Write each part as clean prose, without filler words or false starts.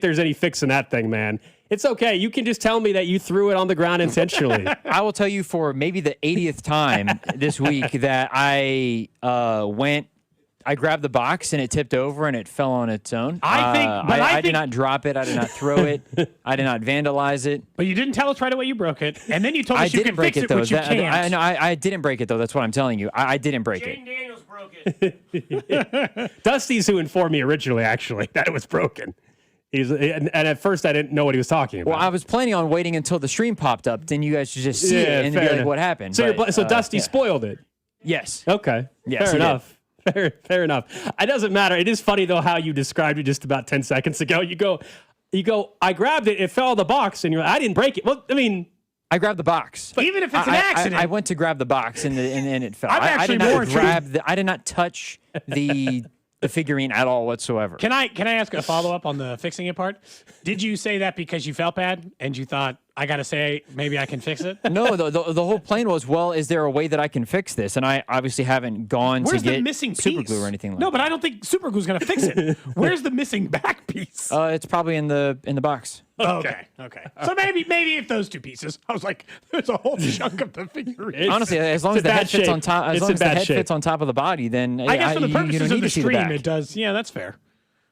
there's any fixing that thing, man. It's okay. You can just tell me that you threw it on the ground intentionally. I will tell you for maybe the 80th time this week that I grabbed the box and it tipped over and it fell on its own. I did not drop it. I did not throw it. I did not vandalize it. But you didn't tell us right away you broke it, and then you told us you can fix it, though. which you can't. I didn't break it, though. That's what I'm telling you. I didn't break it. Jane Daniels broke it. Dusty's who informed me originally, actually, that it was broken. And at first, I didn't know what he was talking about. Well, I was planning on waiting until the stream popped up. Then you guys should just see it and be like, what happened? So, so Dusty spoiled it? Yes. Okay. Yes, fair enough. Fair enough. It doesn't matter. It is funny, though, how you described it just about 10 seconds ago. You go, I grabbed it, it fell in the box, and you're like, I didn't break it. Well, I mean, I grabbed the box. Even if it's an accident. I went to grab the box, and it fell. I'm actually I did not touch the figurine at all whatsoever. Can I ask a follow-up on the fixing it part? Did you say that because you felt bad and you thought, I got to say, maybe I can fix it? No, the whole plan was, well, is there a way that I can fix this? And I obviously haven't gone Where's to get the missing piece? super glue or anything like that. No, but I don't think super glue is going to fix it. Where's the missing back piece? It's probably in the box. Okay. So maybe if those two pieces, I was like, there's a whole chunk of the figurine. Honestly, as long as the head fits on top, fits on top of the body, then I guess for the purposes of the stream, it does. Yeah, that's fair.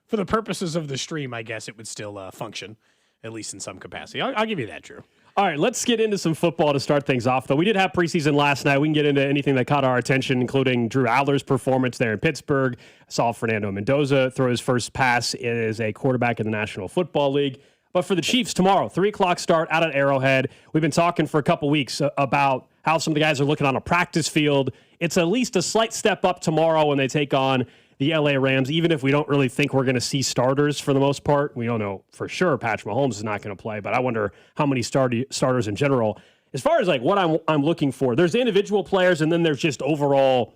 For the purposes of the stream, I guess it would still function, at least in some capacity. I'll give you that, Drew. All right, let's get into some football to start things off, though. We did have preseason last night. We can get into anything that caught our attention, including Drew Allar's performance there in Pittsburgh. I saw Fernando Mendoza throw his first pass as a quarterback in the National Football League. But for the Chiefs tomorrow, 3 o'clock start out at Arrowhead. We've been talking for a couple weeks about how some of the guys are looking on a practice field. It's at least a slight step up tomorrow when they take on the LA Rams, even if we don't really think we're going to see starters for the most part. We don't know for sure Patrick Mahomes is not going to play, but I wonder how many starters in general. As far as like what I'm looking for, there's individual players and then there's just overall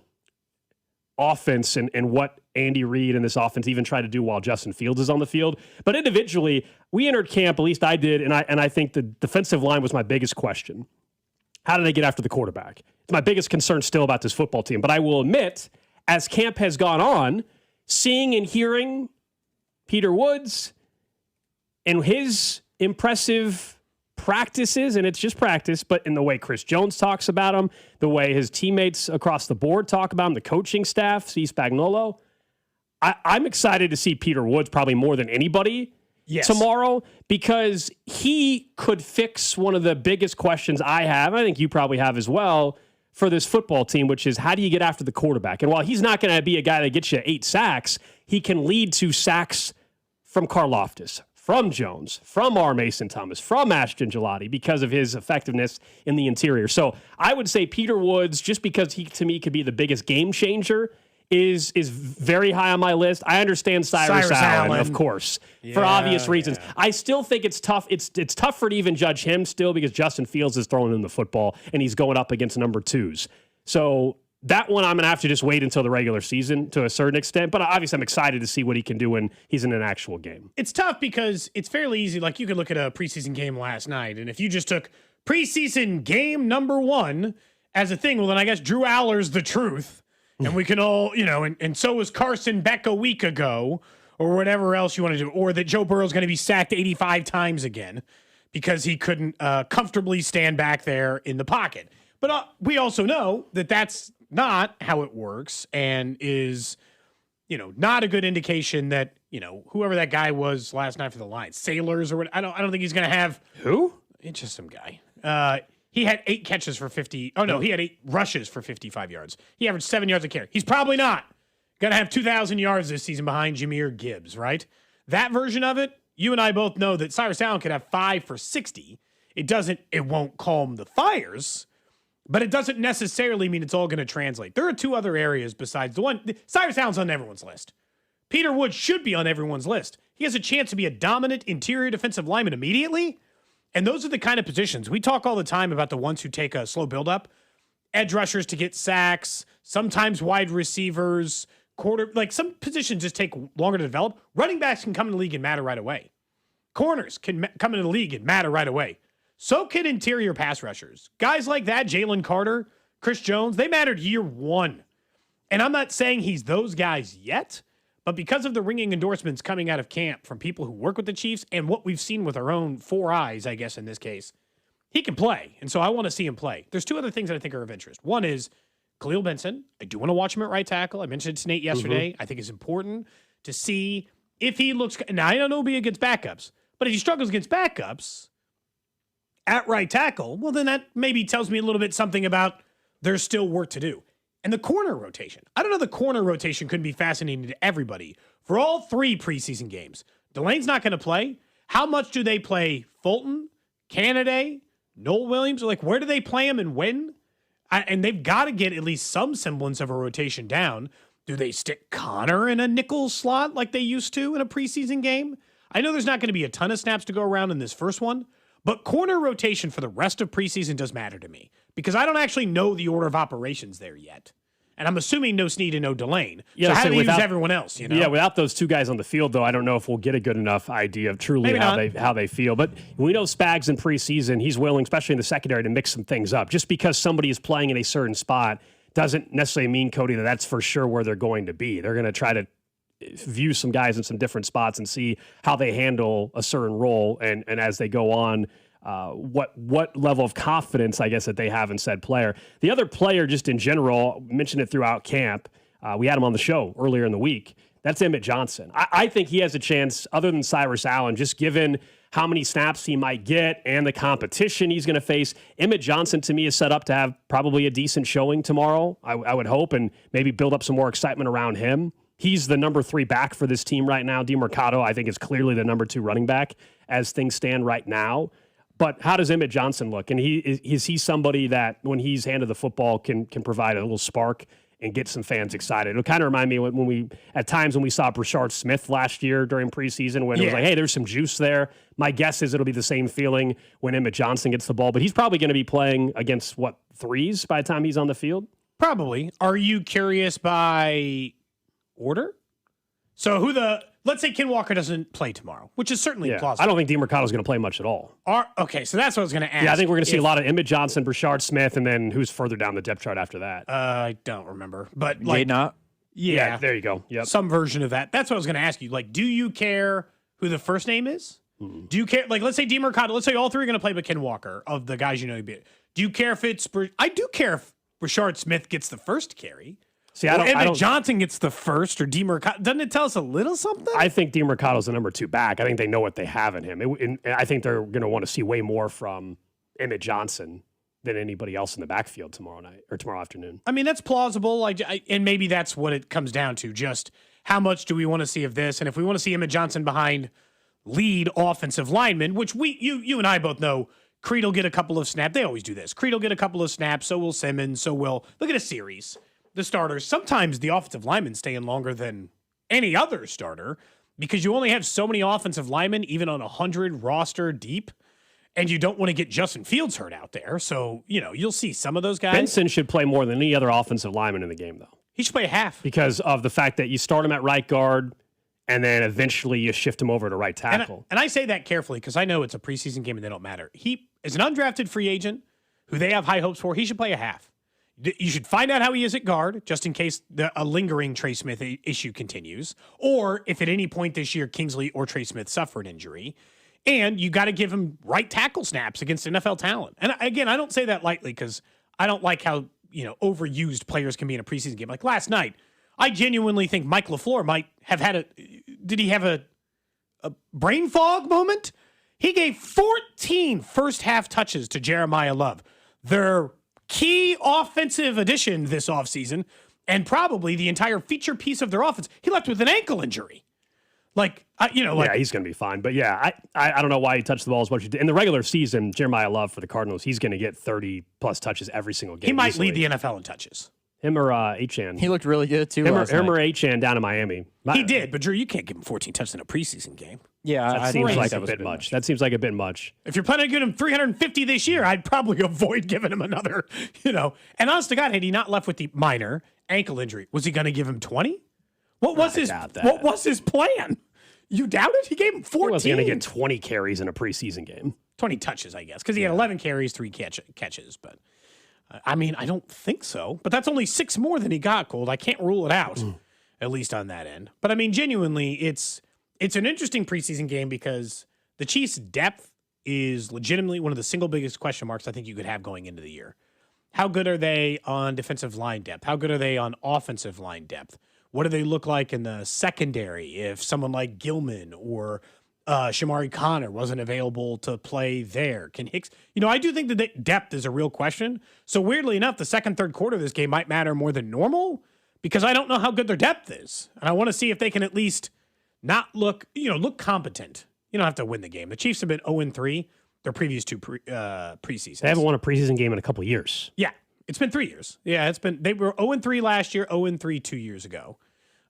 offense and what Andy Reid and this offense even try to do while Justin Fields is on the field. But individually, we entered camp, at least I did, and I think the defensive line was my biggest question. How do they get after the quarterback? It's my biggest concern still about this football team. But I will admit, as camp has gone on, seeing and hearing Peter Woods and his impressive practices, and it's just practice, but in the way Chris Jones talks about him, the way his teammates across the board talk about him, the coaching staff, Steve Spagnuolo, I'm excited to see Peter Woods probably more than anybody tomorrow, because he could fix one of the biggest questions I have, I think you probably have as well, for this football team, which is how do you get after the quarterback? And while he's not going to be a guy that gets you 8 sacks, he can lead to sacks from Karlaftis, from Jones, from R. Mason Thomas, from Ashton Gelati because of his effectiveness in the interior. So I would say Peter Woods, just because he, to me, could be the biggest game changer, is very high on my list. I understand Cyrus Allen, of course, for obvious reasons. Yeah. I still think it's tough. It's tougher to even judge him still because Justin Fields is throwing him the football and he's going up against number 2s. So that one I'm going to have to just wait until the regular season to a certain extent. But obviously I'm excited to see what he can do when he's in an actual game. It's tough because it's fairly easy. Like you could look at a preseason game last night, and if you just took preseason game number 1 as a thing, well, then I guess Drew Allar's the truth. And we can all, and so was Carson Beck a week ago, or whatever else you want to do, or that Joe Burrow's going to be sacked 85 times again because he couldn't comfortably stand back there in the pocket. But we also know that that's not how it works, and is, not a good indication that, whoever that guy was last night for the Lions, Sailors or what, I don't think he's going to have. Who? It's just some guy. He had 8 catches for 50. Oh, no, he had 8 rushes for 55 yards. He averaged 7 yards a carry. He's probably not going to have 2,000 yards this season behind Jahmyr Gibbs, right? That version of it, you and I both know that Cyrus Allen could have 5 for 60. It won't calm the fires, but it doesn't necessarily mean it's all going to translate. There are 2 other areas besides the one. Cyrus Allen's on everyone's list. Peter Woods should be on everyone's list. He has a chance to be a dominant interior defensive lineman immediately. And those are the kind of positions. We talk all the time about the ones who take a slow buildup. Edge rushers to get sacks, sometimes wide receivers, some positions just take longer to develop. Running backs can come in the league and matter right away. Corners can come into the league and matter right away. So can interior pass rushers. Guys like that, Jalen Carter, Chris Jones, they mattered year 1. And I'm not saying he's those guys yet, But because of the ringing endorsements coming out of camp from people who work with the Chiefs and what we've seen with our own 4 eyes, I guess in this case, he can play. And so I want to see him play. There's 2 other things that I think are of interest. One is Khalil Benson. I do want to watch him at right tackle. I mentioned it to Nate yesterday. I think it's important to see if he looks. Now, I don't know if he against backups, but if he struggles against backups at right tackle, well, then that maybe tells me a little bit something about there's still work to do. And the corner rotation. I don't know, the corner rotation couldn't be fascinating to everybody. For all 3 preseason games, Delane's not going to play. How much do they play Fulton, Canada, Noel Williams? Like, where do they play him and when? And they've got to get at least some semblance of a rotation down. Do they stick Connor in a nickel slot like they used to in a preseason game? I know there's not going to be a ton of snaps to go around in this first one, but corner rotation for the rest of preseason does matter to me because I don't actually know the order of operations there yet. And I'm assuming no Snead and no Delane. Yeah, so how do they use everyone else? You know? Yeah, without those 2 guys on the field, though, I don't know if we'll get a good enough idea of truly how they feel. But we know Spags in preseason, he's willing, especially in the secondary, to mix some things up. Just because somebody is playing in a certain spot doesn't necessarily mean, Cody, that that's for sure where they're going to be. They're going to try to view some guys in some different spots and see how they handle a certain role. And as they go on, what level of confidence, I guess, that they have in said player. The other player, just in general, mentioned it throughout camp. We had him on the show earlier in the week. That's Emmett Johnson. I think he has a chance, other than Cyrus Allen, just given how many snaps he might get and the competition he's going to face. Emmett Johnson, to me, is set up to have probably a decent showing tomorrow, I would hope, and maybe build up some more excitement around him. He's the number 3 back for this team right now. DeMercado, I think, is clearly the number 2 running back as things stand right now. But how does Emmett Johnson look? And is he somebody that, when he's handed the football, can provide a little spark and get some fans excited? It'll kind of remind me when we, at times when we saw Brashard Smith last year during preseason, when it was like, hey, there's some juice there. My guess is it'll be the same feeling when Emmett Johnson gets the ball. But he's probably going to be playing against, 3s by the time he's on the field? Probably. Are you curious by order? So let's say Ken Walker doesn't play tomorrow, which is certainly plausible. I don't think DeMercado is going to play much at all. Okay, so that's what I was going to ask. Yeah, I think we're going to see a lot of Emmett Johnson, Brashard Smith, and then who's further down the depth chart after that? I don't remember, but not. Yeah, there you go. Yep. Some version of that. That's what I was going to ask you. Like, do you care who the first name is? Mm-hmm. Do you care? Like, let's say DeMercado. Let's say all 3 are going to play, but Ken Walker of the guys you know. Do you care if it's? I do care if Brashard Smith gets the first carry. See, Emmett Johnson gets the first, or DeMercado. Doesn't it tell us a little something? I think DeMercado's the number 2 back. I think they know what they have in him. And I think they're going to want to see way more from Emmett Johnson than anybody else in the backfield tomorrow night or tomorrow afternoon. I mean, that's plausible. And maybe that's what it comes down to. Just how much do we want to see of this? And if we want to see Emmett Johnson behind lead offensive linemen, which you and I both know, Creed will get a couple of snaps. They always do this. Creed will get a couple of snaps. So will Simmons. So will look at a series. The starters, sometimes the offensive linemen stay in longer than any other starter because you only have so many offensive linemen, even on 100 roster deep, and you don't want to get Justin Fields hurt out there. So, you'll see some of those guys. Benson should play more than any other offensive lineman in the game, though. He should play a half. Because of the fact that you start him at right guard, and then eventually you shift him over to right tackle. And I say that carefully because I know it's a preseason game and they don't matter. He is an undrafted free agent who they have high hopes for. He should play a half. You should find out how he is at guard, just in case a lingering Trey Smith issue continues, or if at any point this year Kingsley or Trey Smith suffer an injury. And you got to give him right tackle snaps against NFL talent. And again, I don't say that lightly because I don't like how overused players can be in a preseason game. Like last night, I genuinely think Mike LaFleur might have had did he have a brain fog moment? He gave 14 first half touches to Jeremiah Love. Their key offensive addition this offseason, and probably the entire feature piece of their offense. He left with an ankle injury. Yeah, he's going to be fine. But yeah, I don't know why he touched the ball as much as he did. In the regular season, Jeremiah Love for the Cardinals, he's going to get 30-plus touches every single game. He might lead the NFL in touches. Him or Achane. He looked really good, too, Him or Achane down in Miami. He did, but Drew, you can't give him 14 touches in a preseason game. Yeah, that seems like a bit much. That seems like a bit much. If you're planning to give him 350 this year, I'd probably avoid giving him another, And honest to God, had he not left with the minor ankle injury, was he going to give him 20? What was his plan? You doubt it? He gave him 14. He wasn't going to get 20 carries in a preseason game. 20 touches, I guess, because he had 11 carries, 3 catches. But, I don't think so. But that's only 6 more than he got, Gold. I can't rule it out. at least on that end. But I mean, genuinely, it's an interesting preseason game because the Chiefs' depth is legitimately one of the single biggest question marks I think you could have going into the year. How good are they on defensive line depth? How good are they on offensive line depth? What do they look like in the secondary if someone like Gilman or Shamari Connor wasn't available to play there? Can Hicks... I do think that depth is a real question. So weirdly enough, the second, third quarter of this game might matter more than normal because I don't know how good their depth is. And I want to see if they can at least not look competent. You don't have to win the game. The Chiefs have been 0-3 their previous two preseasons. They haven't won a preseason game in a couple of years. Yeah, it's been 3 years. Yeah, they were 0-3 last year, 0-3 2 years ago.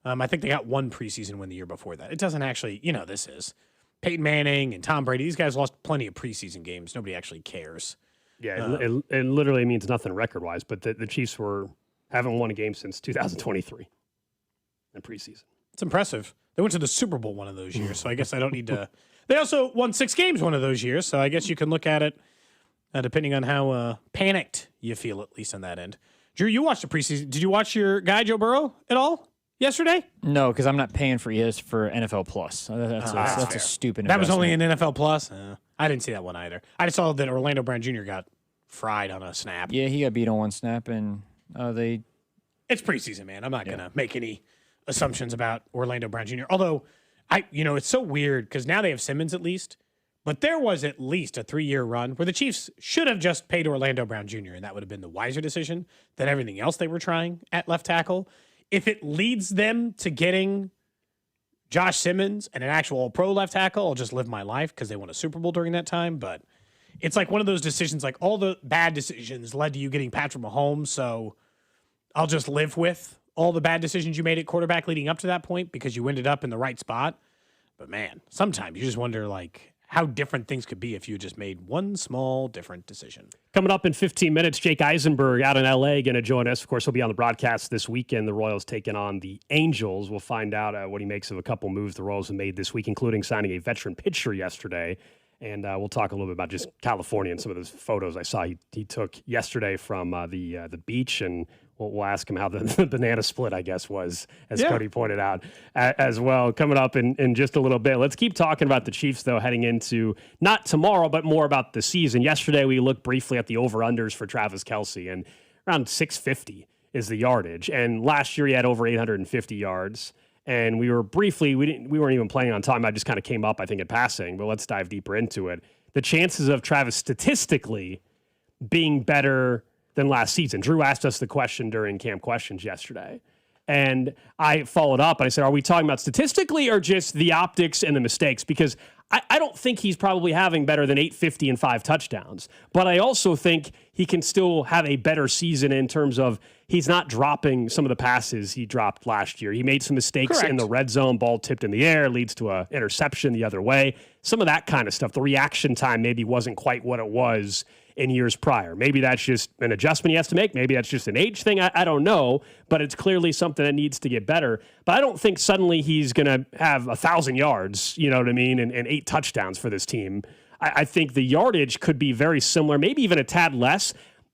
I think they got one preseason win the year before that. It doesn't actually, this is Peyton Manning and Tom Brady. These guys lost plenty of preseason games. Nobody actually cares. Yeah, it literally means nothing record-wise, but the Chiefs haven't won a game since 2023 in preseason. It's impressive. They went to the Super Bowl one of those years, so I guess I don't need to. They also won 6 games one of those years, so I guess you can look at it depending on how panicked you feel, at least on that end. Drew, you watched the preseason. Did you watch your guy, Joe Burrow, at all yesterday? No, because I'm not paying for NFL Plus. That's a stupid That was only investment. an NFL Plus? I didn't see that one either. I just saw that Orlando Brown Jr. got fried on a snap. Yeah, he got beat on one snap, and It's preseason, man. I'm not going to make any assumptions about Orlando Brown Jr. Although, it's so weird because now they have Simmons at least, but there was at least a 3-year run where the Chiefs should have just paid Orlando Brown Jr., and that would have been the wiser decision than everything else they were trying at left tackle. If it leads them to getting Josh Simmons and an actual pro left tackle, I'll just live my life because they won a Super Bowl during that time. But it's like one of those decisions, like all the bad decisions led to you getting Patrick Mahomes, so I'll just live with all the bad decisions you made at quarterback leading up to that point because you ended up in the right spot. But man, sometimes you just wonder how different things could be if you just made one small different decision. Coming up in 15 minutes, Jake Eisenberg out in L.A. going to join us. Of course, he'll be on the broadcast this weekend. The Royals taking on the Angels. We'll find out what he makes of a couple moves the Royals have made this week, including signing a veteran pitcher yesterday. And we'll talk a little bit about just California and some of those photos I saw he took yesterday from the beach. And we'll ask him how the banana split, I guess, was, as Cody pointed out, as well. Coming up in just a little bit. Let's keep talking about the Chiefs, though, heading into not tomorrow, but more about the season. Yesterday, we looked briefly at the over-unders for Travis Kelce, and around 650 is the yardage. And last year, he had over 850 yards. And we weren't even planning on talking about it, just kind of came up, I think, in passing, but let's dive deeper into it. The chances of Travis statistically being better than last season. Drew asked us the question during Camp Questions yesterday. And I followed up and I said, are we talking about statistically or just the optics and the mistakes? Because I don't think he's probably having better than 850 and 5 touchdowns. But I also think he can still have a better season in terms of he's not dropping some of the passes he dropped last year. He made some mistakes in the red zone, ball tipped in the air, leads to an interception the other way. Some of that kind of stuff. The reaction time maybe wasn't quite what it was in years prior. Maybe that's just an adjustment he has to make. Maybe that's just an age thing. I don't know, but it's clearly something that needs to get better. But I don't think suddenly he's going to have 1,000 yards, you know what I mean, and 8 touchdowns for this team. I think the yardage could be very similar, maybe even a tad less,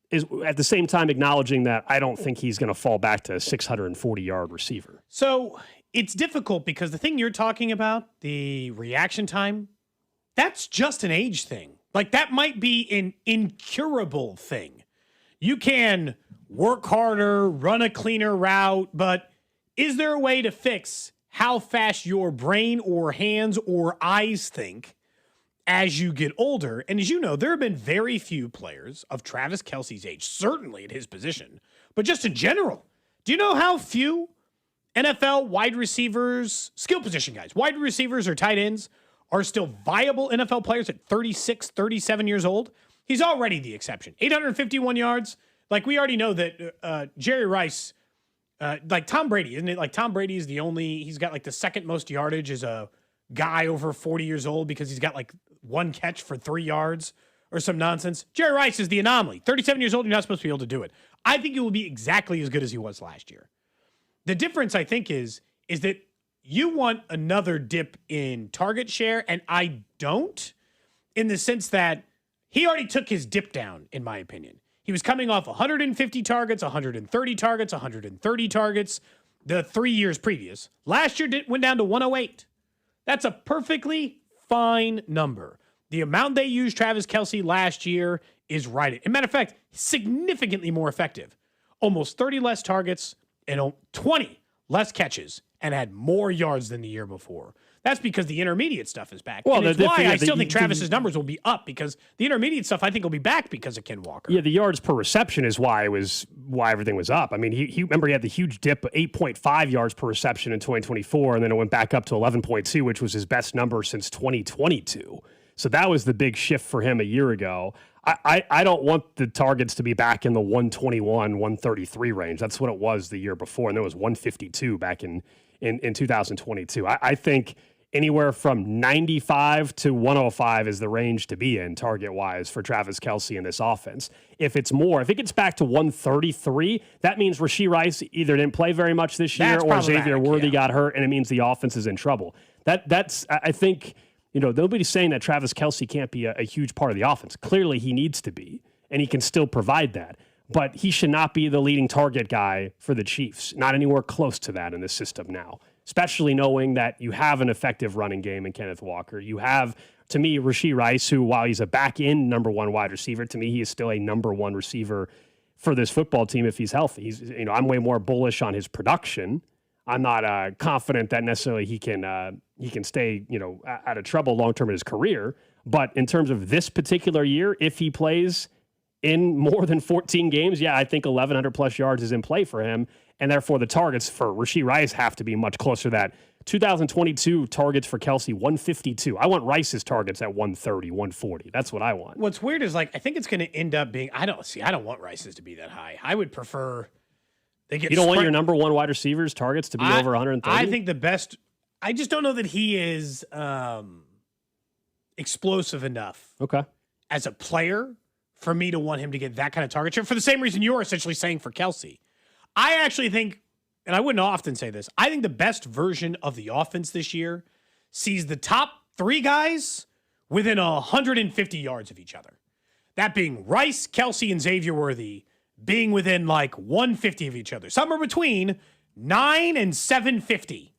is at the same time acknowledging that I don't think he's going to fall back to a 640-yard receiver. So it's difficult because the thing you're talking about, the reaction time, that's just an age thing. Like, that might be an incurable thing. You can work harder, run a cleaner route, but is there a way to fix how fast your brain or hands or eyes think as you get older? And as you know, there have been very few players of Travis Kelce's age, certainly at his position, but just in general. Do you know how few NFL wide receivers, skill position guys, wide receivers or tight ends are still viable NFL players at 36, 37 years old? He's already the exception. 851 yards. Like, we already know that Jerry Rice, like Tom Brady, isn't it? Like, Tom Brady is he's got like the second most yardage as a guy over 40 years old because he's got like 1 catch for 3 yards or some nonsense. Jerry Rice is the anomaly. 37 years old, you're not supposed to be able to do it. I think he will be exactly as good as he was last year. The difference, I think, is that you want another dip in target share, and I don't, in the sense that he already took his dip down, in my opinion. He was coming off 150 targets, 130 targets, 130 targets. the 3 years previous. Last year went down to 108. That's a perfectly fine number. The amount they used Travis Kelce last year is right. As a matter of fact, significantly more effective. Almost 30 less targets and 20 less catches and had more yards than the year before. That's because the intermediate stuff is back. Well, and it's why I still think Travis's numbers will be up because the intermediate stuff I think will be back because of Ken Walker. Yeah, the yards per reception is why everything was up. I mean, he remember he had the huge dip of 8.5 yards per reception in 2024, and then it went back up to 11.2, which was his best number since 2022. So that was the big shift for him a year ago. I don't want the targets to be back in the 121, 133 range. That's what it was the year before, and there was 152 back in 2022. I think anywhere from 95 to 105 is the range to be in target-wise for Travis Kelce in this offense. If it gets back to 133, that means Rashee Rice either didn't play very much this year or Xavier Worthy got hurt, and it means the offense is in trouble. That's I think, nobody's saying that Travis Kelce can't be a huge part of the offense. Clearly, he needs to be, and he can still provide that. But he should not be the leading target guy for the Chiefs. Not anywhere close to that in this system now, especially knowing that you have an effective running game in Kenneth Walker. You have, to me, Rashee Rice, who, while he's a back-end number one wide receiver, to me, he is still a number one receiver for this football team if he's healthy. I'm way more bullish on his production. I'm not confident that necessarily he can stay, out of trouble long-term in his career. But in terms of this particular year, if he plays in more than 14 games, I think 1,100 plus yards is in play for him. And therefore, the targets for Rashee Rice have to be much closer to that. 2022 targets for Kelce, 152. I want Rice's targets at 130, 140. That's what I want. What's weird is, I think it's going to end up being, I don't want Rice's to be that high. I would prefer they get. You don't want your number one wide receivers' targets to be over 130? I think the best, I just don't know that he is explosive enough. Okay. As a player for me to want him to get that kind of target share for the same reason you're essentially saying for Kelce. I actually think, and I wouldn't often say this, I think the best version of the offense this year sees the top three guys within 150 yards of each other. That being Rice, Kelce, and Xavier Worthy being within 150 of each other. Somewhere between 9 and 750.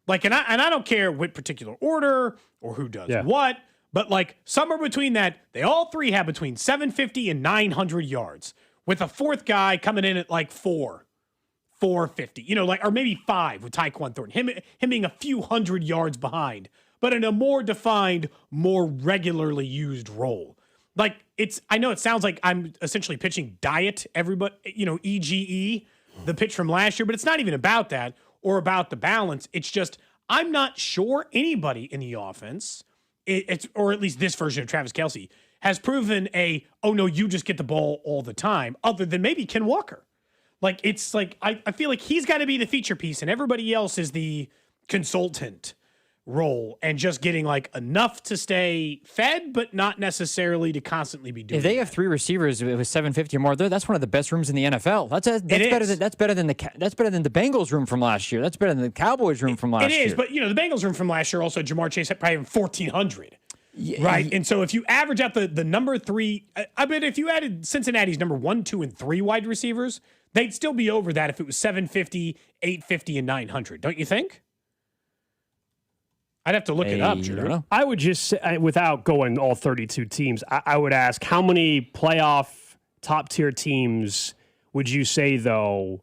And I don't care what particular order or who does what, but somewhere between that, they all three have between 750 and 900 yards, with a fourth guy coming in at 450, or maybe 5 with Tyquan Thornton, him being a few hundred yards behind, but in a more defined, more regularly used role. I know it sounds like I'm essentially pitching diet, everybody, EGE, the pitch from last year, but it's not even about that or about the balance. It's just, I'm not sure anybody in the offense, or at least this version of Travis Kelce, has proven you just get the ball all the time, other than maybe Ken Walker. I feel like he's got to be the feature piece and everybody else is the consultant role and just getting enough to stay fed, but not necessarily to constantly be doing. If they have 3 receivers with 750 or more, that's one of the best rooms in the NFL. That's better than the Bengals room from last year. That's better than the Cowboys room from last year. It is, but the Bengals room from last year also Jamar Chase had probably 1,400. Right. And so if you average out the number 3, I bet if you added Cincinnati's number 1, 2, and 3 wide receivers, they'd still be over that if it was 750, 850, and 900. Don't you think? I'd have to look it up, Drew. I would just say, without going all 32 teams, I would ask how many playoff top-tier teams would you say, though,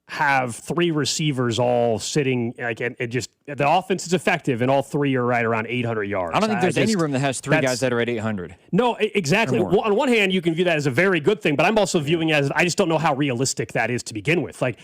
have 3 receivers all sitting and just the offense is effective and all 3 are right around 800 yards. I don't think there's any room that has 3 guys that are at 800. No, exactly. Well, on one hand, you can view that as a very good thing, but I'm also viewing it as I just don't know how realistic that is to begin with. For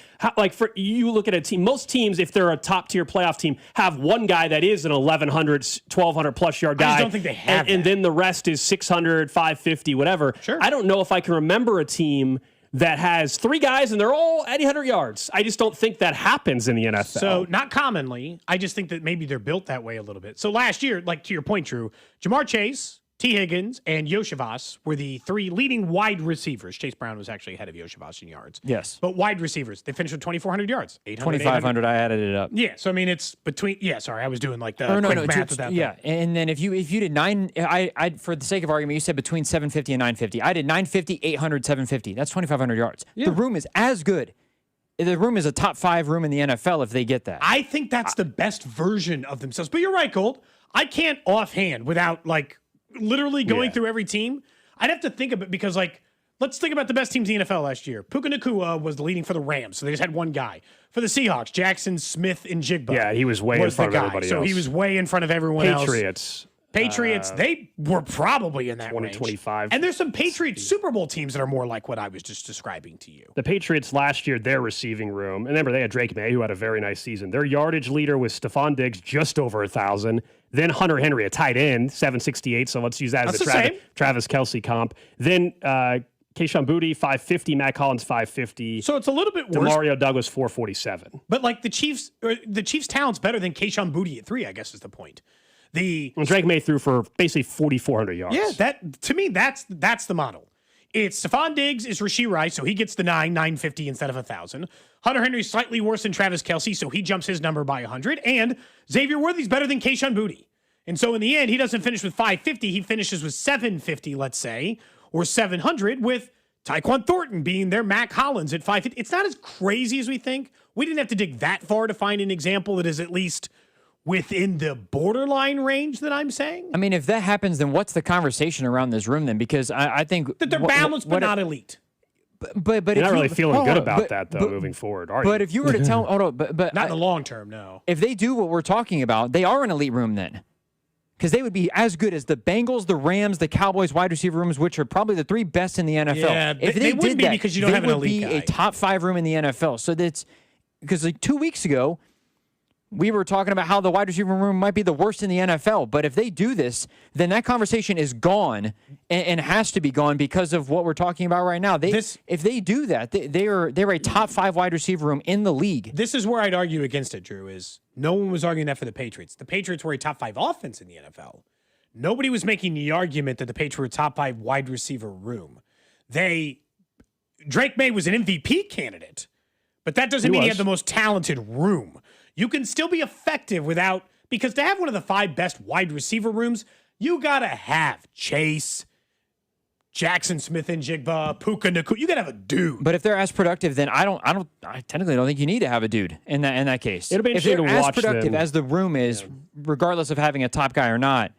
you look at a team, most teams, if they're a top tier playoff team, have one guy that is an 1,100, 1,200 plus yard guy. I just don't think they have and then the rest is 600, 550, whatever. Sure. I don't know if I can remember a team that has 3 guys and they're all at 800 yards. I just don't think that happens in the NFL. So not commonly. I just think that maybe they're built that way a little bit. So last year, to your point, Drew, Jamar Chase, T. Higgins, and Yoshivas were the 3 leading wide receivers. Chase Brown was actually ahead of Yoshivas in yards. Yes. But wide receivers, they finished with 2,400 yards. 2,500, I added it up. Yeah, so it's between, sorry, I was doing quick math with that. Yeah, and then if you did 9, I for the sake of argument, you said between 750 and 950. I did 950, 800, 750. That's 2,500 yards. Yeah. The room is as good the room is a top 5 room in the NFL if they get that. I think that's the best version of themselves. But you're right, Gold. I can't offhand without literally going through every team. I'd have to think of it because let's think about the best teams in the NFL last year. Puka Nacua was the leading for the Rams, so they just had one guy. For the Seahawks, Jackson Smith and Jigba. Yeah, he was way in front of everybody else. So he was way in front of everyone else. Patriots, they were probably in that 2025. And there's some Patriots Super Bowl teams that are more like what I was just describing to you. The Patriots last year, their receiving room, and remember they had Drake May, who had a very nice season. Their yardage leader was Stephon Diggs, just over 1,000. Then Hunter Henry, a tight end, 768. So let's use that as a Travis Kelce comp. Then Kayshon Boutte, 550. Matt Collins, 550. So it's a little bit worse. Demario Douglas, 447. But the Chiefs' talent's better than Kayshon Boutte at 3, I guess is the point. Drake May threw for basically 4,400 yards. Yeah, to me, that's the model. It's Stephon Diggs is Rashee Rice, so he gets the 950 instead of 1,000. Hunter Henry's slightly worse than Travis Kelce, so he jumps his number by 100. And Xavier Worthy's better than Kayshon Boutte. And so in the end, he doesn't finish with 550. He finishes with 750, let's say, or 700, with Tyquan Thornton being their Mac Hollins at 550. It's not as crazy as we think. We didn't have to dig that far to find an example that is at least within the borderline range that I'm saying. I mean, if that happens, then what's the conversation around this room then? Because I think that they're balanced but not elite. But you're not really feeling good about that though, moving forward, are you? But if you were to tell, but not in the long term, no. If they do what we're talking about, they are an elite room then. Because they would be as good as the Bengals, the Rams, the Cowboys wide receiver rooms, which are probably the 3 best in the NFL. Yeah, if they wouldn't be because you don't have an elite guy. They would be a top 5 room in the NFL. So that's because 2 weeks ago, we were talking about how the wide receiver room might be the worst in the NFL. But if they do this, then that conversation is gone and has to be gone because of what we're talking about right now. If they do that, they're a top 5 wide receiver room in the league. This is where I'd argue against it, Drew, is no one was arguing that for the Patriots. The Patriots were a top 5 offense in the NFL. Nobody was making the argument that the Patriots were a top 5 wide receiver room. Drake May was an MVP candidate, but that doesn't mean he had the most talented room. You can still be effective because to have one of the 5 best wide receiver rooms, you got to have Chase, Jackson Smith and Jigba, Puka Nacua. You got to have a dude. But if they're as productive, then I technically don't think you need to have a dude in that case. It'll be interesting to watch as productive as the room is, regardless of having a top guy or not.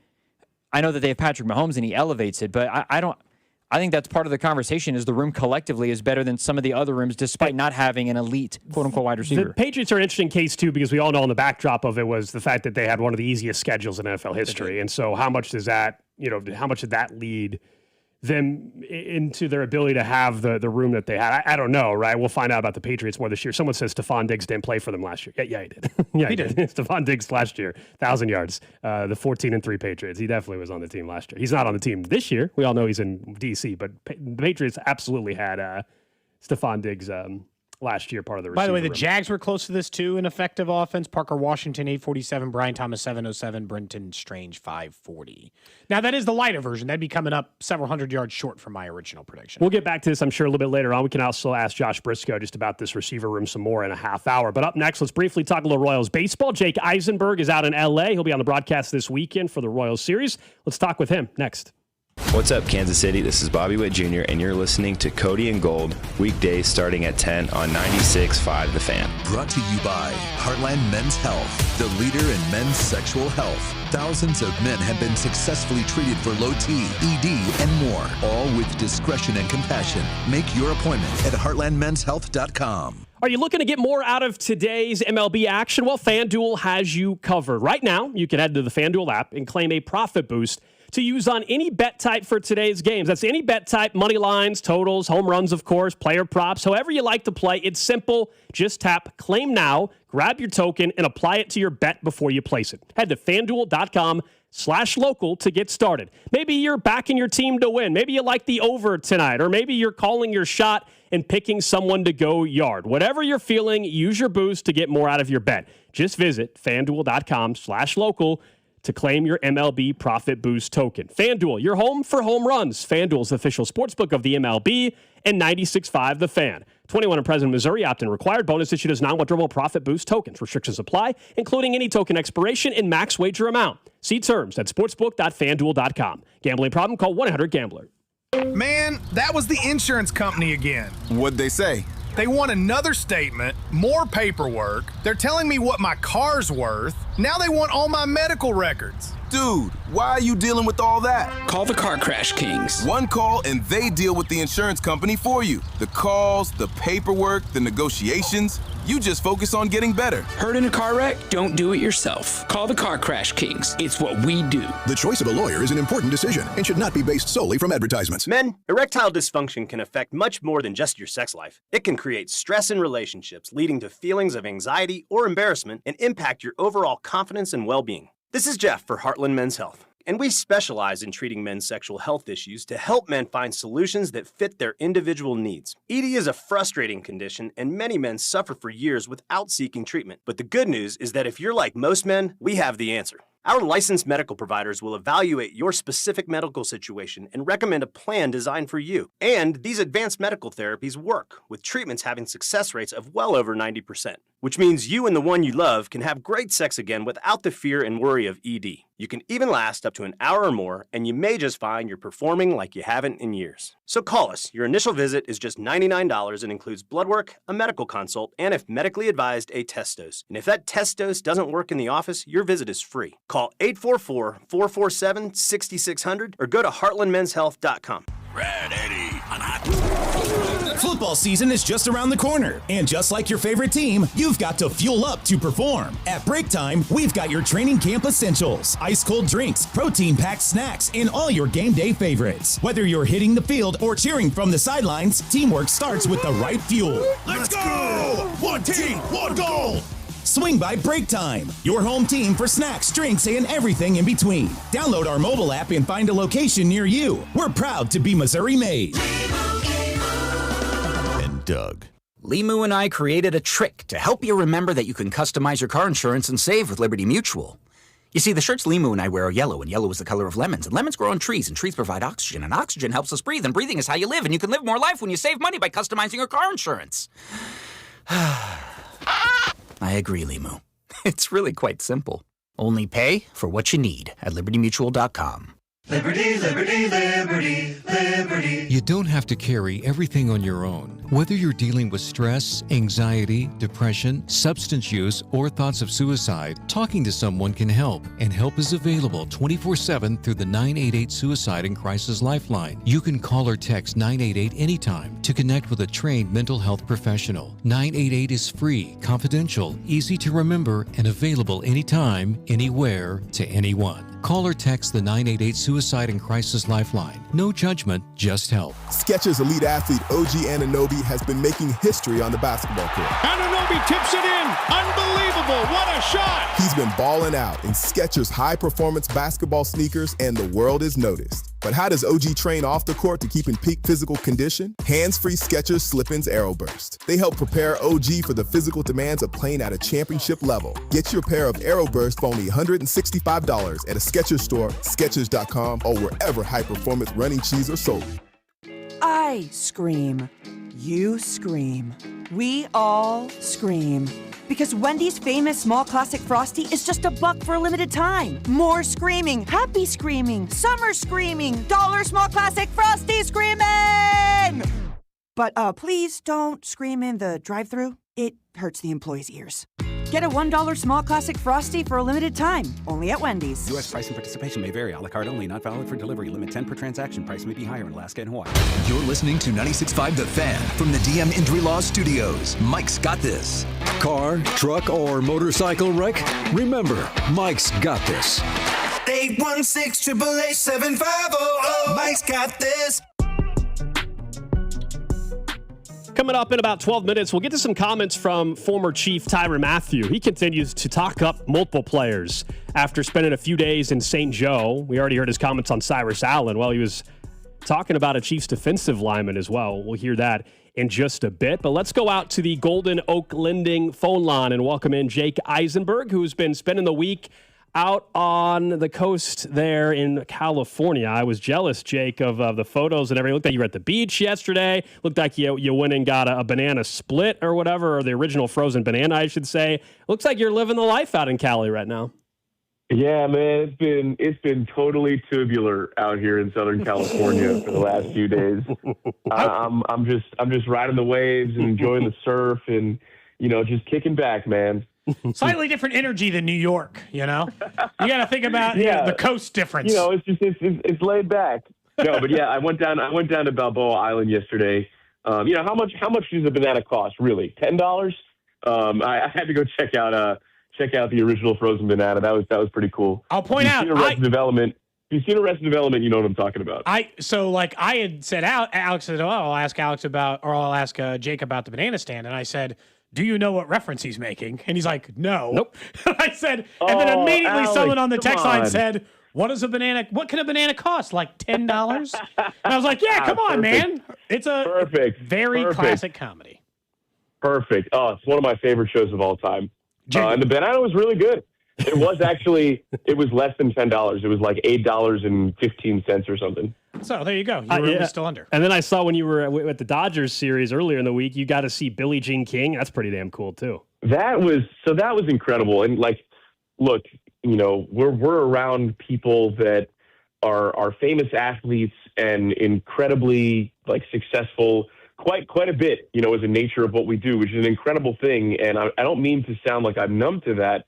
I know that they have Patrick Mahomes and he elevates it, but I think that's part of the conversation is the room collectively is better than some of the other rooms despite not having an elite quote-unquote wide receiver. The Patriots are an interesting case, too, because we all know on the backdrop of it was the fact that they had one of the easiest schedules in NFL history. And so how much did that lead them into their ability to have the room that they had? I don't know, right? We'll find out about the Patriots more this year. Someone says Stephon Diggs didn't play for them last year. Yeah, he did. Yeah, he did. Stephon Diggs last year, 1,000 yards. The 14-3 Patriots. He definitely was on the team last year. He's not on the team this year. We all know he's in D.C., but the Patriots absolutely had Stephon Diggs last year, part of the receiver By the way, the room. Jags were close to this too in effective offense. Parker Washington, 847. Brian Thomas, 707. Brenton Strange, 540. Now, that is the lighter version. That'd be coming up several hundred yards short from my original prediction. We'll get back to this, I'm sure, a little bit later on. We can also ask Josh Briscoe just about this receiver room some more in a half hour. But up next, let's briefly talk a little Royals baseball. Jake Eisenberg is out in L.A. He'll be on the broadcast this weekend for the Royals series. Let's talk with him next. What's up, Kansas City? This is Bobby Witt Jr., and you're listening to Cody and Gold, weekdays starting at 10 on 96.5 The Fan. Brought to you by Heartland Men's Health, the leader in men's sexual health. Thousands of men have been successfully treated for low T, ED, and more, all with discretion and compassion. Make your appointment at heartlandmenshealth.com. Are you looking to get more out of today's MLB action? Well, FanDuel has you covered. Right now, you can head to the FanDuel app and claim a profit boost to use on any bet type for today's games. That's any bet type, money lines, totals, home runs, of course, player props, however you like to play. It's simple. Just tap Claim Now, grab your token, and apply it to your bet before you place it. Head to FanDuel.com/local to get started. Maybe you're backing your team to win. Maybe you like the over tonight, or maybe you're calling your shot and picking someone to go yard. Whatever you're feeling, use your boost to get more out of your bet. Just visit FanDuel.com/local to claim your MLB Profit Boost token. FanDuel, your home for home runs. FanDuel's official sportsbook of the MLB and 96.5 The Fan. 21 and present Missouri, opt-in required. Bonus issued as non-withdrawable Profit Boost tokens. Restrictions apply, including any token expiration and max wager amount. See terms at sportsbook.fanduel.com. Gambling problem? Call 1-800-GAMBLER. Man, that was the insurance company again. What'd they say? They want another statement, more paperwork. They're telling me what my car's worth. Now they want all my medical records. Dude, why are you dealing with all that? Call the Car Crash Kings. One call and they deal with the insurance company for you. The calls, the paperwork, the negotiations. You just focus on getting better. Hurt in a car wreck? Don't do it yourself. Call the Car Crash Kings. It's what we do. The choice of a lawyer is an important decision and should not be based solely from advertisements. Men, erectile dysfunction can affect much more than just your sex life. It can create stress in relationships, leading to feelings of anxiety or embarrassment, and impact your overall confidence and well-being. This is Jeff for Heartland Men's Health, and we specialize in treating men's sexual health issues to help men find solutions that fit their individual needs. ED is a frustrating condition, and many men suffer for years without seeking treatment. But the good news is that if you're like most men, we have the answer. Our licensed medical providers will evaluate your specific medical situation and recommend a plan designed for you. And these advanced medical therapies work, with treatments having success rates of well over 90%, which means you and the one you love can have great sex again without the fear and worry of ED. You can even last up to an hour or more, and you may just find you're performing like you haven't in years. So call us. Your initial visit is just $99 and includes blood work, a medical consult, and if medically advised, a test dose. And if that test dose doesn't work in the office, your visit is free. Call 844-447-6600 or go to heartlandmenshealth.com. Red Eddie. Football season is just around the corner, and just like your favorite team, you've got to fuel up to perform. At Break Time, we've got your training camp essentials, ice-cold drinks, protein-packed snacks, and all your game day favorites. Whether you're hitting the field or cheering from the sidelines, teamwork starts with the right fuel. Let's go! One team, one goal! Swing by Break Time, your home team for snacks, drinks, and everything in between. Download our mobile app and find a location near you. We're proud to be Missouri made. And Doug. Limu and I created a trick to help you remember that you can customize your car insurance and save with Liberty Mutual. You see, the shirts Limu and I wear are yellow, and yellow is the color of lemons, and lemons grow on trees, and trees provide oxygen, and oxygen helps us breathe, and breathing is how you live, and you can live more life when you save money by customizing your car insurance. I agree, Limu. It's really quite simple. Only pay for what you need at libertymutual.com. Liberty, liberty, liberty, liberty. You don't have to carry everything on your own. Whether you're dealing with stress, anxiety, depression, substance use, or thoughts of suicide, talking to someone can help, and help is available 24/7 through the 988 Suicide and Crisis Lifeline. You can call or text 988 anytime to connect with a trained mental health professional. 988 is free, confidential, easy to remember, and available anytime, anywhere, to anyone. Call or text the 988 Suicide and Crisis Lifeline. No judgment, just help. Skechers elite athlete OG Anunoby has been making history on the basketball court. Anunoby tips it in. Unbelievable. What a shot. He's been balling out in Skechers high-performance basketball sneakers, and the world is noticed. But how does OG train off the court to keep in peak physical condition? Hands-free Skechers Slip-ins Aeroburst. They help prepare OG for the physical demands of playing at a championship level. Get your pair of Aeroburst for only $165 at a Skechers store, Skechers.com, or wherever high-performance running shoes are sold. I scream. You scream. We all scream. Because Wendy's famous small classic Frosty is just $1 for a limited time. More screaming, happy screaming, summer screaming, dollar small classic Frosty screaming! But please don't scream in the drive-thru. It hurts the employees' ears. Get a $1 small classic Frosty for a limited time, only at Wendy's. U.S. price and participation may vary. A la carte only, not valid for delivery. Limit 10 per transaction. Price may be higher in Alaska and Hawaii. You're listening to 96.5 The Fan from the DM Injury Law Studios. Mike's got this. Car, truck, or motorcycle wreck? Remember, Mike's got this. 816-888-7500. Mike's got this. Coming up in about 12 minutes, we'll get to some comments from former Chief Tyrann Mathieu. He continues to talk up multiple players after spending a few days in St. Joe. We already heard his comments on Cyrus Allen. Well, he was talking about a Chiefs defensive lineman as well. We'll hear that in just a bit. But let's go out to the Golden Oak Lending phone line and welcome in Jake Eisenberg, who's been spending the week out on the coast there in California. I was jealous, Jake, of the photos and everything. Looked like you were at the beach yesterday. Looked like you went and got a banana split or whatever, or the original frozen banana, I should say. Looks like you're living the life out in Cali right now. Yeah, man, it's been totally tubular out here in Southern California for the last few days. I'm just riding the waves and enjoying the surf and just kicking back, man. Slightly different energy than New York, You got to think about the coast difference. It's laid back. No, but yeah, I went down to Balboa Island yesterday. How much does a banana cost? Really, $10? I had to go check out the original frozen banana. That was pretty cool. I'll point out, if you've seen Arrested Development, you know what I'm talking about. I had said Alex said, I'll ask Jake about the banana stand, and I said, do you know what reference he's making? And he's like, no. Nope. I said, and then immediately Alex, someone on the text line on. said, what can a banana cost? Like $10? And I was like, yeah, come on, man. It's a very classic comedy. Perfect. Oh, it's one of my favorite shows of all time. And the banana was really good. It was less than $10. It was like $8.15 or something. So there you go. You were still under. And then I saw when you were at the Dodgers series earlier in the week, you got to see Billie Jean King. That's pretty damn cool too. That was incredible. And look, we're around people that are famous athletes and incredibly successful quite a bit, as a nature of what we do, which is an incredible thing. And I don't mean to sound like I'm numb to that,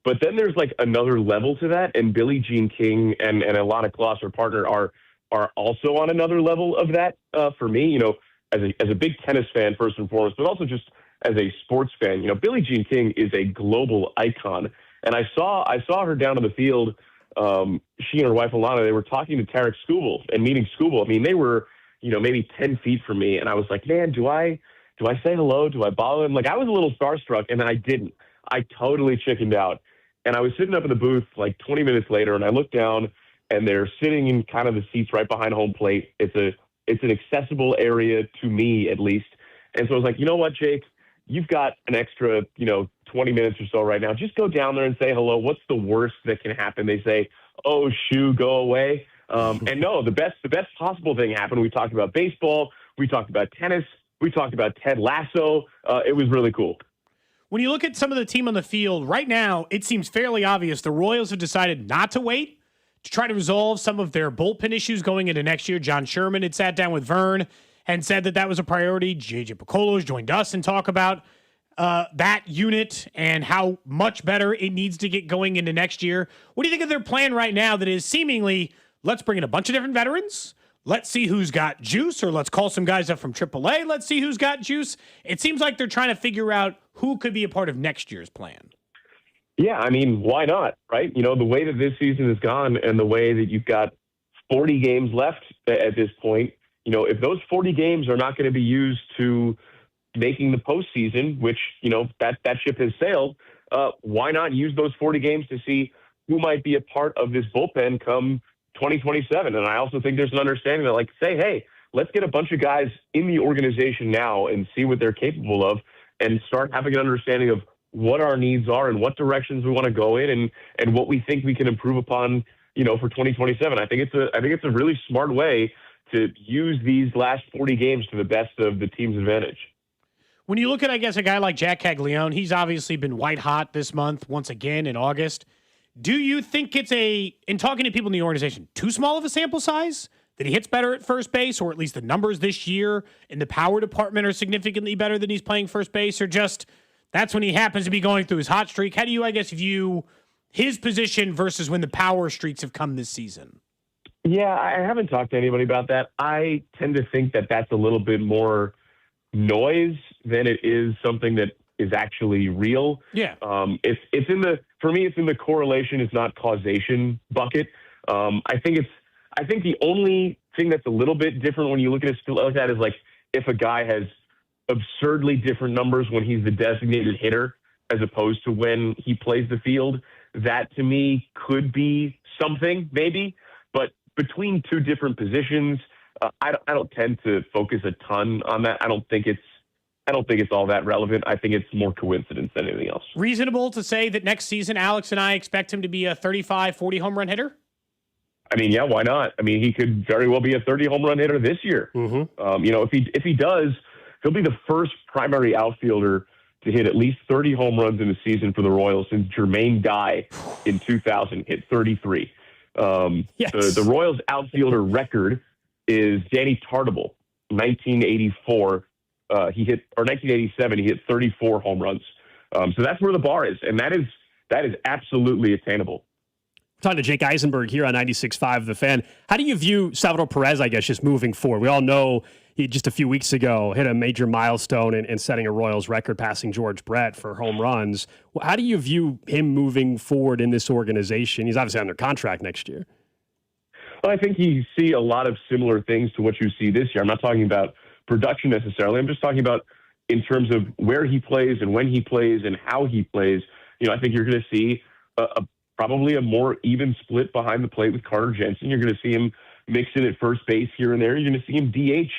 but then there's another level to that. And Billie Jean King and Alana Kloss, her partner, are also on another level of that for me, as a big tennis fan, first and foremost, but also just as a sports fan. Billie Jean King is a global icon. And I saw her down on the field. She and her wife, Alana, they were talking to Tarek Skubal and meeting Skubal. I mean, they were, maybe 10 feet from me. And I was like, man, do I say hello? Do I bother him? I was a little starstruck, and then I didn't. I totally chickened out. And I was sitting up in the booth 20 minutes later, and I looked down, and they're sitting in kind of the seats right behind home plate. It's an accessible area to me, at least. And so I was like, you know what, Jake? You've got an extra, 20 minutes or so right now. Just go down there and say hello. What's the worst that can happen? They say, oh, shoo, go away. And no, the best possible thing happened. We talked about baseball. We talked about tennis. We talked about Ted Lasso. It was really cool. When you look at some of the team on the field right now, it seems fairly obvious the Royals have decided not to wait to try to resolve some of their bullpen issues going into next year. John Sherman had sat down with Vern and said that was a priority. J.J. Piccolo's joined us and talk about that unit and how much better it needs to get going into next year. What do you think of their plan right now that is seemingly, let's bring in a bunch of different veterans, let's see who's got juice, or let's call some guys up from AAA, let's see who's got juice? It seems like they're trying to figure out who could be a part of next year's plan. Yeah, I mean, why not, right? The way that this season has gone and the way that you've got 40 games left at this point, if those 40 games are not going to be used to making the postseason, which, that ship has sailed, why not use those 40 games to see who might be a part of this bullpen come 2027? And I also think there's an understanding that, say, hey, let's get a bunch of guys in the organization now and see what they're capable of and start having an understanding of what our needs are and what directions we want to go in and what we think we can improve upon, for 2027. I think it's a really smart way to use these last 40 games to the best of the team's advantage. When you look at, I guess, a guy like Jack Caglione, he's obviously been white hot this month once again in August. Do you think it's in talking to people in the organization, too small of a sample size? That he hits better at first base, or at least the numbers this year in the power department are significantly better than he's playing first base, or just that's when he happens to be going through his hot streak? How do you, I guess, view his position versus when the power streaks have come this season? Yeah, I haven't talked to anybody about that. I tend to think that that's a little bit more noise than it is something that is actually real. Yeah. It's in the correlation, it's not causation bucket. I think the only thing that's a little bit different when you look at it like that is if a guy has absurdly different numbers when he's the designated hitter as opposed to when he plays the field. That to me could be something maybe, but between two different positions, I don't tend to focus a ton on that. I don't think it's all that relevant. I think it's more coincidence than anything else. Reasonable to say that next season, Alex and I expect him to be a 35, 40 home run hitter? I mean, yeah, why not? I mean, he could very well be a 30 home run hitter this year. Mm-hmm. If he does, he'll be the first primary outfielder to hit at least 30 home runs in a season for the Royals since Jermaine Dye in 2000 hit 33. Yes. The Royals outfielder record is Danny Tartabull, 1984. 1987, he hit 34 home runs. So that's where the bar is, and that is absolutely attainable. Talking to Jake Eisenberg here on 96.5 The Fan. How do you view Salvador Perez, I guess, just moving forward? We all know he just a few weeks ago hit a major milestone in setting a Royals record, passing George Brett for home runs. How do you view him moving forward in this organization? He's obviously under contract next year. Well, I think you see a lot of similar things to what you see this year. I'm not talking about production necessarily. I'm just talking about in terms of where he plays and when he plays and how he plays. I think you're going to see probably a more even split behind the plate with Carter Jensen. You're going to see him mix in at first base here and there. You're going to see him DH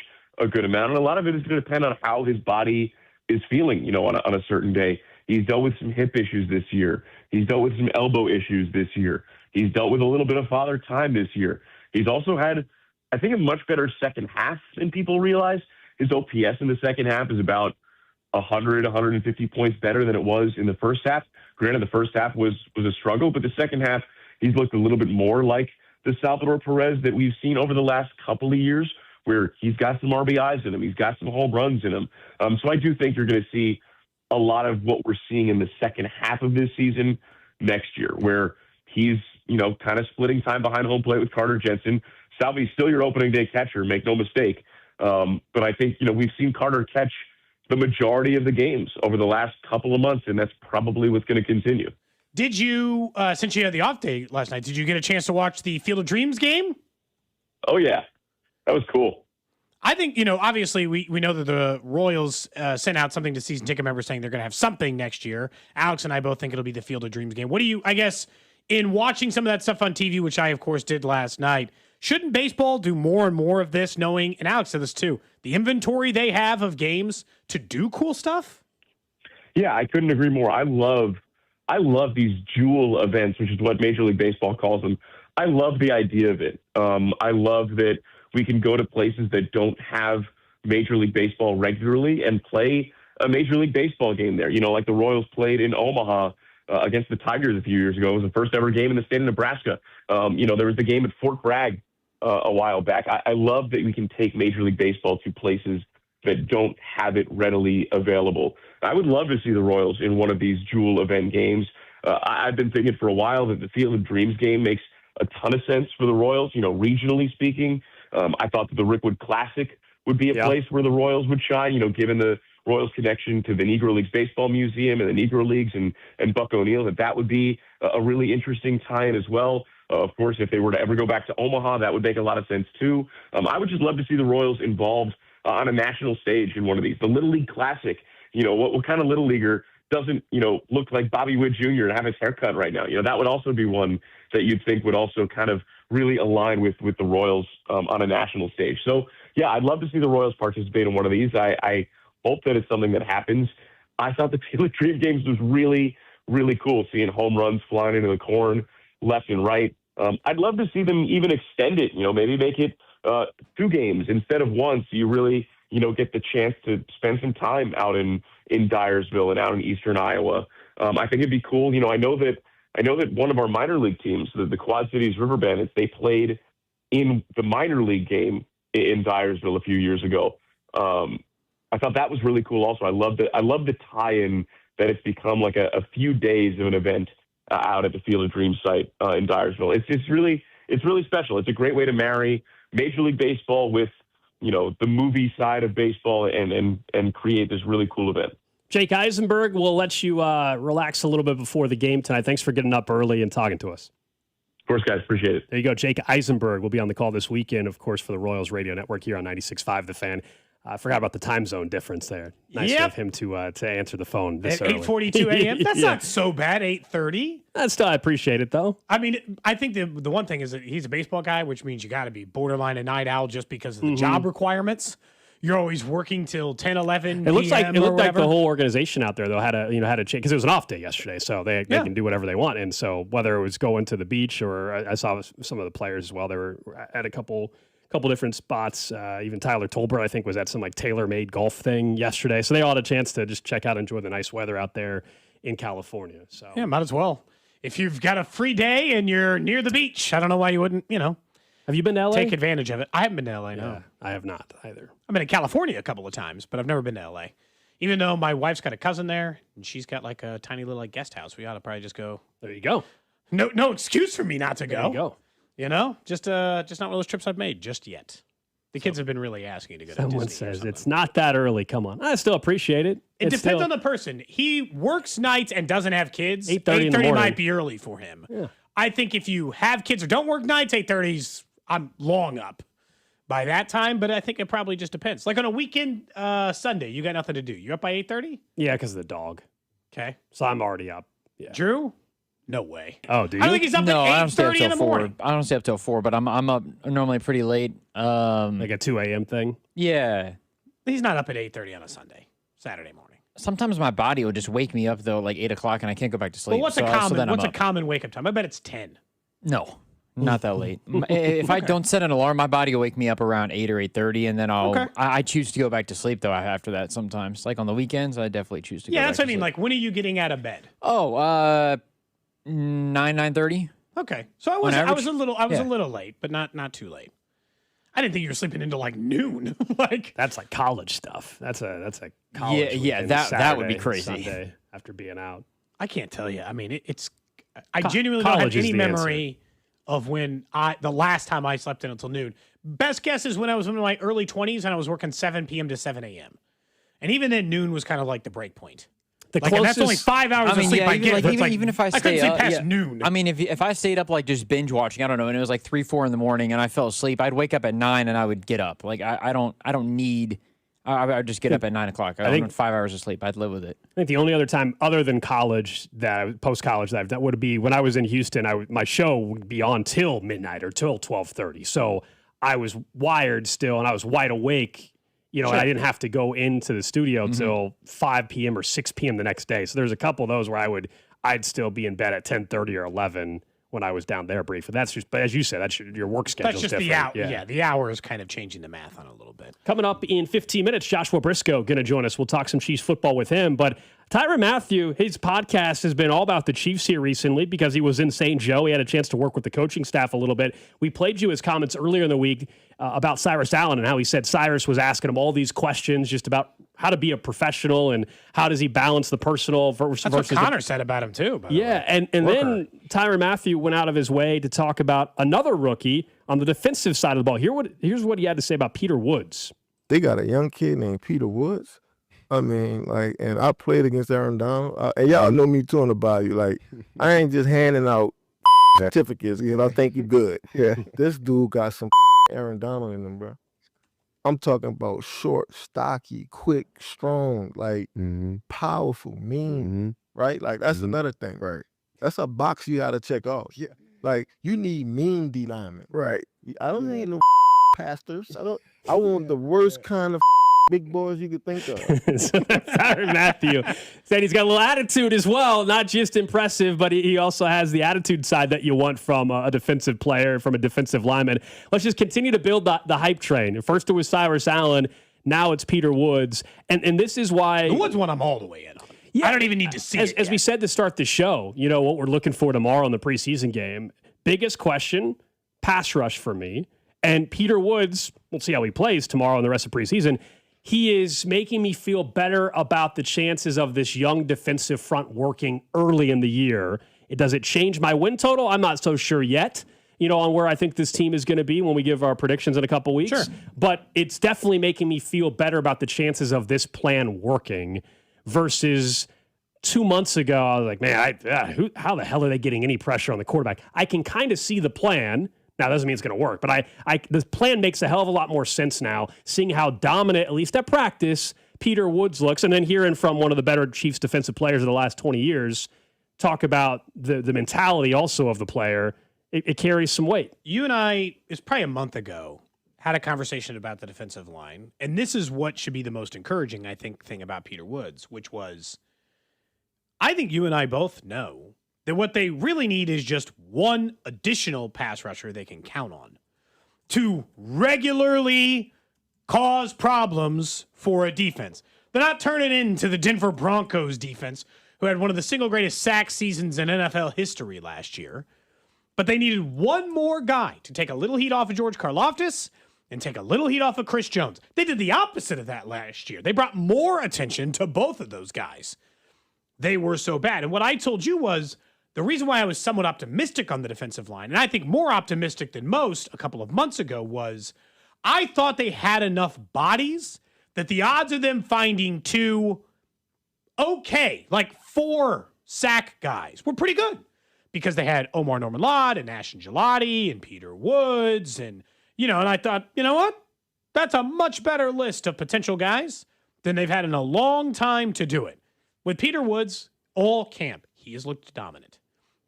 a good amount. And a lot of it is going to depend on how his body is feeling, on a certain day. He's dealt with some hip issues this year. He's dealt with some elbow issues this year. He's dealt with a little bit of father time this year. He's also had, I think, a much better second half than people realize. His OPS in the second half is about 100, 150 points better than it was in the first half. Granted, the first half was a struggle, but the second half, he's looked a little bit more like the Salvador Perez that we've seen over the last couple of years, where he's got some RBIs in him. He's got some home runs in him. So I do think you're going to see a lot of what we're seeing in the second half of this season next year, where he's, kind of splitting time behind home plate with Carter Jensen. Salvy's still your opening day catcher, make no mistake. But I think, we've seen Carter catch the majority of the games over the last couple of months, and that's probably what's going to continue. Did you, since you had the off day last night, did you get a chance to watch the Field of Dreams game? Oh, yeah. That was cool. I think, obviously we know that the Royals sent out something to season ticket members saying they're going to have something next year. Alex and I both think it'll be the Field of Dreams game. What do you, I guess, in watching some of that stuff on TV, which I, of course, did last night, shouldn't baseball do more and more of this, knowing, and Alex said this too, the inventory they have of games to do cool stuff? Yeah, I couldn't agree more. I love these jewel events, which is what Major League Baseball calls them. I love the idea of it. I love that we can go to places that don't have Major League Baseball regularly and play a Major League Baseball game there. Like the Royals played in Omaha against the Tigers a few years ago. It was the first ever game in the state of Nebraska. There was the game at Fort Bragg a while back. I love that we can take Major League Baseball to places that don't have it readily available. I would love to see the Royals in one of these jewel event games. I've been thinking for a while that the Field of Dreams game makes a ton of sense for the Royals, regionally speaking. I thought that the Rickwood Classic would be a place where the Royals would shine, given the Royals' connection to the Negro Leagues Baseball Museum and the Negro Leagues and Buck O'Neill, that would be a really interesting tie-in as well. Of course, if they were to ever go back to Omaha, that would make a lot of sense too. I would just love to see the Royals involved on a national stage in one of these. The Little League Classic, what kind of Little Leaguer doesn't, look like Bobby Witt Jr. and have his haircut right now? That would also be one that you'd think would also kind of really align with the Royals on a national stage. So, yeah, I'd love to see the Royals participate in one of these. I hope that it's something that happens. I thought the Field of Dreams games was really, really cool, seeing home runs flying into the corn left and right. I'd love to see them even extend it, maybe make it 2 games instead of one, so you really, get the chance to spend some time out in Dyersville and out in eastern Iowa. I think it'd be cool. I know that one of our minor league teams, the Quad Cities River Bandits, they played in the minor league game in Dyersville a few years ago. I thought that was really cool. Also, I love the tie-in that it's become like a few days of an event out at the Field of Dreams site in Dyersville. It's really special. It's a great way to marry Major League Baseball with the movie side of baseball and create this really cool event. Jake Eisenberg, we'll let you relax a little bit before the game tonight. Thanks for getting up early and talking to us. Of course, guys. Appreciate it. There you go. Jake Eisenberg will be on the call this weekend, of course, for the Royals Radio Network here on 96.5 The Fan. I forgot about the time zone difference there. Nice of him to answer the phone this early. 8:42 a.m.? That's not so bad, 8:30. I appreciate it, though. I mean, I think the one thing is that he's a baseball guy, which means you got to be borderline a night owl just because of the job requirements. You're always working till 10, 11 It looks like whatever. the whole organization out there though had a change because it was an off day yesterday, so they can do whatever they want. And so whether it was going to the beach or I saw some of the players as well, they were at a couple couple different spots. Even Tyler Tolbert, I think, was at some like tailor-made golf thing yesterday. So they all had a chance to just check out, enjoy the nice weather out there in California. So yeah, might as well. If you've got a free day and you're near the beach, I don't know why you wouldn't, Have you been to LA? take advantage of it. I haven't been to LA, no. Yeah, I have not either. I've been to California a couple of times, but I've never been to LA. Even though my wife's got a cousin there, and she's got like a tiny little like guest house. We ought to probably just go. There you go. No excuse for me not to go. There you go. Just not one of those trips I've made just yet. The kids have been really asking to go to Someone Disney or says something. it's not that early. Come on. I still appreciate it. It It's depends still on the person. He works nights and doesn't have kids. 8:30 in the 8:30 morning. might be early for him. Yeah. I think if you have kids or don't work nights, 8:30's I'm long up by that time. But I think it probably just depends. Like on a weekend Sunday, you got nothing to do. You're up by 8:30. Yeah, because of the dog. Okay. So I'm already up. Yeah. Drew? No way. Oh, do you? I don't think he's up No, I at don't stay up 8:30 in till the 4. morning. I don't stay up till 4, but I'm up normally pretty late. Like a 2 a.m. thing? Yeah. He's not up at 8:30 on a Saturday morning. Sometimes my body will just wake me up though, like 8 o'clock, and I can't go back to sleep. But what's so then I'm a up. common wake up time? I bet it's 10. No, not that late. If I don't set an alarm, my body will wake me up around 8 or 8:30, and then I choose to go back to sleep though after that sometimes. Like on the weekends, I definitely choose to go Yeah, back that's what I to mean. sleep. Like, when are you getting out of bed? 9:30. Okay, so I was a little late, but not too late. I didn't think you were sleeping until like noon. Like That's like college stuff. That's a college. Yeah, weekend, that would be Saturday, crazy. Sunday after being out. I can't tell you. I mean, I genuinely don't have college is any the memory of when the last time I slept in until noon. Best guess is when I was in my early 20s and I was working 7 p.m. to 7 a.m. And even then, noon was kind of like the break point. And that's only 5 hours of sleep I get. Even if I couldn't stay sleep up past noon. I mean, if I stayed up like just binge watching, I don't know, and it was like 3, 4 in the morning, and I fell asleep, I'd wake up at 9 and I would get up. Like I don't need. I'd just get up at 9 o'clock. I think 5 hours of sleep. I'd live with it. I think the only other time other than college post college that I've done would be when I was in Houston. My show would be on till midnight or till 12:30. So I was wired still, and I was wide awake. Sure. And I didn't have to go into the studio till 5 p.m. or 6 p.m. the next day. So there's a couple of those where I'd still be in bed at 10:30 or 11 when I was down there briefly. But as you said, that's your work schedule. That's just different. the hour. Yeah, the hour is kind of changing the math on a little bit. Coming up in 15 minutes, Joshua Briscoe going to join us. We'll talk some Chiefs football with him. But Tyrann Mathieu, his podcast has been all about the Chiefs here recently because he was in St. Joe. He had a chance to work with the coaching staff a little bit. We played you his comments earlier in the week about Cyrus Allen and how he said Cyrus was asking him all these questions just about how to be a professional and how does he balance the personal versus That's what Connor said about him too. By the way. and then Tyrann Mathieu went out of his way to talk about another rookie on the defensive side of the ball. Here's what he had to say about Peter Woods. They got a young kid named Peter Woods. I mean, and I played against Aaron Donald. And y'all know me too on the bayou. I ain't just handing out certificates. I think you good. Yeah. This dude got some Aaron Donald in him, bro. I'm talking about short, stocky, quick, strong, powerful, mean, right? That's another thing. Right. That's a box you got to check off. Yeah. You need mean D linemen. Right. I don't need no pastors. I want the worst kind of big boys you could think of. So Tyrann Mathieu said he's got a little attitude as well, not just impressive, but he also has the attitude side that you want from a defensive player, from a defensive lineman. Let's just continue to build the hype train. First it was Cyrus Allen, now it's Peter Woods, and this is why the Woods one I'm all the way in on. Yeah, I don't even need to see it. As we said to start the show, what we're looking for tomorrow in the preseason game, biggest question, pass rush for me, and Peter Woods, we'll see how he plays tomorrow and the rest of preseason. He is making me feel better about the chances of this young defensive front working early in the year. Does it change my win total? I'm not so sure yet, on where I think this team is going to be when we give our predictions in a couple weeks. Sure. But it's definitely making me feel better about the chances of this plan working versus 2 months ago. I was like, man, how the hell are they getting any pressure on the quarterback? I can kind of see the plan. Now, that doesn't mean it's going to work, but the plan makes a hell of a lot more sense now, seeing how dominant, at least at practice, Peter Woods looks, and then hearing from one of the better Chiefs defensive players of the last 20 years talk about the mentality also of the player. It carries some weight. You and I, it's probably a month ago, had a conversation about the defensive line, and this is what should be the most encouraging, I think, thing about Peter Woods, which was, I think you and I both know that what they really need is just one additional pass rusher they can count on to regularly cause problems for a defense. They're not turning into the Denver Broncos defense, who had one of the single greatest sack seasons in NFL history last year. But they needed one more guy to take a little heat off of George Karlaftis and take a little heat off of Chris Jones. They did the opposite of that last year. They brought more attention to both of those guys. They were so bad. And what I told you was the reason why I was somewhat optimistic on the defensive line, and I think more optimistic than most a couple of months ago, was I thought they had enough bodies that the odds of them finding two like 4 sack guys were pretty good because they had Omar Norman-Lott and Ashton Gelati and Peter Woods and I thought, you know what? That's a much better list of potential guys than they've had in a long time to do it. With Peter Woods, all camp, he has looked dominant.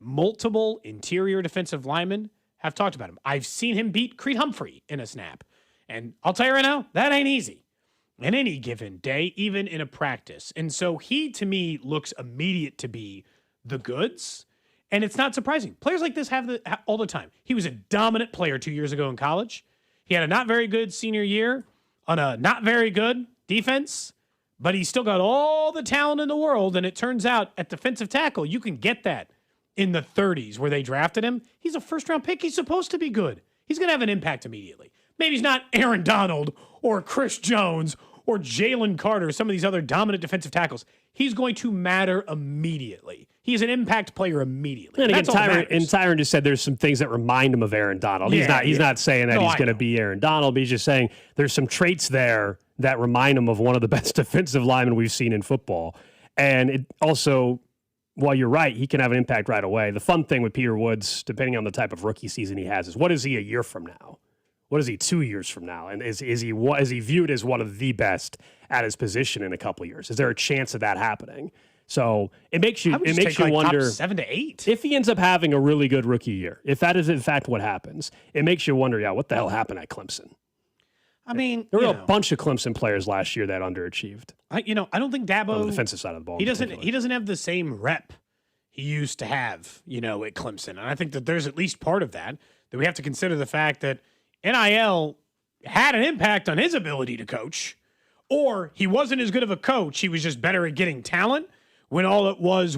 Multiple interior defensive linemen have talked about him. I've seen him beat Creed Humphrey in a snap. And I'll tell you right now, that ain't easy in any given day, even in a practice. And so he, to me, looks immediate to be the goods. And it's not surprising. Players like this have all the time. He was a dominant player 2 years ago in college. He had a not very good senior year on a not very good defense, but he's still got all the talent in the world. And it turns out at defensive tackle, you can get that in the 30s where they drafted him. He's a first-round pick. He's supposed to be good. He's going to have an impact immediately. Maybe he's not Aaron Donald or Chris Jones or Jalen Carter, some of these other dominant defensive tackles. He's going to matter immediately. He's an impact player immediately. And again, Tyron just said there's some things that remind him of Aaron Donald. He's not saying that he's going to be Aaron Donald, but he's just saying there's some traits there that remind him of one of the best defensive linemen we've seen in football. And it also, while you're right, he can have an impact right away. The fun thing with Peter Woods, depending on the type of rookie season he has, is what is he a year from now? What is he 2 years from now? And is he viewed as one of the best at his position in a couple of years? Is there a chance of that happening? So it makes you wonder top 7 to 8 if he ends up having a really good rookie year. If that is in fact what happens, it makes you wonder, what the hell happened at Clemson? I mean, there were a bunch of Clemson players last year that underachieved. I don't think Dabo on the defensive side of the ball. He doesn't have the same rep he used to have, at Clemson. And I think that there's at least part of that we have to consider the fact that NIL had an impact on his ability to coach, or he wasn't as good of a coach. He was just better at getting talent when all it was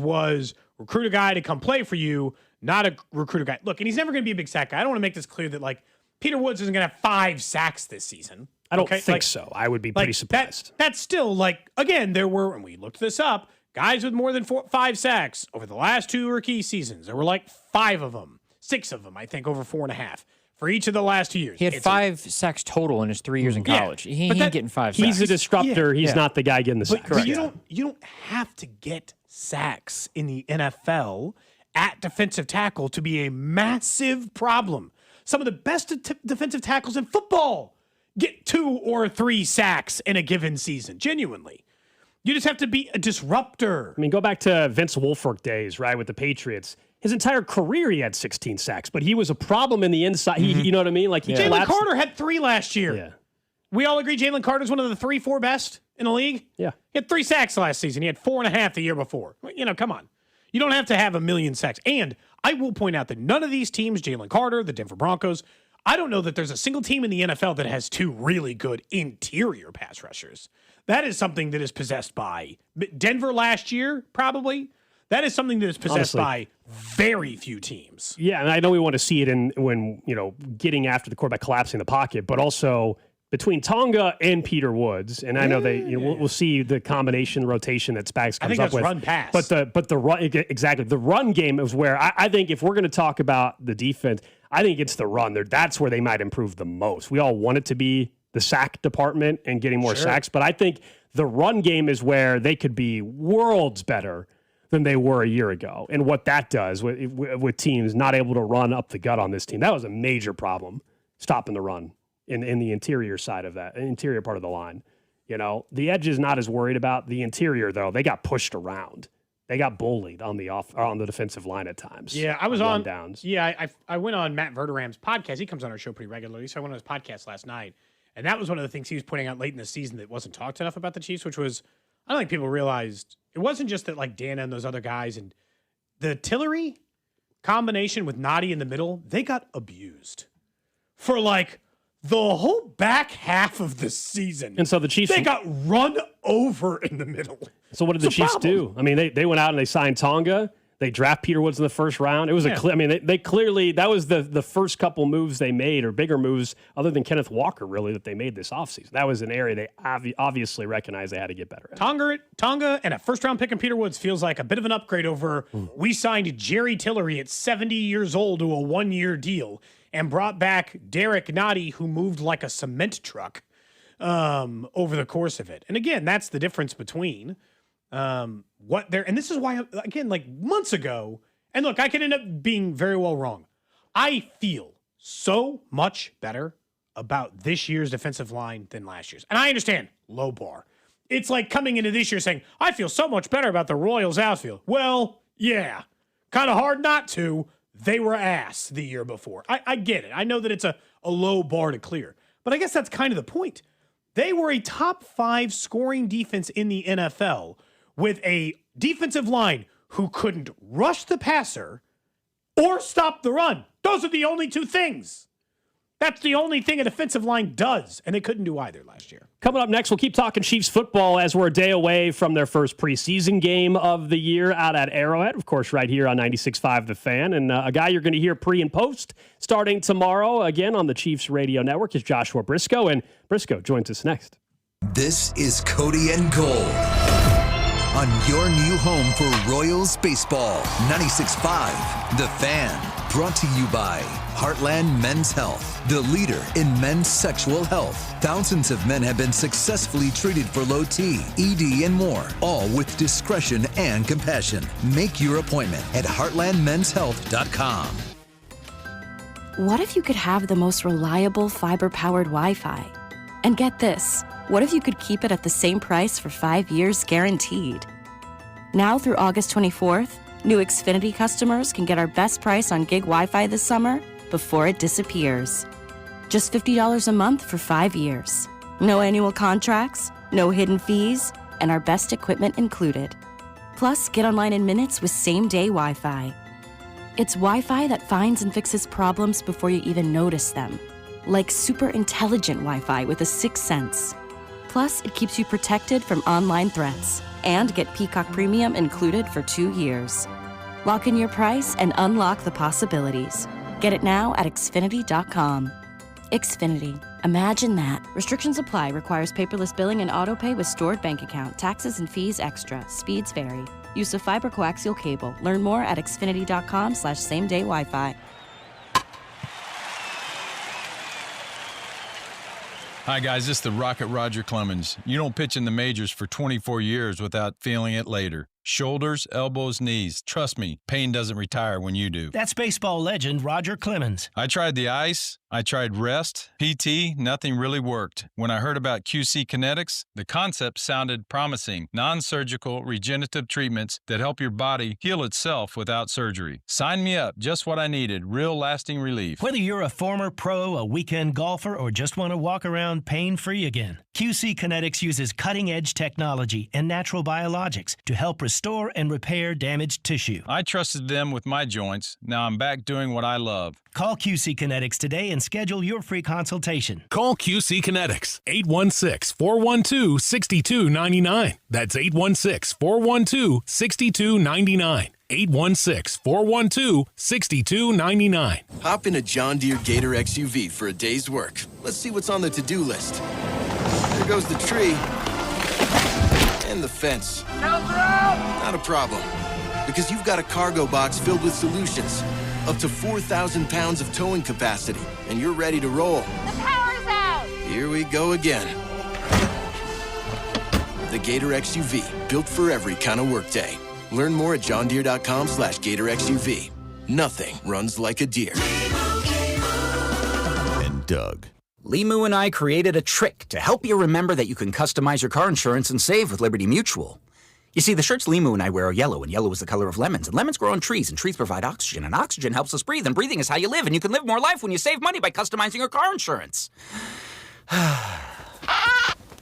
recruit a guy to come play for you, not a recruit a guy. Look, and he's never going to be a big sack guy. I don't want to make this clear that Peter Woods isn't going to have 5 sacks this season. I don't think so. I would be pretty surprised. That's still again, there were, and we looked this up, guys with more than 5 sacks over the last 2 rookie seasons. There were 5 of them, 6 of them, I think, over 4.5. For each of the last 2 years. He had 5 sacks total in his 3 years in college. He ain't getting 5 sacks. He's a disruptor. He's not the guy getting the sacks. But you don't have to get sacks in the NFL at defensive tackle to be a massive problem. Some of the best defensive tackles in football get 2 or 3 sacks in a given season, genuinely. You just have to be a disruptor. I mean, go back to Vince Wilfork days, right, with the Patriots. His entire career, he had 16 sacks, but he was a problem in the inside. You know what I mean? Jalen Carter had 3 last year. Yeah. We all agree Jalen Carter's one of the 3-4 best in the league? Yeah. He had 3 sacks last season. He had 4.5 the year before. Come on. You don't have to have 1 million sacks. And I will point out that none of these teams, Jalen Carter, the Denver Broncos, I don't know that there's a single team in the NFL that has 2 really good interior pass rushers. That is something that is possessed by Denver last year, probably. That is something that is possessed by very few teams. Yeah, and I know we want to see it when getting after the quarterback collapsing the pocket, but also between Tonga and Peter Woods, and I know we'll see the combination rotation that Spags comes up with. Run pass. But the run, exactly, the run game is where I think if we're going to talk about the defense, I think it's the run. That's where they might improve the most. We all want it to be the sack department and getting more sacks, but I think the run game is where they could be worlds better than they were a year ago. And what that does with teams not able to run up the gut on this team, that was a major problem, stopping the run in the interior side of that, interior part of the line. The edge is not as worried about the interior, though. They got pushed around. They got bullied on the defensive line at times. Yeah, I was on downs. Yeah, I went on Matt Verderam's podcast. He comes on our show pretty regularly, so I went on his podcast last night. And that was one of the things he was pointing out late in the season that wasn't talked enough about the Chiefs, which was, I don't think people realized, it wasn't just that Dana and those other guys and the Tillery combination with Noddy in the middle, they got abused for the whole back half of the season. And so the Chiefs, they got run over in the middle. So what did the Chiefs do? I mean, they went out and they signed Tonga. They draft Peter Woods in the first round. It was they clearly, that was the first couple moves they made, or bigger moves other than Kenneth Walker, really, that they made this offseason. That was an area they obviously recognized they had to get better at. Tonga and a first-round pick in Peter Woods feels like a bit of an upgrade over we signed Jerry Tillery at 70 years old to a one-year deal and brought back Derek Nottie, who moved like a cement truck over the course of it. And again, that's the difference between what they're, and this is why, again, like months ago, and look, I could end up being very well wrong. I feel so much better about this year's defensive line than last year's. And I understand, low bar. It's like coming into this year saying, I feel so much better about the Royals outfield. Well, yeah, kind of hard not to. They were ass the year before. I get it. I know that it's a low bar to clear, but I guess that's kind of the point. They were a top 5 scoring defense in the NFL with a defensive line who couldn't rush the passer or stop the run. Those are the only two things. That's the only thing a defensive line does, and they couldn't do either last year. Coming up next, we'll keep talking Chiefs football as we're a day away from their first preseason game of the year out at Arrowhead, of course, right here on 96.5 The Fan. And a guy you're going to hear pre and post starting tomorrow, again, on the Chiefs radio network is Joshua Briscoe, and Briscoe joins us next. This is Cody and Gold on your new home for Royals baseball. 96.5 The Fan. Brought to you by Heartland Men's Health, the leader in men's sexual health. Thousands of men have been successfully treated for low T, ED, and more, all with discretion and compassion. Make your appointment at heartlandmenshealth.com. What if you could have the most reliable fiber-powered Wi-Fi? And get this, what if you could keep it at the same price for 5 years guaranteed? Now through August 24th, new Xfinity customers can get our best price on gig Wi-Fi this summer before it disappears. Just $50 a month for 5 years. No annual contracts, no hidden fees, and our best equipment included. Plus, get online in minutes with same-day Wi-Fi. It's Wi-Fi that finds and fixes problems before you even notice them. Like super intelligent Wi-Fi with a 6th sense. Plus, it keeps you protected from online threats. And get Peacock Premium included for 2 years. Lock in your price and unlock the possibilities. Get it now at Xfinity.com. Xfinity. Imagine that. Restrictions apply. Requires paperless billing and autopay with stored bank account. Taxes and fees extra. Speeds vary. Use of fiber coaxial cable. Learn more at Xfinity.com/same-day Wi-Fi. Hi, guys. This is the Rocket Roger Clemens. You don't pitch in the majors for 24 years without feeling it later. Shoulders, elbows, knees. Trust me, pain doesn't retire when you do. That's baseball legend Roger Clemens. I tried the ice. I tried rest, PT, nothing really worked. When I heard about QC Kinetics, the concept sounded promising. Non-surgical regenerative treatments that help your body heal itself without surgery. Sign me up, just what I needed, real lasting relief. Whether you're a former pro, a weekend golfer, or just want to walk around pain-free again, QC Kinetics uses cutting-edge technology and natural biologics to help restore and repair damaged tissue. I trusted them with my joints. Now I'm back doing what I love. Call QC Kinetics today and schedule your free consultation. Call QC Kinetics, 816-412-6299. That's 816-412-6299. 816-412-6299. Hop in a John Deere Gator XUV for a day's work. Let's see what's on the to-do list. There goes the tree. And the fence. Not a problem. Because you've got a cargo box filled with solutions. Up to 4,000 pounds of towing capacity. And you're ready to roll. The power's out! Here we go again. The Gator XUV. Built for every kind of workday. Learn more at johndeere.com/Gator XUV. Nothing runs like a deer. And Doug. Limu and I created a trick to help you remember that you can customize your car insurance and save with Liberty Mutual. You see, the shirts Limu and I wear are yellow, and yellow is the color of lemons. And lemons grow on trees, and trees provide oxygen. And oxygen helps us breathe, and breathing is how you live. And you can live more life when you save money by customizing your car insurance. I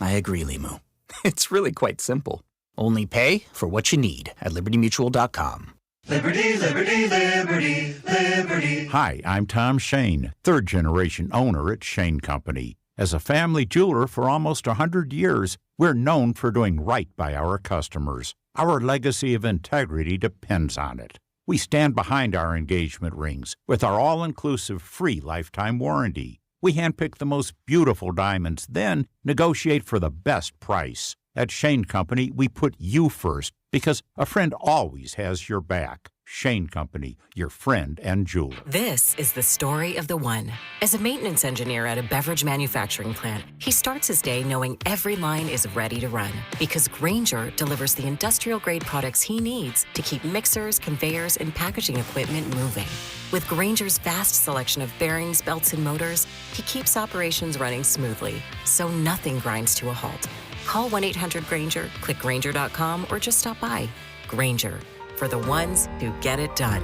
agree, Limu. It's really quite simple. Only pay for what you need at LibertyMutual.com. Liberty, liberty, liberty, liberty. Hi, I'm Tom Shane, third-generation owner at Shane Company. As a family jeweler for almost 100 years, we're known for doing right by our customers. Our legacy of integrity depends on it. We stand behind our engagement rings with our all-inclusive free lifetime warranty. We handpick the most beautiful diamonds, then negotiate for the best price. At Shane Company, we put you first because a friend always has your back. Shane Company, your friend and jeweler. This is the story of the one. As a maintenance engineer at a beverage manufacturing plant, he starts his day knowing every line is ready to run because Grainger delivers the industrial-grade products he needs to keep mixers, conveyors, and packaging equipment moving. With Grainger's vast selection of bearings, belts, and motors, he keeps operations running smoothly, so nothing grinds to a halt. Call 1-800-GRAINGER, click Grainger.com, or just stop by. Grainger, for the ones who get it done.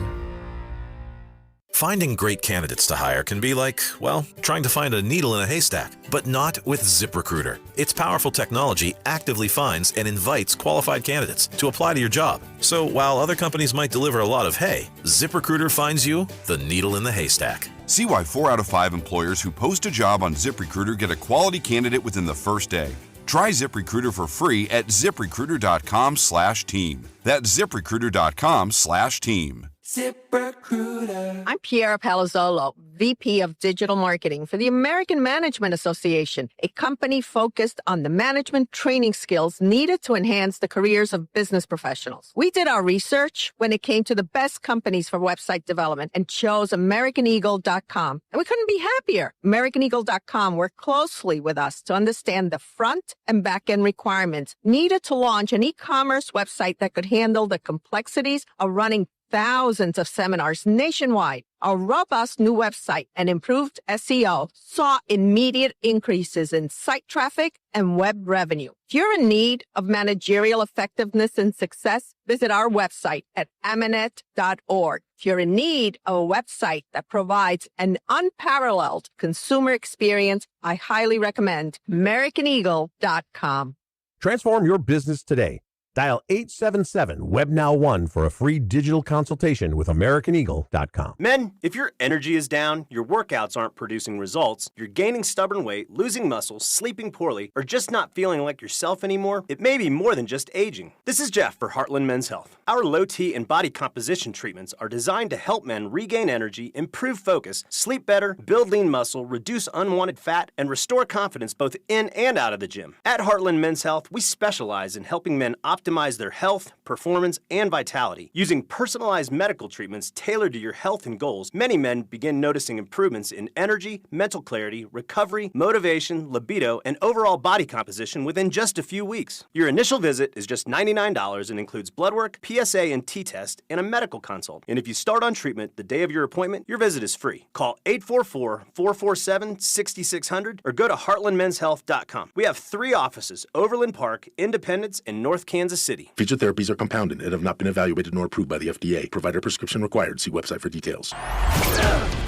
Finding great candidates to hire can be like, well, trying to find a needle in a haystack, but not with ZipRecruiter. Its powerful technology actively finds and invites qualified candidates to apply to your job. So while other companies might deliver a lot of hay, ZipRecruiter finds you the needle in the haystack. See why 4 out of 5 employers who post a job on ZipRecruiter get a quality candidate within the first day. Try ZipRecruiter for free at ZipRecruiter.com/team. That's ZipRecruiter.com/team. ZipRecruiter. I'm Piera Palazzolo, VP of Digital Marketing for the American Management Association, a company focused on the management training skills needed to enhance the careers of business professionals. We did our research when it came to the best companies for website development and chose AmericanEagle.com. And we couldn't be happier. AmericanEagle.com worked closely with us to understand the front and back end requirements needed to launch an e-commerce website that could handle the complexities of running thousands of seminars nationwide. Our robust new website and improved SEO saw immediate increases in site traffic and web revenue. If you're in need of managerial effectiveness and success, visit our website at amanet.org. If you're in need of a website that provides an unparalleled consumer experience, I highly recommend AmericanEagle.com. Transform your business today. Dial 877-WEB-NOW-1 for a free digital consultation with AmericanEagle.com. Men, if your energy is down, your workouts aren't producing results, you're gaining stubborn weight, losing muscle, sleeping poorly, or just not feeling like yourself anymore, it may be more than just aging. This is Jeff for Heartland Men's Health. Our low T and body composition treatments are designed to help men regain energy, improve focus, sleep better, build lean muscle, reduce unwanted fat, and restore confidence both in and out of the gym. At Heartland Men's Health, we specialize in helping men optimize their health, performance, and vitality. Using personalized medical treatments tailored to your health and goals, many men begin noticing improvements in energy, mental clarity, recovery, motivation, libido, and overall body composition within just a few weeks. Your initial visit is just $99 and includes blood work, PSA and T-test, and a medical consult. And if you start on treatment the day of your appointment, your visit is free. Call 844-447-6600 or go to heartlandmenshealth.com. We have 3 offices: Overland Park, Independence, and North Kansas City. Featured therapies are compounded and have not been evaluated nor approved by the FDA. Provider prescription required. See website for details.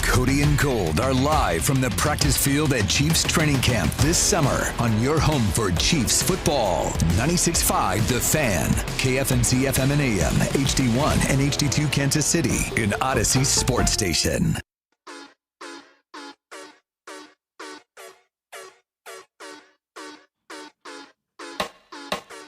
Cody and Gold are live from the practice field at Chiefs training camp this summer on your home for Chiefs football. 96.5 The Fan, KFNC FM and AM, HD1 and HD2 Kansas City, an Odyssey sports station.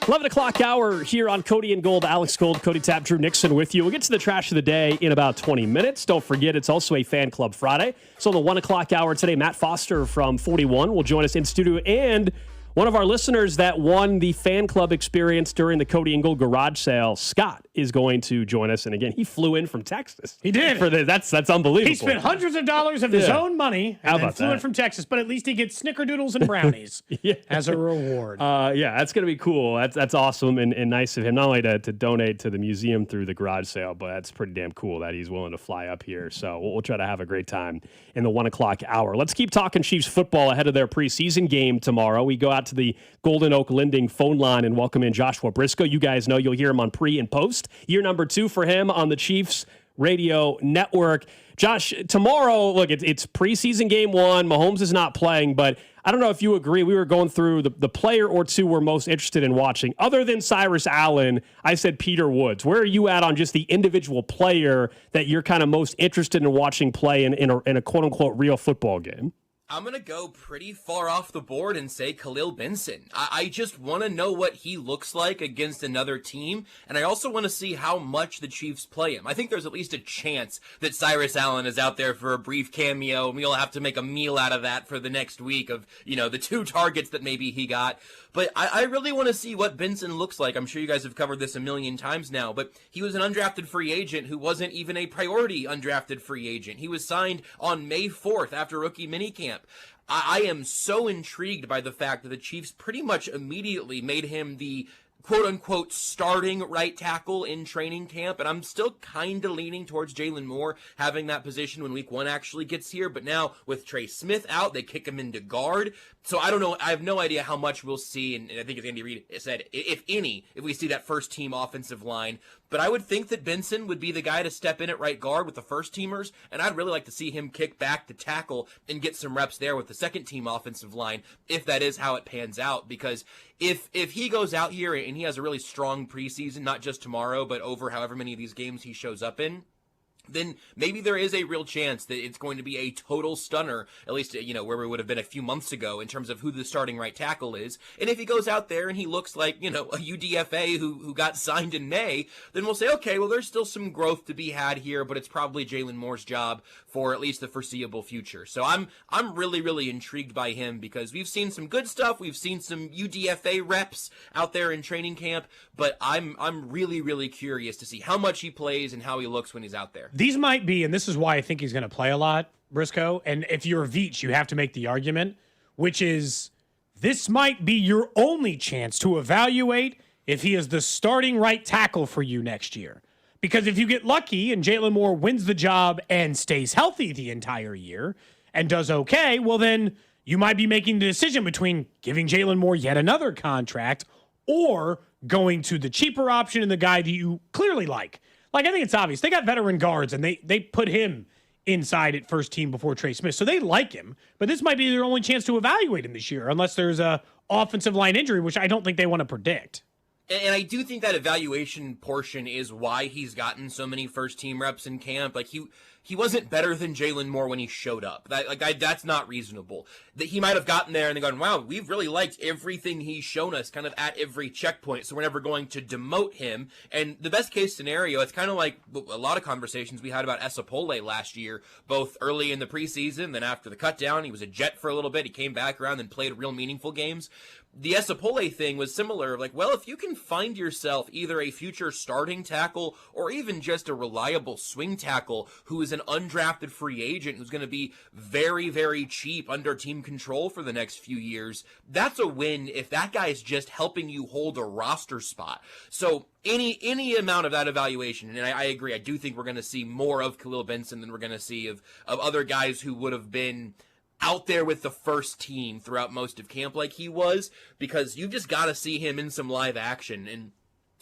11 o'clock hour here on Cody and Gold. Alex Gold, Cody Tapp, Drew Nixon with you. We'll get to the trash of the day in about 20 minutes. Don't forget, it's also a Fan Club Friday. So the 1 o'clock hour today, Matt Foster from 41 will join us in studio. And one of our listeners that won the fan club experience during the Cody and Gold garage sale, Scott, is going to join us. And again, he flew in from Texas. He did. For this. That's unbelievable. He spent hundreds of dollars of his own money and then flew in from Texas, but at least he gets snickerdoodles and brownies as a reward. Yeah, that's going to be cool. That's awesome and nice of him, not only to donate to the museum through the garage sale, but that's pretty damn cool that he's willing to fly up here. So we'll try to have a great time in the 1 o'clock hour. Let's keep talking Chiefs football ahead of their preseason game tomorrow. We go out to the Golden Oak Lending phone line and welcome in Joshua Briscoe. You guys know you'll hear him on pre and post. Year number 2 for him on the Chiefs. Radio Network. Josh, tomorrow, look, it's preseason game 1. Mahomes is not playing, but I don't know if you agree. We were going through the player or two we're most interested in watching. Other than Cyrus Allen, I said Peter Woods. Where are you at on just the individual player that you're kind of most interested in watching play in a quote-unquote real football game? I'm going to go pretty far off the board and say Khalil Benson. I just want to know what he looks like against another team, and I also want to see how much the Chiefs play him. I think there's at least a chance that Cyrus Allen is out there for a brief cameo, and we'll have to make a meal out of that for the next week of, the 2 targets that maybe he got. But I really want to see what Benson looks like. I'm sure you guys have covered this a million times now, but he was an undrafted free agent who wasn't even a priority undrafted free agent. He was signed on May 4th after rookie minicamp. I am so intrigued by the fact that the Chiefs pretty much immediately made him the quote-unquote starting right tackle in training camp, and I'm still kind of leaning towards Jalen Moore having that position when week 1 actually gets here, but now with Trey Smith out, they kick him into guard, so I don't know, I have no idea how much we'll see, and I think as Andy Reid said, if we see that first-team offensive line, but I would think that Benson would be the guy to step in at right guard with the first-teamers, and I'd really like to see him kick back to tackle and get some reps there with the second-team offensive line, if that is how it pans out, because if he goes out here and he has a really strong preseason, not just tomorrow, but over however many of these games he shows up in, then maybe there is a real chance that it's going to be a total stunner, at least, where we would have been a few months ago in terms of who the starting right tackle is. And if he goes out there and he looks like, a UDFA who got signed in May, then we'll say, okay, well, there's still some growth to be had here, but it's probably Jalen Moore's job for at least the foreseeable future. So I'm really, really intrigued by him because we've seen some good stuff. We've seen some UDFA reps out there in training camp, but I'm really, really curious to see how much he plays and how he looks when he's out there. These might be, and this is why I think he's going to play a lot, Briscoe, and if you're Veach, you have to make the argument, which is this might be your only chance to evaluate if he is the starting right tackle for you next year. Because if you get lucky and Jalen Moore wins the job and stays healthy the entire year and does okay, well then you might be making the decision between giving Jalen Moore yet another contract or going to the cheaper option and the guy that you clearly like. Like, I think it's obvious. They got veteran guards, and they put him inside at first team before Trey Smith. So they like him, but this might be their only chance to evaluate him this year, unless there's a offensive line injury, which I don't think they want to predict. And I do think that evaluation portion is why he's gotten so many first-team reps in camp. Like, he wasn't better than Jalen Moore when he showed up. That's not reasonable. That he might have gotten there and they're going, wow, we've really liked everything he's shown us kind of at every checkpoint, so we're never going to demote him. And the best-case scenario, it's kind of like a lot of conversations we had about Esapole last year, both early in the preseason, then after the cutdown. He was a Jet for a little bit. He came back around and played real meaningful games. The Esapole thing was similar. Like, well, if you can find yourself either a future starting tackle or even just a reliable swing tackle who is an undrafted free agent who's going to be very, very cheap under team control for the next few years, that's a win if that guy is just helping you hold a roster spot. So any amount of that evaluation, and I agree, I do think we're going to see more of Khalil Benson than we're going to see of other guys who would have been out there with the first team throughout most of camp like he was, because you've just got to see him in some live action. And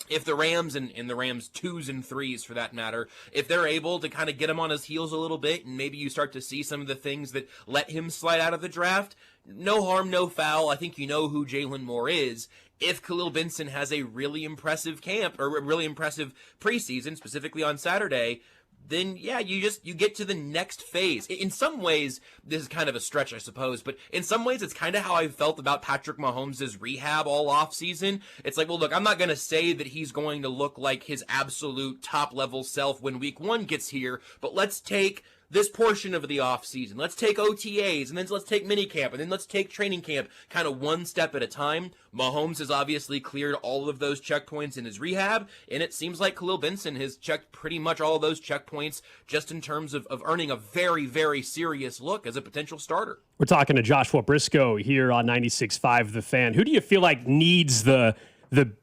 if the Rams and the Rams 2s and 3s for that matter, if they're able to kind of get him on his heels a little bit and maybe you start to see some of the things that let him slide out of the draft, no harm, no foul. I think you know who Jalen Moore is. If Khalil Benson has a really impressive camp or a really impressive preseason, specifically on Saturday, then yeah, you get to the next phase. In some ways, this is kind of a stretch, I suppose, but in some ways, it's kind of how I felt about Patrick Mahomes' rehab all offseason. It's like, well, look, I'm not going to say that he's going to look like his absolute top-level self when week 1 gets here, but let's take this portion of the offseason. Let's take OTAs, and then let's take minicamp, and then let's take training camp, kind of one step at a time. Mahomes has obviously cleared all of those checkpoints in his rehab, and it seems like Khalil Benson has checked pretty much all of those checkpoints just in terms of earning a very, very serious look as a potential starter. We're talking to Joshua Briscoe here on 96.5 The Fan. Who do you feel like needs the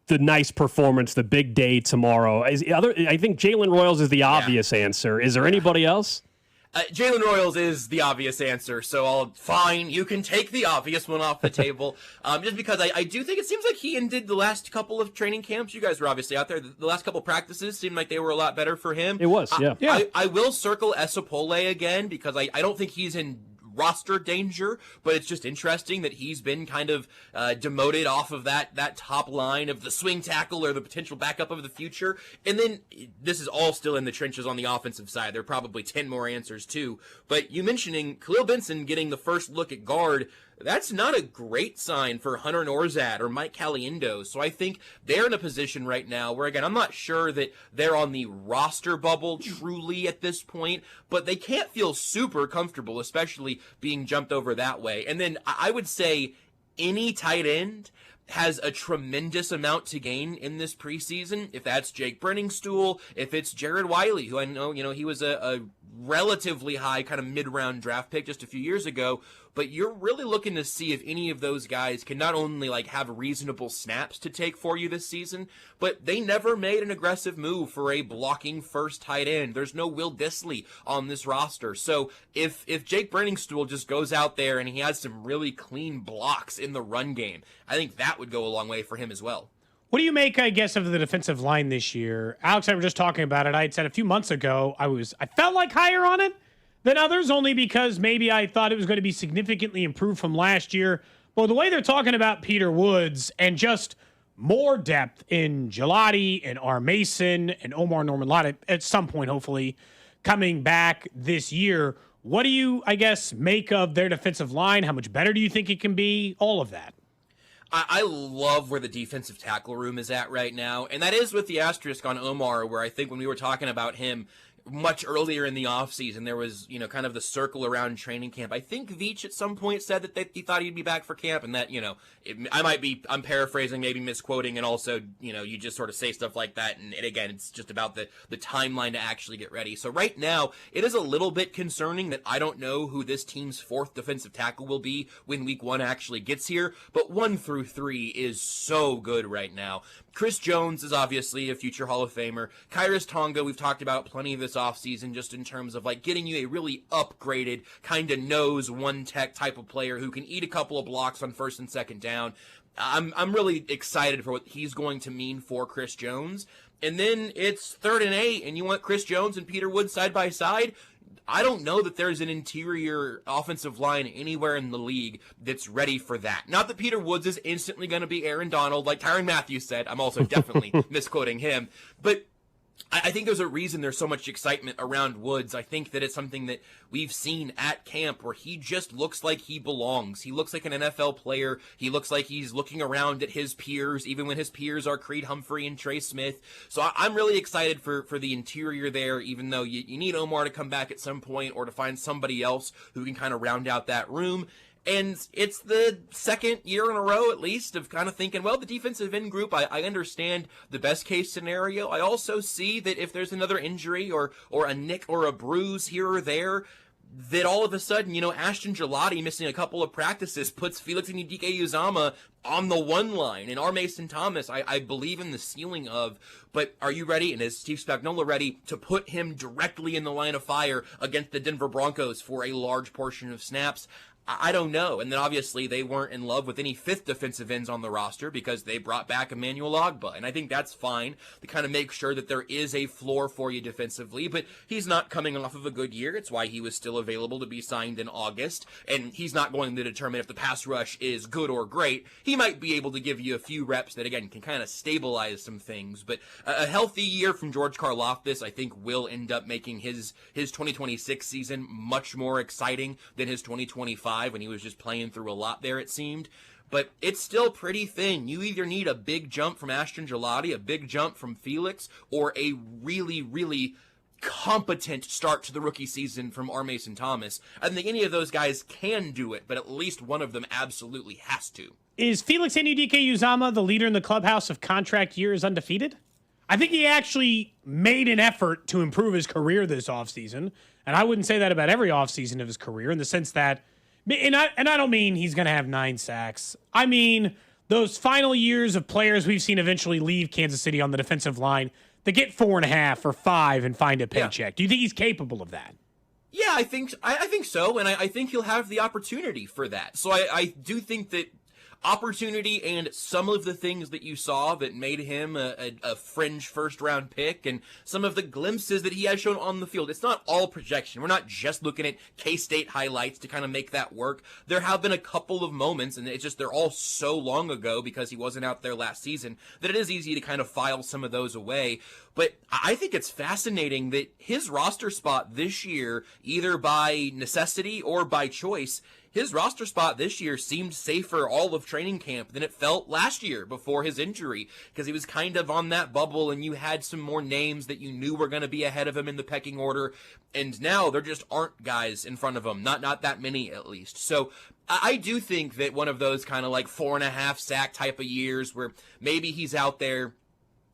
nice performance, the big day tomorrow? I think Jalen Royals is the obvious answer. Is there anybody else? Jalen Royals is the obvious answer, so fine. You can take the obvious one off the table. Just because I do think it seems like he did the last couple of training camps. You guys were obviously out there. The last couple of practices seemed like they were a lot better for him. It was, yeah. I will circle Esapole again because I don't think he's in roster danger, but it's just interesting that he's been kind of demoted off of that top line of the swing tackle or the potential backup of the future. And then this is all still in the trenches on the offensive side. There are probably 10 more answers too. But you mentioning Khalil Benson getting the first look at guard, that's not a great sign for Hunter Norzad or Mike Caliendo. So I think they're in a position right now where, again, I'm not sure that they're on the roster bubble truly at this point, but they can't feel super comfortable, especially being jumped over that way. And then I would say any tight end has a tremendous amount to gain in this preseason. If that's Jake Brenningstool, if it's Jared Wiley, who I know, he was a relatively high kind of mid-round draft pick just a few years ago, but you're really looking to see if any of those guys can not only have reasonable snaps to take for you this season, but they never made an aggressive move for a blocking first tight end. There's no Will Dissly on this roster. So if Jake Brenningstool just goes out there and he has some really clean blocks in the run game, I think that would go a long way for him as well. What do you make, I guess, of the defensive line this year? Alex and I were just talking about it. I had said a few months ago I felt like higher on it than others, only because maybe I thought it was going to be significantly improved from last year. But the way they're talking about Peter Woods and just more depth in Gelati and R. Mason and Omar Norman-Lott at some point, hopefully, coming back this year, what do you, I guess, make of their defensive line? How much better do you think it can be? All of that. I love where the defensive tackle room is at right now, and that is with the asterisk on Omar, where I think when we were talking about him much earlier in the offseason, there was, kind of the circle around training camp. I think Veach at some point said that he thought he'd be back for camp, and that, I'm paraphrasing, maybe misquoting, and also, you just sort of say stuff like that, and again, it's just about the timeline to actually get ready. So right now, it is a little bit concerning that I don't know who this team's fourth defensive tackle will be when week 1 actually gets here, but 1 through 3 is so good right now. Chris Jones is obviously a future Hall of Famer. Kairos Tonga, we've talked about plenty of this offseason just in terms of getting you a really upgraded kind of nose one tech type of player who can eat a couple of blocks on first and second down. I'm really excited for what he's going to mean for Chris Jones. And then it's 3rd and 8 and you want Chris Jones and Peter Woods side by side. I don't know that there's an interior offensive line anywhere in the league that's ready for that. Not that Peter Woods is instantly going to be Aaron Donald, like Tyrann Mathieu said. I'm also definitely misquoting him. But I think there's a reason there's so much excitement around Woods. I think that it's something that we've seen at camp where he just looks like he belongs. He looks like an NFL player. He looks like he's looking around at his peers, even when his peers are Creed Humphrey and Trey Smith. So I'm really excited for the interior there, even though you need Omar to come back at some point or to find somebody else who can kind of round out that room. And it's the second year in a row, at least, of kind of thinking, well, the defensive end group, I understand the best case scenario. I also see that if there's another injury or a nick or a bruise here or there, that all of a sudden, Ashton Gelati missing a couple of practices puts Felix Anudike-Uzomah on the one line. And R. Mason Thomas, I believe in the ceiling of, but are you ready? And is Steve Spagnuolo ready to put him directly in the line of fire against the Denver Broncos for a large portion of snaps? I don't know. And then obviously they weren't in love with any fifth defensive ends on the roster because they brought back Emmanuel Ogbah. And I think that's fine to kind of make sure that there is a floor for you defensively, but he's not coming off of a good year. It's why he was still available to be signed in August. And he's not going to determine if the pass rush is good or great. He might be able to give you a few reps that, again, can kind of stabilize some things. But a healthy year from George Karlaftis, I think, will end up making his 2026 season much more exciting than his 2025. When he was just playing through a lot there, it seemed. But it's still pretty thin. You either need a big jump from Ashton Gelati, a big jump from Felix, or a really, really competent start to the rookie season from R. Mason Thomas. I don't think any of those guys can do it, but at least one of them absolutely has to. Is Felix Anudike-Uzomah the leader in the clubhouse of contract years undefeated? I think he actually made an effort to improve his career this offseason, and I wouldn't say that about every offseason of his career in the sense that And I don't mean he's going to have 9 sacks. I mean those final years of players we've seen eventually leave Kansas City on the defensive line, they get 4.5 or 5 and find a paycheck. Yeah. Do you think he's capable of that? Yeah, I think so, and I think he'll have the opportunity for that. So I do think that opportunity and some of the things that you saw that made him a fringe first-round pick and some of the glimpses that he has shown on the field, it's not all projection. We're not just looking at K-State highlights to kind of make that work. There have been a couple of moments, and it's just they're all so long ago because he wasn't out there last season, that it is easy to kind of file some of those away. But I think it's fascinating that his roster spot this year, either by necessity or by choice, his roster spot this year seemed safer all of training camp than it felt last year before his injury, because he was kind of on that bubble and you had some more names that you knew were going to be ahead of him in the pecking order, and now there just aren't guys in front of him, not that many at least. So I do think that one of those kind of like 4.5 sack type of years where maybe he's out there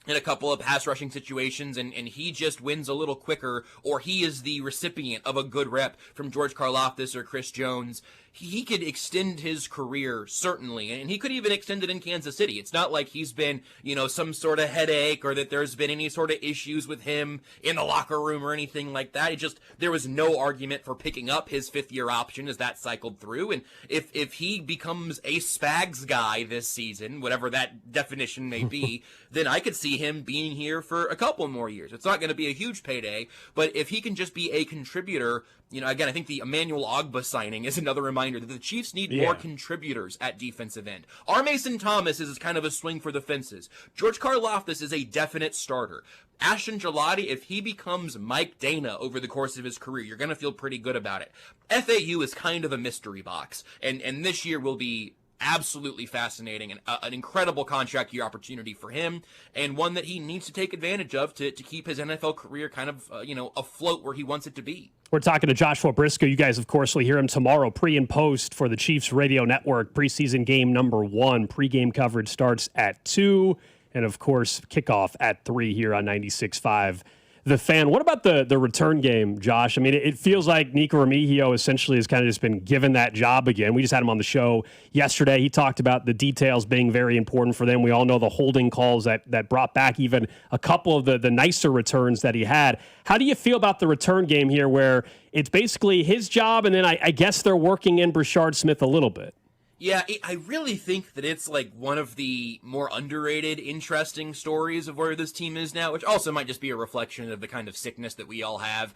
in a couple of pass rushing situations and he just wins a little quicker, or he is the recipient of a good rep from George Karlaftis or Chris Jones, he could extend his career, certainly, and he could even extend it in Kansas City. It's not like he's been, some sort of headache or that there's been any sort of issues with him in the locker room or anything like that. There was no argument for picking up his 5th-year option as that cycled through, and if he becomes a Spags guy this season, whatever that definition may be, then I could see him being here for a couple more years. It's not going to be a huge payday, but if he can just be a contributor, again, I think the Emmanuel Ogbah signing is another reminder that the Chiefs need more contributors at defensive end. R. Mason Thomas is kind of a swing for the fences. George Karlaftis is a definite starter. Ashton Gelati, if he becomes Mike Dana over the course of his career, you're going to feel pretty good about it. FAU is kind of a mystery box, and this year will be absolutely fascinating and an incredible contract year opportunity for him, and one that he needs to take advantage of to keep his NFL career kind of afloat where he wants it to be. We're talking to Joshua Briscoe. You guys, of course, will hear him tomorrow, pre and post for the Chiefs Radio Network. Preseason game number 1. Pre-game coverage starts at 2, and of course, kickoff at 3 here on 96.5. The Fan. What about the return game, Josh? I mean, it feels like Nico Remigio essentially has kind of just been given that job again. We just had him on the show yesterday. He talked about the details being very important for them. We all know the holding calls that brought back even a couple of the nicer returns that he had. How do you feel about the return game here where it's basically his job, and then I guess they're working in Brashard Smith a little bit? Yeah, I really think that it's like one of the more underrated, interesting stories of where this team is now, which also might just be a reflection of the kind of sickness that we all have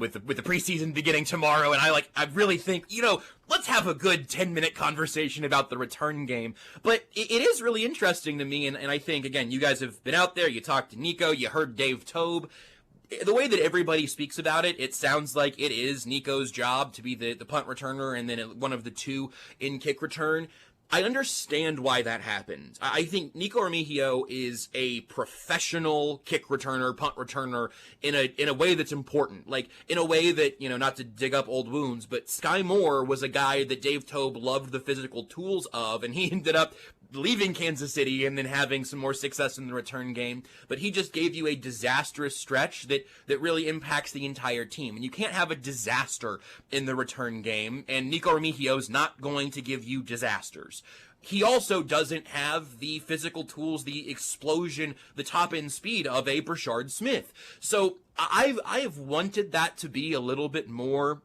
with the preseason beginning tomorrow. And I really think, let's have a good 10-minute conversation about the return game. But it is really interesting to me, and I think, again, you guys have been out there, you talked to Nico, you heard Dave Tobe. The way that everybody speaks about it, it sounds like it is Nico's job to be the punt returner and then one of the two in kick return. I understand why that happened. I think Nico Remigio is a professional kick returner, punt returner in a way that's important. Like, in a way that, not to dig up old wounds, but Sky Moore was a guy that Dave Tobe loved the physical tools of, and he ended up leaving Kansas City and then having some more success in the return game. But he just gave you a disastrous stretch that really impacts the entire team. And you can't have a disaster in the return game, and Nico Remigio's not going to give you disasters. He also doesn't have the physical tools, the explosion, the top-end speed of a Brashard Smith. So I've wanted that to be a little bit more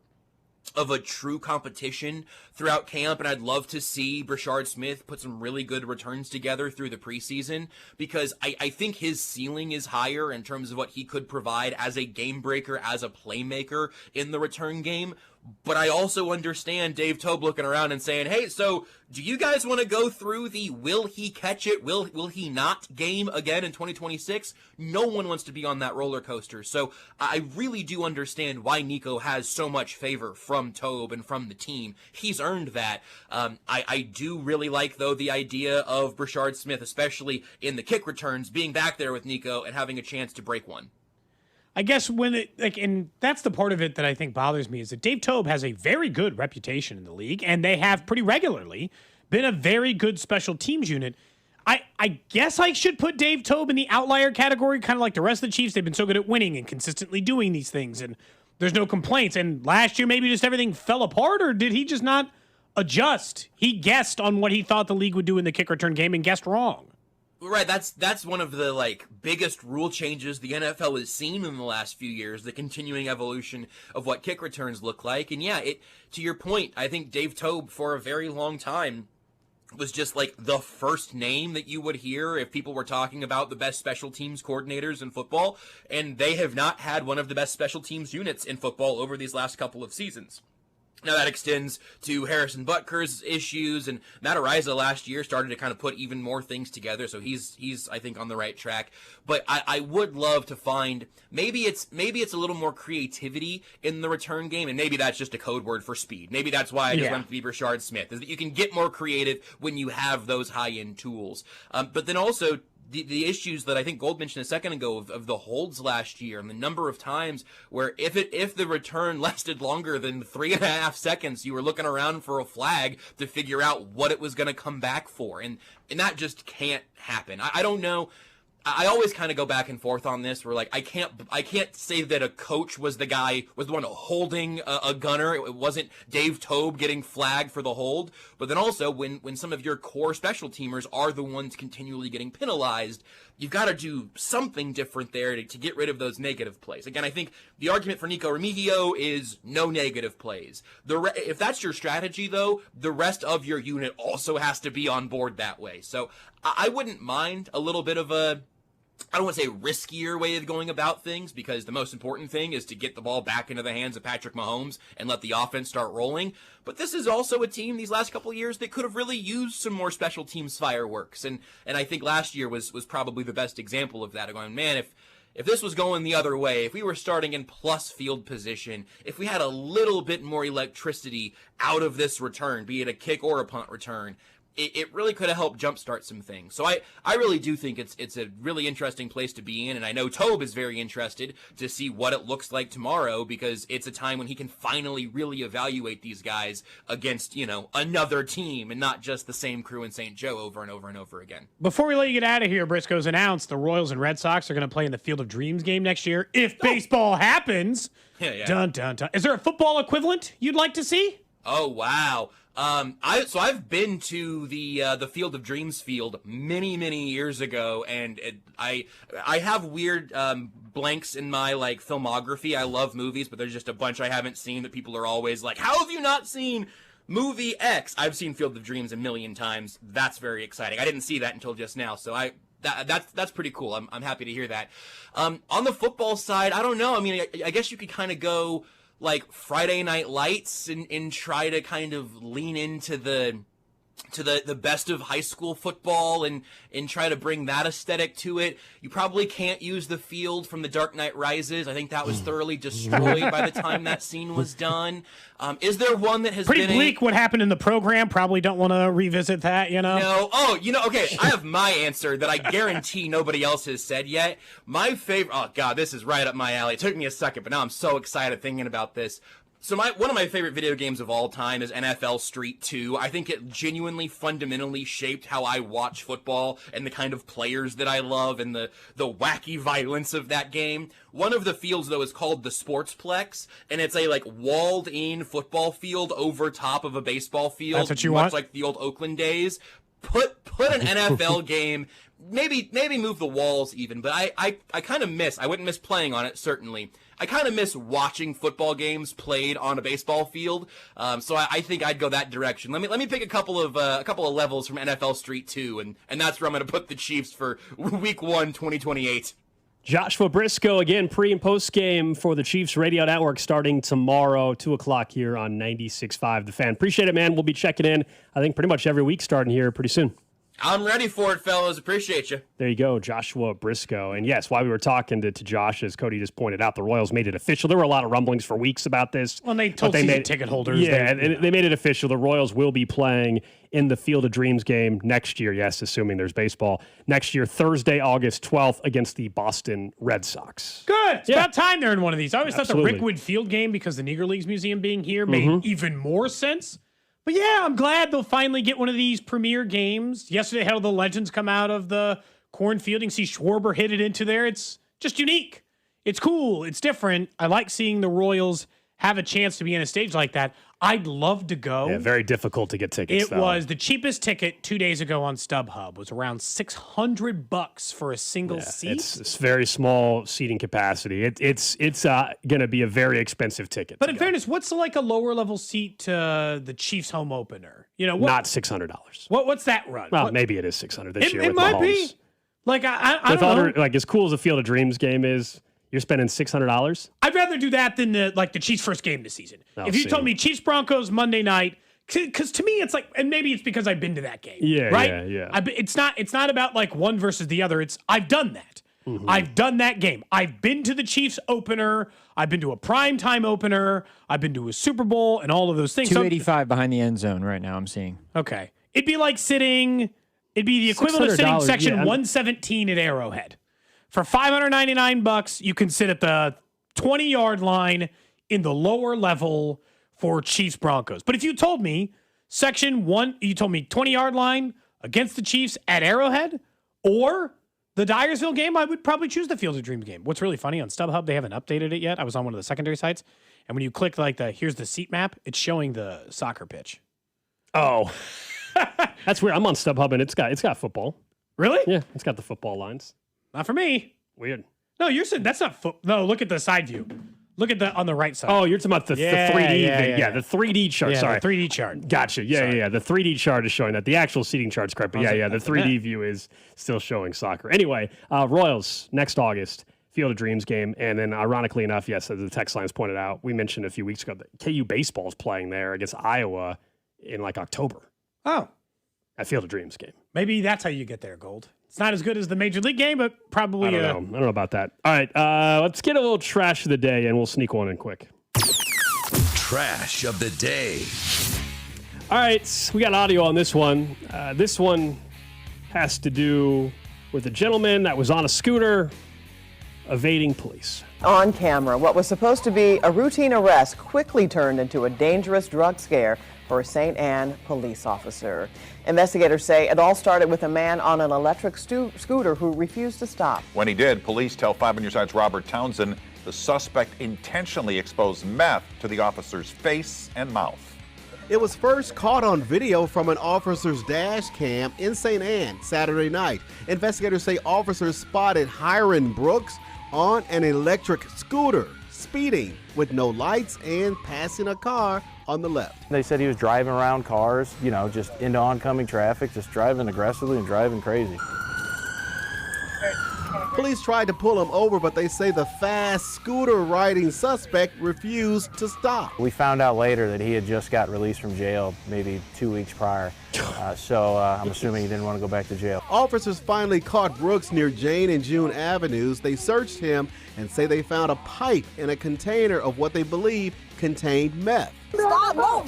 of a true competition throughout camp, and I'd love to see Brashard Smith put some really good returns together through the preseason, because I think his ceiling is higher in terms of what he could provide as a game breaker, as a playmaker in the return game. But I also understand Dave Tobe looking around and saying, hey, so do you guys want to go through the will he catch it, will he not game again in 2026? No one wants to be on that roller coaster. So I really do understand why Nico has so much favor from Tobe and from the team. He's earned that. I do really like, though, the idea of Brashard Smith, especially in the kick returns, being back there with Nico and having a chance to break one. I guess and that's the part of it that I think bothers me, is that Dave Tobe has a very good reputation in the league, and they have pretty regularly been a very good special teams unit. I guess I should put Dave Tobe in the outlier category, kind of like the rest of the Chiefs. They've been so good at winning and consistently doing these things, and there's no complaints. And last year, maybe just everything fell apart, or did he just not adjust? He guessed on what he thought the league would do in the kick return game and guessed wrong. Right, that's one of the like biggest rule changes the NFL has seen in the last few years, the continuing evolution of what kick returns look like. And yeah, to your point, I think Dave Toub for a very long time was just like the first name that you would hear if people were talking about the best special teams coordinators in football, and they have not had one of the best special teams units in football over these last couple of seasons. Now that extends to Harrison Butker's issues, and Matt Araiza last year started to kind of put even more things together, so he's I think on the right track. But I would love to find maybe it's a little more creativity in the return game, and maybe that's just a code word for speed. Maybe that's why I just went with Rashard Smith, is that you can get more creative when you have those high-end tools. But then also the issues that I think Gold mentioned a second ago of the holds last year, and the number of times where if the return lasted longer than 3.5 seconds, you were looking around for a flag to figure out what it was going to come back for, and that just can't happen. I don't know. I always kind of go back and forth on this. Where like I can't say that a coach was the one holding a gunner. It wasn't Dave Toub getting flagged for the hold. But then also when some of your core special teamers are the ones continually getting penalized, you've got to do something different there to get rid of those negative plays. Again, I think the argument for Nico Remigio is no negative plays. If that's your strategy, though, the rest of your unit also has to be on board that way. So I wouldn't mind a little bit of a, I don't want to say riskier way of going about things, because the most important thing is to get the ball back into the hands of Patrick Mahomes and let the offense start rolling. But this is also a team these last couple of years that could have really used some more special teams fireworks. And I think last year was probably the best example of that. Of going, man, if this was going the other way, if we were starting in plus field position, if we had a little bit more electricity out of this return, be it a kick or a punt return, it really could have helped jumpstart some things. So I really do think it's a really interesting place to be in, and I know Toub is very interested to see what it looks like tomorrow, because it's a time when he can finally really evaluate these guys against, another team and not just the same crew in St. Joe over and over and over again. Before we let you get out of here, Briscoe's announced the Royals and Red Sox are going to play in the Field of Dreams game next year if baseball happens. Yeah. Dun, dun, dun. Is there a football equivalent you'd like to see? Oh, wow. I've been to the Field of Dreams field many years ago, and I have weird blanks in my like filmography. I love movies, but there's just a bunch I haven't seen that people are always like, "How have you not seen movie X?" I've seen Field of Dreams a million times. That's very exciting. I didn't see that until just now, so that's pretty cool. I'm happy to hear that. On the football side, I don't know. I mean, I guess you could kind of go like Friday Night Lights and try to kind of lean into the best of high school football and try to bring that aesthetic to it. You probably can't use the field from The Dark Knight Rises. I think that was thoroughly destroyed by the time that scene was done. Is there one that has pretty been bleak what happened in the program? Probably don't want to revisit that, No. Oh, okay. I have my answer that I guarantee nobody else has said yet. My favorite, oh God, this is right up my alley. It took me a second, but now I'm so excited thinking about this. So one of my favorite video games of all time is NFL Street 2. I think it genuinely fundamentally shaped how I watch football and the kind of players that I love and the wacky violence of that game. One of the fields, though, is called the Sportsplex, and it's a like walled-in football field over top of a baseball field. That's what you much want? like the old Oakland days. Put an NFL game, maybe move the walls even, but I kind of miss, I wouldn't miss playing on it, certainly. I kind of miss watching football games played on a baseball field, so I think I'd go that direction. Let me pick a couple of levels from NFL Street 2, and that's where I'm going to put the Chiefs for Week 1, 2028. Joshua Briscoe, again, pre- and post-game for the Chiefs Radio Network starting tomorrow, 2 o'clock here on 96.5 The Fan. Appreciate it, man. We'll be checking in, I think, pretty much every week starting here pretty soon. I'm ready for it, fellas. Appreciate you. There you go, Joshua Briscoe. And yes, while we were talking to Josh, as Cody just pointed out, the Royals made it official. There were a lot of rumblings for weeks about this. Well, they told season ticket holders. Yeah, they made it official. The Royals will be playing in the Field of Dreams game next year. Yes, assuming there's baseball. Next year, Thursday, August 12th, against the Boston Red Sox. Good. It's about time they're in one of these. I always thought the Rickwood Field game, because the Negro Leagues Museum being here, made even more sense. But yeah, I'm glad they'll finally get one of these premier games. Yesterday, how the legends come out of the cornfield. You can see Schwarber hit it into there. It's just unique. It's cool. It's different. I like seeing the Royals have a chance to be on a stage like that. I'd love to go. Yeah, very difficult to get tickets. It was the cheapest ticket 2 days ago on StubHub was around $600 for a single seat. It's very small seating capacity. It's going to be a very expensive ticket. But in fairness, what's like a lower level seat to the Chiefs home opener? Not $600. What's that run? Well, maybe it is $600 this year. It with might Mahomes. be. Like I don't know. Like as cool as the Field of Dreams game is, you're spending $600. I'd rather do that than the Chiefs' first game this season. If you told me Chiefs Broncos Monday night, because to me it's like, and maybe it's because I've been to that game. Yeah, right. Yeah. It's not about like one versus the other. It's I've done that. Mm-hmm. I've done that game. I've been to the Chiefs opener. I've been to a primetime opener. I've been to a Super Bowl and all of those things. 285 behind the end zone right now. I'm seeing. Okay, it'd be the equivalent of sitting section 117 at Arrowhead. For $599, you can sit at the 20-yard line in the lower level for Chiefs Broncos. But if you told me you told me 20-yard line against the Chiefs at Arrowhead or the Dyersville game, I would probably choose the Field of Dreams game. What's really funny on StubHub, they haven't updated it yet. I was on one of the secondary sites, and when you click here's the seat map, it's showing the soccer pitch. Oh, that's weird. I'm on StubHub and it's got football. Really? Yeah, it's got the football lines. Not for me. Weird. No, you're saying that's not No, look at the side view. Look at on the right side. Oh, you're talking about the 3D. The 3D chart. Yeah, sorry, the 3D chart. Gotcha. Yeah. The 3D chart is showing that. The actual seating chart's correct, but the 3D view is still showing soccer. Anyway, Royals next August, Field of Dreams game, and then ironically enough, yes, as the text lines pointed out, we mentioned a few weeks ago that KU baseball is playing there against Iowa in October. Oh, at Field of Dreams game. Maybe that's how you get there, Gold. It's not as good as the Major League game, but probably. I don't know about that. All right, let's get a little trash of the day, and we'll sneak one in quick. Trash of the day. All right, we got audio on this one. This one has to do with a gentleman that was on a scooter evading police. On camera, what was supposed to be a routine arrest quickly turned into a dangerous drug scare for a St. Anne police officer. Investigators say it all started with a man on an electric scooter who refused to stop. When he did, police tell 5 on Your Side's Robert Townsend the suspect intentionally exposed meth to the officer's face and mouth. It was first caught on video from an officer's dash cam in St. Anne Saturday night. Investigators say officers spotted Hiram Brooks on an electric scooter, speeding with no lights and passing a car on the left. They said he was driving around cars, just into oncoming traffic, just driving aggressively and driving crazy. Police tried to pull him over, but they say the fast scooter-riding suspect refused to stop. We found out later that he had just got released from jail maybe 2 weeks prior, so I'm assuming he didn't want to go back to jail. Officers finally caught Brooks near Jane and June Avenues. They searched him and say they found a pipe in a container of what they believe contained meth. Stop, no.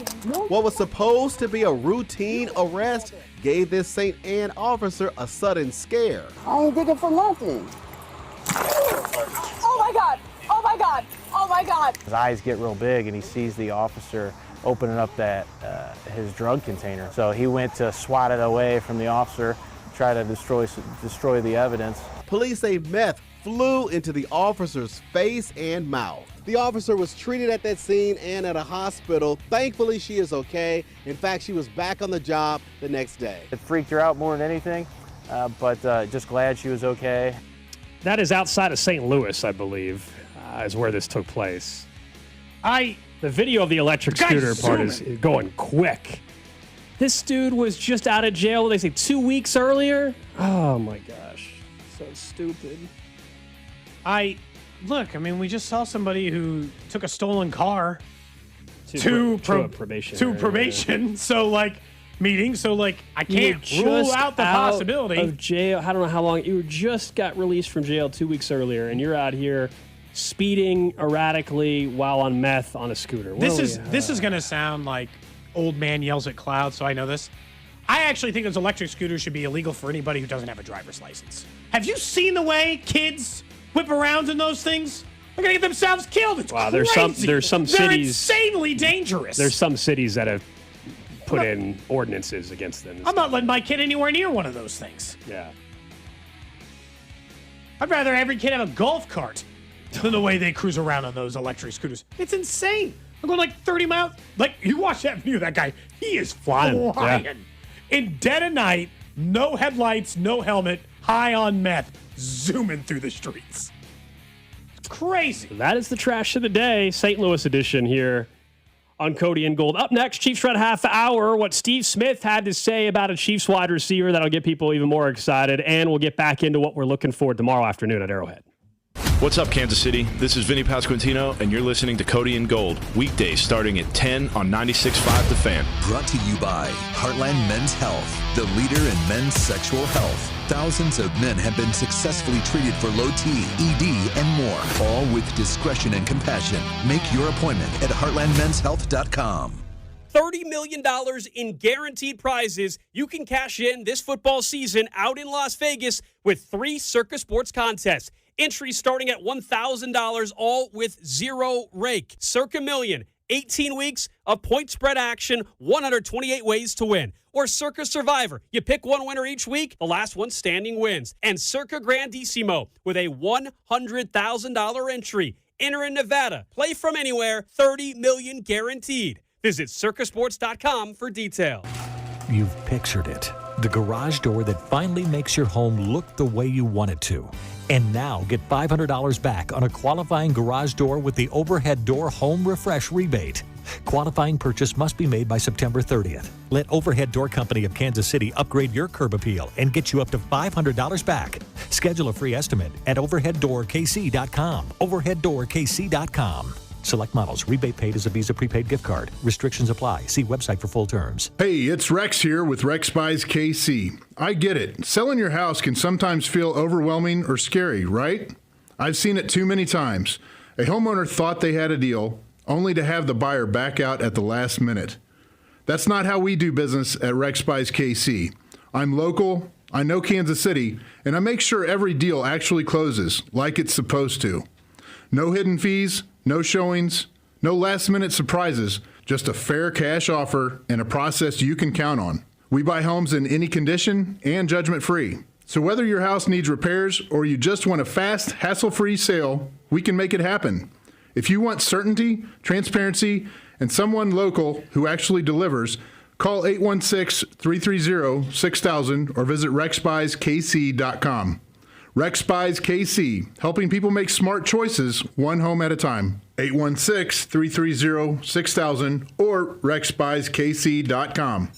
What was supposed to be a routine arrest gave this St. Anne officer a sudden scare. I ain't digging for nothing. Oh my God, oh my God, oh my God. His eyes get real big and he sees the officer opening up that his drug container. So he went to swat it away from the officer, try to destroy the evidence. Police say meth flew into the officer's face and mouth. The officer was treated at that scene and at a hospital. Thankfully, she is okay. In fact, she was back on the job the next day. It freaked her out more than anything, but just glad she was okay. That is outside of St. Louis, I believe, is where this took place. The video of the electric scooter part is going quick. This dude was just out of jail, they say 2 weeks earlier? Oh my gosh, so stupid. Look, we just saw somebody who took a stolen car to probation. So, meeting. So, I can't rule out the possibility of jail. I don't know how long. You just got released from jail 2 weeks earlier, and you're out here speeding erratically while on meth on a scooter. This is going to sound like old man yells at clouds, so I know this. I actually think those electric scooters should be illegal for anybody who doesn't have a driver's license. Have you seen the way kids whip around in those things? They're gonna get themselves killed. It's crazy. There's some They're cities insanely dangerous. There's some cities that have put in ordinances against them. I'm not letting my kid anywhere near one of those things. Yeah. I'd rather every kid have a golf cart than the way they cruise around on those electric scooters. It's insane. I'm going like 30 miles. Like, you watch that video of that guy. He is flying. Yeah. In dead of night, no headlights, no helmet, high on meth, zooming through the streets. It's crazy. That is the trash of the day. St. Louis edition here on Cody and Gold. Up next, Chiefs Red Half Hour. What Steve Smith had to say about a Chiefs wide receiver that'll get people even more excited. And we'll get back into what we're looking for tomorrow afternoon at Arrowhead. What's up, Kansas City? This is Vinny Pasquantino, and you're listening to Cody and Gold, weekdays starting at 10 on 96.5 The Fan. Brought to you by Heartland Men's Health, the leader in men's sexual health. Thousands of men have been successfully treated for low T, ED, and more, all with discretion and compassion. Make your appointment at heartlandmenshealth.com. $30 million in guaranteed prizes you can cash in this football season out in Las Vegas with 3 Circa Sports contests. Entries starting at $1,000, all with zero rake. Circa Million, 18 weeks of point spread action, 128 ways to win. Or Circa Survivor, you pick one winner each week, the last one standing wins. And Circa Grandissimo with a $100,000 entry. Enter in Nevada, play from anywhere, $30 million guaranteed. Visit circasports.com for details. You've pictured it. The garage door that finally makes your home look the way you want it to. And now get $500 back on a qualifying garage door with the Overhead Door Home Refresh rebate. Qualifying purchase must be made by September 30th. Let Overhead Door Company of Kansas City upgrade your curb appeal and get you up to $500 back. Schedule a free estimate at overheaddoorkc.com. Overheaddoorkc.com. Select models. Rebate paid as a Visa prepaid gift card. Restrictions apply. See website for full terms. Hey, it's Rex here with Rex Buys KC. I get it. Selling your house can sometimes feel overwhelming or scary, right? I've seen it too many times. A homeowner thought they had a deal, only to have the buyer back out at the last minute. That's not how we do business at Rex Buys KC. I'm local, I know Kansas City, and I make sure every deal actually closes like it's supposed to. No hidden fees, no showings, no last-minute surprises, just a fair cash offer and a process you can count on. We buy homes in any condition and judgment-free. So whether your house needs repairs or you just want a fast, hassle-free sale, we can make it happen. If you want certainty, transparency, and someone local who actually delivers, call 816-330-6000 or visit rexbuyskc.com. Rex Buys KC, helping people make smart choices one home at a time. 816-330-6000 or rexbuyskc.com.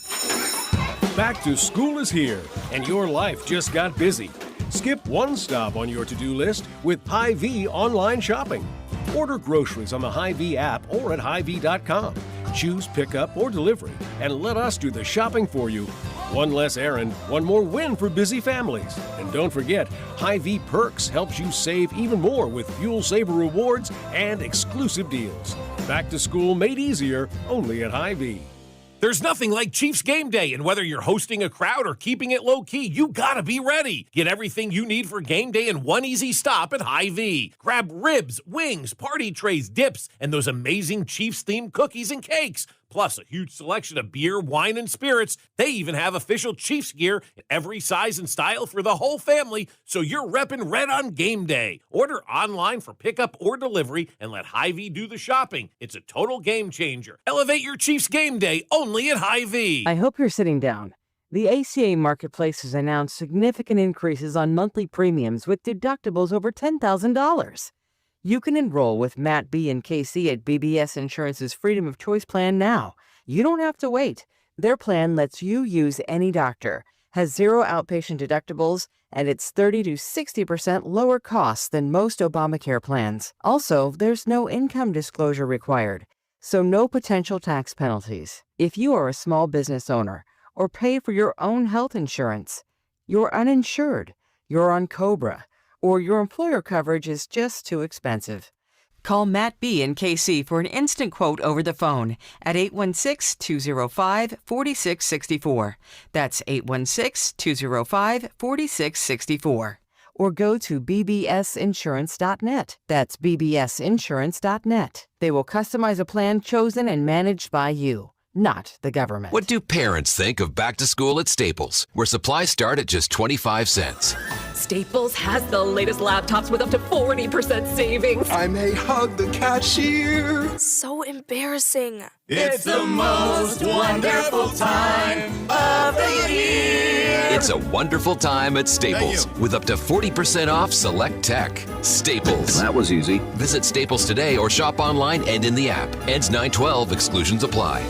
Back to school is here, and your life just got busy. Skip one stop on your to-do list with Hy-Vee online shopping. Order groceries on the Hy-Vee app or at Hy-Vee.com. Choose pickup or delivery, and let us do the shopping for you. One less errand, one more win for busy families. And don't forget, Hy-Vee Perks helps you save even more with Fuel Saver rewards and exclusive deals. Back to school made easier, only at Hy-Vee. There's nothing like Chiefs game day, and whether you're hosting a crowd or keeping it low-key, you gotta be ready. Get everything you need for game day in one easy stop at Hy-Vee. Grab ribs, wings, party trays, dips, and those amazing Chiefs-themed cookies and cakes. Plus, a huge selection of beer, wine, and spirits. They even have official Chiefs gear in every size and style for the whole family, so you're repping red on game day. Order online for pickup or delivery and let Hy-Vee do the shopping. It's a total game changer. Elevate your Chiefs game day only at Hy-Vee. I hope you're sitting down. The ACA Marketplace has announced significant increases on monthly premiums with deductibles over $10,000. You can enroll with Matt B. and KC at BBS Insurance's Freedom of Choice plan now. You don't have to wait. Their plan lets you use any doctor, has zero outpatient deductibles, and it's 30 to 60% lower costs than most Obamacare plans. Also, there's no income disclosure required, so no potential tax penalties. If you are a small business owner or pay for your own health insurance, you're uninsured, you're on COBRA, or your employer coverage is just too expensive. Call Matt B. and KC for an instant quote over the phone at 816-205-4664. That's 816-205-4664. Or go to bbsinsurance.net. That's bbsinsurance.net. They will customize a plan chosen and managed by you, not the government. What do parents think of back to school at Staples, where supplies start at just 25 cents? Staples has the latest laptops with up to 40% savings. I may hug the cashier. So embarrassing. It's the most wonderful time of the year. It's a wonderful time at Staples with up to 40% off select tech. Staples. That was easy. Visit Staples today or shop online and in the app. Ends 9/12. Exclusions apply.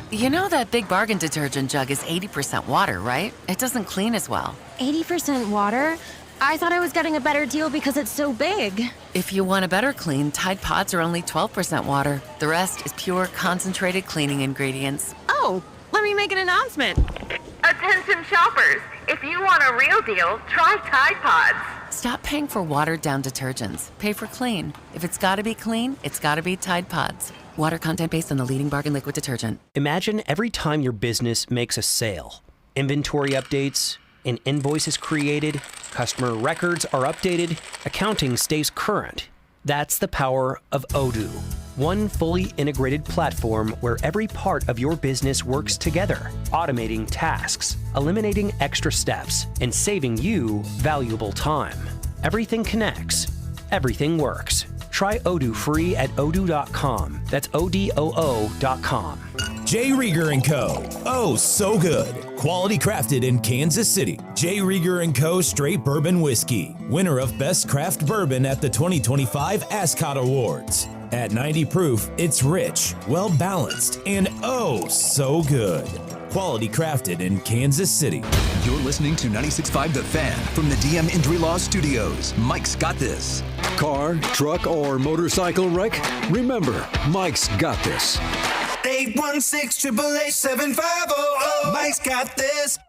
You know that Big Bargain detergent jug is 80% water, right? It doesn't clean as well. 80% water? I thought I was getting a better deal because it's so big. If you want a better clean, Tide Pods are only 12% water. The rest is pure, concentrated cleaning ingredients. Oh, let me make an announcement. Attention shoppers, if you want a real deal, try Tide Pods. Stop paying for watered-down detergents. Pay for clean. If it's gotta be clean, it's gotta be Tide Pods. Water content based on the leading bargain liquid detergent. Imagine every time your business makes a sale. Inventory updates, an invoice is created, customer records are updated, accounting stays current. That's the power of Odoo. One fully integrated platform where every part of your business works together, automating tasks, eliminating extra steps, and saving you valuable time. Everything connects. Everything works. Try Odoo free at odoo.com. That's ODOO.com. J. Rieger & Co. Oh, so good. Quality crafted in Kansas City. J. Rieger & Co. Straight Bourbon Whiskey. Winner of Best Craft Bourbon at the 2025 Ascot Awards. At 90 proof, it's rich, well-balanced, and oh, so good. Quality crafted in Kansas City. You're listening to 96.5 The Fan from the DM Injury Law Studios. Mike's got this. Car, truck, or motorcycle wreck? Remember, Mike's got this. 816-888-7500. Mike's got this.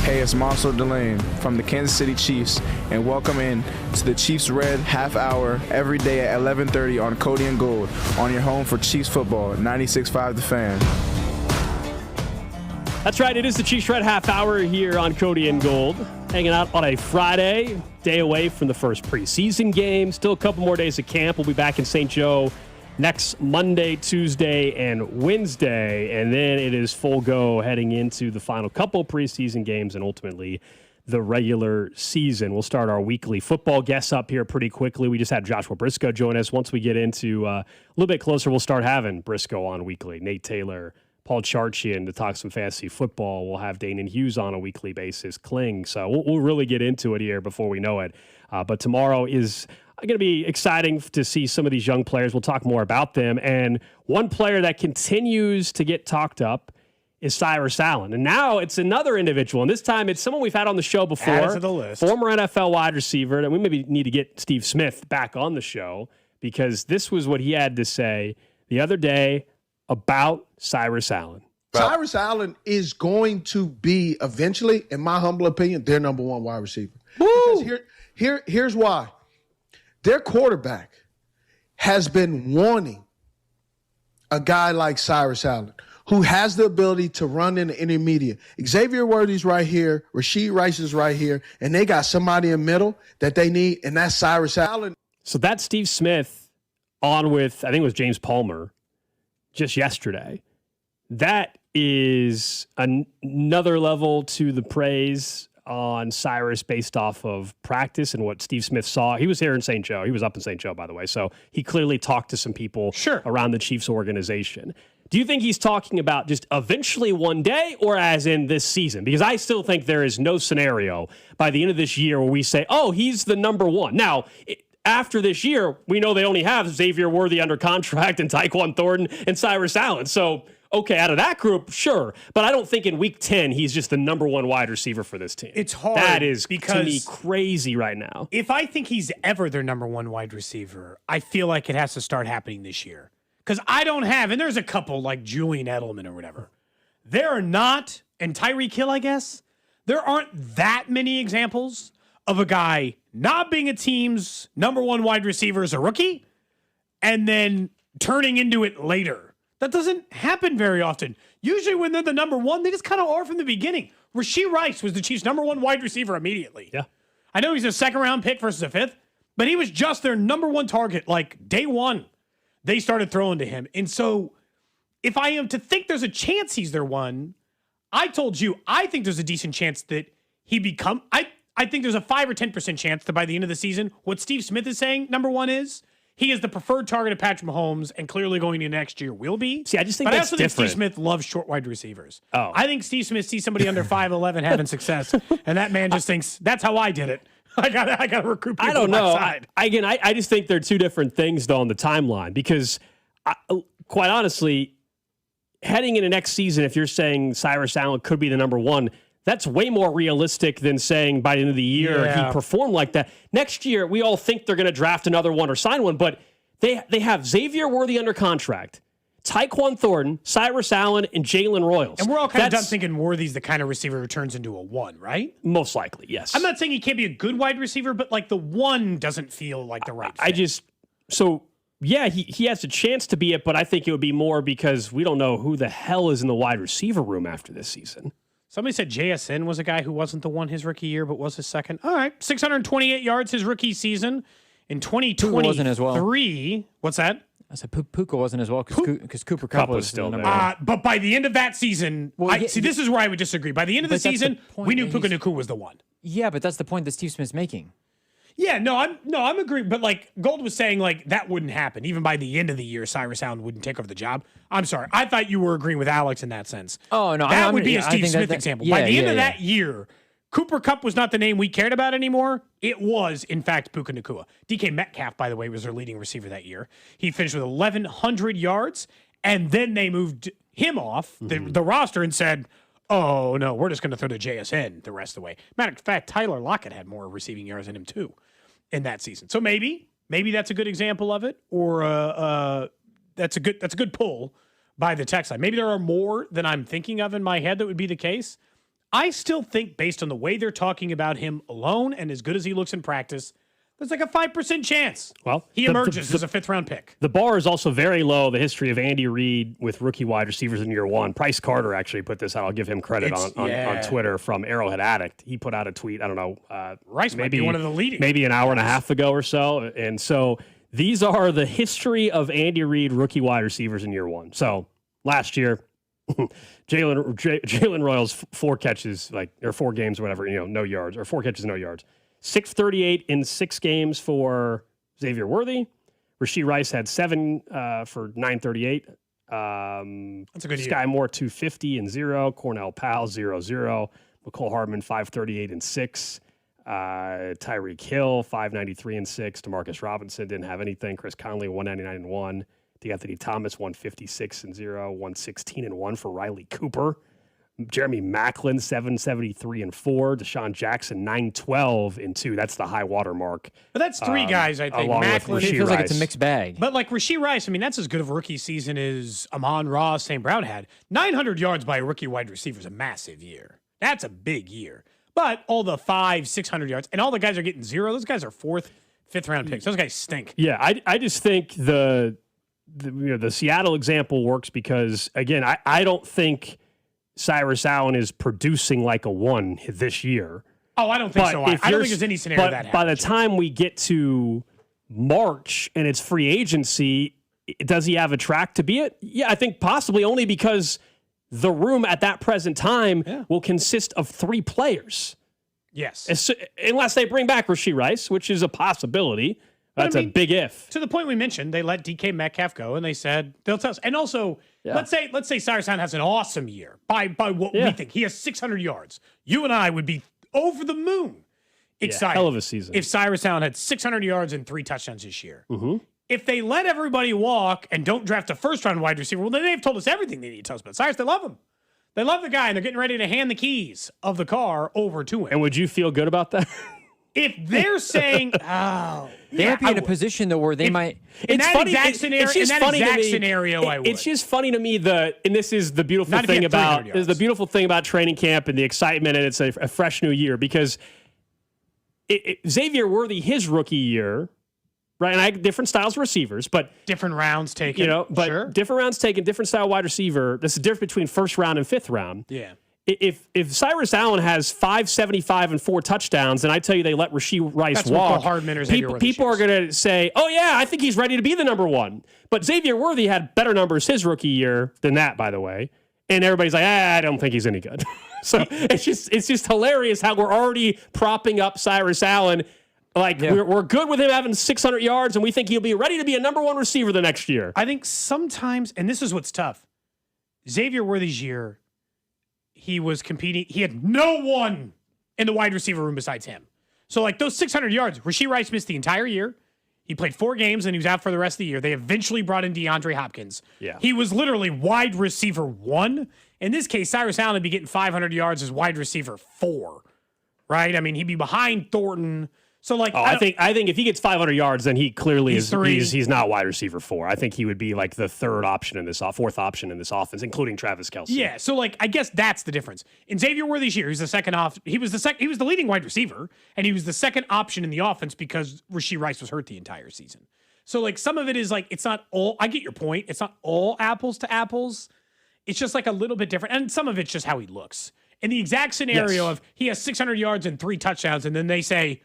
Hey, it's Marcel Delane from the Kansas City Chiefs, and welcome in to the Chiefs Red Half Hour every day at 11:30 on Cody and Gold on your home for Chiefs football, 96.5 The Fan. That's right. It is the Chiefs Red Half Hour here on Cody and Gold. Hanging out on a Friday, day away from the first preseason game. Still a couple more days of camp. We'll be back in St. Joe next Monday, Tuesday, and Wednesday. And then it is full go heading into the final couple preseason games and ultimately the regular season. We'll start our weekly football guests up here pretty quickly. We just had Joshua Briscoe join us. Once we get into a little bit closer, we'll start having Briscoe on weekly. Nate Taylor, Paul Charchian to talk some fantasy football. We'll have Danon Hughes on a weekly basis, Kling. So we'll really get into it here before we know it. But tomorrow is going to be exciting to see some of these young players. We'll talk more about them. And one player that continues to get talked up is Cyrus Allen. And now it's another individual. And this time it's someone we've had on the show before. Add to the list. Former NFL wide receiver. And we maybe need to get Steve Smith back on the show because this was what he had to say the other day about Cyrus Allen. Cyrus Allen is going to be eventually, in my humble opinion, their number one wide receiver. Because here's why. Their quarterback has been wanting a guy like Cyrus Allen who has the ability to run in the intermediate. Xavier Worthy's right here, Rashid Rice is right here, and they got somebody in the middle that they need, and that's Cyrus Allen. So that's Steve Smith on with, I think it was James Palmer, just yesterday. That is another level to the praise on Cyrus based off of practice and what Steve Smith saw. He was here in St. Joe. He was up in St. Joe, by the way. So he clearly talked to some people around the Chiefs organization. Do you think he's talking about just eventually one day or as in this season? Because I still think there is no scenario by the end of this year where we say, oh, he's the number one. Now, after this year, we know they only have Xavier Worthy under contract and Tyquan Thornton and Cyrus Allen. So, okay, out of that group, sure. But I don't think in week 10, he's just the number one wide receiver for this team. It's hard. That is, because to me, crazy right now. If I think he's ever their number one wide receiver, I feel like it has to start happening this year. Because I don't have, and there's a couple like Julian Edelman or whatever. There are not, and Tyreek Hill, I guess, there aren't that many examples of a guy not being a team's number one wide receiver as a rookie and then turning into it later. That doesn't happen very often. Usually when they're the number one, they just kind of are from the beginning. Rashid Rice was the Chiefs' number one wide receiver immediately. Yeah. I know he's a second-round pick versus a fifth, but he was just their number one target like day one. They started throwing to him. And so if I am to think there's a chance he's their one, I told you, I think there's a decent chance that he I think there's a 5 or 10% chance that by the end of the season, what Steve Smith is saying, number one is, he is the preferred target of Patrick Mahomes, and clearly going into next year will be. See, I just think but that's I also think different. Steve Smith loves short wide receivers. Oh. I think Steve Smith sees somebody under 5'11" having success, and that man just thinks, that's how I did it. I got to recruit people I don't on my know. side. I just think they're two different things, though, on the timeline. Because, quite honestly, heading into next season, if you're saying Cyrus Allen could be the number one, that's way more realistic than saying by the end of the year he performed like that. Next year, we all think they're going to draft another one or sign one, but they have Xavier Worthy under contract, Tyquan Thornton, Cyrus Allen, and Jalen Royals. And we're all kind of done thinking Worthy's the kind of receiver who turns into a one, right? Most likely, yes. I'm not saying he can't be a good wide receiver, but like the one doesn't feel like the right fit. Yeah, he has a chance to be it, but I think it would be more because we don't know who the hell is in the wide receiver room after this season. Somebody said JSN was a guy who wasn't the one his rookie year, but was his second. All right, 628 yards his rookie season. In 2023, wasn't as well. What's that? I said Puka wasn't as well because Cooper Kupp was still the there. number one. But by the end of that season, this is where I would disagree. By the end of the season, we knew Puka Nacua was the one. Yeah, but that's the point that Steve Smith's making. Yeah, I'm agreeing. But like Gold was saying, like that wouldn't happen. Even by the end of the year, Cyrus Allen wouldn't take over the job. I'm sorry. I thought you were agreeing with Alex in that sense. Oh no, that would be a Steve Smith example. By the end of that year, Cooper Kupp was not the name we cared about anymore. It was, in fact, Puka Nacua. DK Metcalf, by the way, was their leading receiver that year. He finished with 1,100 yards, and then they moved him off the roster and said, oh, no, we're just going to throw to JSN the rest of the way. Matter of fact, Tyler Lockett had more receiving yards than him, too, in that season. So maybe that's a good example of it, or that's a good pull by the tech side. Maybe there are more than I'm thinking of in my head that would be the case. I still think, based on the way they're talking about him alone and as good as he looks in practice, there's like a 5% chance he emerges as a fifth-round pick. The bar is also very low. The history of Andy Reid with rookie wide receivers in year one. Price Carter actually put this out. I'll give him credit on Twitter from Arrowhead Addict. He put out a tweet, I don't know. Rice might be one of the leading. Maybe an hour and a half ago or so. And so these are the history of Andy Reid rookie wide receivers in year one. So last year, Jalen Royals, 4 catches, or 4 games, or whatever, no yards, or 4 catches, no yards. 638 in 6 games for Xavier Worthy. Rashee Rice had 7 for 938. That's a good year. Sky Moore, 250 and 0. Cornell Powell, 0-0. McCole Hardman, 538 and 6. Tyreek Hill, 593 and 6. Demarcus Robinson didn't have anything. Chris Conley, 199 and 1. D'Anthony Thomas, 156 and 0. 116 and 1 for Riley Cooper. Jeremy Maclin, 773 and 4. Deshaun Jackson, 912 and 2. That's the high water mark. But that's 3 guys, I think. Maclin, it feels like it's a mixed bag. But like Rashee Rice, I mean, that's as good of a rookie season as Amon-Ra, St. Brown had. 900 yards by a rookie wide receiver is a massive year. That's a big year. But all the 500-600 yards, and all the guys are getting 0. Those guys are 4th, 5th-round picks. Those guys stink. Yeah, I just think the Seattle example works because, again, I don't think Cyrus Allen is producing like a 1 this year. Oh, I don't think so. I don't think there's any scenario that happens. By the time we get to March and it's free agency, does he have a track to be it? Yeah, I think possibly, only because the room at that present time will consist of 3 players. Yes. Unless they bring back Rashee Rice, which is a possibility. That's a big if. To the point we mentioned, they let DK Metcalf go, and they said they'll tell us. And also, let's say Cyrus Allen has an awesome year by what we think. He has 600 yards. You and I would be over the moon excited. Hell of a season. If Cyrus Allen had 600 yards and 3 touchdowns this year. Mm-hmm. If they let everybody walk and don't draft a first-round wide receiver, well, then they've told us everything they need to tell us about Cyrus. They love him. They love the guy, and they're getting ready to hand the keys of the car over to him. And would you feel good about that? If they're saying, they might be in a position though where they might. In that exact scenario, I would. It's just funny to me and this is the beautiful thing about training camp and the excitement, and it's a fresh new year because Xavier Worthy, his rookie year, right? And I had different styles of receivers, but different rounds taken. Different rounds taken, different style wide receiver. That's the difference between first round and 5th round. Yeah. If Cyrus Allen has 575 and 4 touchdowns, and I tell you they let Rashee Rice walk, people are going to say, "Oh yeah, I think he's ready to be the number 1." But Xavier Worthy had better numbers his rookie year than that, by the way. And everybody's like, I don't think he's any good. So it's just hilarious how we're already propping up Cyrus Allen. Like, we're good with him having 600 yards, and we think he'll be ready to be a number one receiver the next year. I think sometimes, and this is what's tough, Xavier Worthy's year, he was competing. He had no one in the wide receiver room besides him. So, like, those 600 yards, Rashee Rice missed the entire year. He played 4 games, and he was out for the rest of the year. They eventually brought in DeAndre Hopkins. Yeah. He was literally wide receiver 1. In this case, Cyrus Allen would be getting 500 yards as wide receiver 4, right? I mean, he'd be behind Thornton. So, like, I think if he gets 500 yards, then he clearly He's he's not wide receiver 4. I think he would be like the fourth option in this offense, including Travis Kelce. Yeah, so like I guess that's the difference. In Xavier Worthy's year, he was the leading wide receiver, and he was the second option in the offense because Rashee Rice was hurt the entire season. So like some of it is like it's not all. I get your point. It's not all apples to apples. It's just like a little bit different, and some of it's just how he looks. In the exact scenario of he has 600 yards and 3 touchdowns, and then they say,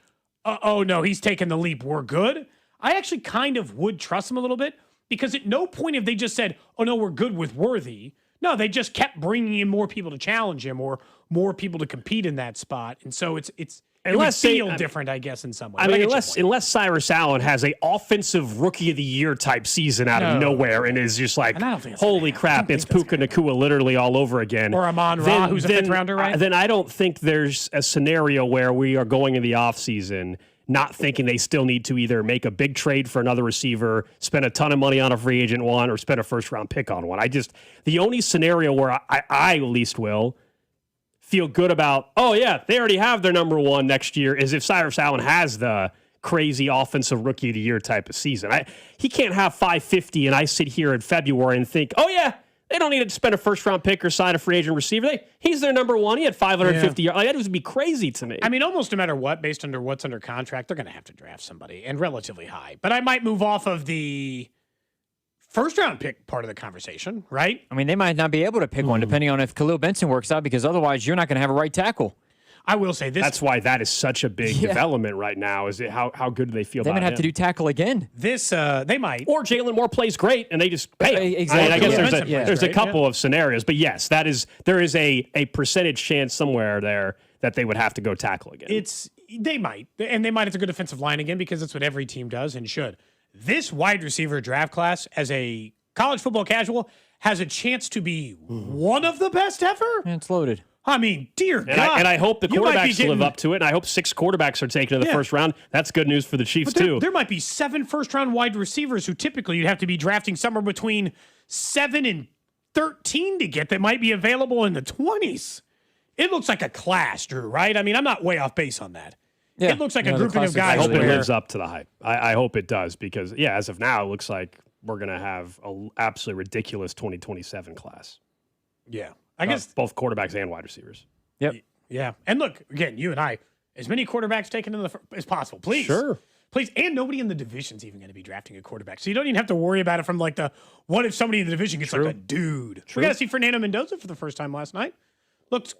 oh no, he's taking the leap, we're good. I actually kind of would trust him a little bit because at no point have they just said, oh no, we're good with Worthy. No, they just kept bringing in more people to challenge him or more people to compete in that spot. And so it would feel different, I guess, in some ways. I mean, unless Cyrus Allen has a offensive rookie of the year type season out of nowhere and is just like, holy crap, it's Puka Nacua literally all over again. Or Amon Ra, who's a 5th rounder, right? Then I don't think there's a scenario where we are going in the offseason not thinking they still need to either make a big trade for another receiver, spend a ton of money on a free agent one, or spend a first-round pick on one. The only scenario where I at least will feel good about, oh, yeah, they already have their number one next year, is if Cyrus Allen has the crazy offensive rookie of the year type of season. He can't have 550, and I sit here in February and think, oh, yeah, they don't need to spend a first-round pick or sign a free agent receiver. He's their number one. He had 550 yards. That would be crazy to me. I mean, almost no matter what, based on what's under contract, they're going to have to draft somebody, and relatively high. But I might move off of the first-round pick part of the conversation, right? I mean, they might not be able to pick one, depending on if Khalil Benson works out, because otherwise you're not going to have a right tackle. I will say this. That's why that is such a big development right now. Is it how good do they feel about it? They might have to do tackle again. This, they might. Or Jalen Moore plays great and they just pay him. Exactly. I guess there's a couple of scenarios. But yes, there is a percentage chance somewhere there that they would have to go tackle again. They might. And they might have to go defensive line again because that's what every team does and should. This wide receiver draft class, as a college football casual, has a chance to be one of the best ever. And it's loaded. I mean, dear God. And I hope the quarterbacks live up to it, and I hope 6 quarterbacks are taken in the first round. That's good news for the Chiefs, too. There might be 7 first-round wide receivers who typically you'd have to be drafting somewhere between 7 and 13 to get that might be available in the 20s. It looks like a class, Drew, right? I mean, I'm not way off base on that. Yeah. It looks like a grouping of guys. I hope it lives up to the hype. I hope it does because, as of now, it looks like we're going to have an absolutely ridiculous 2027 class. Yeah. I guess both quarterbacks and wide receivers. Yep. Yeah. And look, again, you and I, as many quarterbacks taken as possible, please. Sure. Please. And nobody in the division's even going to be drafting a quarterback. So you don't even have to worry about it from like what if somebody in the division gets like a dude. We got to see Fernando Mendoza for the first time last night.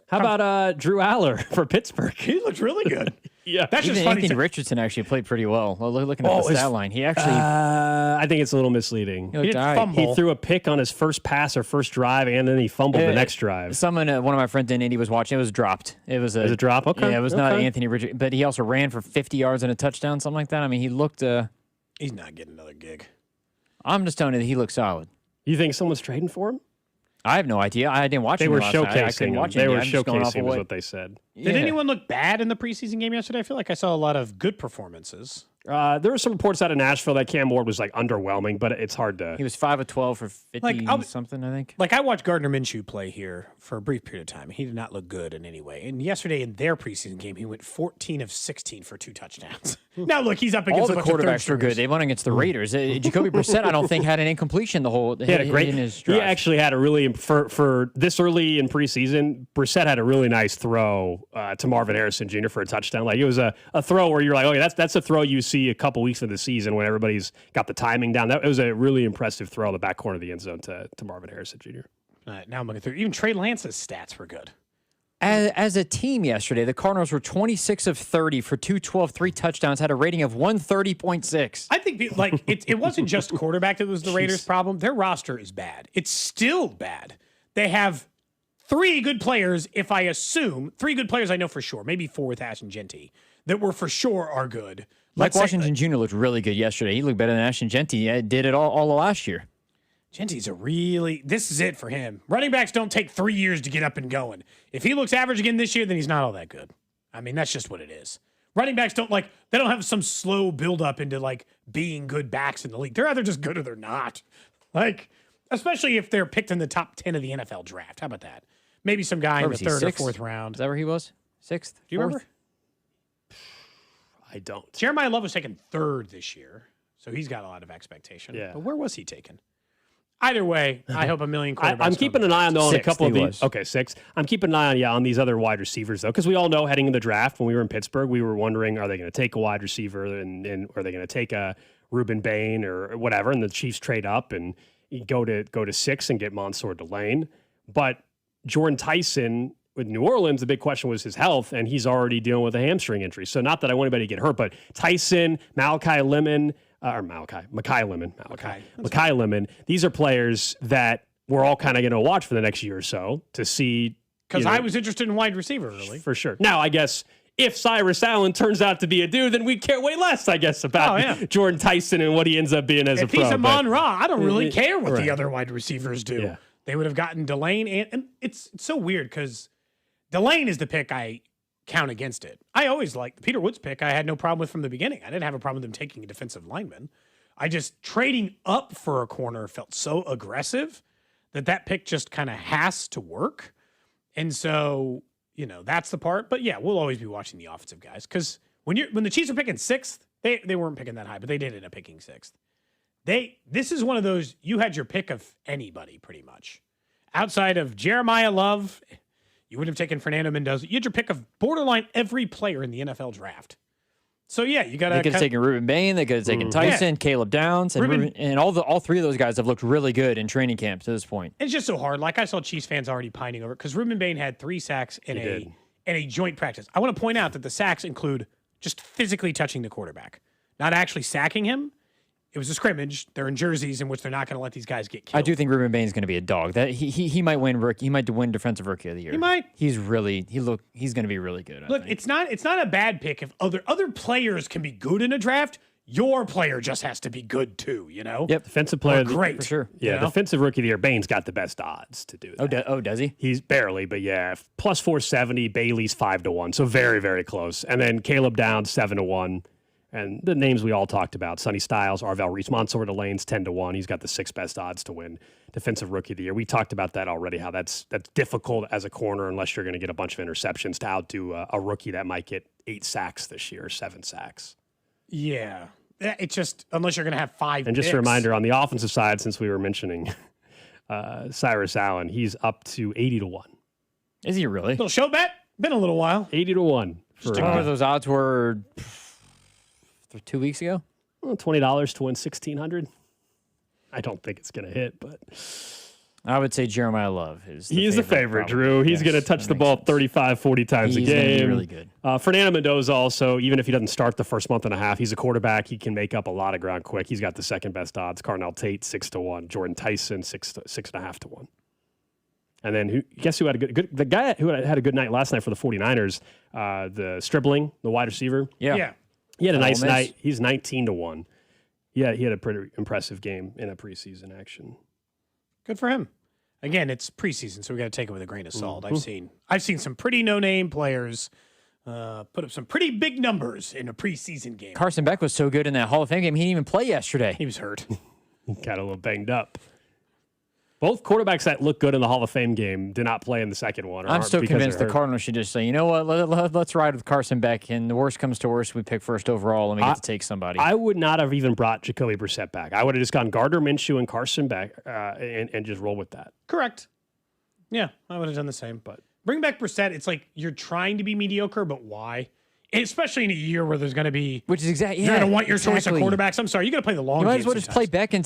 How about Drew Aller for Pittsburgh? He looked really good. Yeah. That's Even just funny. Anthony Richardson actually played pretty well. Looking at the stat line, he actually... I think it's a little misleading. He threw a pick on his first pass or first drive, and then he fumbled the next drive. One of my friends in Indy was watching. It was dropped. It was a drop? Okay. Yeah, it was not Anthony Richardson. But he also ran for 50 yards and a touchdown, something like that. I mean, he looked... He's not getting another gig. I'm just telling you that he looked solid. You think someone's trading for him? I have no idea. I didn't watch him last night. They were showcasing is what they said. Did anyone look bad in the preseason game yesterday? I feel like I saw a lot of good performances. There were some reports out of Nashville that Cam Ward was like underwhelming, but it's hard to. He was 5 of 12 for 50 something, I think. Like I watched Gardner Minshew play here for a brief period of time. He did not look good in any way. And yesterday in their preseason game, he went 14 of 16 for 2 touchdowns. Now look, he's up against all the quarterbacks were good. They went against the Raiders. Jacoby Brissett, I don't think had an incompletion the whole. He had a great. In his drive. He actually had a really for this early in preseason. Brissett had a really nice throw to Marvin Harrison Jr. for a touchdown. Like it was a throw where you're like, okay, that's a throw you see a couple weeks of the season when everybody's got the timing down. That it was a really impressive throw in the back corner of the end zone to Marvin Harrison Jr. Now I'm looking through. Even Trey Lance's stats were good. As a team yesterday, the Cardinals were 26 of 30 for 212, 3 touchdowns, had a rating of 130.6. I think it wasn't just quarterback that was the Raiders' problem. Their roster is bad. It's still bad. they have 3 good players, if I assume, 3 good players I know for sure, maybe 4 with Ashton Genty, that were for sure are good. Mike Washington Jr. looked really good yesterday. He looked better than Ashton Genty did it all of last year. Genty's this is it for him. Running backs don't take 3 years to get up and going. If he looks average again this year, then he's not all that good. I mean, that's just what it is. Running backs don't have some slow build up into being good backs in the league. They're either just good or they're not. Especially if they're picked in the top 10 of the NFL draft. How about that? Maybe some guy in the 3rd or 4th round. Is that where he was? 6th? Do you remember? I don't. Jeremiah Love was taken 3rd this year, so he's got a lot of expectation. Yeah. But where was he taken? Either way, I hope a million quarterbacks. I'm keeping an eye on a couple of these. Was. Okay, 6. I'm keeping an eye on these other wide receivers, though, because we all know heading in the draft when we were in Pittsburgh, we were wondering, are they going to take a wide receiver and are they going to take a Reuben Bain or whatever? And the Chiefs trade up and go to 6 and get Mansour Delane. But Jordan Tyson with New Orleans, the big question was his health, and he's already dealing with a hamstring injury. So not that I want anybody to get hurt, but Tyson, Makai Lemon, these are players that we're all kind of going to watch for the next year or so to see. Because I was interested in wide receiver early. For sure. Now, I guess if Cyrus Allen turns out to be a dude, then we care way less, I guess, about Jordan Tyson and what he ends up being as a pro. If he's a Mon-Ra, I don't really care what the other wide receivers do. Yeah. They would have gotten Delane, and it's so weird because Delane is the pick I count against it. I always liked the Peter Woods pick. I had no problem with from the beginning. I didn't have a problem with them taking a defensive lineman. I just trading up for a corner felt so aggressive that pick just kind of has to work. And so, that's the part. But yeah, we'll always be watching the offensive guys because when the Chiefs are picking 6th, they weren't picking that high, but they did end up picking 6th. This is one of those, you had your pick of anybody pretty much. Outside of Jeremiah Love, you would have taken Fernando Mendoza. You had your pick of borderline every player in the NFL draft. So yeah, you got to. They could have taken Reuben Bain. They could have taken Tyson, Caleb Downs, and all 3 of those guys have looked really good in training camp to this point. It's just so hard. I saw Chiefs fans already pining over it because Reuben Bain had 3 sacks in a joint practice. I want to point out that the sacks include just physically touching the quarterback, not actually sacking him. It was a scrimmage. They're in jerseys in which they're not going to let these guys get killed. I do think Reuben Bain's going to be a dog. That he might win rookie. He might win defensive rookie of the year. He might. He's going to be really good. Look, it's not a bad pick if other players can be good in a draft. Your player just has to be good too. Yep, defensive player, great for sure. Yeah, defensive rookie of the year. Bain's got the best odds to do that. Oh, does he? He's barely, but yeah, plus 470. Bailey's 5-1, so very very close. And then Caleb Downs 7-1. And the names we all talked about, Sonny Styles, Arvell Reese, Mansour Delane's 10-1. He's got the 6th best odds to win Defensive Rookie of the Year. We talked about that already, how that's difficult as a corner unless you're going to get a bunch of interceptions to outdo a rookie that might get 8 sacks this year, 7 sacks. Yeah. It's just, unless you're going to have 5 And just picks. a reminder, on the offensive side, since we were mentioning Cyrus Allen, he's up to 80-1. Is he really? Little show bet? Been a little while. 80-1. Do you know what those odds were 2 weeks ago? $20 to win $1,600. I don't think it's going to hit, but I would say Jeremiah Love is. He's the favorite, probably. Drew. He's going to touch the ball 35, 40 times a game. He's going to be really good. Fernando Mendoza also, even if he doesn't start the first month and a half, he's a quarterback. He can make up a lot of ground quick. He's got the 2nd best odds. Carnell Tate 6-1. Jordan Tyson 6.5 to 1. And then guess who had a good the guy who had a good night last night for the 49ers, the Stribling, the wide receiver. Yeah. He had a nice night. He's 19-1. Yeah, he had a pretty impressive game in a preseason action. Good for him. Again, it's preseason, so we got to take it with a grain of salt. I've seen some pretty no-name players put up some pretty big numbers in a preseason game. Carson Beck was so good in that Hall of Fame game. He didn't even play yesterday. He was hurt. He got a little banged up. Both quarterbacks that look good in the Hall of Fame game did not play in the second one. I'm still convinced the Cardinals should just say, you know what, let's ride with Carson Beck, and the worst comes to worst, we pick first overall, and we get to take somebody. I would not have even brought Jacoby Brissett back. I would have just gone Gardner Minshew and Carson Beck and just roll with that. Correct. Yeah, I would have done the same. But bring back Brissett. It's like you're trying to be mediocre, but why? Especially in a year where there's going to be, which is exactly, you're going to want your choice of quarterbacks. I'm sorry, you got to play the long game. You might as well just play Beck, and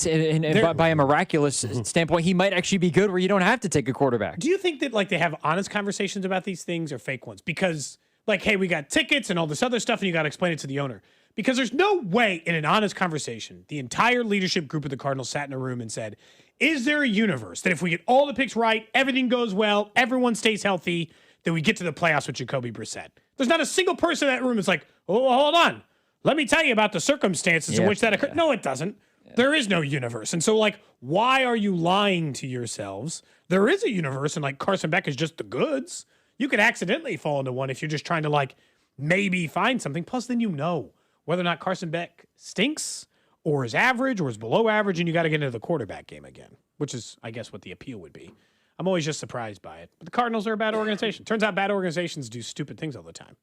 by a miraculous standpoint, he might actually be good where you don't have to take a quarterback. Do you think that they have honest conversations about these things or fake ones? Because hey, we got tickets and all this other stuff, and you got to explain it to the owner. Because there's no way in an honest conversation, the entire leadership group of the Cardinals sat in a room and said, is there a universe that if we get all the picks right, everything goes well, everyone stays healthy, that we get to the playoffs with Jacoby Brissett? There's not a single person in that room that's like, oh, hold on. Let me tell you about the circumstances in which that occurred. No, it doesn't. There is no universe. And so, like, why are you lying to yourselves? There is a universe, and, like, Carson Beck is just the goods. You could accidentally fall into one if you're just trying to, like, maybe find something. Plus, then you know whether or not Carson Beck stinks or is average or is below average, and you got to get into the quarterback game again, which is, I guess, what the appeal would be. I'm always just surprised by it. But the Cardinals are a bad organization. Turns out bad organizations do stupid things all the time.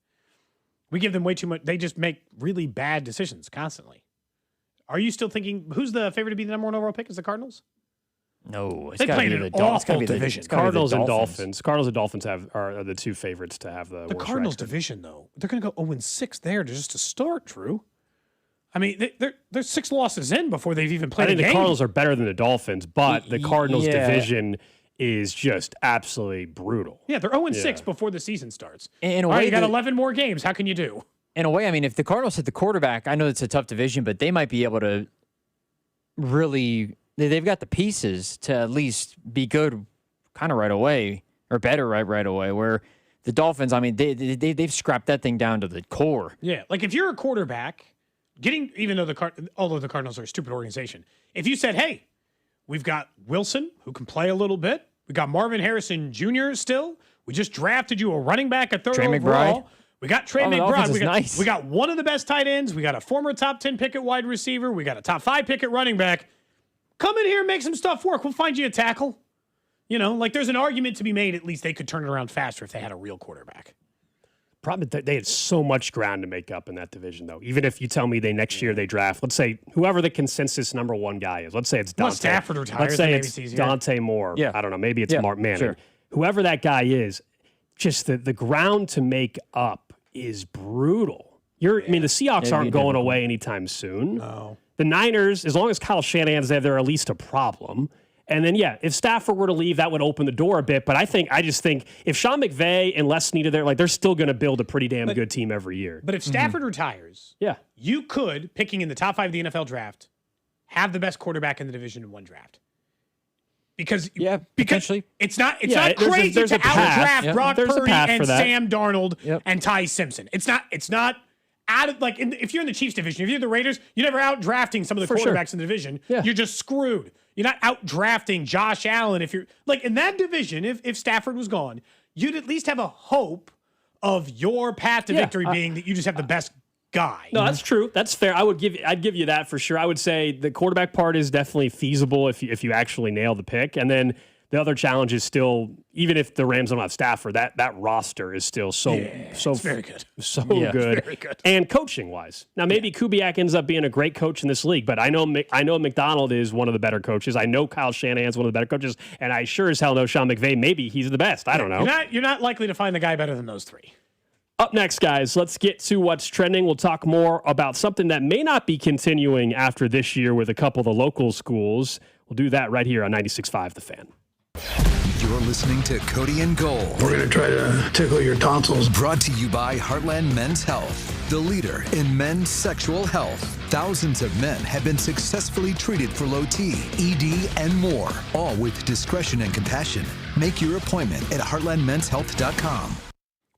We give them way too much. They just make really bad decisions constantly. Are you still thinking, who's the favorite to be the number one overall pick? Is the Cardinals? No, they played an awful division. Cardinals and Dolphins. Cardinals and Dolphins are the two favorites to have the Cardinals record. division, though. They're going to go 0-6 there just to start, Drew. I mean, they're 6 losses in before they've even played I think a game. the Cardinals are better than the Dolphins, but the Cardinals division is just absolutely brutal. Yeah, they're 0-6 before the season starts. In a All way, right, you got 11 more games. How can you do? In a way, I mean, if the Cardinals hit the quarterback, I know it's a tough division, but they might be able to really, they've got the pieces to at least be good kind of right away or better right away, where the Dolphins, I mean, they've scrapped that thing down to the core. Yeah, like if you're a quarterback, even though although the Cardinals are a stupid organization, if you said, hey, we've got Wilson, who can play a little bit. We got Marvin Harrison Jr. still. We just drafted you a running back at 3rd overall. McBride. We got Trey McBride. Nice. We got one of the best tight ends. We got a former top 10 pick at wide receiver. We got a top 5 pick at running back. Come in here and make some stuff work. We'll find you a tackle. You know, like there's an argument to be made. At least they could turn it around faster if they had a real quarterback. Probably they had so much ground to make up in that division, though. Even if you tell me next year they draft, let's say whoever the consensus number one guy is. Let's say it's Dante. Unless Stafford retires, let's say maybe it's easier. Dante Moore. Yeah. I don't know. Maybe it's Mark Manning. Sure. Whoever that guy is, just the ground to make up is brutal. I mean, the Seahawks aren't going away anytime soon. No. The Niners, as long as Kyle Shanahan's there, they're at least a problem. And then, if Stafford were to leave, that would open the door a bit. But I just think if Sean McVay and Les Snead are there, like they're still going to build a pretty damn good team every year. But if Stafford retires, you could, picking in the top 5 of the NFL draft, have the best quarterback in the division in one draft. Because potentially. it's not crazy to outdraft Brock Purdy and Sam Darnold and Ty Simpson. It's not out of if you're in the Chiefs division, if you're the Raiders, you're never out drafting some of the quarterbacks in the division. Yeah. You're just screwed. You're not out drafting Josh Allen. If you're in that division, if Stafford was gone, you'd at least have a hope of your path to victory being that you just have the best guy. No, that's true. That's fair. I'd give you that for sure. I would say the quarterback part is definitely feasible if you actually nail the pick. And then the other challenge is still, even if the Rams don't have Stafford, that roster is still so very good. So good. Very good. And coaching wise. Now maybe Kubiak ends up being a great coach in this league, but I know McDonald is one of the better coaches. I know Kyle Shanahan's one of the better coaches, and I sure as hell know Sean McVay, maybe he's the best. I don't know. You're not likely to find the guy better than those 3. Up next, guys, let's get to what's trending. We'll talk more about something that may not be continuing after this year with a couple of the local schools. We'll do that right here on 96.5 The Fan. You're listening to Cody and Gold. We're going to try to tickle your tonsils. Brought to you by Heartland Men's Health, the leader in men's sexual health. Thousands of men have been successfully treated for low T, ED, and more, all with discretion and compassion. Make your appointment at heartlandmenshealth.com.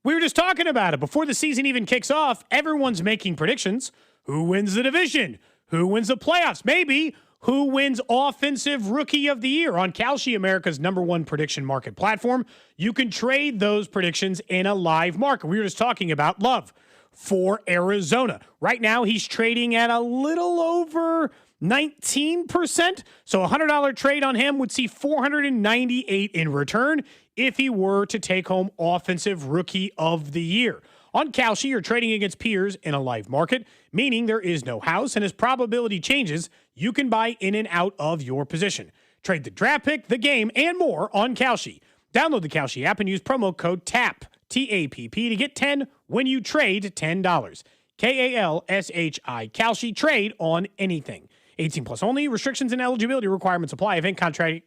We were just talking about it. Before the season even kicks off, everyone's making predictions. Who wins the division? Who wins the playoffs? Maybe who wins Offensive Rookie of the Year on Kalshi, America's #1 prediction market platform. You can trade those predictions in a live market. We were just talking about Love for Arizona. Right now, he's trading at a little over 19%. So a $100 trade on him would see $498 in return if he were to take home Offensive Rookie of the Year. On Kalshi, you're trading against peers in a live market, meaning there is no house, and as probability changes, you can buy in and out of your position. Trade the draft pick, the game, and more on Kalshi. Download the Kalshi app and use promo code TAPP, T-A-P-P, to get 10 when you trade $10. K-A-L-S-H-I, Kalshi, trade on anything. 18 plus only. Restrictions and eligibility requirements apply. Event contract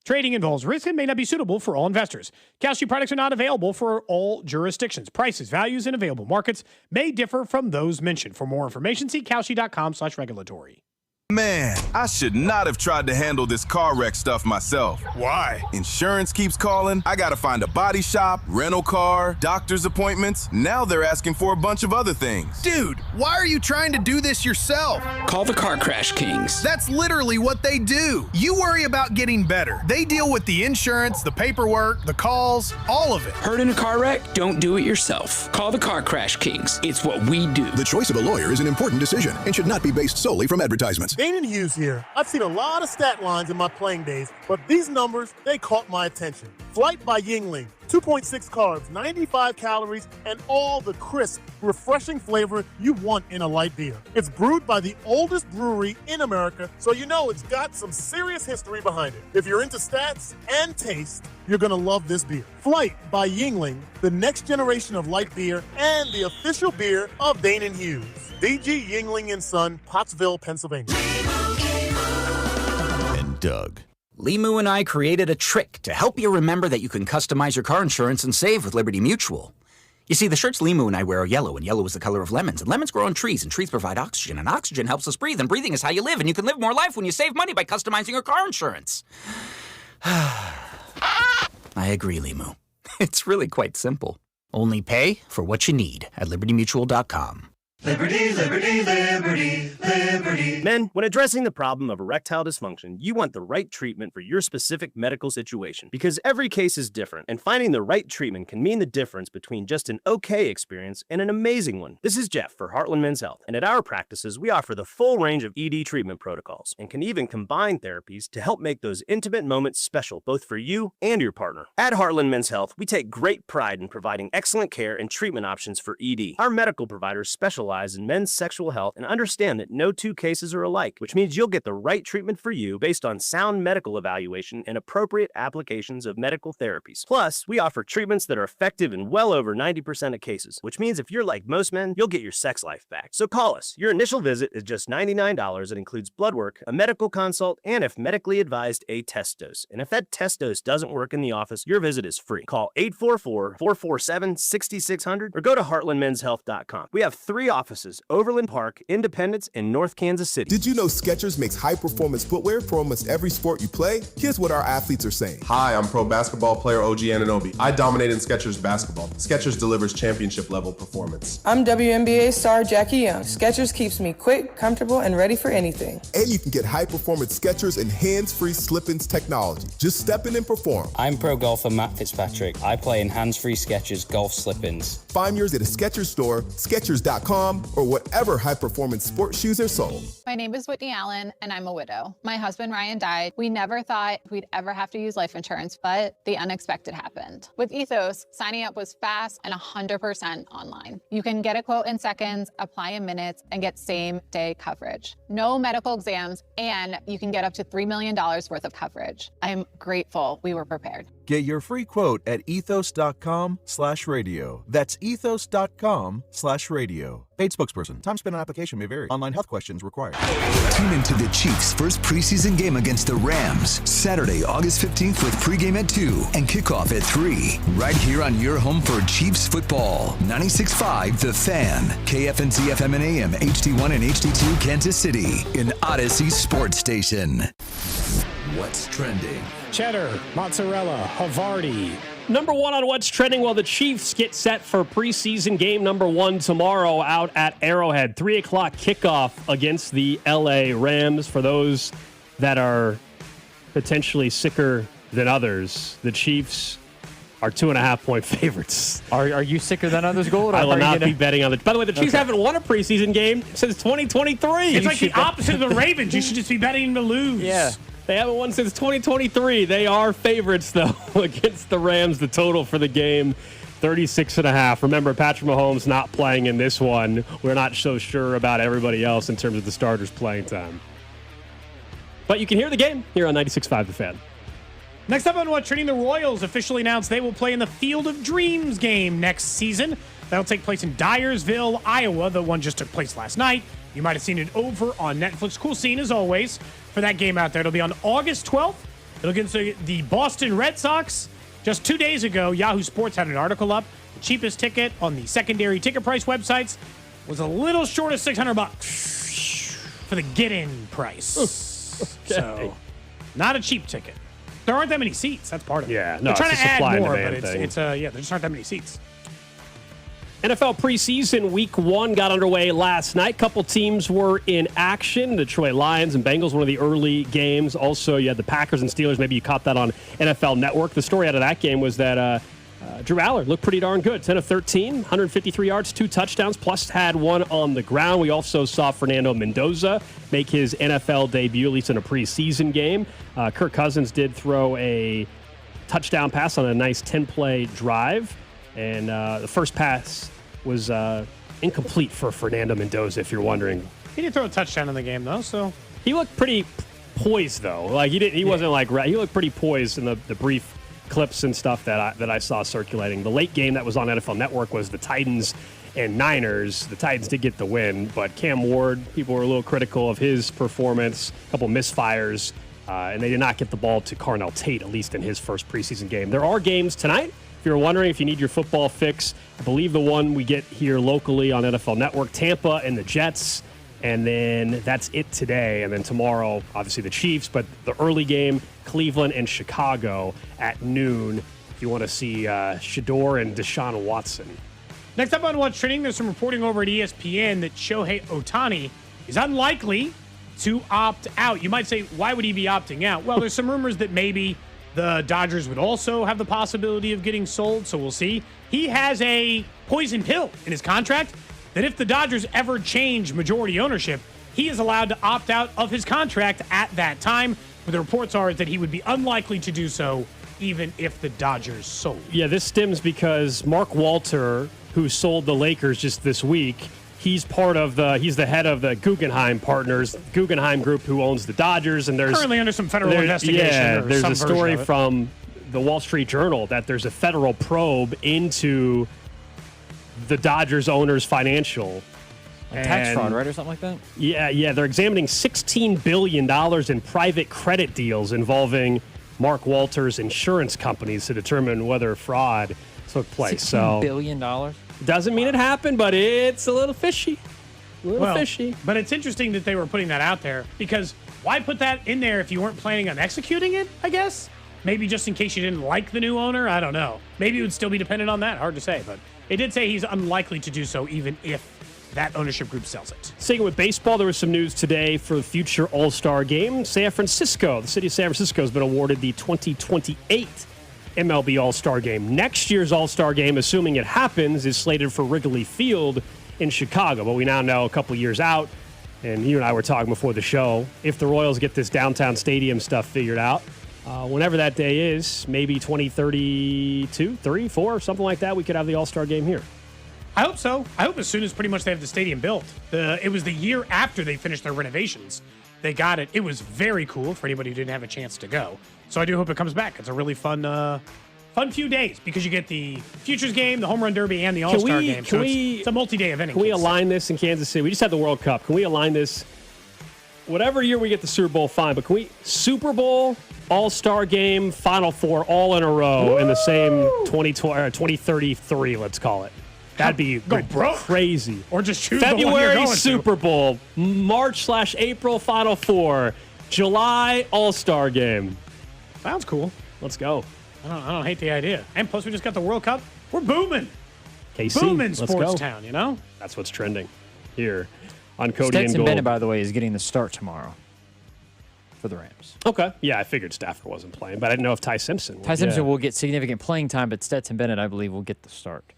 Trading involves risk and may not be suitable for all investors. Kalshi products are not available for all jurisdictions. Prices, values, and available markets may differ from those mentioned. For more information, see kalshi.com/regulatory. Man, I should not have tried to handle this car wreck stuff myself. Why? Insurance keeps calling. I gotta find a body shop, rental car, doctor's appointments. Now they're asking for a bunch of other things. Dude, why are you trying to do this yourself? Call the Car Crash Kings. That's literally what they do. You worry about getting better. They deal with the insurance, the paperwork, the calls, all of it. Hurt in a car wreck? Don't do it yourself. Call the Car Crash Kings. It's what we do. The choice of a lawyer is an important decision and should not be based solely from advertisements. Dane and Hughes here. I've seen a lot of stat lines in my playing days, but these numbers, they caught my attention. Flight by Yingling, 2.6 carbs, 95 calories, and all the crisp, refreshing flavor you want in a light beer. It's brewed by the oldest brewery in America, so you know it's got some serious history behind it. If you're into stats and taste, you're gonna love this beer. Flight by Yingling, the next generation of light beer and the official beer of Dane and Hughes. DG Yingling & Son, Pottsville, Pennsylvania. And Doug. Limu and I created a trick to help you remember that you can customize your car insurance and save with Liberty Mutual. You see, the shirts Limu and I wear are yellow, and yellow is the color of lemons, and lemons grow on trees, and trees provide oxygen, and oxygen helps us breathe, and breathing is how you live, and you can live more life when you save money by customizing your car insurance. I agree, Limu. It's really quite simple. Only pay for what you need at libertymutual.com. Liberty, liberty, liberty, liberty. Men, when addressing the problem of erectile dysfunction, you want the right treatment for your specific medical situation. Because every case is different, and finding the right treatment can mean the difference between just an okay experience and an amazing one. This is Jeff for Heartland Men's Health, and at our practices, we offer the full range of ED treatment protocols, and can even combine therapies to help make those intimate moments special, both for you and your partner. At Heartland Men's Health, we take great pride in providing excellent care and treatment options for ED. Our medical providers specialize in men's sexual health and understand that no two cases are alike, which means you'll get the right treatment for you based on sound medical evaluation and appropriate applications of medical therapies. Plus, we offer treatments that are effective in well over 90% of cases, which means if you're like most men, you'll get your sex life back. So call us. Your initial visit is just $99. It includes blood work, a medical consult, and if medically advised, a test dose. And if that test dose doesn't work in the office, your visit is free. Call 844-447-6600 or go to heartlandmenshealth.com. We have 3 offices: Overland Park, Independence, and North Kansas City. Did you know Skechers makes high-performance footwear for almost every sport you play? Here's what our athletes are saying. Hi, I'm pro basketball player OG Anunoby. I dominate in Skechers basketball. Skechers delivers championship-level performance. I'm WNBA star Jackie Young. Skechers keeps me quick, comfortable, and ready for anything. And you can get high-performance Skechers and hands-free slip-ins technology. Just step in and perform. I'm pro golfer Matt Fitzpatrick. I play in hands-free Skechers golf slip-ins. Find yours at a Skechers store, Skechers.com, or whatever high-performance sports shoes are sold. My name is Whitney Allen, and I'm a widow. My husband, Ryan, died. We never thought we'd ever have to use life insurance, but the unexpected happened. With Ethos, signing up was fast and 100% online. You can get a quote in seconds, apply in minutes, and get same-day coverage. No medical exams, and you can get up to $3 million worth of coverage. I'm grateful we were prepared. Get your free quote at ethos.com/radio. That's ethos.com/radio. Paid spokesperson. Time spent on application may vary. Online health questions required. Tune into the Chiefs' first preseason game against the Rams, Saturday, August 15th with pregame at 2 and kickoff at 3. Right here on your home for Chiefs football. 96.5 The Fan, KFNC FM and AM, HD1 and HD2 Kansas City, an Odyssey sports station. What's trending? Cheddar, mozzarella, Havarti. Number 1 on What's Trending while the Chiefs get set for preseason game number 1 tomorrow out at Arrowhead. 3 o'clock kickoff against the LA Rams. For those that are potentially sicker than others, the Chiefs are 2.5-point favorites. Are you sicker than others, Gold? I will not be betting on the... By the way, the Chiefs haven't won a preseason game since 2023. It's like the opposite of the Ravens. You should just be betting them to lose. Yeah. They haven't won since 2023. They are favorites, though, against the Rams. The total for the game, 36.5. Remember, Patrick Mahomes not playing in this one. We're not so sure about everybody else in terms of the starters' playing time. But you can hear the game here on 96.5 The Fan. Next up on What's Trending, the Royals officially announced they will play in the Field of Dreams game next season. That'll take place in Dyersville, Iowa. The one just took place last night. You might have seen it over on Netflix. Cool scene, as always, for that game out there. It'll be on August 12th. It'll get the Boston Red Sox. Just 2 days ago, Yahoo Sports had an article up. The cheapest ticket on the secondary ticket price websites was a little short of $600 for the get-in price. Okay. So, not a cheap ticket. There aren't that many seats. That's part of it. Yeah, no, they're trying it's to a supply add and more, demand but thing. there just aren't that many seats. NFL preseason week 1 got underway last night. Couple teams were in action. Detroit Lions and Bengals, one of the early games. Also, you had the Packers and Steelers. Maybe you caught that on NFL Network. The story out of that game was that Drew Aller looked pretty darn good. 10 of 13, 153 yards, 2 touchdowns, plus had one on the ground. We also saw Fernando Mendoza make his NFL debut, at least in a preseason game. Kirk Cousins did throw a touchdown pass on a nice 10-play drive. And the first pass was incomplete for Fernando Mendoza, if you're wondering. He didn't throw a touchdown in the game, though, so. He looked pretty poised, though. Like, he wasn't like, he looked pretty poised in the brief clips and stuff that I saw circulating. The late game that was on NFL Network was the Titans and Niners. The Titans did get the win, but Cam Ward, people were a little critical of his performance, a couple misfires, and they did not get the ball to Carnell Tate, at least in his first preseason game. There are games tonight. If you're wondering if you need your football fix, I believe the one we get here locally on NFL Network, Tampa and the Jets, and then that's it today. And then tomorrow, obviously the Chiefs, but the early game, Cleveland and Chicago at noon. If you want to see Shador and Deshaun Watson. Next up on What's Trending, there's some reporting over at ESPN that Shohei Ohtani is unlikely to opt out. You might say, why would he be opting out? Well, there's some rumors that maybe the Dodgers would also have the possibility of getting sold, so we'll see. He has a poison pill in his contract that if the Dodgers ever change majority ownership, he is allowed to opt out of his contract at that time. But the reports are that he would be unlikely to do so even if the Dodgers sold. Yeah, this stems because Mark Walter, who sold the Lakers just this week, he's the head of the Guggenheim Partners, Guggenheim Group, who owns the Dodgers, and there's currently under some federal investigation. Yeah, or there's some a story version of it. from the Wall Street Journal that there's a federal probe into the Dodgers owners' financial tax fraud, right, or something like that? Yeah, they're examining $16 billion in private credit deals involving Mark Walter's insurance companies to determine whether fraud took place. $16 billion? Doesn't mean it happened, but it's a little fishy. Fishy. But it's interesting that they were putting that out there because why put that in there if you weren't planning on executing it, I guess? Maybe just in case you didn't like the new owner. I don't know. Maybe it would still be dependent on that. Hard to say, but it did say he's unlikely to do so even if that ownership group sells it. Sticking with baseball, there was some news today for the future All-Star game. San Francisco, the city of San Francisco, has been awarded the 2028 MLB All-Star game. Next year's All-Star game, assuming it happens, is slated for Wrigley Field in Chicago. But we now know a couple years out, and you and I were talking before the show, if the Royals get this downtown stadium stuff figured out, whenever that day is, maybe 2032, 3, 4, something like that, we could have the All-Star game here. I hope so. I hope as soon as pretty much they have the stadium built. It was the year after they finished their renovations. They got it. It was very cool for anybody who didn't have a chance to go. So I do hope it comes back. It's a really fun few days because you get the Futures game, the Home Run Derby, and the All-Star game. So it's a multi-day event. Can we align this in Kansas City? We just had the World Cup. Can we align this? Whatever year we get the Super Bowl, fine. But can we Super Bowl, All-Star game, Final Four all in a row in the same 2033, let's call it. That'd be crazy. Or just choose the one you're February going Super Bowl, March/April Final Four, July All-Star game. Sounds cool. Let's go. I don't hate the idea. And plus, we just got the World Cup. We're booming. KC, booming let's sports go. town, you know? That's what's trending here on Cody and Stetson Gold. Bennett, by the way, is getting the start tomorrow for the Rams. Okay. Yeah, I figured Stafford wasn't playing, but I didn't know if Ty Simpson would. Simpson will get significant playing time, but Stetson Bennett, I believe, will get the start.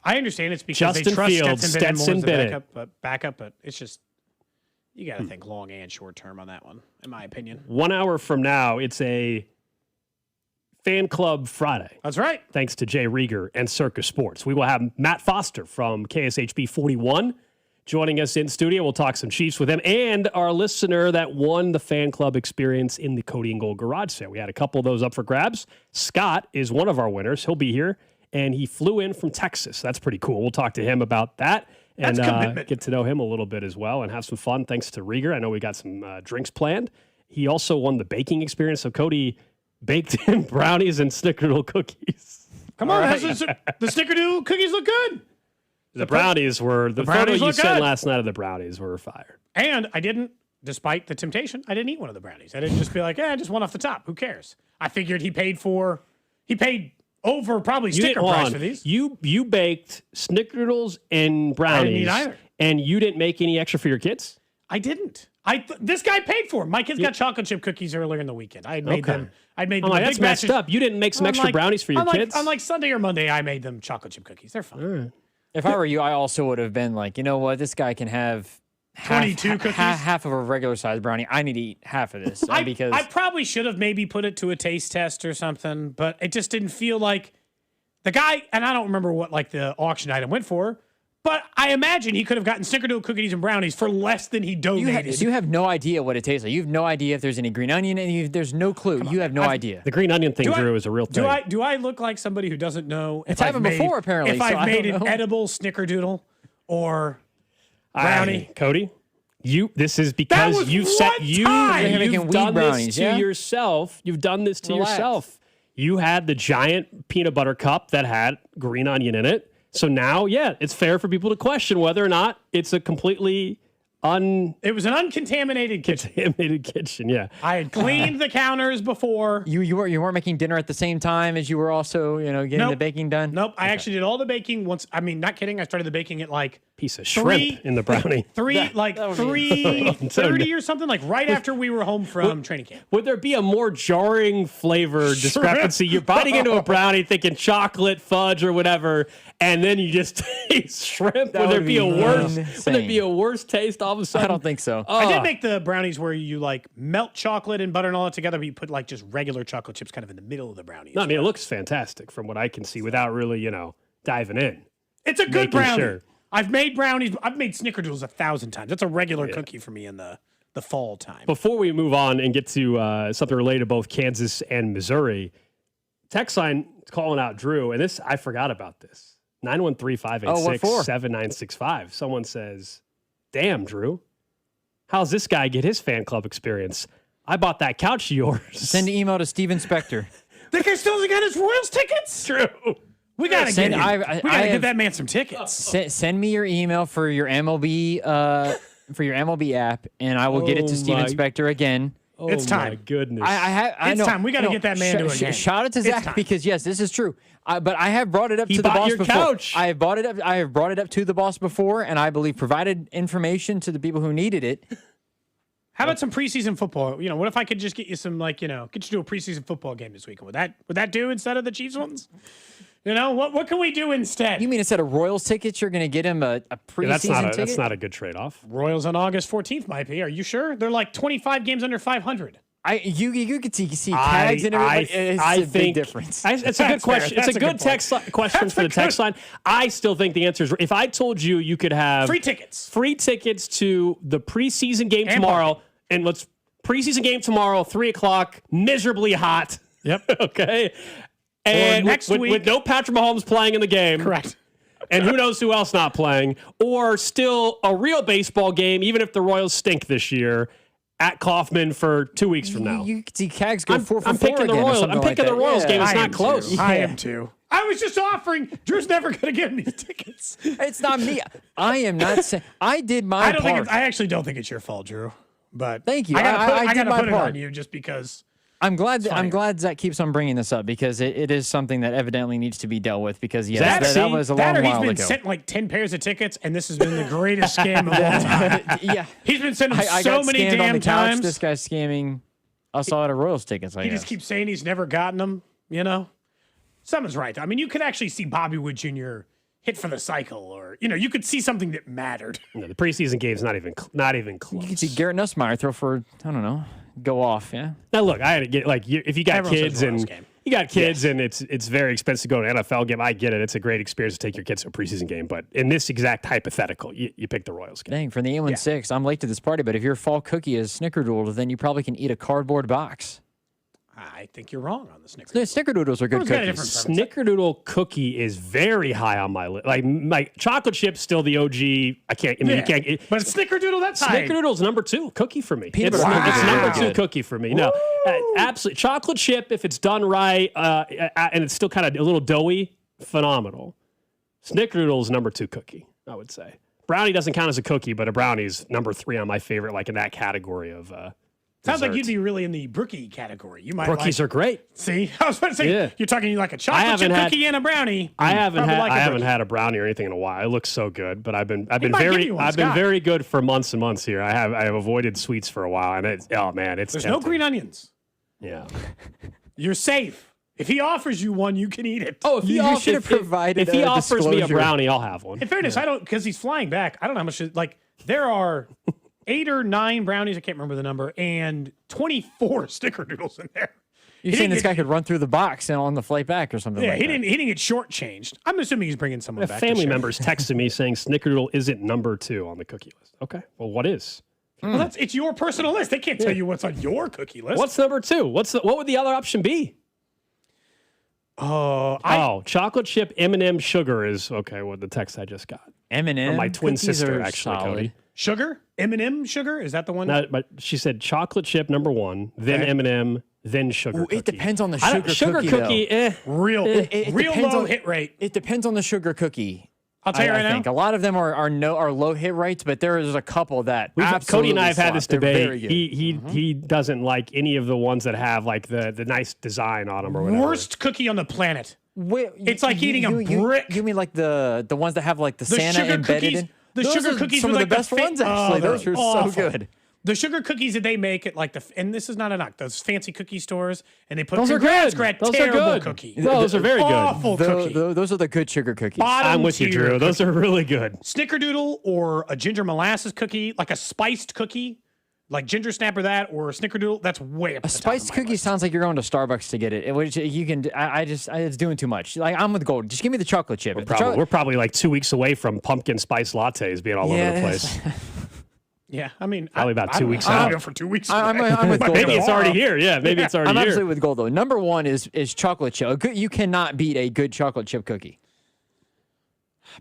I understand it's because Justin they trust Fields, Stetson Bennett more as Bennett. the backup, but it's just, you got to think long and short term on that one, in my opinion. 1 hour from now, it's a Fan Club Friday. That's right. Thanks to Jay Rieger and Circus Sports. We will have Matt Foster from KSHB 41 joining us in studio. We'll talk some Chiefs with him and our listener that won the Fan Club experience in the Cody and Gold garage sale. We had a couple of those up for grabs. Scott is one of our winners. He'll be here, and he flew in from Texas. That's pretty cool. We'll talk to him about that and get to know him a little bit as well and have some fun thanks to Rieger. I know we got some drinks planned he also won the baking experience. So Cody baked him brownies and snickerdoodle cookies. Come on, the snickerdoodle cookies look good. The brownies were the photo you sent last night of the brownies were fire. And I didn't, despite the temptation, I didn't eat one of the brownies. I didn't just be like, just one off the top. Who cares? I figured he paid over probably sticker price for these. You baked snickerdoodles and brownies. I didn't eat either. And you didn't make any extra for your kids? I didn't. This guy paid for them. My kids got chocolate chip cookies earlier in the weekend. I had made them. I'd made them. That's messed up. You didn't make some extra brownies for your kids? On like Sunday or Monday, I made them chocolate chip cookies. They're fine. If I were you, I also would have been like, you know what, this guy can have 22 cookies, half of a regular size brownie. I need to eat half of this because I probably should have maybe put it to a taste test or something, but it just didn't feel like the guy. And I don't remember what like the auction item went for, but I imagine he could have gotten snickerdoodle cookies and brownies for less than he donated. You have no idea what it tastes like. You have no idea if there's any green onion, and there's no clue. You have no idea. The green onion thing, Drew, is a real thing. Do I look like somebody who doesn't know? It's happened before, apparently. If I've made an edible snickerdoodle or brownie, Cody. This is because you've done this to yourself. You've done this to yourself. You had the giant peanut butter cup that had green onion in it. So now, it's fair for people to question whether or not it's a completely It was an uncontaminated kitchen. Contaminated kitchen, yeah. I had cleaned the counters before. You weren't making dinner at the same time as you were also, getting the baking done? Nope. I actually did all the baking once. I mean, not kidding. I started the baking at like piece of shrimp in the brownie. 3:30 or something, like right after we were home from training camp. Would there be a more jarring flavor discrepancy? You're biting into a brownie thinking chocolate, fudge, or whatever, and then you just taste shrimp. Would there be a worse taste all of a sudden? I don't think so. I did make the brownies where you like melt chocolate and butter and all that together, but you put like just regular chocolate chips kind of in the middle of the brownie. No, I mean, it looks fantastic from what I can see without really, diving in. It's a good brownie. Sure. I've made brownies. I've made snickerdoodles 1,000 times. That's a regular cookie for me in the fall time. Before we move on and get to something related to both Kansas and Missouri, text line calling out Drew, and I forgot about this. 913-586-7965. Someone says, damn, Drew, how's this guy get his fan club experience? I bought that couch of yours. Send an email to Steven Spector. That guy still hasn't got his Royals tickets? True. We gotta get that man some tickets. Send me your email for your MLB app, and I will get it to Steven Spector again. It's time. My goodness. It's time. We got to get that man to a game. Shout out to Zach because yes, this is true. But I have brought it up to the boss before. Couch. I have brought it up to the boss before, and I believe provided information to the people who needed it. How about some preseason football? What if I could just get you some get you to a preseason football game this weekend? Would that do instead of the Chiefs ones? What can we do instead? You mean instead of Royals tickets, you're going to get him a preseason ticket? That's not a good trade-off. Royals on August 14th might be. Are you sure? They're like 25 games under 500. You could see tags and everything. It's a big difference. It's a good question. It's a good text question for the text line. I still think the answer is, if I told you could have free tickets to the preseason game tomorrow, and preseason game tomorrow, 3:00, miserably hot. Yep. Okay. And next week, with no Patrick Mahomes playing in the game. Correct. And who knows who else not playing. Or still a real baseball game, even if the Royals stink this year, at Kauffman for 2 weeks from now. You can see Cags go 4 for 4 I'm picking the Royals. I'm picking the Royals game. It's not close. I am too. I was just offering. Drew's never going to get me tickets. It's not me. I am not saying. I did my part. I actually don't think it's your fault, Drew. But thank you. I got to put it part on you just because. I'm glad Zach keeps on bringing this up because it is something that evidently needs to be dealt with because that was a long while ago. He's been sent like 10 pairs of tickets and this has been the greatest scam of all time. Yeah, he's been sending so many damn times. This guy's scamming us all out of Royals tickets. He just keeps saying he's never gotten them. Something's right. I mean, you could actually see Bobby Wood Jr. hit for the cycle, or you could see something that mattered. The preseason game's not even close. You could see Garrett Nussmeier throw for go off. Yeah. Now look, I had to get if you got kids and and it's very expensive to go to an NFL game. I get it. It's a great experience to take your kids to a preseason game, but in this exact hypothetical, you pick the Royals game. Dang, for the 816, I'm late to this party, but if your fall cookie is snickerdoodle, then you probably can eat a cardboard box. I think you're wrong on the Snickerdoodle. Snickerdoodles are good cookies. Snickerdoodle cookie is very high on my list. Like chocolate chip's still the OG. You can't. But Snickerdoodle, that's high. Snickerdoodle's number 2 cookie for me. Peanut It's butter cookies are number really 2 cookie for me. No, absolutely. Chocolate chip, if it's done right, and it's still kind of a little doughy, phenomenal. Snickerdoodle's number 2 cookie, I would say. Brownie doesn't count as a cookie, but a brownie's number 3 on my favorite, like in that category of. Sounds like dessert. you'd be really in the brookie category. You might. Brookies are great. See, I was about to say you're talking like a chocolate chip cookie and a brownie. I haven't had a brownie or anything in a while. It looks so good, but I've been very good for months and months here. I have avoided sweets for a while, and it's There's tempting. no green onions. Yeah, you're safe. If he offers you one, you can eat it. Oh, if he provided he offers me a brownie, I'll have one. In fairness, I don't, because he's flying back. I don't know how much. Like there are 8 or 9 brownies. I can't remember the number, and 24 Snickerdoodles in there. You're saying this guy could run through the box and on the flight back or something? Yeah, like he didn't get shortchanged. I'm assuming he's bringing someone back. Family members texted me saying Snickerdoodle isn't number 2 on the cookie list. Okay, well, what is? Well, it's your personal list. They can't tell you what's on your cookie list. What's number 2? What would the other option be? Chocolate chip M&M sugar is okay. What the text I just got. M&M from my twin sister, actually, solid. Cody. Sugar? M&M sugar? Is that the one? No, but she said chocolate chip number 1, then M&M, then sugar. It depends on the sugar cookie. Real low hit rate. It depends on the sugar cookie. I'll tell you right I think now. a lot of them are low hit rates, but there is a couple that Cody and I have had this debate. He He doesn't like any of the ones that have like the nice design on them or whatever. Worst cookie on the planet. It's like eating a brick. You mean like the ones that have like the Santa sugar embedded cookies, in? The Those sugar are cookies some are of like the best ones actually. Those are so good. The sugar cookies that they make at like and this is not a knock, those fancy cookie stores, and they put those are good. Those are good. Cookie. Those are very good. Awful cookie. Those are the good sugar cookies. Bottom I'm with you, tier Drew. Those cookie. are really good. Snickerdoodle or a ginger molasses cookie, like a spiced cookie, like ginger snap or that, or a Snickerdoodle. That's way up. A spiced cookie sounds like you're going to Starbucks to get it. Which you can. It's doing too much. Like I'm with Gold. Just give me the chocolate chip. We're probably like 2 weeks away from pumpkin spice lattes being all over the place. Yeah, I mean, probably about 2 weeks I'll out. be for 2 weeks. I'm with Gold. Maybe it's already here. Yeah, maybe it's already I'm here. absolutely with Gold though. Number 1 is chocolate chip. You cannot beat a good chocolate chip cookie.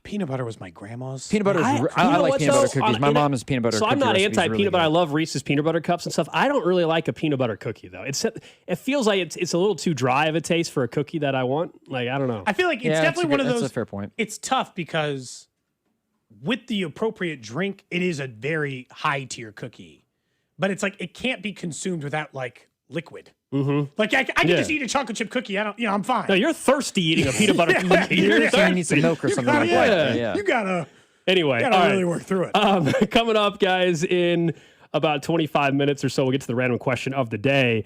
Peanut butter was my grandma's. Peanut butter. I like peanut butter cookies. My mom is peanut butter. So I'm not anti peanut really butter. I love Reese's peanut butter cups and stuff. I don't really like a peanut butter cookie though. It feels like it's a little too dry of a taste for a cookie that I want. Like I don't know. I feel like it's definitely one of those. That's a fair point. It's tough because with the appropriate drink, it is a very high tier cookie, but it's like it can't be consumed without like liquid. Mm-hmm. Like I can just eat a chocolate chip cookie. I'm fine. No, you're thirsty eating a peanut butter cookie. You need some milk or something like that. Yeah. You gotta. Anyway, really work through it. Coming up, guys, in about 25 minutes or so, we'll get to the random question of the day.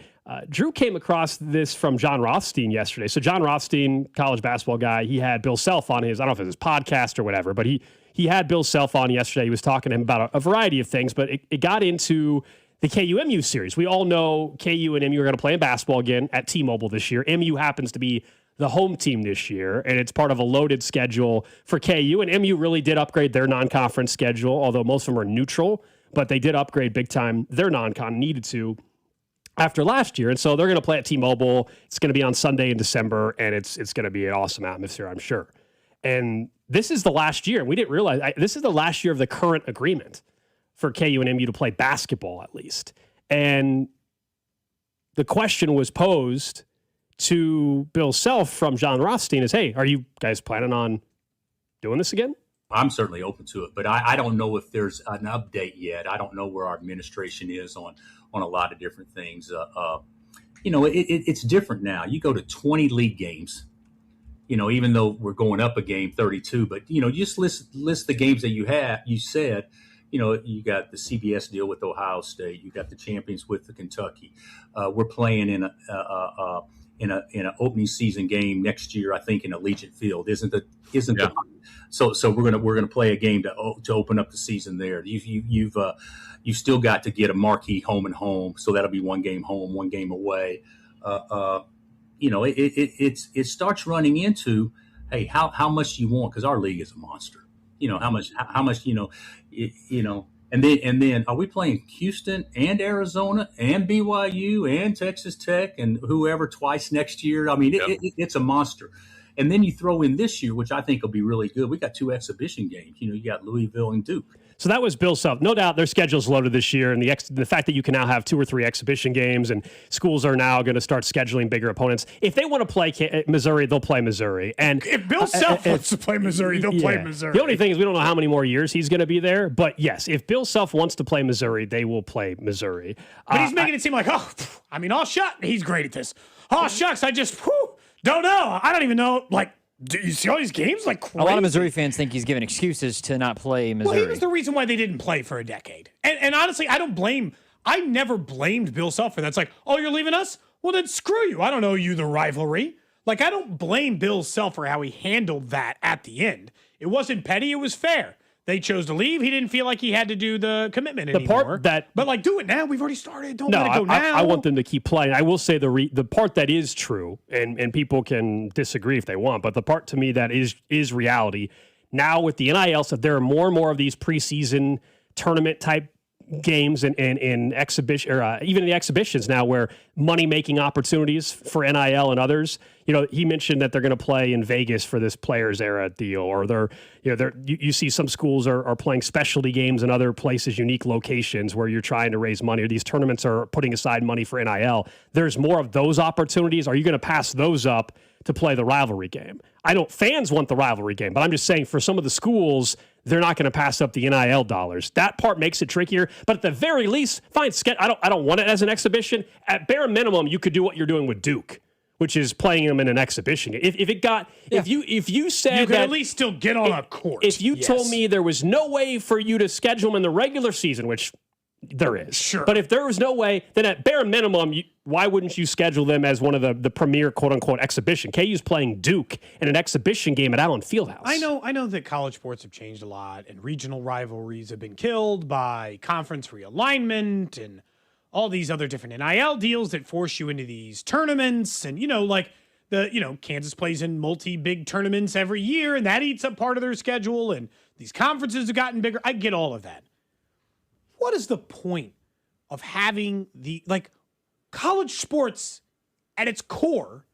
Drew came across this from John Rothstein yesterday. So John Rothstein, college basketball guy, he had Bill Self on his, I don't know if it was his podcast or whatever, but he had Bill Self on yesterday. He was talking to him about a variety of things, but it got into the KU-MU series. We all know KU and MU are going to play in basketball again at T-Mobile this year. MU happens to be the home team this year, and it's part of a loaded schedule for KU. And MU really did upgrade their non-conference schedule, although most of them are neutral, but they did upgrade big time. Their non-con needed to after last year, and so they're going to play at T-Mobile. It's going to be on Sunday in December, and it's going to be an awesome atmosphere, I'm sure. And this is the last year. We didn't realize this is the last year of the current agreement for KU and MU to play basketball, at least. And the question was posed to Bill Self from John Rothstein is, hey, are you guys planning on doing this again? I'm certainly open to it, but I don't know if there's an update yet. I don't know where our administration is on a lot of different things. It's different now. You go to 20 league games, even though we're going up a game 32, but, just list the games that you said, you got the CBS deal with Ohio State. You got the champions with the Kentucky. We're playing in an opening season game next year, I think, in Allegiant Field. So we're gonna play a game to open up the season there. You've still got to get a marquee home and home, so that'll be one game home, one game away. It starts running into, how much do you want? Because our league is a monster. How much And then are we playing Houston and Arizona and BYU and Texas Tech and whoever twice next year? I mean, it's a monster. And then you throw in this year, which I think will be really good. We got 2 exhibition games. You got Louisville and Duke. So that was Bill Self. No doubt their schedule's loaded this year, and the fact that you can now have 2 or 3 exhibition games, and schools are now going to start scheduling bigger opponents. If they want to play Missouri, they'll play Missouri. And if Bill Self wants to play Missouri, they'll play Missouri. The only thing is we don't know how many more years he's going to be there. But yes, if Bill Self wants to play Missouri, they will play Missouri. But he's making it seem like, all shut. He's great at this. Oh, shucks, I just don't know. I don't even know, do you see all these games like crazy? A lot of Missouri fans think he's giving excuses to not play Missouri. Well, he was the reason why they didn't play for a decade. And honestly, I never blamed Bill Self for that. It's like, oh, you're leaving us? Well, then screw you. I don't owe you the rivalry. I don't blame Bill Self for how he handled that at the end. It wasn't petty. It was fair. They chose to leave. He didn't feel like he had to do the commitment anymore. But do it now. We've already started. Don't let it go now. I want them to keep playing. I will say the part that is true, and people can disagree if they want, but the part to me that is reality. Now with the NIL stuff, there are more and more of these preseason tournament type games and exhibition, or even in the exhibitions now, where money-making opportunities for NIL and others. He mentioned that they're going to play in Vegas for this Players Era deal, or you see some schools are playing specialty games in other places, unique locations where you're trying to raise money, or these tournaments are putting aside money for NIL. There's more of those opportunities. Are you going to pass those up to play the rivalry game? Fans want the rivalry game, but I'm just saying for some of the schools, they're not going to pass up the NIL dollars. That part makes it trickier, but at the very least, fine. I don't want it as an exhibition. At bare minimum, you could do what you're doing with Duke, which is playing them in an exhibition. If you said you could that, at least still get on a court. If you told me there was no way for you to schedule them in the regular season, which there is, sure. But if there was no way, then at bare minimum, why wouldn't you schedule them as one of the premier quote unquote exhibition? KU's playing Duke in an exhibition game at Allen Fieldhouse. I know that college sports have changed a lot, and regional rivalries have been killed by conference realignment and all these other different NIL deals that force you into these tournaments. And, Kansas plays in multi-big tournaments every year, and that eats up part of their schedule, and these conferences have gotten bigger. I get all of that. What is the point of having college sports at its core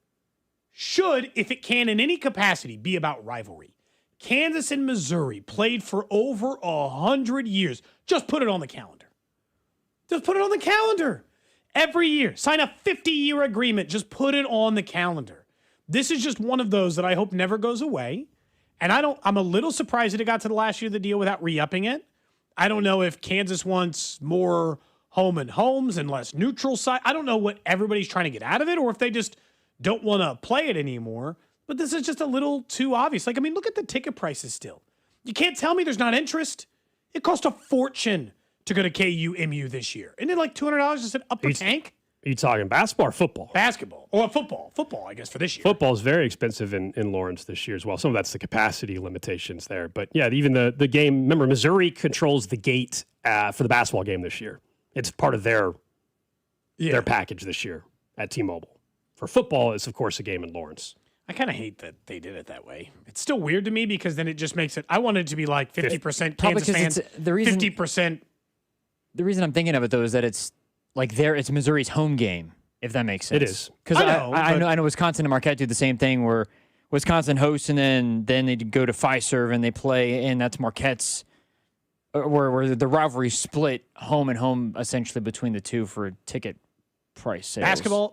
should, if it can in any capacity, be about rivalry? Kansas and Missouri played for over 100 years. Just put it on the calendar. Just put it on the calendar. Every year. Sign a 50-year agreement. Just put it on the calendar. This is just one of those that I hope never goes away. And I'm a little surprised that it got to the last year of the deal without re-upping it. I don't know if Kansas wants more home and homes and less neutral site. I don't know what everybody's trying to get out of it, or if they just don't want to play it anymore. But this is just a little too obvious. Look at the ticket prices still. You can't tell me there's not interest. It cost a fortune to go to KU-MU this year. Isn't it like $200 just an upper tank? Are you talking basketball or football? Basketball. Or football. Football, I guess, for this year. Football is very expensive in Lawrence this year as well. Some of that's the capacity limitations there. But, yeah, even the game. Remember, Missouri controls the gate for the basketball game this year. It's part of their package this year at T-Mobile. For football, it's, of course, a game in Lawrence. I kind of hate that they did it that way. It's still weird to me because then it just makes it – I want it to be like 50% Kansas fans, 50%. The reason I'm thinking of it, though, is that it's it's Missouri's home game, if that makes sense. It is. Because I know Wisconsin and Marquette do the same thing where Wisconsin hosts and then they go to Fiserv and they play, and that's Marquette's, where the rivalry split home and home essentially between the two for ticket price sales.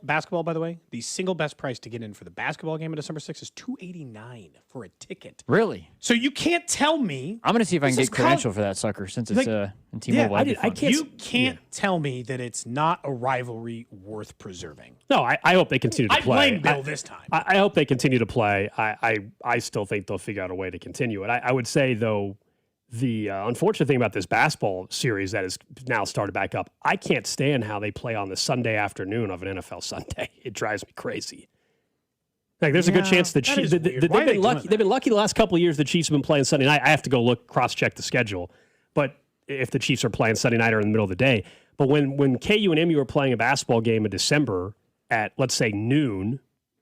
Basketball, by the way, the single best price to get in for the basketball game on December 6th is $289 for a ticket. Really? So you can't tell me. I'm going to see if I can get credential for that sucker since it's in T-Mobile. You can't tell me that it's not a rivalry worth preserving. No, I hope they continue to play. I blame Bill this time. I hope they continue to play. I still think they'll figure out a way to continue it. I would say, though, the unfortunate thing about this basketball series that is now started back up, I can't stand how they play on the Sunday afternoon of an NFL Sunday. It drives me crazy. There's a good chance the Chiefs. They've been lucky. They've been lucky the last couple of years. The Chiefs have been playing Sunday night. I have to go cross-check the schedule. But if the Chiefs are playing Sunday night or in the middle of the day, but when KU and MU are playing a basketball game in December at, let's say, noon,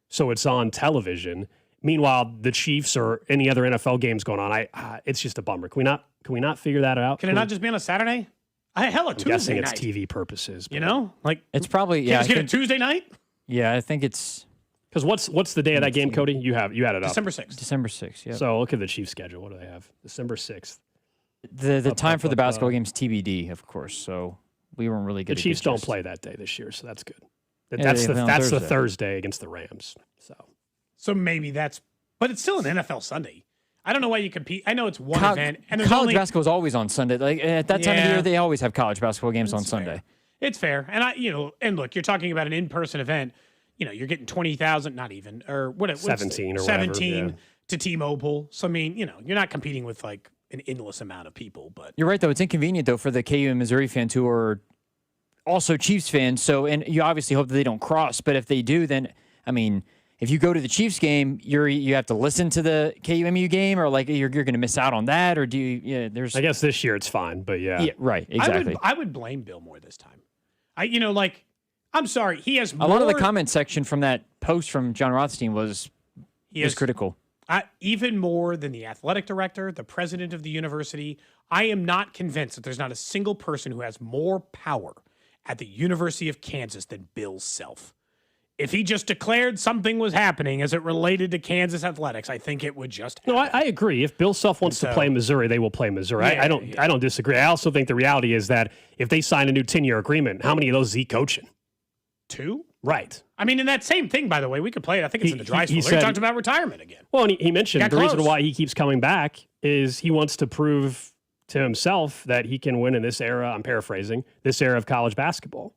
so it's on television, Meanwhile, the Chiefs or any other NFL games going on, it's just a bummer. Can we not figure that out? Can it not just be on a Saturday? Hell, a I'm Tuesday guessing night. it's TV purposes. You know, like it's probably Can't just get a Tuesday night. Yeah, I think it's because what's the day of that game, Cody? You had it up. December 6th. December 6th. Yeah. So look at the Chiefs schedule. What do they have? December 6th. The time for the basketball game's TBD, of course. So we weren't really good. The Chiefs don't play that day this year, so that's good. Yeah, That's they play on the Thursday. Thursday against the Rams. So maybe but it's still an NFL Sunday. I don't know why you compete. I know it's one event, and there's college only, basketball is always on Sunday. Like at that time of the Yeah. year, they always have college basketball games on It's Sunday. fair. It's fair, and and look, you're talking about an in-person event. You're getting 20,000, not even, or what? 17 or 17 whatever, yeah. to T-Mobile. So I mean, you're not competing with like an endless amount of people, but You're right, though. It's inconvenient, though, for the KU and Missouri fans who are also Chiefs fans. So, and you obviously hope that they don't cross. But if they do, then, I mean, if you go to the Chiefs game, you have to listen to the KU-MU game, or like you're going to miss out on that, or do you? Yeah, there's. I guess this year it's fine, but yeah, right, exactly. I would blame Bill more this time. I'm sorry, he has A lot of the comment section from that post from John Rothstein was critical. Even more than the athletic director, the president of the university. I am not convinced that there's not a single person who has more power at the University of Kansas than Bill's self. If he just declared something was happening as it related to Kansas athletics, I think it would just happen. No, I agree. If Bill Self wants to play Missouri, they will play Missouri. Yeah, I don't disagree. I also think the reality is that if they sign a new 10-year agreement, how many of those is he coaching? 2? Right. I mean, in that same thing, by the way, we could play it. I think it's in the dry spell. He said- talked about retirement again. Well, and he mentioned Got the reason close. why he keeps coming back is he wants to prove to himself that he can win in this era. I'm paraphrasing, this era of college basketball.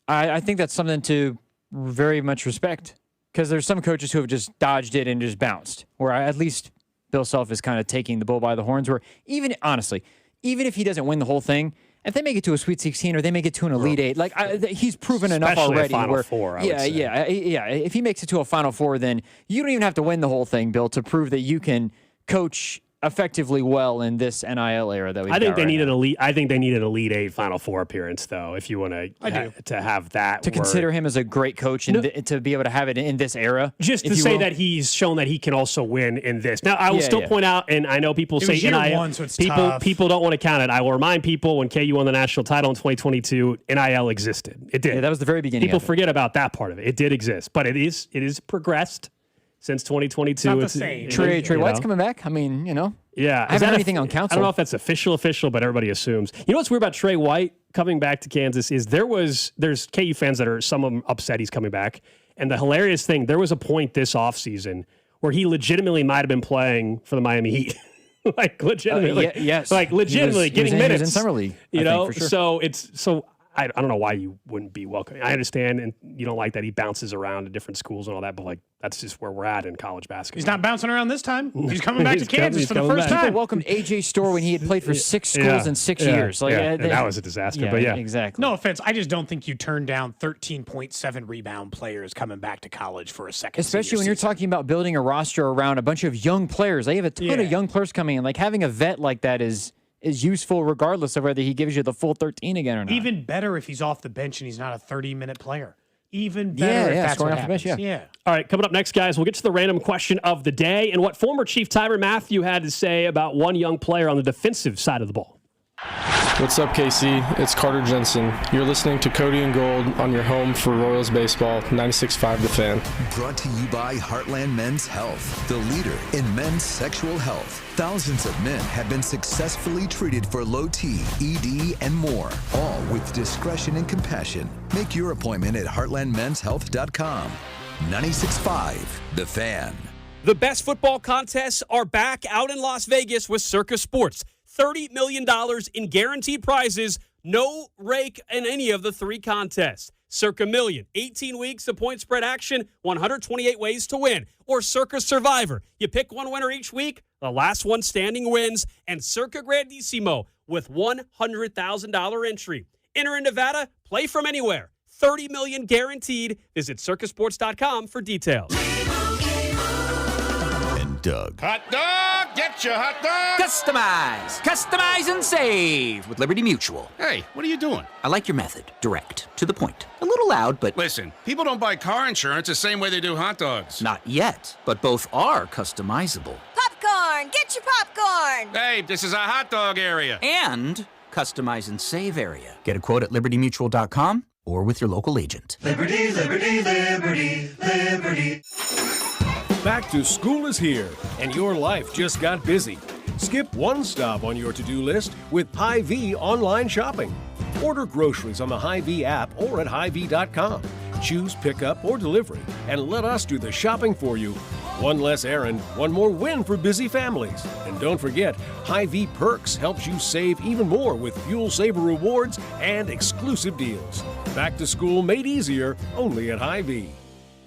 I think that's something to very much respect, because there's some coaches who have just dodged it and just bounced, where at least Bill Self is kind of taking the bull by the horns, where even if he doesn't win the whole thing, if they make it to a Sweet 16 or they make it to an Elite 8, he's proven enough Especially a already. Final Four, I would say. Yeah. If he makes it to a Final Four, then you don't even have to win the whole thing, Bill, to prove that you can coach effectively well in this NIL era that we. I think they need an elite. I think they need an Elite 8 Final Four appearance, though. If you want to have that, to consider him as a great coach and to be able to have it in this era, just to say that he's shown that he can also win in this. Now, I will still point out, and I know people It say was year NIL. one, so it's people tough. people don't want to count it. I will remind people when KU won the national title in 2022, NIL existed. It did. Yeah, that was the very beginning. People of it. forget about that part of it. It did exist, but it is progressed since 2022. It's not the same. Trey White's coming back. I mean, Yeah, I haven't heard anything on council. I don't know if that's official, but everybody assumes. You know what's weird about Trey White coming back to Kansas is there's KU fans that are some of them upset he's coming back. And the hilarious thing, there was a point this offseason where he legitimately might have been playing for the Miami Heat. Legitimately. Yes. Legitimately He was getting minutes. in summer league. You I know, think, for sure. so I don't know why you wouldn't be welcome. I understand, and you don't like that he bounces around to different schools and all that, but that's just where we're at in college basketball. He's not bouncing around this time. He's coming back to Kansas for the first People time. welcomed AJ Storr when he had played for 6 schools in 6 years. And that was a disaster. But exactly. No offense, I just don't think you turn down 13.7 rebound players coming back to college for a second. Especially when you're talking about building a roster around a bunch of young players. They have a ton of young players coming in. Like having a vet like that is useful regardless of whether he gives you the full 13 again or not. Even better if he's off the bench and he's not a 30-minute player. Even better if that's scoring what off the bench, happens. yeah. All right, coming up next, guys, we'll get to the random question of the day and what former Chief Tyrann Mathieu had to say about one young player on the defensive side of the ball. What's up, KC? It's Carter Jensen. You're listening to Cody and Gold on your home for Royals baseball, 96.5 The Fan. Brought to you by Heartland Men's Health, the leader in men's sexual health. Thousands of men have been successfully treated for low T, ED, and more, all with discretion and compassion. Make your appointment at heartlandmenshealth.com. 96.5 The Fan. The best football contests are back out in Las Vegas with Circa Sports. $30 million in guaranteed prizes, no rake in any of the 3 contests. Circa Million, 18 weeks of point spread action, 128 ways to win. Or Circa Survivor, you pick one winner each week, the last one standing wins. And Circa Grandissimo with $100,000 entry. Enter in Nevada, play from anywhere. $30 million guaranteed. Visit circasports.com for details. And Doug. Hot dog, get Gotcha, hot dog! Customize and save with Liberty Mutual. Hey, what are you doing? I like your method. Direct, to the point. A little loud, but... Listen, people don't buy car insurance the same way they do hot dogs. Not yet, but both are customizable. Popcorn! Get your popcorn! Hey, this is a hot dog area. And customize and save area. Get a quote at libertymutual.com or with your local agent. Liberty, liberty, liberty, liberty. Back to school is here, and your life just got busy. Skip one stop on your to-do list with Hy-Vee online shopping. Order groceries on the Hy-Vee app or at Hy-Vee.com. Choose pickup or delivery, and let us do the shopping for you. One less errand, one more win for busy families. And don't forget, Hy-Vee Perks helps you save even more with Fuel Saver rewards and exclusive deals. Back to school made easier, only at Hy-Vee.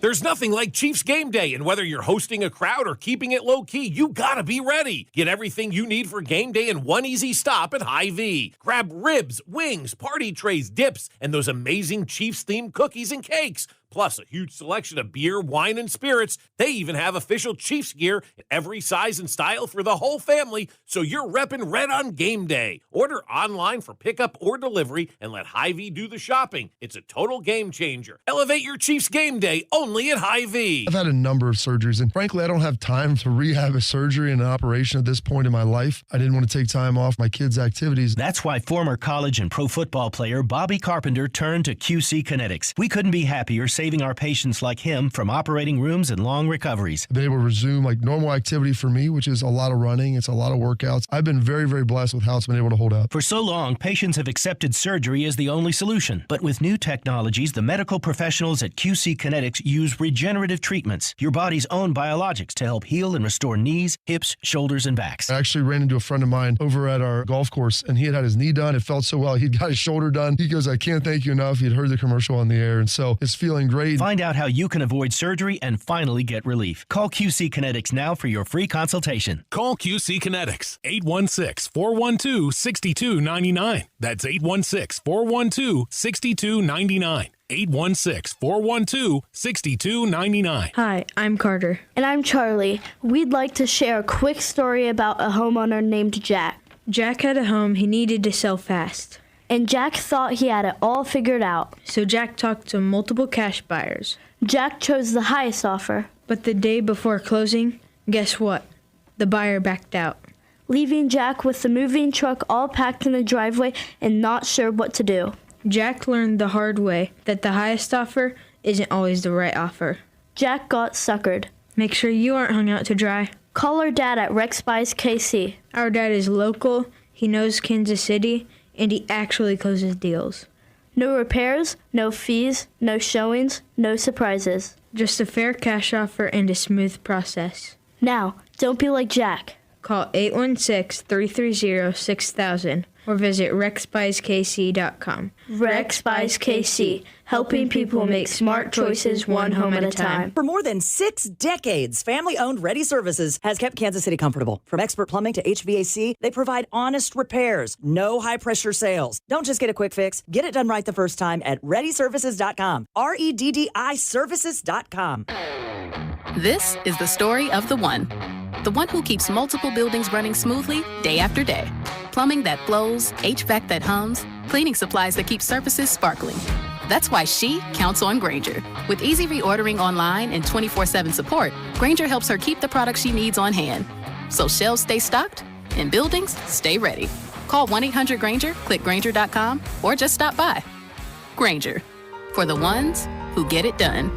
There's nothing like Chiefs game day, and whether you're hosting a crowd or keeping it low-key, you gotta be ready. Get everything you need for game day in one easy stop at Hy-Vee. Grab ribs, wings, party trays, dips, and those amazing Chiefs-themed cookies and cakes. Plus a huge selection of beer, wine, and spirits. They even have official Chiefs gear in every size and style for the whole family, so you're repping red on game day. Order online for pickup or delivery and let Hy-Vee do the shopping. It's a total game changer. Elevate your Chiefs game day only at Hy-Vee. I've had a number of surgeries, and frankly, I don't have time to rehab a surgery and an operation at this point in my life. I didn't want to take time off my kids' activities. That's why former college and pro football player Bobby Carpenter turned to QC Kinetics. We couldn't be happier saving our patients like him from operating rooms and long recoveries. I've been able to resume like normal activity for me, which is a lot of running. It's a lot of workouts. I've been very, very blessed with how it's been able to hold up. For so long, patients have accepted surgery as the only solution. But with new technologies, the medical professionals at QC Kinetics use regenerative treatments, your body's own biologics, to help heal and restore knees, hips, shoulders, and backs. I actually ran into a friend of mine over at our golf course, and he had his knee done. It felt so well. He'd got his shoulder done. He goes, I can't thank you enough. He'd heard the commercial on the air, and so it's feeling great. Find out how you can avoid surgery and finally get relief. Call QC Kinetics now for your free consultation. Call QC Kinetics, 816-412-6299. That's 816-412-6299. 816-412-6299. Hi, I'm Carter. And I'm Charlie. We'd like to share a quick story about a homeowner named Jack. Jack had a home he needed to sell fast. And Jack thought he had it all figured out. So Jack talked to multiple cash buyers. Jack chose the highest offer. But the day before closing, guess what? The buyer backed out, leaving Jack with the moving truck all packed in the driveway and not sure what to do. Jack learned the hard way that the highest offer isn't always the right offer. Jack got suckered. Make sure you aren't hung out to dry. Call our dad at Rex Buys KC. Our dad is local, he knows Kansas City, and he actually closes deals. No repairs, no fees, no showings, no surprises. Just a fair cash offer and a smooth process. Now, don't be like Jack. Call 816-330-6000 or visit rexbuyskc.com. Rex Buys KC, helping people make smart choices one home at a time. For more than 6 decades, family-owned Ready Services has kept Kansas City comfortable. From expert plumbing to HVAC, they provide honest repairs, no high-pressure sales. Don't just get a quick fix. Get it done right the first time at ReadyServices.com. REDDI Services.com. This is the story of the one who keeps multiple buildings running smoothly day after day. Plumbing that flows, HVAC that hums, cleaning supplies that keep surfaces sparkling. That's why she counts on Grainger. With easy reordering online and 24/7 support, Grainger helps her keep the products she needs on hand. So shelves stay stocked and buildings stay ready. Call 1-800-GRAINGER, click Grainger.com, or just stop by. Grainger, for the ones who get it done.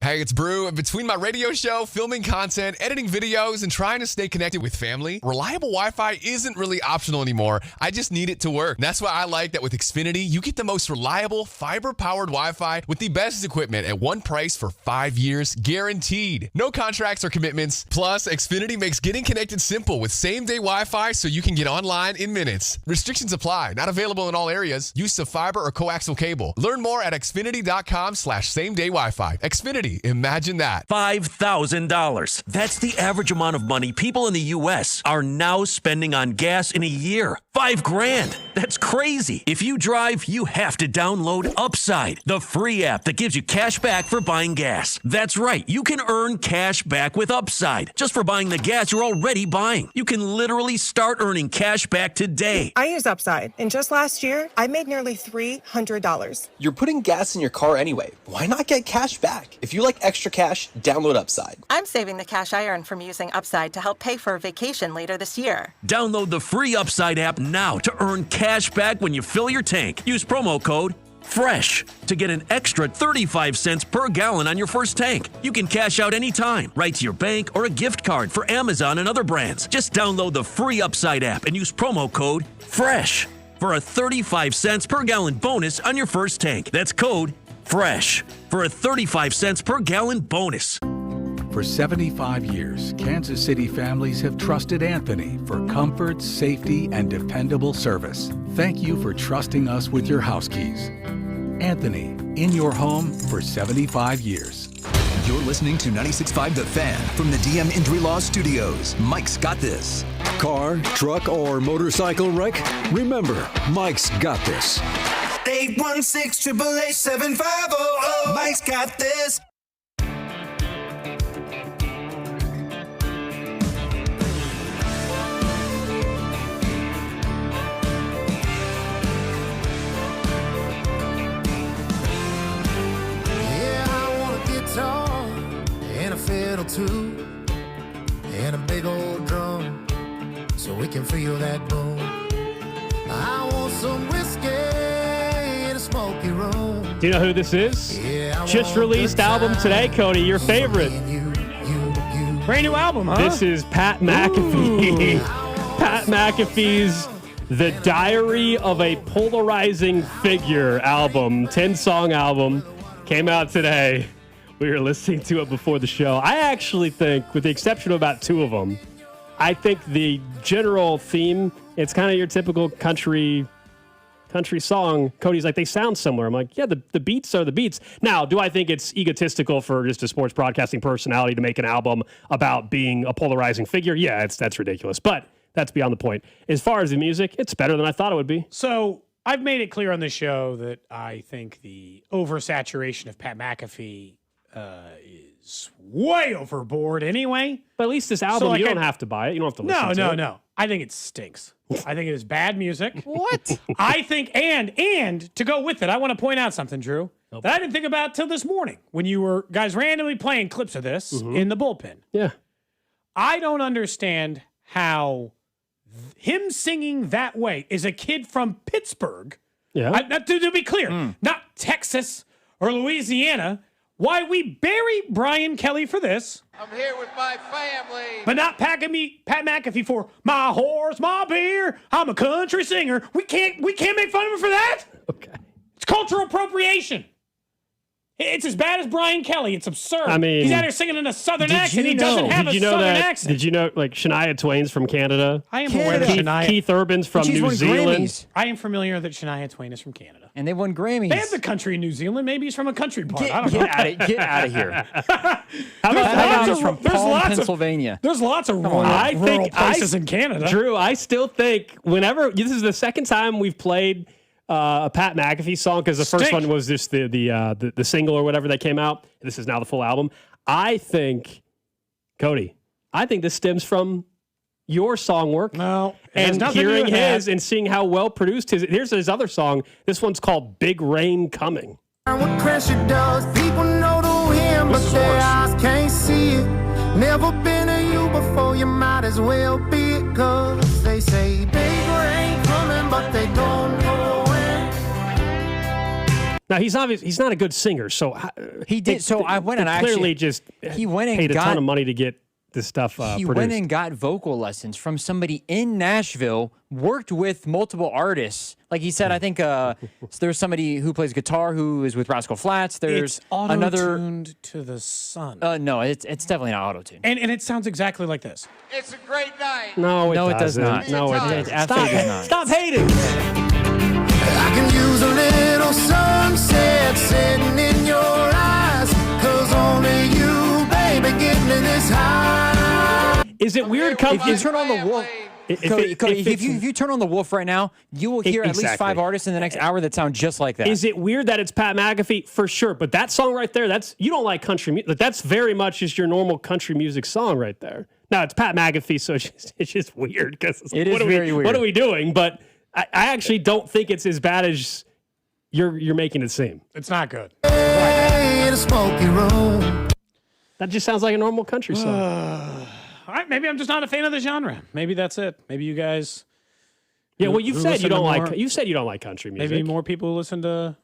Hey, it's Brew, and between my radio show, filming content, editing videos, and trying to stay connected with family, reliable Wi-Fi isn't really optional anymore. I just need it to work. And that's why I like that with Xfinity, you get the most reliable, fiber-powered Wi-Fi with the best equipment at one price for 5 years, guaranteed. No contracts or commitments. Plus, Xfinity makes getting connected simple with same-day Wi-Fi so you can get online in minutes. Restrictions apply. Not available in all areas. Use of fiber or coaxial cable. Learn more at xfinity.com/same-day Wi-Fi. Xfinity. Imagine that. $5,000. That's the average amount of money people in the U.S. are now spending on gas in a year. $5,000. That's crazy. If you drive, you have to download Upside, the free app that gives you cash back for buying gas. That's right. You can earn cash back with Upside just for buying the gas you're already buying. You can literally start earning cash back today. I use Upside, and just last year, I made nearly $300. You're putting gas in your car anyway. Why not get cash back? If you like extra cash, download Upside. I'm saving the cash I earn from using Upside to help pay for a vacation later this year. Download the free Upside app now to earn cash back when you fill your tank. Use promo code FRESH to get an extra 35 cents per gallon on your first tank. You can cash out anytime, right to your bank or a gift card for Amazon and other brands. Just download the free Upside app and use promo code FRESH for a 35 cents per gallon bonus on your first tank. That's code FRESH for a 35 cents per gallon bonus. For 75 years, Kansas City families have trusted Anthony for comfort, safety, and dependable service. Thank you for trusting us with your house keys. Anthony, in your home for 75 years. You're listening to 96.5 The Fan from the DM Injury Law Studios. Mike's got this. Car, truck, or motorcycle wreck? Remember, Mike's got this. 816-888-7500. Mike's got this. And a fiddle too, and a big old drum, so we can feel that boom. I want some whiskey and a smoky room. Do you know who this is? Just released album today, Cody, your favorite. Brand new album, huh? This is Pat McAfee. Ooh. Pat McAfee's The Diary of a Polarizing Figure album, 10-song album, came out today. We were listening to it before the show. I actually think, with the exception of about two of them, I think the general theme, it's kind of your typical country song. Cody's like, they sound similar. I'm like, yeah, the beats are the beats. Now, do I think it's egotistical for just a sports broadcasting personality to make an album about being a polarizing figure? Yeah, that's ridiculous. But that's beyond the point. As far as the music, it's better than I thought it would be. So I've made it clear on the show that I think the oversaturation of Pat McAfee is way overboard anyway. But at least this album, you don't have to buy it. You don't have to listen to it. No. I think it stinks. I think it is bad music. What? I think, and to go with it, I want to point out something, Drew, that I didn't think about till this morning when you were guys randomly playing clips of this in the bullpen. Yeah. I don't understand how him singing that way is a kid from Pittsburgh. Yeah. To be clear, not Texas or Louisiana. Why we bury Brian Kelly for this. I'm here with my family. But not Pat McAfee for my horse, my beer. I'm a country singer. We can't make fun of him for that. Okay. It's cultural appropriation. It's as bad as Brian Kelly. It's absurd. I mean, he's out here singing in a southern accent. He doesn't have a southern accent. Did you know, like, Shania Twain's from Canada? I am aware that Shania. Keith Urban's from New Zealand. I am familiar that Shania Twain is from Canada. And they won Grammys. They have the country in New Zealand. Maybe he's from a country part. I don't know. Get out of here. There's from Pennsylvania. There's lots of rural places in Canada. Drew, I still think whenever this is the second time we've played a Pat McAfee song, because the first one was just the single or whatever that came out. This is now the full album. I think, Cody, this stems from your song work. No. And hearing his and seeing how well produced here's his other song. This one's called Big Rain Coming. What pressure does, people know the wind, but their eyes can't see it. Never been to you before, you might as well be it, 'cause they say big rain coming, but they don't know when. Now he's not a good singer, so he did. So I went and clearly he went and paid got a ton of money to get this stuff he produced. went and got vocal lessons from somebody in Nashville, worked with multiple artists. Like he said, I think there's somebody who plays guitar who is with Rascal Flatts. There's it's another auto-tuned to the sun. No, it's definitely not auto-tuned. And it sounds exactly like this. It's a great night. No, it does not. No, it doesn't. Absolutely does not. Stop hating. I can use a little sunset sitting in your eyes, 'cause only you, baby, get me this high. Is it weird? If you turn on the Wolf, If you turn on the Wolf right now, you will hear at least 5 artists in the next hour that sound just like that. Is it weird that it's Pat McAfee? For sure. But that song right there, you don't like country music. That's very much just your normal country music song right there. Now, it's Pat McAfee, so it's just weird. Because weird. What are we doing? But I actually don't think it's as bad as you're making it seem. It's not good. Hey, the smoky room. That just sounds like a normal country song. All right, maybe I'm just not a fan of the genre. Maybe that's it. Maybe you guys. Yeah, well, you said you don't like country music. Maybe more people listen to.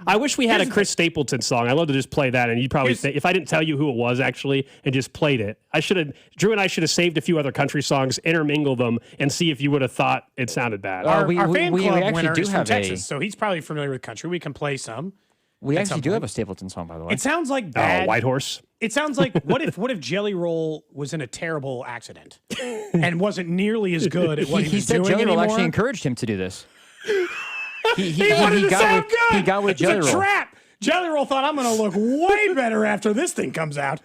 I wish we had a Chris Stapleton song. I'd love to just play that, and you'd probably say, if I didn't tell you who it was actually, and just played it, Drew and I should have saved a few other country songs, intermingle them, and see if you would have thought it sounded bad. Our fan club winner is from Texas, so he's probably familiar with country. We can play some. We actually do have a Stapleton song, by the way. It sounds like bad. White Horse. It sounds like what if Jelly Roll was in a terrible accident and wasn't nearly as good at what he was doing Jelly anymore? Roll actually encouraged him to do this. He wanted to sound good. He got with Jelly Roll. It's a trap. Jelly Roll thought, I'm going to look way better after this thing comes out.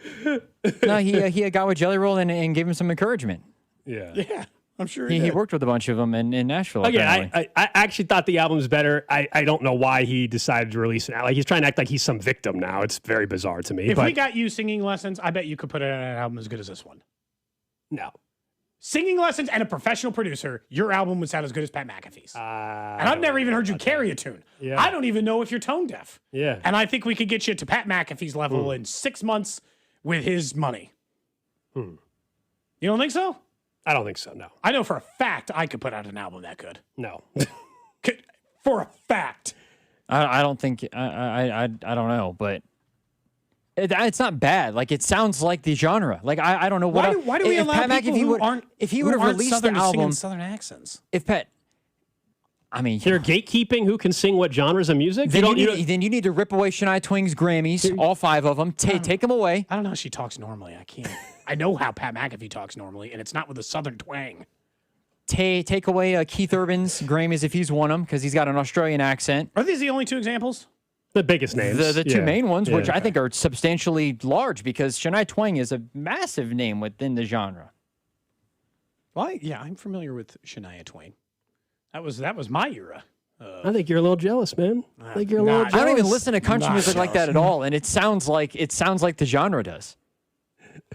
No, he got with Jelly Roll and gave him some encouragement. Yeah. I'm sure he worked with a bunch of them in Nashville. Again, I actually thought the album's better. I don't know why he decided to release it. Like he's trying to act like he's some victim now. It's very bizarre to me. If we got you singing lessons, I bet you could put it on an album as good as this one. No. Singing lessons and a professional producer, your album would sound as good as Pat McAfee's. And I've never even heard you carry a tune. Yeah. I don't even know if you're tone deaf. Yeah. And I think we could get you to Pat McAfee's level in 6 months with his money. You don't think so? I don't think so, no. I know for a fact I could put out an album that good. No. For a fact. I don't think I don't know, but it's not bad. Like it sounds like the genre. Like I don't know what. Why do we allow people who aren't if he would have released the album Southern accents? If Pat, I mean, they're gatekeeping who can sing what genres of music. Then you need to rip away Shania Twain's Grammys, all 5 of them. Take them away. I don't know how she talks normally. I can't. I know how Pat McAfee talks normally, and it's not with a Southern twang. Take away Keith Urban's Grammys if he's won them because he's got an Australian accent. Are these the only 2 examples? The biggest names. The 2 main ones, which I think are substantially large because Shania Twain is a massive name within the genre. Well, yeah, I'm familiar with Shania Twain. That was my era. I think you're a little jealous, man. I think you're a little jealous. I don't even listen to country music like that at all, and it sounds like the genre does.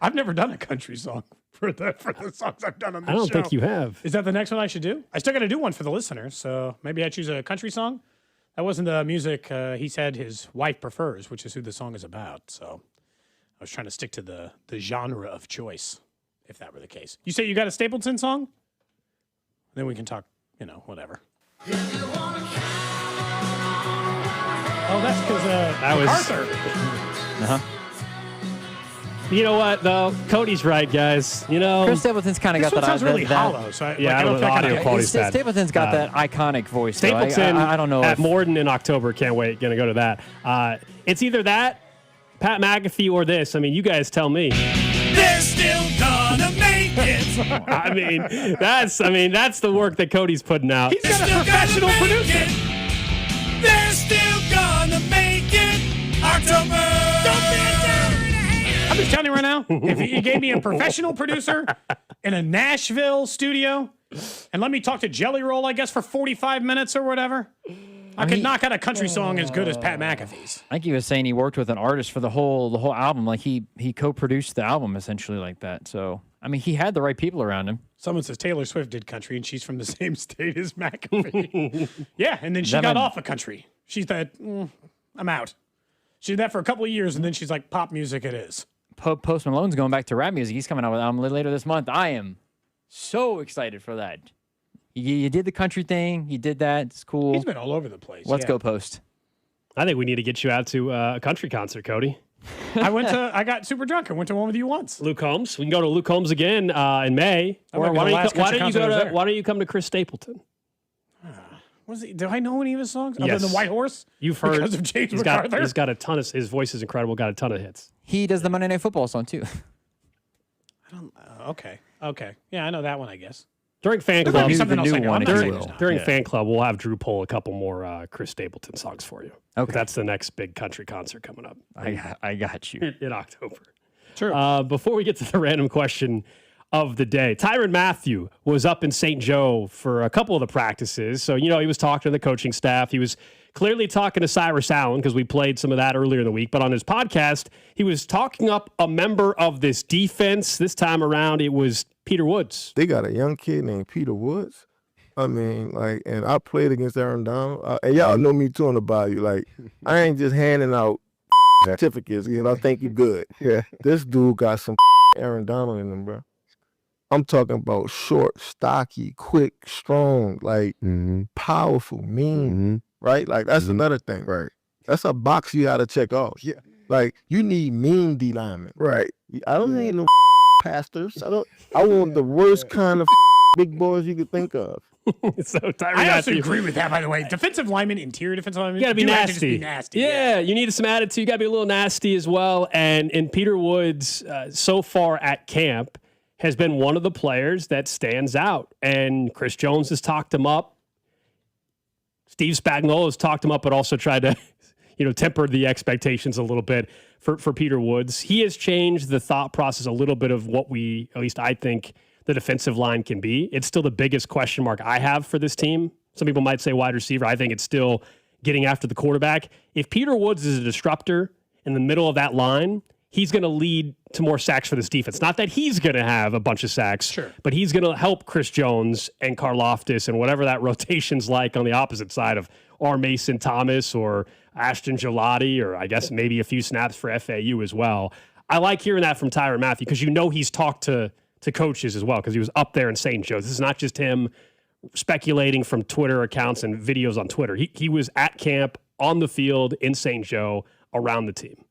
I've never done a country song for the songs I've done on this show. I don't think you have. Is that the next one I should do? I still got to do one for the listeners, so maybe I choose a country song. That wasn't the music he said his wife prefers, which is who the song is about. So I was trying to stick to the genre of choice, if that were the case. You say you got a Stapleton song? Then we can talk, whatever. Oh, that's because that was Arthur. Uh-huh. You know what, though? Cody's right, guys. Chris Stapleton's kind of got that. Sounds really hollow. So I don't the audio quality's bad. Stapleton's got that iconic voice. Stapleton, I don't know. At Morden in October, can't wait. Gonna go to that. It's either that, Pat McAfee, or this. I mean, you guys tell me. They're still gonna make it. that's the work that Cody's putting out. He's got a professional producer. They're still gonna make it. October. I'm just telling you right now, if you gave me a professional producer in a Nashville studio and let me talk to Jelly Roll, I guess, for 45 minutes or whatever, I could knock out a country song as good as Pat McAfee's. I think he was saying he worked with an artist for the whole album. Like he co-produced the album essentially like that. So, I mean, he had the right people around him. Someone says Taylor Swift did country and she's from the same state as McAfee. Yeah, and then she got off of country. She thought, I'm out. She did that for a couple of years and then she's like, pop music it is. Post Malone's going back to rap music. He's coming out with an album later this month. I am so excited for that. You did the country thing. You did that. It's cool. He's been all over the place. Let's go, Post. I think we need to get you out to a country concert, Cody. I got super drunk. I went to one with you once. Luke Combs. We can go to Luke Combs again in May. Or why don't you come to Chris Stapleton? Do I know any of his songs? Yes. Other than the White Horse? You've heard. Because of James MacArthur? He's got a ton of, his voice is incredible, got a ton of hits. He does the Monday Night Football song, too. Okay. Yeah, I know that one, I guess. During fan club, during fan club, we'll have Drew pull a couple more Chris Stapleton songs for you. Okay, that's the next big country concert coming up. I got you in October. True. Before we get to the random question, of the day. Tyrann Mathieu was up in St. Joe for a couple of the practices. So, he was talking to the coaching staff. He was clearly talking to Cyrus Allen because we played some of that earlier in the week. But on his podcast, he was talking up a member of this defense. This time around, it was Peter Woods. They got a young kid named Peter Woods. And I played against Aaron Donald. And y'all know me too on the bayou. Like, I ain't just handing out certificates. I think you're good. Yeah. This dude got some Aaron Donald in him, bro. I'm talking about short, stocky, quick, strong, like powerful, mean, right? Like that's another thing, right? That's a box you got to check off. Yeah, like you need mean D linemen, right? I don't need no pastors. I want the worst kind of big boys you could think of. So I also agree with that, by the way. Defensive linemen, interior defensive linemen, you gotta be nasty. Have to just be nasty. Yeah, you need some attitude. You gotta be a little nasty as well. And Peter Woods, so far at camp, has been one of the players that stands out. And Chris Jones has talked him up. Steve Spagnuolo has talked him up, but also tried to, temper the expectations a little bit for Peter Woods. He has changed the thought process a little bit of what at least I think, the defensive line can be. It's still the biggest question mark I have for this team. Some people might say wide receiver. I think it's still getting after the quarterback. If Peter Woods is a disruptor in the middle of that line, he's going to lead to more sacks for this defense. Not that he's going to have a bunch of sacks, but he's going to help Chris Jones and Karlaftis and whatever that rotation's like on the opposite side of R. Mason Thomas or Ashton Gelati, or I guess maybe a few snaps for FAU as well. I like hearing that from Tyrann Mathieu because he's talked to coaches as well because he was up there in St. Joe. This is not just him speculating from Twitter accounts and videos on Twitter. He was at camp, on the field, in St. Joe, around the team.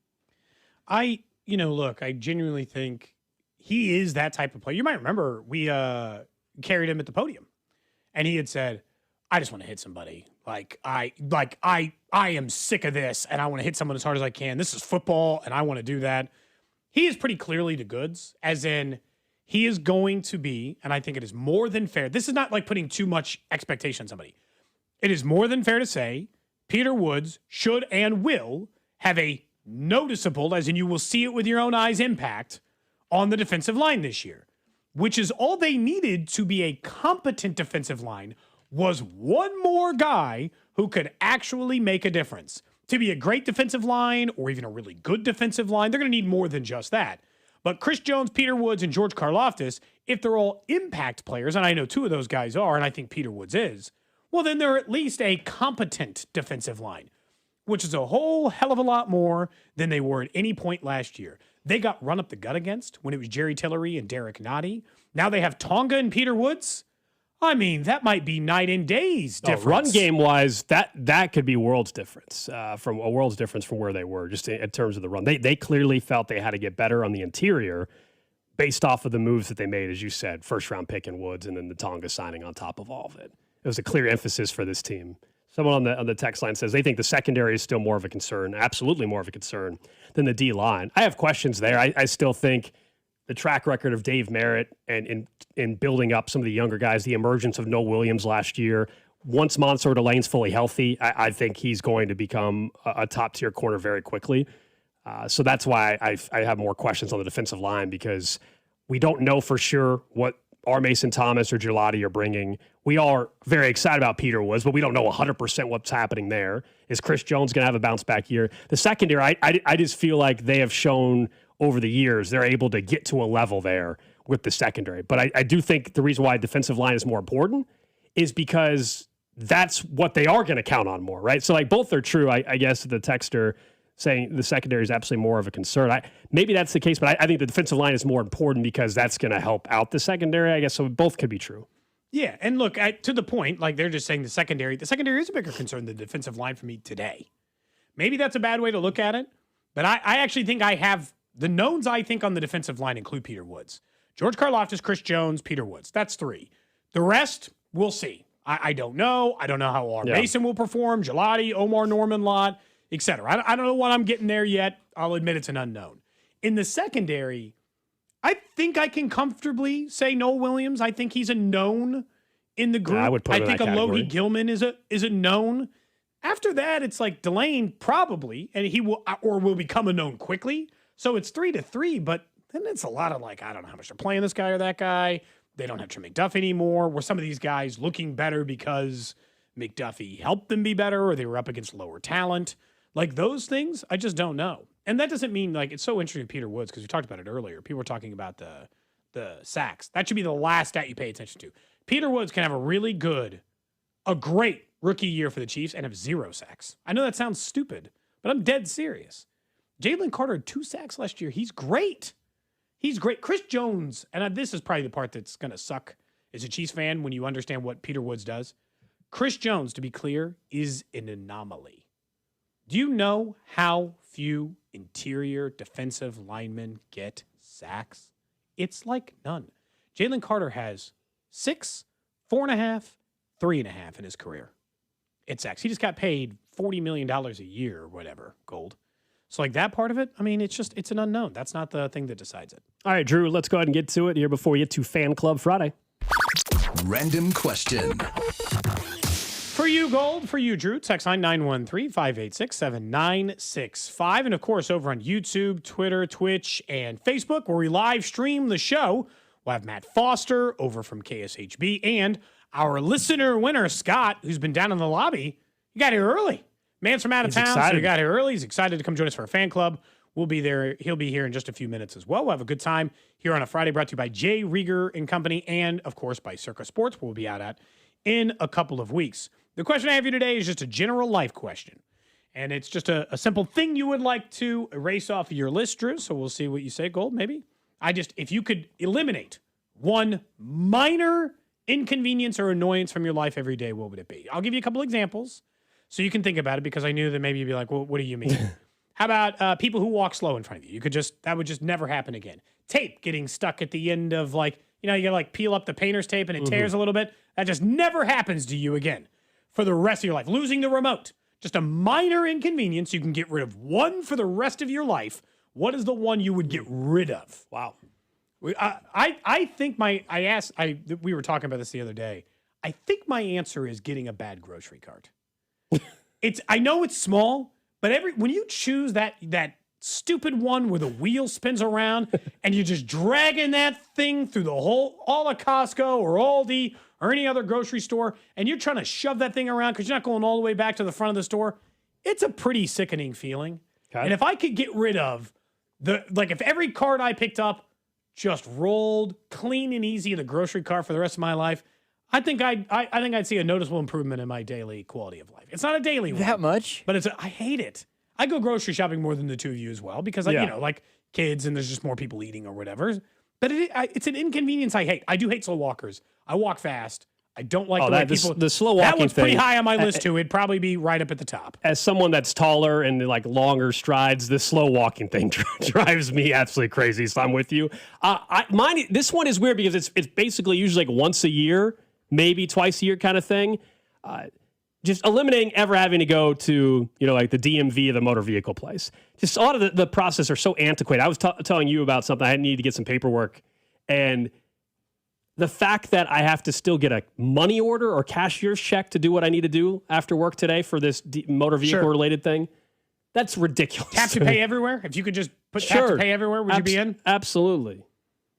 Look, I genuinely think he is that type of player. You might remember we carried him at the podium, and he had said, "I just want to hit somebody. I am sick of this, and I want to hit someone as hard as I can. This is football, and I want to do that." He is pretty clearly the goods, as in he is going to be, and I think it is more than fair. This is not like putting too much expectation on somebody. It is more than fair to say Peter Woods should and will have a noticeable, as in you will see it with your own eyes, impact on the defensive line this year, which is all they needed to be a competent defensive line was one more guy who could actually make a difference. To be a great defensive line or even a really good defensive line, they're going to need more than just that. But Chris Jones, Peter Woods, and George Karlaftis, if they're all impact players, and I know two of those guys are, and I think Peter Woods is, well, then they're at least a competent defensive line, which is a whole hell of a lot more than they were at any point last year. They got run up the gut against when it was Jerry Tillery and Derek Nottie. Now they have Tonga and Peter Woods. I mean, that might be night and days difference. Run game wise, that could be world's difference from where they were, just in terms of the run. They clearly felt they had to get better on the interior based off of the moves that they made, as you said, first round pick in Woods and then the Tonga signing on top of all of it. It was a clear emphasis for this team. Someone on the text line says they think the secondary is still more of a concern, absolutely more of a concern than the D line. I have questions there. I still think the track record of Dave Merritt and in building up some of the younger guys, the emergence of Noah Williams last year, once Mansour Delane's fully healthy, I think he's going to become a top-tier corner very quickly. So that's why I have more questions on the defensive line because we don't know for sure what R. Mason Thomas or Gelati are bringing. We are very excited about Peter Woods, but we don't know 100% what's happening there. Is Chris Jones going to have a bounce-back year? The secondary, I just feel like they have shown over the years they're able to get to a level there with the secondary. But I do think the reason why defensive line is more important is because that's what they are going to count on more, right? So, both are true, I guess, the texter saying the secondary is absolutely more of a concern. Maybe that's the case, but I think the defensive line is more important because that's going to help out the secondary, I guess. So both could be true. Yeah, and look, to the point, they're just saying the secondary is a bigger concern than the defensive line for me today. Maybe that's a bad way to look at it, but I actually think I have the knowns I think on the defensive line include Peter Woods. George Karlaftis, Chris Jones, Peter Woods. That's three. The rest, we'll see. I don't know. I don't know how R. Mason will perform, Gelati, Omar Norman Lott, etc. I don't know what I'm getting there yet. I'll admit it's an unknown. In the secondary, I think I can comfortably say Noah Williams. I think he's a known in the group. Yeah, I would put him in think that category. Alohi Gilman is a known. After that, it's Delane probably, and he will become a known quickly. So it's 3-3, but then it's a lot of like, I don't know how much they're playing this guy or that guy. They don't have Trent McDuffie anymore. Were some of these guys looking better because McDuffie helped them be better, or they were up against lower talent? Like those things, I just don't know. And that doesn't mean like it's so interesting with Peter Woods because we talked about it earlier. People were talking about the sacks. That should be the last stat you pay attention to. Peter Woods can have a great rookie year for the Chiefs and have 0 sacks. I know that sounds stupid, but I'm dead serious. Jalen Carter had 2 sacks last year. He's great. He's great. Chris Jones, and this is probably the part that's going to suck as a Chiefs fan when you understand what Peter Woods does. Chris Jones, to be clear, is an anomaly. Do you know how few interior defensive linemen get sacks? It's like none. Jalen Carter has 6, 4.5, 3.5 in his career. It's sacks. He just got paid $40 million a year or whatever, Gold. So like that part of it, I mean, it's an unknown. That's not the thing that decides it. All right, Drew, let's go ahead and get to it here before we get to Fan Club Friday. Random question. For you, Gold. For you, Drew. Text line 913-586-7965. And, of course, over on YouTube, Twitter, Twitch, and Facebook, where we live stream the show, we'll have Matt Foster over from KSHB and our listener winner, Scott, who's been down in the lobby. You got here early. Man's from out of town, so he got here early. He's excited to come join us for a fan club. We'll be there. He'll be here in just a few minutes as well. We'll have a good time here on a Friday, brought to you by Jay Rieger and Company and, of course, by Circa Sports, where we'll be out at in a couple of weeks. The question I have for you today is just a general life question. And it's just a simple thing you would like to erase off of your list, Drew. So we'll see what you say, Gold, maybe. If you could eliminate one minor inconvenience or annoyance from your life every day, what would it be? I'll give you a couple examples so you can think about it, because I knew that maybe you'd be like, well, what do you mean? How about people who walk slow in front of you? That would just never happen again. Tape getting stuck at the end of you gotta peel up the painter's tape and it tears a little bit. That just never happens to you again for the rest of your life. Losing the remote, just a minor inconvenience. You can get rid of one for the rest of your life. What is the one you would get rid of? Wow. I think we were talking about this the other day. I think my answer is getting a bad grocery cart. I know it's small, but when you choose that stupid one where the wheel spins around and you're just dragging that thing through all of Costco or Aldi or any other grocery store, and you're trying to shove that thing around because you're not going all the way back to the front of the store, it's a pretty sickening feeling. Okay. And if I could get rid of if every cart I picked up just rolled clean and easy in the grocery cart for the rest of my life, I think I'd see a noticeable improvement in my daily quality of life. It's not a daily one. That much? But I hate it. I go grocery shopping more than the two of you as well because, kids and there's just more people eating or whatever. But it's an inconvenience I hate. I do hate slow walkers. I walk fast. I don't like the way people... The slow walking that one's pretty thing, high on my list, too. It'd probably be right up at the top. As someone that's taller and longer strides, the slow walking thing drives me absolutely crazy. So I'm with you. This one is weird because it's basically usually once a year, maybe twice a year kind of thing. Just eliminating ever having to go to, the DMV of the motor vehicle place. Just a lot of the process are so antiquated. I was telling you about something. I needed to get some paperwork. And the fact that I have to still get a money order or cashier's check to do what I need to do after work today for this motor vehicle related thing, that's ridiculous. Tap to pay everywhere? If you could just put tap to pay everywhere, would you be in? Absolutely.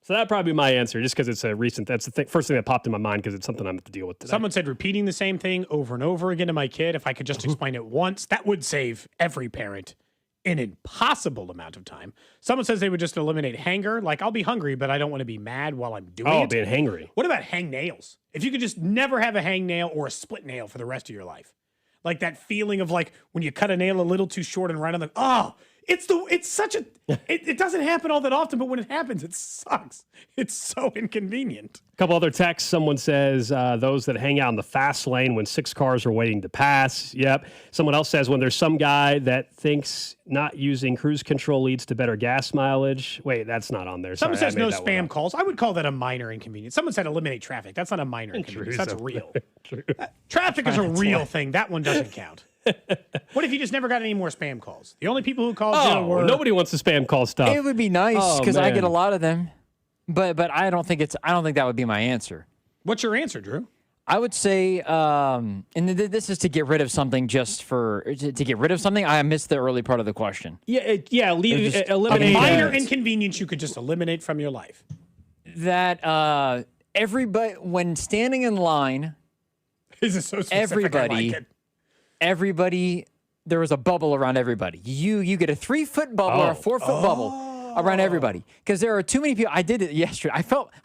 So that'd probably be my answer, just because it's a recent. That's the first thing that popped in my mind because it's something I'm have to deal with today. Someone said repeating the same thing over and over again to my kid. If I could just explain it once, that would save every parent an impossible amount of time. Someone says they would just eliminate hanger. I'll be hungry, but I don't want to be mad while I'm doing it. Oh, being hangry. What about hang nails? If you could just never have a hang nail or a split nail for the rest of your life. That feeling of when you cut a nail a little too short and right on it doesn't happen all that often, but when it happens, it sucks. It's so inconvenient. A couple other texts. Someone says those that hang out in the fast lane when 6 cars are waiting to pass. Yep. Someone else says when there's some guy that thinks not using cruise control leads to better gas mileage. Wait, that's not on there. Someone says no spam calls. I would call that a minor inconvenience. Someone said eliminate traffic. That's not a minor inconvenience. That's real. Traffic is a real thing. That one doesn't count. What if you just never got any more spam calls? The only people who called were... nobody wants to spam call stuff. It would be nice because I get a lot of them, but I don't think that would be my answer. What's your answer, Drew? I would say, and this is to get rid of something to get rid of something. I missed the early part of the question. Eliminate a minor inconvenience you could just eliminate from your life. That everybody, when standing in line, this is so specific. I like it. Everybody, there was a bubble around everybody. You get a 3-foot bubble or a 4-foot bubble around everybody because there are too many people. I did it yesterday. I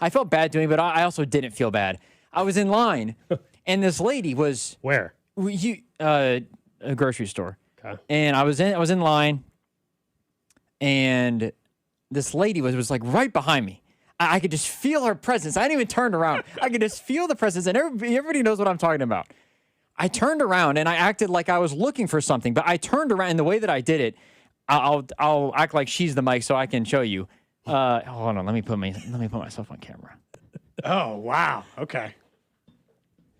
felt bad doing it, but I also didn't feel bad. I was in line, and this lady was where? A grocery store. Okay. And I was in line, and this lady was like right behind me. I could just feel her presence. I didn't even turn around. I could just feel the presence, and everybody knows what I'm talking about. I turned around, and I acted like I was looking for something, but I turned around, and the way that I did it, I'll act like she's the mic so I can show you. Hold on, let me put myself on camera. Oh, wow. Okay.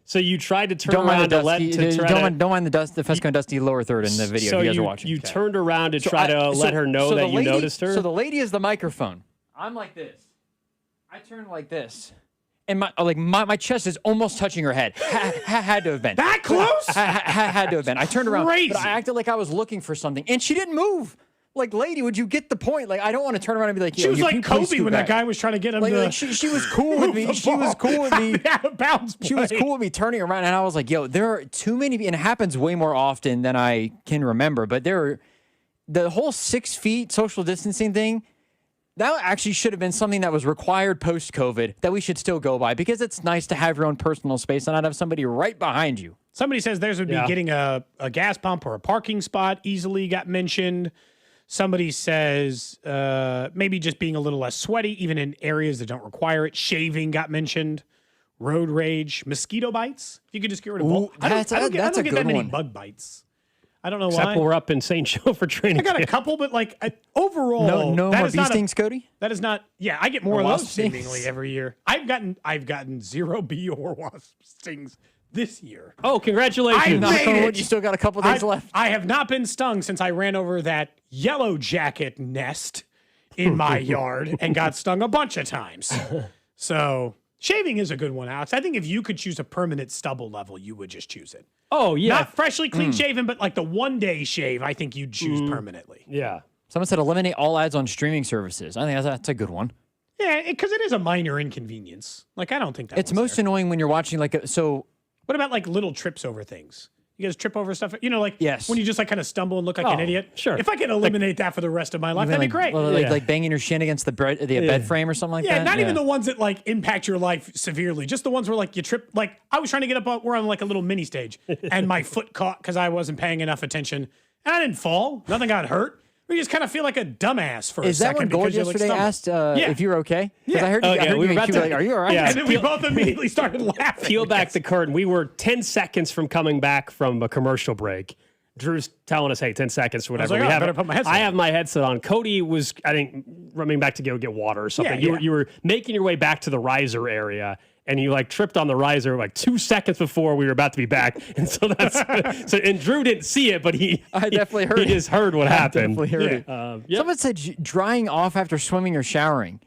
So you tried to turn around to let don't mind the Fesco and Dusty lower third in the video if you guys are watching. You turned around to try to let her know that you noticed her? So the lady is the microphone. I'm like this. I turn like this. And my chest is almost touching her head. Had to have been. That close? Had to have been. I turned around. Crazy. But I acted like I was looking for something. And she didn't move. Like, lady, would you get the point? Like, I don't want to turn around and be like, she was like Kobe when that guy was trying to get him to. She was cool with me. She was cool with me. Out of bounds play. She was cool with me turning around, and I was like, yo, there are too many, and it happens way more often than I can remember, but the whole 6 feet social distancing thing, that actually should have been something that was required post-COVID that we should still go by because it's nice to have your own personal space and not have somebody right behind you. Somebody says theirs would be getting a gas pump or a parking spot easily got mentioned. Somebody says maybe just being a little less sweaty, even in areas that don't require it. Shaving got mentioned. Road rage. Mosquito bites. If you could just get rid of both. I don't get that many bug bites. I don't know Except why. when we're up in St. Joe for training. I got a couple, but overall, no more bee stings, Cody. That is not. Yeah, I get more of those seemingly every year. I've gotten 0 bee or wasp stings this year. Oh, congratulations! You still got a couple days left. I have not been stung since I ran over that yellow jacket nest in my yard and got stung a bunch of times. So shaving is a good one, Alex. I think if you could choose a permanent stubble level, you would just choose it. Oh, yeah. Not freshly clean shaven, but like the 1-day shave, I think you'd choose permanently. Yeah. Someone said eliminate all ads on streaming services. I think that's a good one. Yeah, because it is a minor inconvenience. Like, I don't think that it's most annoying when you're watching What about like little trips over things? You guys trip over stuff? You know, like when you just like kind of stumble and look like an idiot? Sure. If I could eliminate that for the rest of my life, that'd be great. Like banging your shin against the bed frame or something like that? Yeah, not even the ones that like impact your life severely. Just the ones where like you trip. Like I was trying to get up, we're on like a little mini stage and my foot caught because I wasn't paying enough attention. And I didn't fall. Nothing got hurt. You just kind of feel like a dumbass for a second. Is that when Gold yesterday asked if you were okay? Because I heard you were like, are you all right? Yeah. And then we both immediately started laughing. Peel back the curtain. We were 10 seconds from coming back from a commercial break. Drew's telling us, hey, 10 seconds or whatever. I better put my headset on. I have my headset on. Cody was, I think, running back to go get water or something. You were making your way back to the riser area. And you like tripped on the riser like 2 seconds before we were about to be back, and so and Drew didn't see it, but I definitely heard. He just heard what happened. Definitely heard it. Someone said drying off after swimming or showering.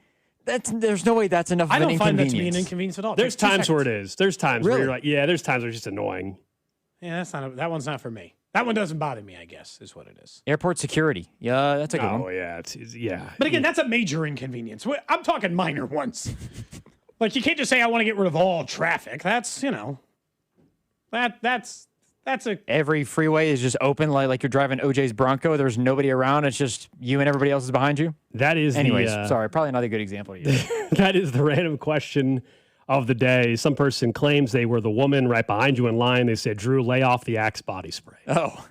There's no way that's enough of an inconvenience. I don't find that to be an inconvenience at all. There's times where it is. There's times where you're like, there's times where it's just annoying. Yeah, that one's not for me. That one doesn't bother me, I guess, is what it is. Airport security. Yeah, that's a good one. Oh yeah, yeah. But again, that's a major inconvenience. I'm talking minor ones. Like, you can't just say, I want to get rid of all traffic. That's, that's a... Every freeway is just open, like you're driving OJ's Bronco. There's nobody around. It's just you and everybody else is behind you. That is sorry, probably not a good example to use. That is the random question of the day. Some person claims they were the woman right behind you in line. They said, Drew, lay off the Axe body spray. Oh.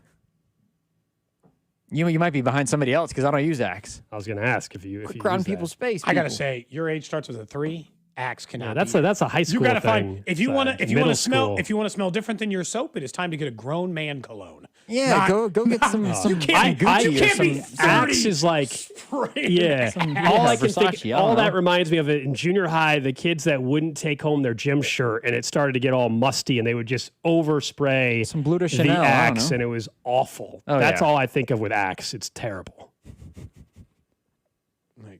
You might be behind somebody else because I don't use Axe. I was going to ask if you ground people's space. I got to say, your age starts with a 3. Axe cannot. Yeah, that's a high school thing. You got to thing. find if you want to smell different than your soap. It is time to get a grown man cologne. Yeah, go get some. You can't be Axe is like all I can think. All that reminds me of it in junior high. The kids that wouldn't take home their gym shirt and it started to get all musty, and they would just overspray some Blue de the Chanel, Axe, and it was awful. That's all I think of with Axe. It's terrible.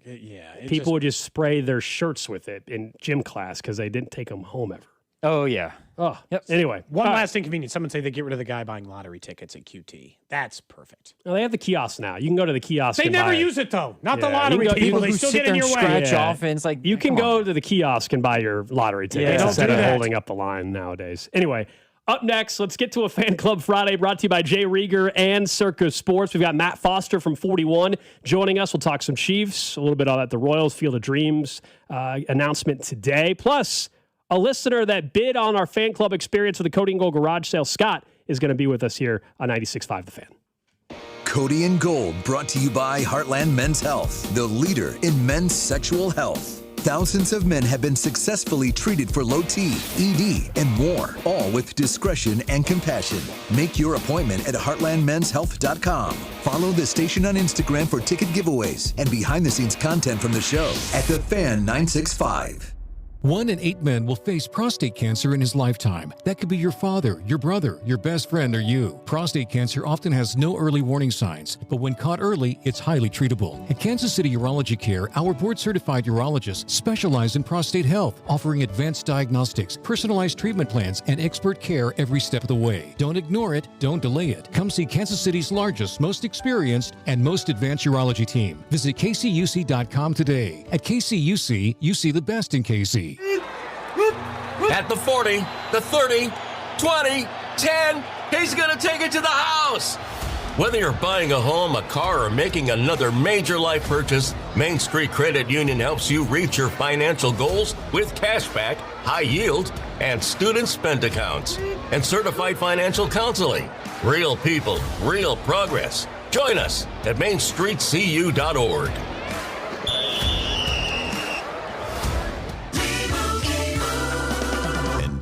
Yeah, people would just spray their shirts with it in gym class because they didn't take them home ever. Oh, yeah. Oh, yep. Anyway. One last inconvenience. Someone say they get rid of the guy buying lottery tickets at QT. That's perfect. Well, they have the kiosk now. You can go to the kiosk. They and never buy use it, though. Not the Yeah, lottery you can go- people. They who still sit get in there your and way. scratch off, and it's like, You can come go on. to the kiosk and buy your lottery tickets don't instead do of that. holding up the line nowadays. Anyway, up next, let's get to a Fan Club Friday brought to you by Jay Rieger and Circus Sports. We've got Matt Foster from 41 joining us. We'll talk some Chiefs, a little bit about the Royals Field of Dreams announcement today. Plus, a listener that bid on our fan club experience with the Cody Gold garage sale, Scott, is going to be with us here on 96.5 The Fan. Cody and Gold, brought to you by Heartland Men's Health, the leader in men's sexual health. Thousands of men have been successfully treated for low T, ED, and more, all with discretion and compassion. Make your appointment at heartlandmenshealth.com. Follow the station on Instagram for ticket giveaways and behind-the-scenes content from the show at The Fan 965. 1 in 8 men will face prostate cancer in his lifetime. That could be your father, your brother, your best friend, or you. Prostate cancer often has no early warning signs, but when caught early, it's highly treatable. At Kansas City Urology Care, our board-certified urologists specialize in prostate health, offering advanced diagnostics, personalized treatment plans, and expert care every step of the way. Don't ignore it. Don't delay it. Come see Kansas City's largest, most experienced, and most advanced urology team. Visit kcuc.com today. At KCUC, you see the best in KC. At the 40, the 30, 20, 10, he's going to take it to the house. Whether you're buying a home, a car, or making another major life purchase, Main Street Credit Union helps you reach your financial goals with cashback, high yield, and student spend accounts, and certified financial counseling. Real people, real progress. Join us at mainstreetcu.org.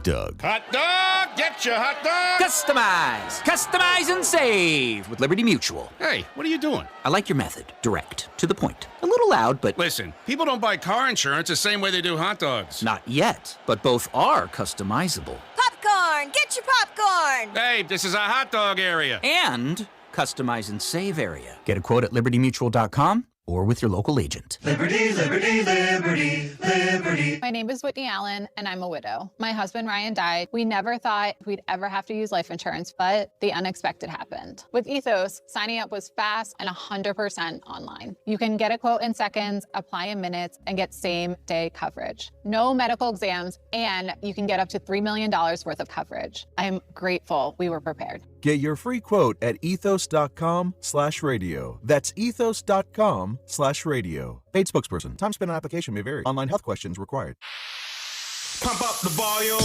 Doug. Hot dog, get your hot dog. Customize and save with Liberty Mutual. Hey, what are you doing? I like your method. Direct, to the point. A little loud, but... Listen, people don't buy car insurance the same way they do hot dogs. Not yet, but both are customizable. Popcorn! Get your popcorn! Hey, this is a hot dog area. And customize and save area. Get a quote at libertymutual.com or with your local agent. Liberty, liberty, liberty, liberty. My name is Whitney Allen, and I'm a widow. My husband, Ryan, died. We never thought we'd ever have to use life insurance, but the unexpected happened. With Ethos, signing up was fast and 100% online. You can get a quote in seconds, apply in minutes, and get same-day coverage. No medical exams, and you can get up to $3 million worth of coverage. I'm grateful we were prepared. Get your free quote at ethos.com/radio. That's ethos.com/radio. Paid spokesperson. Time spent on application may vary. Online health questions required. Pump up the volume.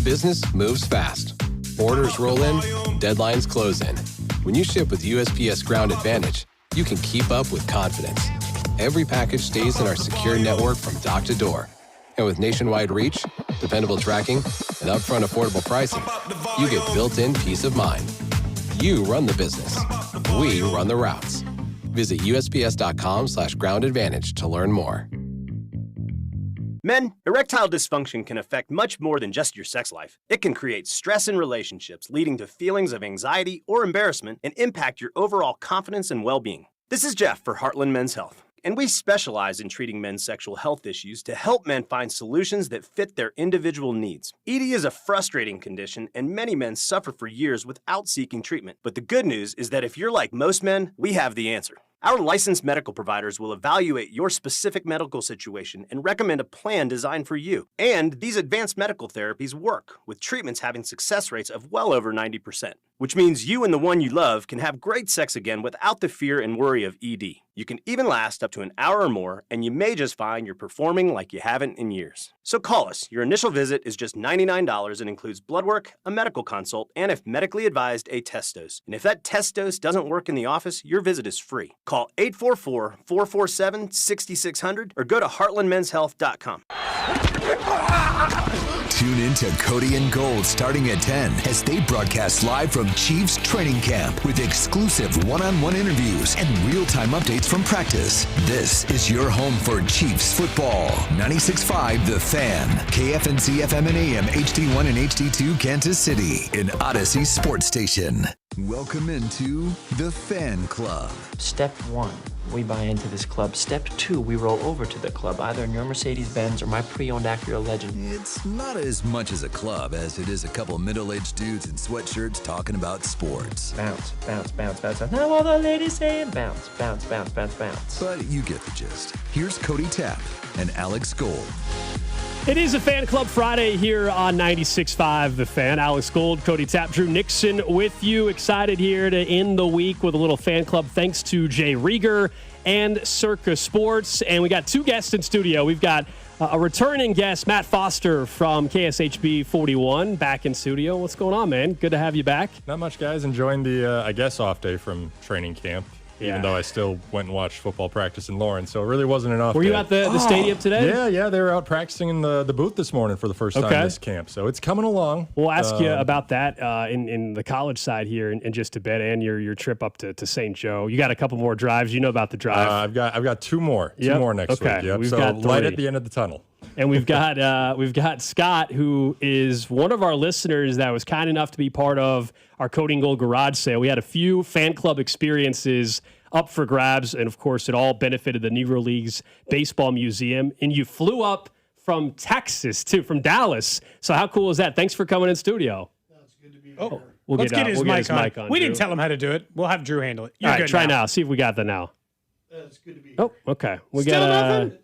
Business moves fast. Orders roll in, deadlines close in. When you ship with USPS Ground Advantage, you can keep up with confidence. Every package stays in our secure network from dock to door. And with nationwide reach, dependable tracking, and upfront affordable pricing, you get built-in peace of mind. You run the business. We run the routes. Visit USPS.com/Ground Advantage to learn more. Men, erectile dysfunction can affect much more than just your sex life. It can create stress in relationships, leading to feelings of anxiety or embarrassment, and impact your overall confidence and well-being. This is Jeff for Heartland Men's Health, and we specialize in treating men's sexual health issues to help men find solutions that fit their individual needs. ED is a frustrating condition, and many men suffer for years without seeking treatment. But the good news is that if you're like most men, we have the answer. Our licensed medical providers will evaluate your specific medical situation and recommend a plan designed for you. And these advanced medical therapies work, with treatments having success rates of well over 90%, which means you and the one you love can have great sex again without the fear and worry of ED. You can even last up to an hour or more, and you may just find you're performing like you haven't in years. So call us. Your initial visit is just $99 and includes blood work, a medical consult, and if medically advised, a test dose. And if that test dose doesn't work in the office, your visit is free. Call 844-447-6600 or go to heartlandmenshealth.com. Tune in to Cody and Gold starting at 10 as they broadcast live from Chiefs training camp with exclusive one-on-one interviews and real-time updates from practice. This is your home for Chiefs football. 96.5 The Fan, KFNC FM and AM, HD1 and HD2 Kansas City, an Odyssey sports station. Welcome into the Fan Club. Step 1. we buy into this club. Step 2, we roll over to the club, either in your Mercedes-Benz or my pre-owned Acura Legend. It's not as much as a club as it is a couple middle-aged dudes in sweatshirts talking about sports. Bounce, bounce, bounce, bounce, bounce. Now all the ladies saying bounce, bounce, bounce, bounce, bounce. But you get the gist. Here's Cody Tapp and Alex Gold. It is a Fan Club Friday here on 96.5 The Fan. Alex Gold, Cody Tapp, Drew Nixon with you. Excited here to end the week with a little fan club thanks to Jay Rieger and Circa Sports. And we got two guests in studio. We've got a returning guest, Matt Foster from KSHB 41, back in studio. What's going on, man? Good to have you back. Not much, guys. Enjoying the, off day from training camp. Even though I still went and watched football practice in Lawrence, so it really wasn't an off day. Were you at the stadium today? Yeah, they were out practicing in the booth this morning for the first time this camp, so it's coming along. We'll ask you about that in the college side here in just a bit, and your trip up to St. Joe. You got a couple more drives. You know about the drive. I've got two more next week. Yep. We've so got light at the end of the tunnel. And we've got Scott, who is one of our listeners that was kind enough to be part of our Cody Gold garage sale. We had a few fan club experiences up for grabs, and of course, it all benefited the Negro Leagues Baseball Museum. And you flew up from Texas, too, from Dallas. So how cool is that? Thanks for coming in studio. It's good to be here. Let's get his mic on. We Drew. didn't tell him how to do it. We'll have Drew handle it. You're all right, good try now. See if we got that now. It's good to be here. Oh, okay. We Still got nothing?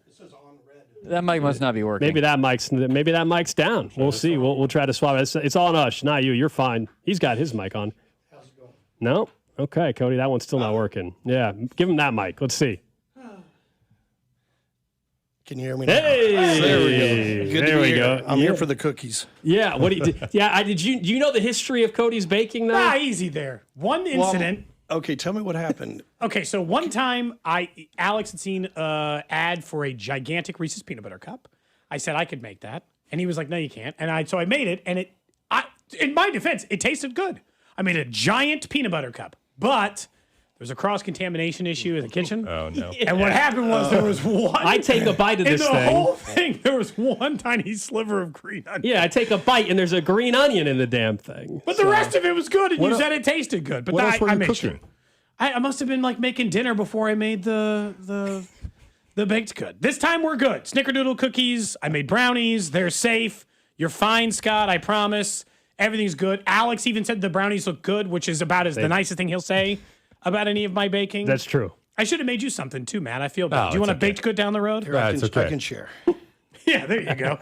That mic must not be working. maybe that mic's down. We'll see. We'll try to swap it. It's on us, not you. You're fine. He's got his mic on. How's it going? No. Okay, Cody, that one's still not working. Yeah, give him that mic. Let's see. Can you hear me now? Hey, there we go. Good there to be we here. go. I'm here for the cookies. Yeah. What do you? Did you know the history of Cody's baking though? Easy there. One incident. Okay, tell me what happened. Okay, so one time Alex had seen an ad for a gigantic Reese's peanut butter cup. I said I could make that, and he was like, "No, you can't." And so I made it, and in my defense, it tasted good. I made a giant peanut butter cup, but there was a cross-contamination issue in the kitchen. Oh, no. And what happened was there was one. I take a bite of this in the thing. whole thing, there was one tiny sliver of green onion. Yeah, I take a bite, and there's a green onion in the damn thing. But the rest of it was good, and you said it tasted good. But What else were I you made cooking? sure. I must have been like making dinner before I made the baked good. This time we're good. Snickerdoodle cookies. I made brownies. They're safe. You're fine, Scott. I promise. Everything's good. Alex even said the brownies look good, which is about the nicest thing he'll say about any of my baking. That's true. I should have made you something too, Matt. I feel bad. No, Do you want a it's okay. baked good down the road? Here, I can share. Yeah, there you go.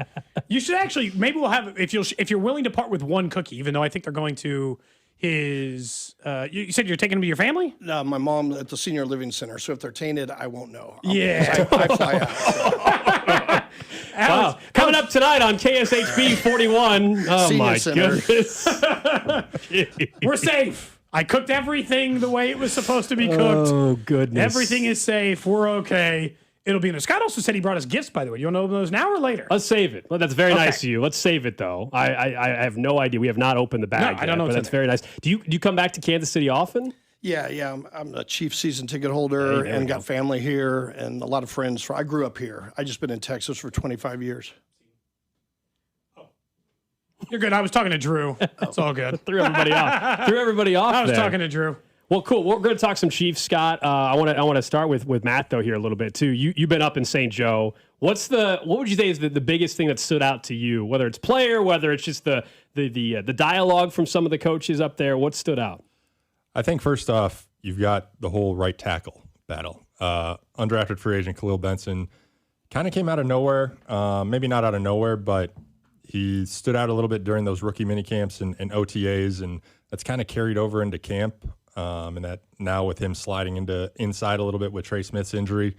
You should actually, maybe we'll have, if you're willing to part with one cookie, even though I think they're going to his, you said you're taking them to your family? No, my mom at the senior living center. So if they're tainted, I won't know. Yeah. I fly out. Wow. Coming up tonight on KSHB 41. Oh, Senior my center. goodness. We're safe. I cooked everything the way it was supposed to be cooked. Oh, goodness. Everything is safe. We're okay. It'll be in there. Scott also said he brought us gifts, by the way. You want to open those now or later? Let's save it. Well, that's very nice of you. Let's save it, though. I have no idea. We have not opened the bag I don't know yet, but what's that's in very nice. Do you come back to Kansas City often? Yeah. I'm a Chief season ticket holder and got family here and a lot of friends. I grew up here. I just been in Texas for 25 years. You're good. I was talking to Drew. It's all good. Threw everybody off. I was there. talking to Drew. Well, cool. We're going to talk some Chiefs, Scott. I want to start with Matt though here a little bit too. You've been up in St. Joe. What would you say is the biggest thing that stood out to you? Whether it's player, whether it's just the dialogue from some of the coaches up there. What stood out? I think first off, you've got the whole right tackle battle. Undrafted free agent Khalil Benson kind of came out of nowhere. Maybe not out of nowhere, but he stood out a little bit during those rookie mini camps and OTAs, and that's kind of carried over into camp. And that now with him sliding into inside a little bit with Trey Smith's injury,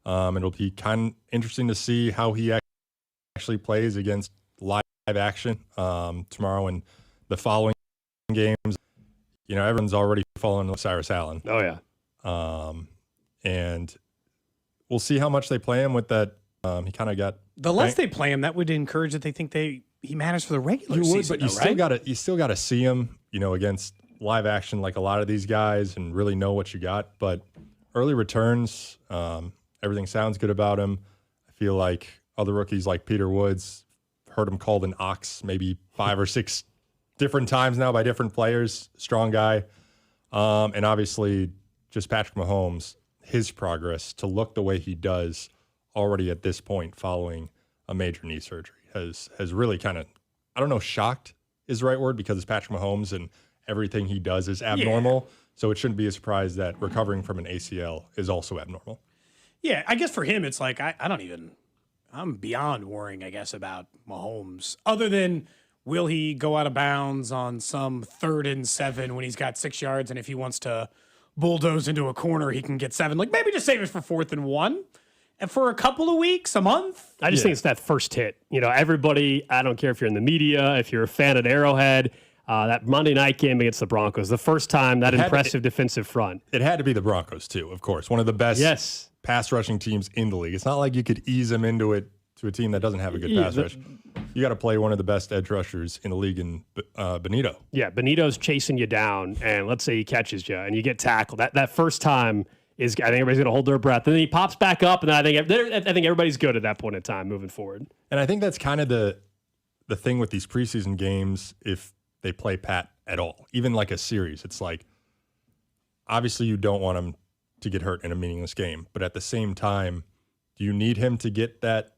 it'll be kind of interesting to see how he actually plays against live action tomorrow and the following games. You know, everyone's already following Cyrus Allen. Oh, yeah. And we'll see how much they play him with that. He kind of got the less they play him, that would encourage that they think he matters for the regular season. But you still got to see him, you know, against live action like a lot of these guys and really know what you got. But early returns, everything sounds good about him. I feel like other rookies like Peter Woods, heard him called an ox maybe 5 or 6 different times now by different players. Strong guy. And obviously just Patrick Mahomes. his progress to look the way he does already at this point following a major knee surgery has really kind of, I don't know, shocked is the right word because it's Patrick Mahomes and everything he does is abnormal. Yeah. So it shouldn't be a surprise that recovering from an ACL is also abnormal. Yeah, I guess for him, it's like, I'm beyond worrying, I guess, about Mahomes. Other than, will he go out of bounds on some 3rd and 7 when he's got 6 yards, and if he wants to bulldoze into a corner, he can get 7. Like, maybe just save it for 4th and 1. And for a couple of weeks, a month. I just think it's that first hit. You know, everybody, I don't care if you're in the media, if you're a fan at Arrowhead, that Monday night game against the Broncos, the first time that impressive defensive front. It had to be the Broncos, too, of course. One of the best pass rushing teams in the league. It's not like you could ease them into it to a team that doesn't have a good pass rush. You got to play one of the best edge rushers in the league in Benito. Yeah, Benito's chasing you down, and let's say he catches you, and you get tackled. That first time is, I think everybody's going to hold their breath. And then he pops back up, and then I think everybody's good at that point in time moving forward. And I think that's kind of the thing with these preseason games, if they play Pat at all, even like a series. It's like, obviously you don't want him to get hurt in a meaningless game, but at the same time, do you need him to get that,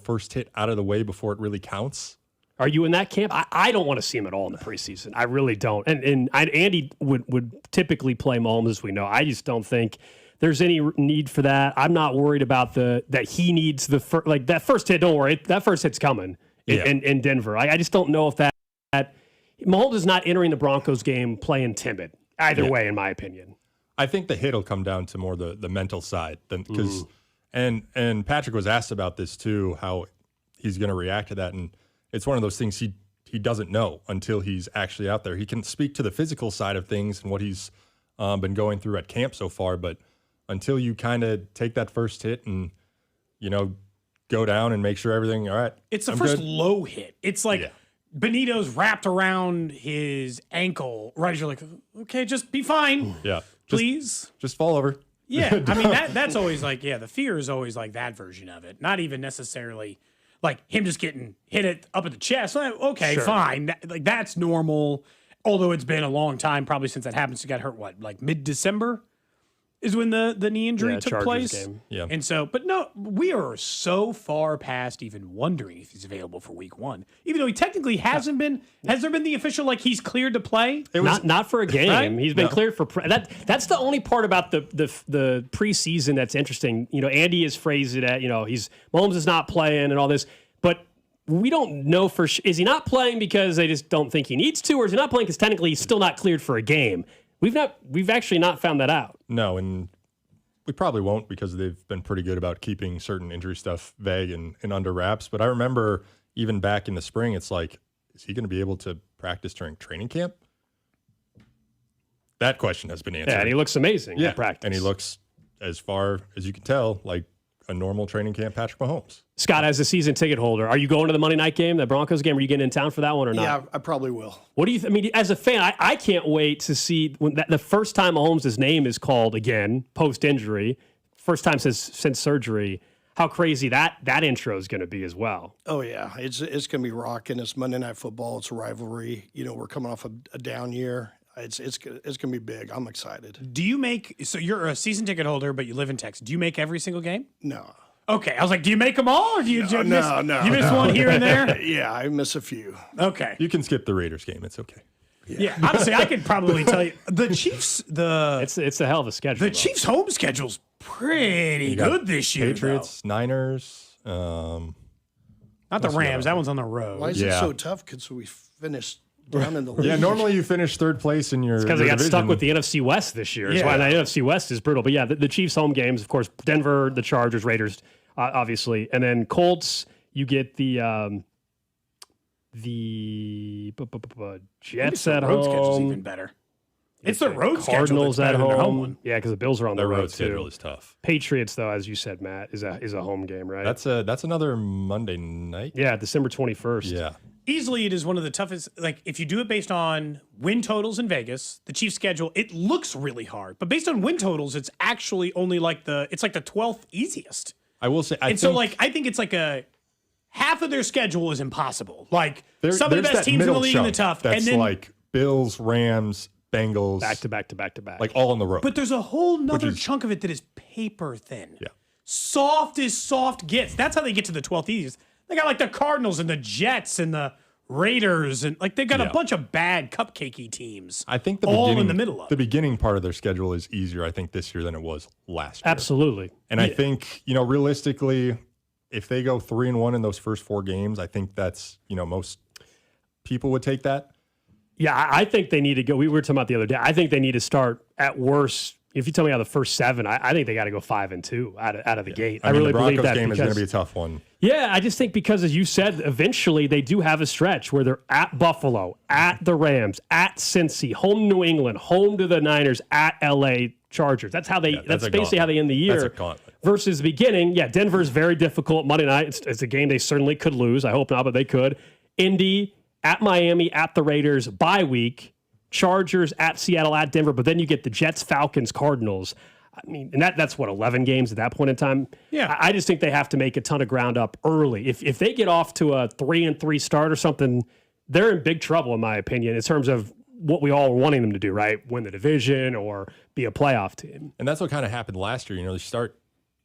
first hit out of the way before it really counts? Are you in that camp? I don't want to see him at all in the preseason. I really don't. And Andy would typically play Mahomes, as we know. I just don't think there's any need for that. I'm not worried about that he needs that first hit. Don't worry, that first hit's coming in Denver. I just don't know if that Mahomes is not entering the Broncos game playing timid either way, in my opinion. I think the hit will come down to more the mental side because and Patrick was asked about this too, how he's going to react to that, and it's one of those things he doesn't know until he's actually out there. He can speak to the physical side of things and what he's been going through at camp so far, but until you kind of take that first hit and go down and make sure everything all right. It's the first low hit. It's like Benito's wrapped around his ankle, right? You're like, okay, just be fine. Yeah. Please. Just fall over. Yeah. I mean, that's always like, the fear is always like that version of it. Not even necessarily like him just getting hit up at the chest. Like, okay, fine. That's normal. Although it's been a long time, probably since that happened. So he got hurt, like mid-December is when the knee injury took Chargers place. Game. Yeah. And so, but no, we are so far past even wondering if he's available for week 1. Even though he technically hasn't been. Has there been the official, like, he's cleared to play? Not for a game. Right? He's been cleared for that's the only part about the preseason that's interesting. Andy has phrased it at, Mahomes is not playing and all this, but we don't know for sure. Is he not playing because they just don't think he needs to, or is he not playing because technically he's still not cleared for a game? We've actually not found that out. No, and we probably won't because they've been pretty good about keeping certain injury stuff vague and under wraps. But I remember even back in the spring, it's like, is he going to be able to practice during training camp? That question has been answered. Yeah, and he looks amazing at practice. And he looks, as far as you can tell, like a normal training camp Patrick Mahomes. Scott, as a season ticket holder, are you going to the Monday night game, the Broncos game? Are you getting in town for that one or not? Yeah, I probably will. What do you I mean, as a fan, I can't wait to see when the first time Mahomes' name is called again, post-injury, first time since surgery, how crazy that intro is going to be as well. Oh, yeah. It's going to be rocking. It's Monday Night Football. It's a rivalry. We're coming off a down year. It's going to be big. I'm excited. Do you so you're a season ticket holder, but you live in Texas. Do you make every single game? No. Okay. I was like, do you make them all, or do you No. You miss one here and there? Yeah, I miss a few. Okay. You can skip the Raiders game. It's okay. Yeah. Honestly, I could probably tell you the Chiefs. It's a hell of a schedule. The Chiefs' home schedule's pretty good this year. Patriots, Niners. Not the Rams. That one's on the road. Why is it so tough? Because we finished down in the league. Yeah, normally you finish third place in your because they got division. stuck with the NFC West this year. That's why the NFC West is brutal. But yeah, the Chiefs' home games, of course, Denver, the Chargers, Raiders, obviously, and then Colts. You get the Jets at home. Road schedule's even better. It's the road Cardinals schedule at home. home one. Yeah, because the Bills are on the road too. Schedule is tough. Patriots, though, as you said, Matt, is a home game, right? That's another Monday night. Yeah, December 21st. Yeah. Easily, it is one of the toughest. Like, if you do it based on win totals in Vegas, the Chiefs' schedule, it looks really hard. But based on win totals, it's actually only like the 12th easiest. I will say, I think it's like half of their schedule is impossible. Like some of the best teams in the league in the tough, That's and then like Bills, Rams, Bengals. Back to back to back to back. Like all on the road. But there's a whole nother chunk of it that is paper thin. Yeah. Soft as soft gets. That's how they get to the 12th East. They got like the Cardinals and the Jets and the Raiders, and like they've got a bunch of bad cupcakey teams. I think all in the middle of the beginning part of their schedule is easier, I think, this year than it was last year. Absolutely. And I think, realistically, if they go 3-1 in those first 4 games, I think that's, most people would take that. Yeah, I think they need to go. We were talking about the other day. I think they need to start at worst. If you tell me how the first 7, I think they got to go 5-2 out of the gate. I mean, really the Broncos believe that game is going to be a tough one. Yeah, I just think because, as you said, eventually they do have a stretch where they're at Buffalo, at the Rams, at Cincy, home New England, home to the Niners, at LA Chargers. That's how they. That's basically how they end the year. That's a gauntlet. Versus the beginning, Denver's very difficult Monday night. It's a game they certainly could lose. I hope not, but they could. Indy at Miami, at the Raiders, bye week. Chargers at Seattle, at Denver, but then you get the Jets, Falcons, Cardinals. I mean, and that's what, 11 games at that point in time. Yeah, I just think they have to make a ton of ground up early. If they get off to a 3-3 start or something, they're in big trouble, in my opinion, in terms of what we all are wanting them to do, right? Win the division or be a playoff team. And that's what kind of happened last year. You start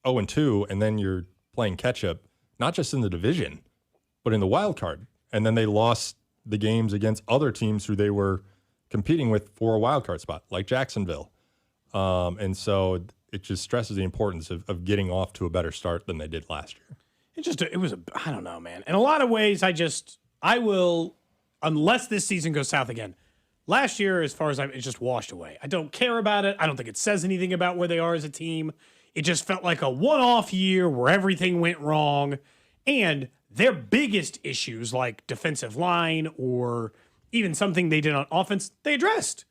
0-2, and then you're playing catch up, not just in the division, but in the wild card. And then they lost the games against other teams who they were competing with for a wild card spot, like Jacksonville. And so it just stresses the importance of getting off to a better start than they did last year. I don't know, man. In a lot of ways, I will, unless this season goes south again. Last year, as far as it's just washed away. I don't care about it. I don't think it says anything about where they are as a team. It just felt like a one-off year where everything went wrong. And their biggest issues, like defensive line or even something they did on offense, they addressed.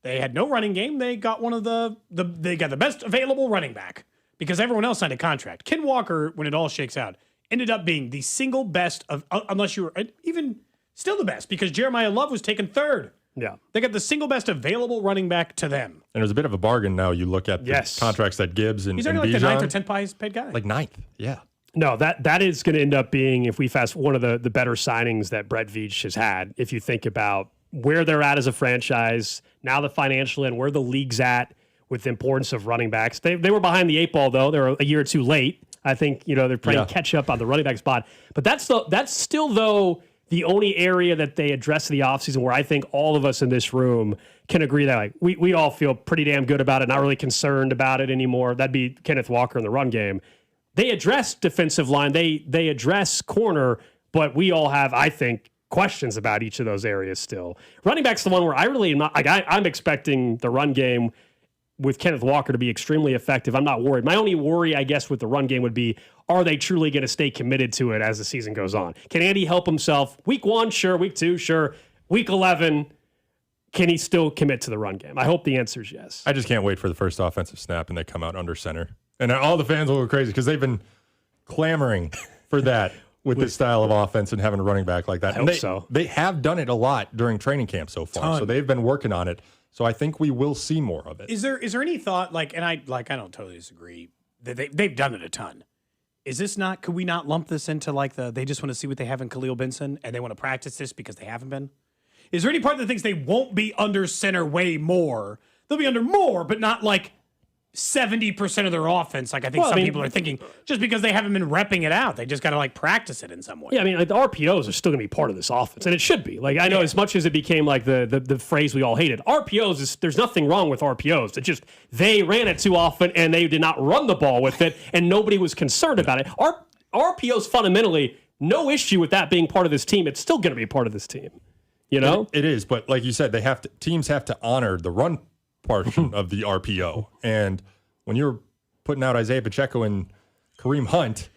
They had no running game. They got they got the best available running back because everyone else signed a contract. Ken Walker, when it all shakes out, ended up being the single best of, unless you were even still the best, because Jeremiah Love was taken 3rd. Yeah. They got the single best available running back to them. And it was a bit of a bargain now. You look at the contracts that Gibbs and He's already like the 9th or 10th highest paid guy. Like 9th, yeah. No, that is going to end up being, if we fast, one of the better signings that Brett Veach has had. If you think about where they're at as a franchise, now the financial end, where the league's at with the importance of running backs. They were behind the 8 ball, though. They were a year or two late. I think, they're playing catch up on the running back spot. But that's still, though, the only area that they address in the offseason where I think all of us in this room can agree that we all feel pretty damn good about it, not really concerned about it anymore. That'd be Kenneth Walker in the run game. They address defensive line. They address corner, but we all have, I think, questions about each of those areas still. Running back's the one where I really am not, I'm expecting the run game with Kenneth Walker to be extremely effective. I'm not worried. My only worry, I guess, with the run game would be, are they truly going to stay committed to it as the season goes on? Can Andy help himself? Week 1, sure. Week 2, sure. Week 11, can he still commit to the run game? I hope the answer is yes. I just can't wait for the first offensive snap and they come out under center. And all the fans will go crazy because they've been clamoring for that with this style of offense and having a running back like that. I hope so. They have done it a lot during training camp so far. So they've been working on it. So I think we will see more of it. Is there any thought, I don't totally disagree, that they've done it a ton. Is this not, could we not lump this into they just want to see what they have in Khalil Benson and they want to practice this because they haven't been? Is there any part that thinks they won't be under center way more? They'll be under more, but not 70% of their offense, I think some people are thinking, just because they haven't been repping it out. They just got to practice it in some way. Yeah, the RPOs are still going to be part of this offense, and it should be. I know as much as it became the phrase we all hated, RPOs there's nothing wrong with RPOs. It's just they ran it too often and they did not run the ball with it, and nobody was concerned about it. RPOs fundamentally, no issue with that being part of this team. It's still going to be part of this team. It is, but like you said, teams have to honor the run portion of the RPO. And when you're putting out Isaiah Pacheco and Kareem Hunt,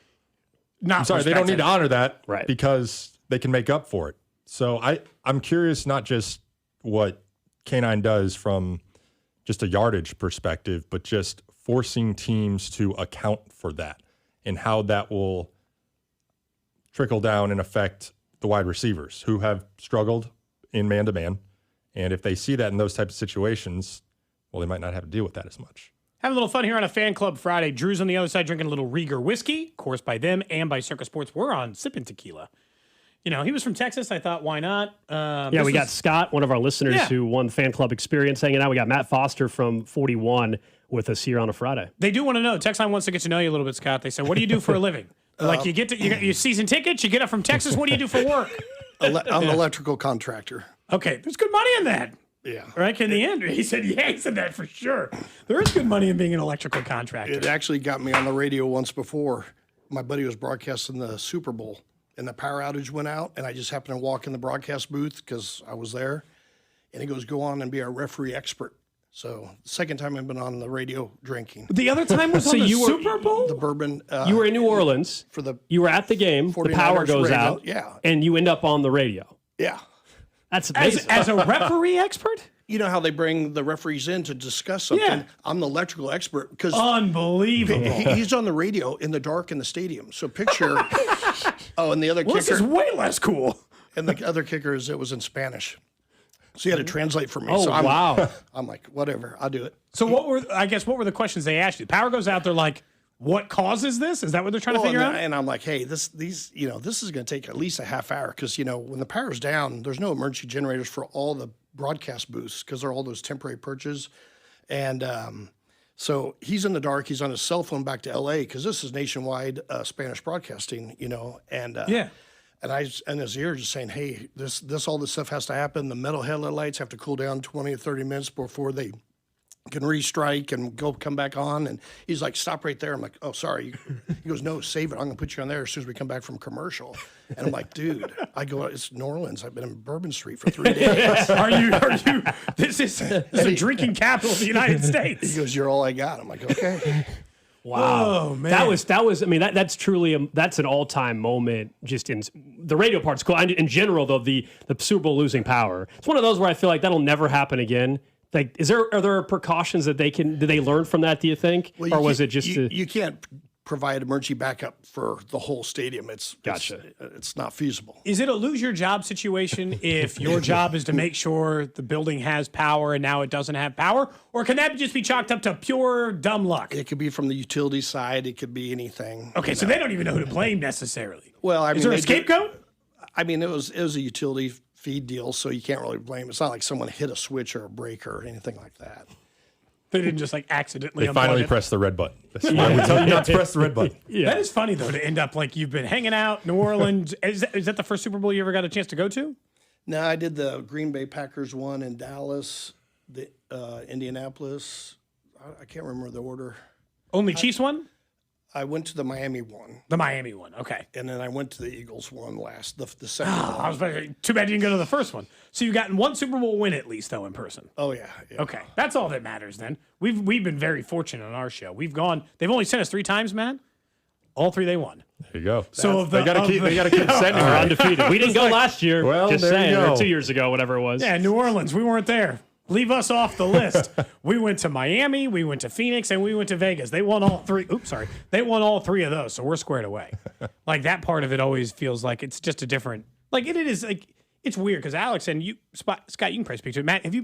they don't need to honor that because they can make up for it. So I'm curious not just what K9 does from just a yardage perspective, but just forcing teams to account for that and how that will trickle down and affect the wide receivers who have struggled in man-to-man. And if they see that in those types of situations, well, they might not have to deal with that as much. Having a little fun here on a Fan Club Friday. Drew's on the other side drinking a little Rieger whiskey, of course, by them and by Circa Sports. We're on sipping tequila. he was from Texas. I thought, why not? Yeah, we got Scott, one of our listeners who won Fan Club Experience, hanging out. We got Matt Foster from 41 with us here on a Friday. They do want to know. Text line wants to get to know you a little bit, Scott. They said, what do you do for a living? Like you got your season tickets, you get up from Texas. What do you do for work? I'm an electrical contractor. Okay, there's good money in that. Yeah. Right? In the end, he said that for sure. There is good money in being an electrical contractor. It actually got me on the radio once before. My buddy was broadcasting the Super Bowl, and the power outage went out, and I just happened to walk in the broadcast booth because I was there. And he goes, go on and be our referee expert. So, second time I've been on the radio drinking. The other time was on the Super Bowl? The bourbon. You were in New Orleans. You were at the game. The power goes radio, out. yeah. And you end up on the radio. Yeah. That's amazing. As a referee expert? You know how they bring the referees in to discuss something? Yeah. I'm the electrical expert because unbelievable. He's on the radio in the dark in the stadium. So picture. And the other kicker. This is way less cool. And the other kicker is it was in Spanish. So he had to translate for me. Oh, so wow. I'm like, whatever, I'll do it. So what were the questions they asked you? The power goes out. They're like, what causes this? Is that what they're trying to figure out? And I'm like, hey, this is going to take at least a half hour because when the power's down, there's no emergency generators for all the broadcast booths because they're all those temporary perches, and so he's in the dark. He's on his cell phone back to L.A. because this is nationwide Spanish broadcasting, and And I in his ear just saying, hey, all this stuff has to happen. The metal headlights have to cool down 20 or 30 minutes before they can restrike and come back on. And he's like, stop right there. I'm like, oh, sorry. He goes, no, save it. I'm going to put you on there as soon as we come back from commercial. And I'm like, dude, it's New Orleans. I've been in Bourbon Street for 3 days. Are you, this is a drinking capital of the United States. He goes, you're all I got. I'm like, okay. Wow, oh, man. that was. I mean, that's truly that's an all-time moment. Just in the radio part's cool. In general, though, the Super Bowl losing power. It's one of those where I feel like that'll never happen again. Like, are there precautions that did they learn from that? Do you think, or was it just you can't provide emergency backup for the whole stadium? Gotcha. It's not feasible. Is it a lose your job situation if your job is to make sure the building has power and now it doesn't have power? Or can that just be chalked up to pure dumb luck? It could be from the utility side. It could be anything. Okay, so they don't even know who to blame necessarily. Well, I mean, is there a scapegoat? I mean, it was a utility feed deal, so you can't really blame. It's not like someone hit a switch or a breaker or anything like that. They didn't just accidentally They finally pressed the red button. That's why we tell you not to press the red button. Yeah. That is funny, though, to end up like you've been hanging out, New Orleans. Is that the first Super Bowl you ever got a chance to go to? No, I did the Green Bay Packers one in Dallas, the Indianapolis. I can't remember the order. Only Chiefs one? I went to the Miami one. The Miami one, okay. And then I went to the Eagles one the second one. I was about to say, too bad you didn't go to the first one. So you've gotten one Super Bowl win at least, though, in person. Oh, yeah. Okay, that's all that matters then. We've been very fortunate on our show. We've gone. They've only sent us 3 times, man. All 3 they won. There you go. So they got to keep sending. We're undefeated. We didn't go last year. Well, just there saying, you go. or 2 years ago, whatever it was. Yeah, New Orleans. We weren't there. Leave us off the list. We went to Miami, we went to Phoenix, and we went to Vegas. They won all 3. Oops, sorry. They won all 3 of those, so we're squared away. Like, that part of it always feels like it's just a different. Like, it is like it's weird because Alex and you, Scott, you can probably speak to it. Matt, have you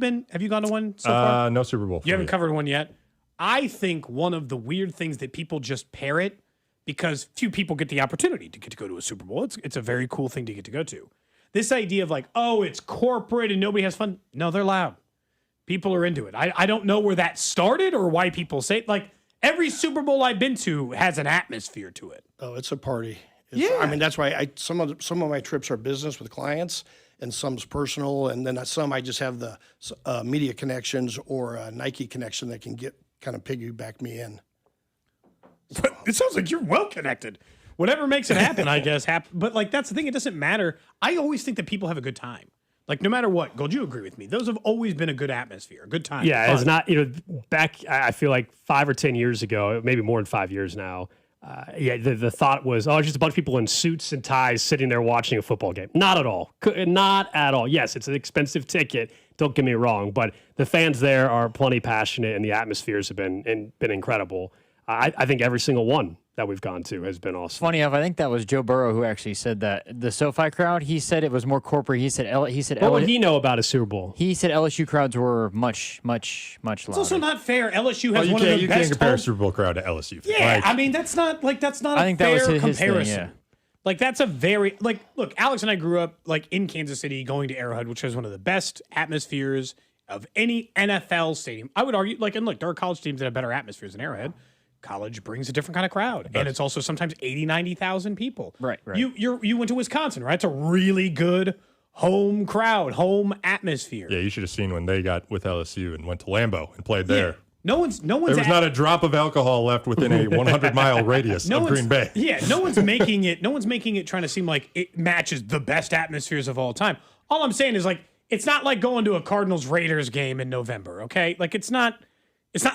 gone to one so far? No Super Bowl. You haven't covered one yet. I think one of the weird things that people just parrot because few people get the opportunity to get to go to a Super Bowl. It's a very cool thing to get to go to. This idea of like, oh, it's corporate and nobody has fun. No, they're loud. People are into it. I don't know where that started or why people say it. Like every Super Bowl I've been to has an atmosphere to it. Oh, it's a party. Yeah. I mean, that's why some of my trips are business with clients and some's personal. And then some I just have the media connections or a Nike connection that can get kind of piggyback me in. But it sounds like you're well connected. Whatever makes it happen, I guess. But like that's the thing. It doesn't matter. I always think that people have a good time. Like, no matter what, Gold, you agree with me. Those have always been a good atmosphere, a good time. Yeah, it's not, back, I feel like 5 or 10 years ago, maybe more than 5 years now, the thought was, oh, just a bunch of people in suits and ties sitting there watching a football game. Not at all. Not at all. Yes, it's an expensive ticket. Don't get me wrong. But the fans there are plenty passionate, and the atmospheres have been incredible. I think every single one that we've gone to has been awesome. Funny enough, I think that was Joe Burrow who actually said that. The SoFi crowd, he said it was more corporate. He said what would he know about a Super Bowl? He said LSU crowds were much louder. It's also not fair. LSU has one of the you best can't compare Super Bowl crowd to LSU. Yeah, I mean, that's not a fair comparison. Thing, yeah. Like that's a very look, Alex and I grew up like in Kansas City going to Arrowhead, which has one of the best atmospheres of any NFL stadium. I would argue and look, there are college teams that have better atmospheres than Arrowhead. College brings a different kind of crowd. And it's also sometimes 80, 90,000 people. Right. You went to Wisconsin, right? It's a really good home crowd, home atmosphere. Yeah, you should have seen when they got with LSU and went to Lambeau and played there. No one's There was not a drop of alcohol left within a 100-mile radius of Green Bay. Yeah, no one's making it trying to seem like it matches the best atmospheres of all time. All I'm saying is it's not like going to a Cardinals Raiders game in November, okay? Like it's not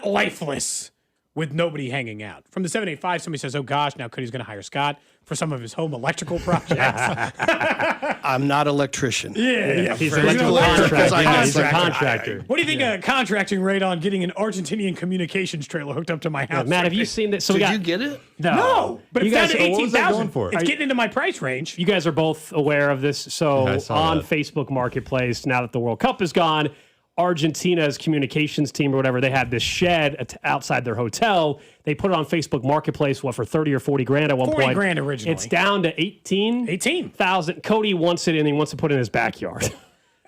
lifeless with nobody hanging out. From the 785, somebody says, "Oh gosh, now Cody's going to hire Scott for some of his home electrical projects." I'm not an electrician. Yeah. He's an electrical contractor. He's a contractor. What do you think a contracting rate on getting an Argentinian communications trailer hooked up to my house? Matt, have you seen that? So Did you get it? No, but You it's down guys- to what was that 18,000. going for? It's getting into my price range. You guys are both aware of this. So Yeah, I saw on that. Facebook Marketplace, now that the World Cup is gone, Argentina's communications team or whatever, they had this shed outside their hotel. They put it on Facebook Marketplace, for 30 or 40 grand at one 40 point. grand originally. It's down to 18,000. Cody wants it and he wants to put it in his backyard.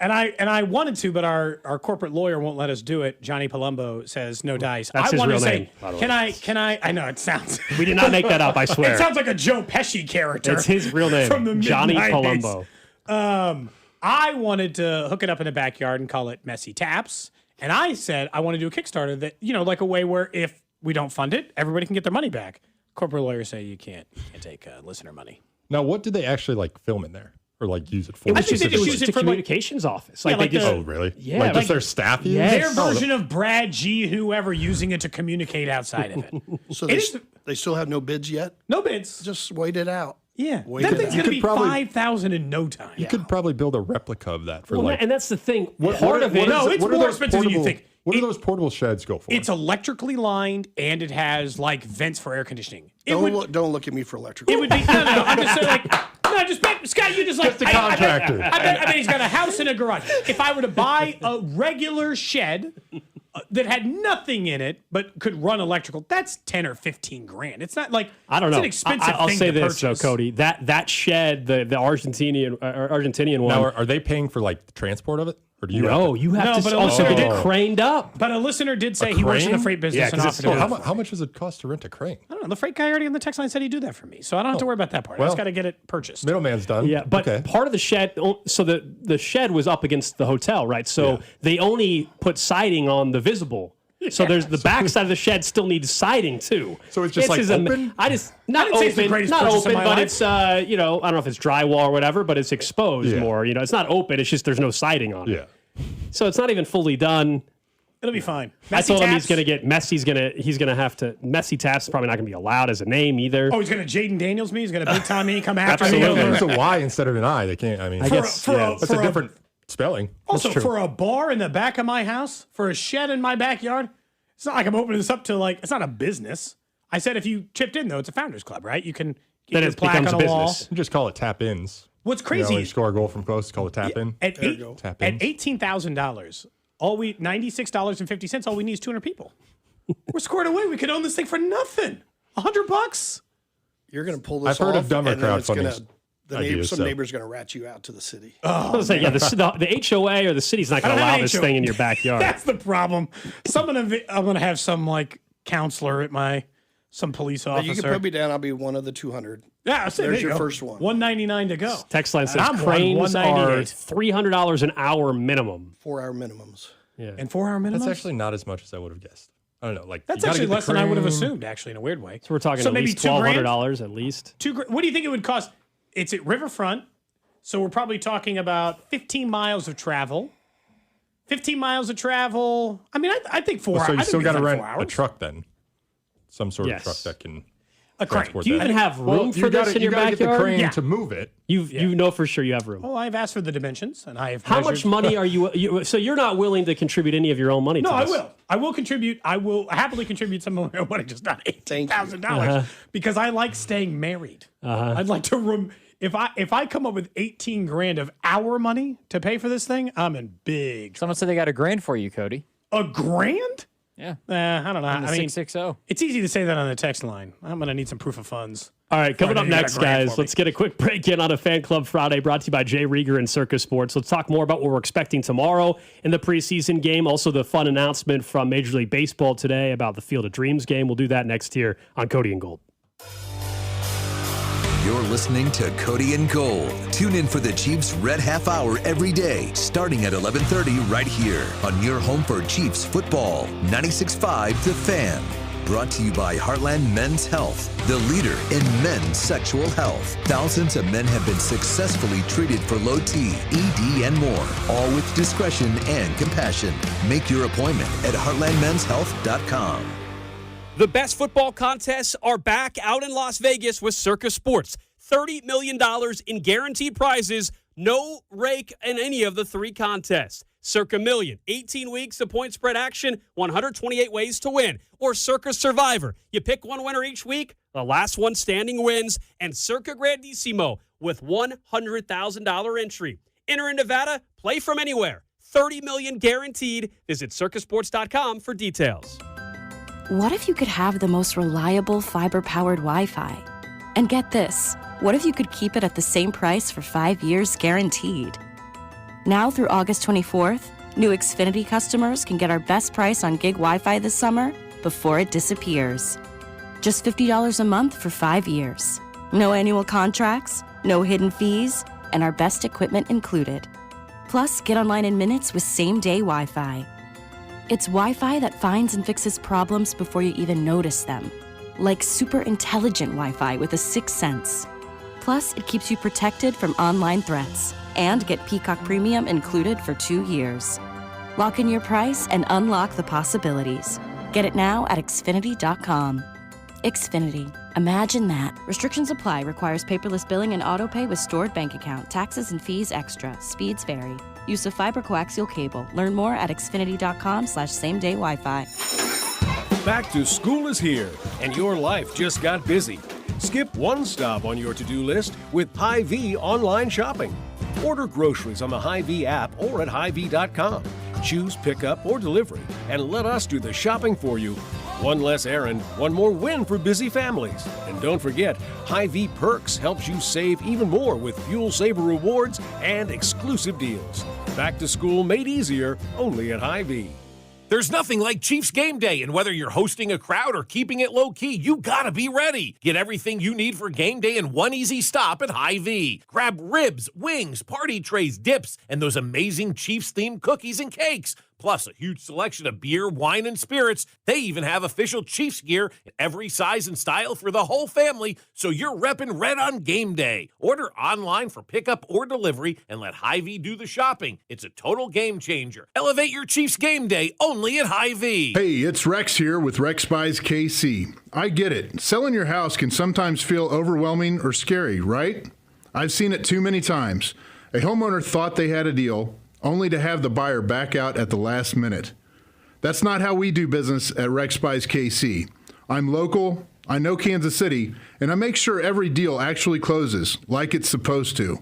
And I wanted to, but our corporate lawyer won't let us do it. Johnny Palumbo says no dice. That's I his wanted real to say, name, by the can I? I know it sounds. We did not make that up, I swear. It sounds like a Joe Pesci character. It's his real name, from the Johnny mid-90s. Palumbo. I wanted to hook it up in the backyard and call it Messy Taps. And I said I want to do a Kickstarter that, like a way where if we don't fund it, everybody can get their money back. Corporate lawyers say you can't take listener money. Now, what did they actually film in there or use it for? I think they just use it the for communications office. Yeah, They just, Oh, really? Yeah, just their staff use? Yes. their version of Brad G. Whoever using it to communicate outside of it. So It is- they still have no bids yet? No bids. Just wait it out. Yeah, Wait that it thing's out. going to be You could probably- 5,000 in no time. You could probably build a replica of that for Well, and that's the thing. Part of it. No, it's what are more those expensive than you portable- think. What do those portable sheds go for? It's electrically lined and it has vents for air conditioning. Don't look at me for electrical. It would be no. I'm just saying Scott, you just Just a contractor. I bet he's got a house and a garage. If I were to buy a regular shed that had nothing in it but could run electrical, that's 10 or 15 grand. It's not I don't know. It's an expensive I'll thing say to this purchase. though, Cody. That shed, the Argentinian one. Now, are they paying for the transport of it? Or do you No, have you have No, to but a also listener get did- it craned up. But a listener did say A he works in the crane? freight business Yeah, and 'cause offered it's to do it. how much does it cost to rent a crane? I don't know. The freight guy already on the text line said he'd do that for me, so I don't have to worry about that part. I Well, just got to get it purchased. Middleman's done. Yeah, but okay. part of the shed, so the shed was up against the hotel, right? So they only put siding on the visible. So there's the back side of the shed still needs siding too. So it's just open? I just not didn't say it's the open, greatest not purchase of open, my but life. it's I don't know if it's drywall or whatever, but it's exposed more. It's not open. It's just there's no siding on it. Yeah. So it's not even fully done. It'll be fine. I Messy told him Taps? he's gonna get Messi. He's gonna have to. Messy Taps is probably not gonna be allowed as a name either. Oh, he's going to Jaden Daniels me? He's going to big time me, come after me? Absolutely. over- There's a Y instead of an I. They can't. I mean, I guess that's a different spelling. Also, That's true. for a bar in the back of my house, for a shed in my backyard, it's not like I'm opening this up to it's not a business. I said if you chipped in, though, it's a founders club, right? You can get Then your it plaque becomes on a a wall. business. You just call it tap ins. What's crazy You score a goal from close, call it tap in. at Tap ins. $18,000, $96.50, all we need is 200 people. We're scored away. We could own this thing for nothing. $100. You're going to pull this I've heard off, of dumber and then it's crowdfunding gonna- ideas, some so. neighbor's going to rat you out to the city. I was like, the HOA or the city's not going to I don't allow have this HOA. thing in your backyard. That's the problem. I'm gonna have some counselor at some police officer. You can put me down. I'll be one of the 200. Yeah, so There's there you your go. first one. $199 to go. Text line And says I'm cranes are $198. $300 an hour minimum. 4-hour minimums. Yeah. And 4-hour minimums. That's actually not as much as I would have guessed. I don't know. That's you gotta actually get the less than I would have crane. assumed. Actually, in a weird way. So we're talking So at maybe least $2,000? $1,200 at least. What do you think it would cost? It's at Riverfront, so we're probably talking about 15 miles of travel. 15 miles of travel. I mean, I think 4 hours. So you I think still we got to can rent spend 4 a hours. truck then, some sort Yes. of truck that can A crane. transport Do you that. even have room for this in your You got to get the backyard? crane Yeah. to move it. You know for sure you have room. Oh, I've asked for the dimensions, and I have. How measured. much money are you? So you're not willing to contribute any of your own money? No, to I this? will. I will contribute. I will happily contribute some of my own money, just not $18,000, because I like staying married. I'd like to if I come up with 18 grand of our money to pay for this thing, I'm in big trouble. Someone said they got $1,000 for you, Cody. A grand? Yeah. I don't know. On the I mean, 660. it's easy to say that on the text line. I'm going to need some proof of funds. All right, coming up You got a next, grant guys, for me. let's get a quick break in on a Fan Club Friday brought to you by Jay Rieger and Circus Sports. Let's talk more about what we're expecting tomorrow in the preseason game. Also, the fun announcement from Major League Baseball today about the Field of Dreams game. We'll do that next here on Cody and Gold. You're listening to Cody and Gold. Tune in for the Chiefs Red Half Hour every day, starting at 11:30 right here on your home for Chiefs football. 96.5 The Fan. Brought to you by Heartland Men's Health, the leader in men's sexual health. Thousands of men have been successfully treated for low T, ED, and more, all with discretion and compassion. Make your appointment at heartlandmenshealth.com. The best football contests are back out in Las Vegas with Circus Sports. $30 million in guaranteed prizes, no rake in any of the 3 contests. Circa Million, 18 weeks of point spread action, 128 ways to win. Or Circa Survivor, you pick one winner each week, the last one standing wins. And Circa Grandissimo with $100,000 entry. Enter in Nevada, play from anywhere. $30 million guaranteed. Visit circusports.com for details. What if you could have the most reliable fiber-powered Wi-Fi? And get this, what if you could keep it at the same price for 5 years guaranteed? Now through August 24th, new Xfinity customers can get our best price on gig Wi-Fi this summer before it disappears. Just $50 a month for 5 years. No annual contracts, no hidden fees, and our best equipment included. Plus, get online in minutes with same-day Wi-Fi. It's Wi-Fi that finds and fixes problems before you even notice them. Like super intelligent Wi-Fi with a 6th sense. Plus, it keeps you protected from online threats. And get Peacock Premium included for 2 years. Lock in your price and unlock the possibilities. Get it now at Xfinity.com. Xfinity. Imagine that. Restrictions apply. Requires paperless billing and autopay with stored bank account. Taxes and fees extra. Speeds vary. Use of fiber coaxial cable. Learn more at Xfinity.com/same-day Wi-Fi. Back to school is here, and your life just got busy. Skip one stop on your to-do list with Hy-Vee online shopping. Order groceries on the Hy-Vee app or at Hy-Vee.com. Choose pickup or delivery and let us do the shopping for you. One less errand, one more win for busy families. And don't forget, Hy-Vee Perks helps you save even more with Fuel Saver rewards and exclusive deals. Back to school made easier only at Hy-Vee. There's nothing like Chiefs game day, and whether you're hosting a crowd or keeping it low-key, you gotta be ready. Get everything you need for game day in one easy stop at Hy-Vee. Grab ribs, wings, party trays, dips, and those amazing Chiefs-themed cookies and cakes. Plus a huge selection of beer, wine, and spirits. They even have official Chiefs gear in every size and style for the whole family, so you're repping red on game day. Order online for pickup or delivery and let Hy-Vee do the shopping. It's a total game changer. Elevate your Chiefs game day only at Hy-Vee. Hey, it's Rex here with Rex Buys KC. I get it. Selling your house can sometimes feel overwhelming or scary, right? I've seen it too many times. A homeowner thought they had a deal, only to have the buyer back out at the last minute. That's not how we do business at Rex Buys KC. I'm local, I know Kansas City, and I make sure every deal actually closes like it's supposed to.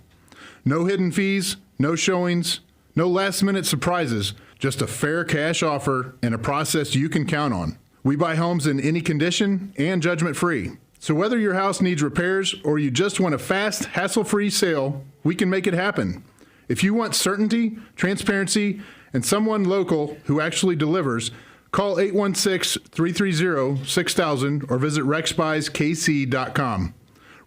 No hidden fees, no showings, no last-minute surprises, just a fair cash offer and a process you can count on. We buy homes in any condition and judgment-free. So whether your house needs repairs or you just want a fast, hassle-free sale, we can make it happen. If you want certainty, transparency, and someone local who actually delivers, call 816-330-6000 or visit rexbuyskc.com.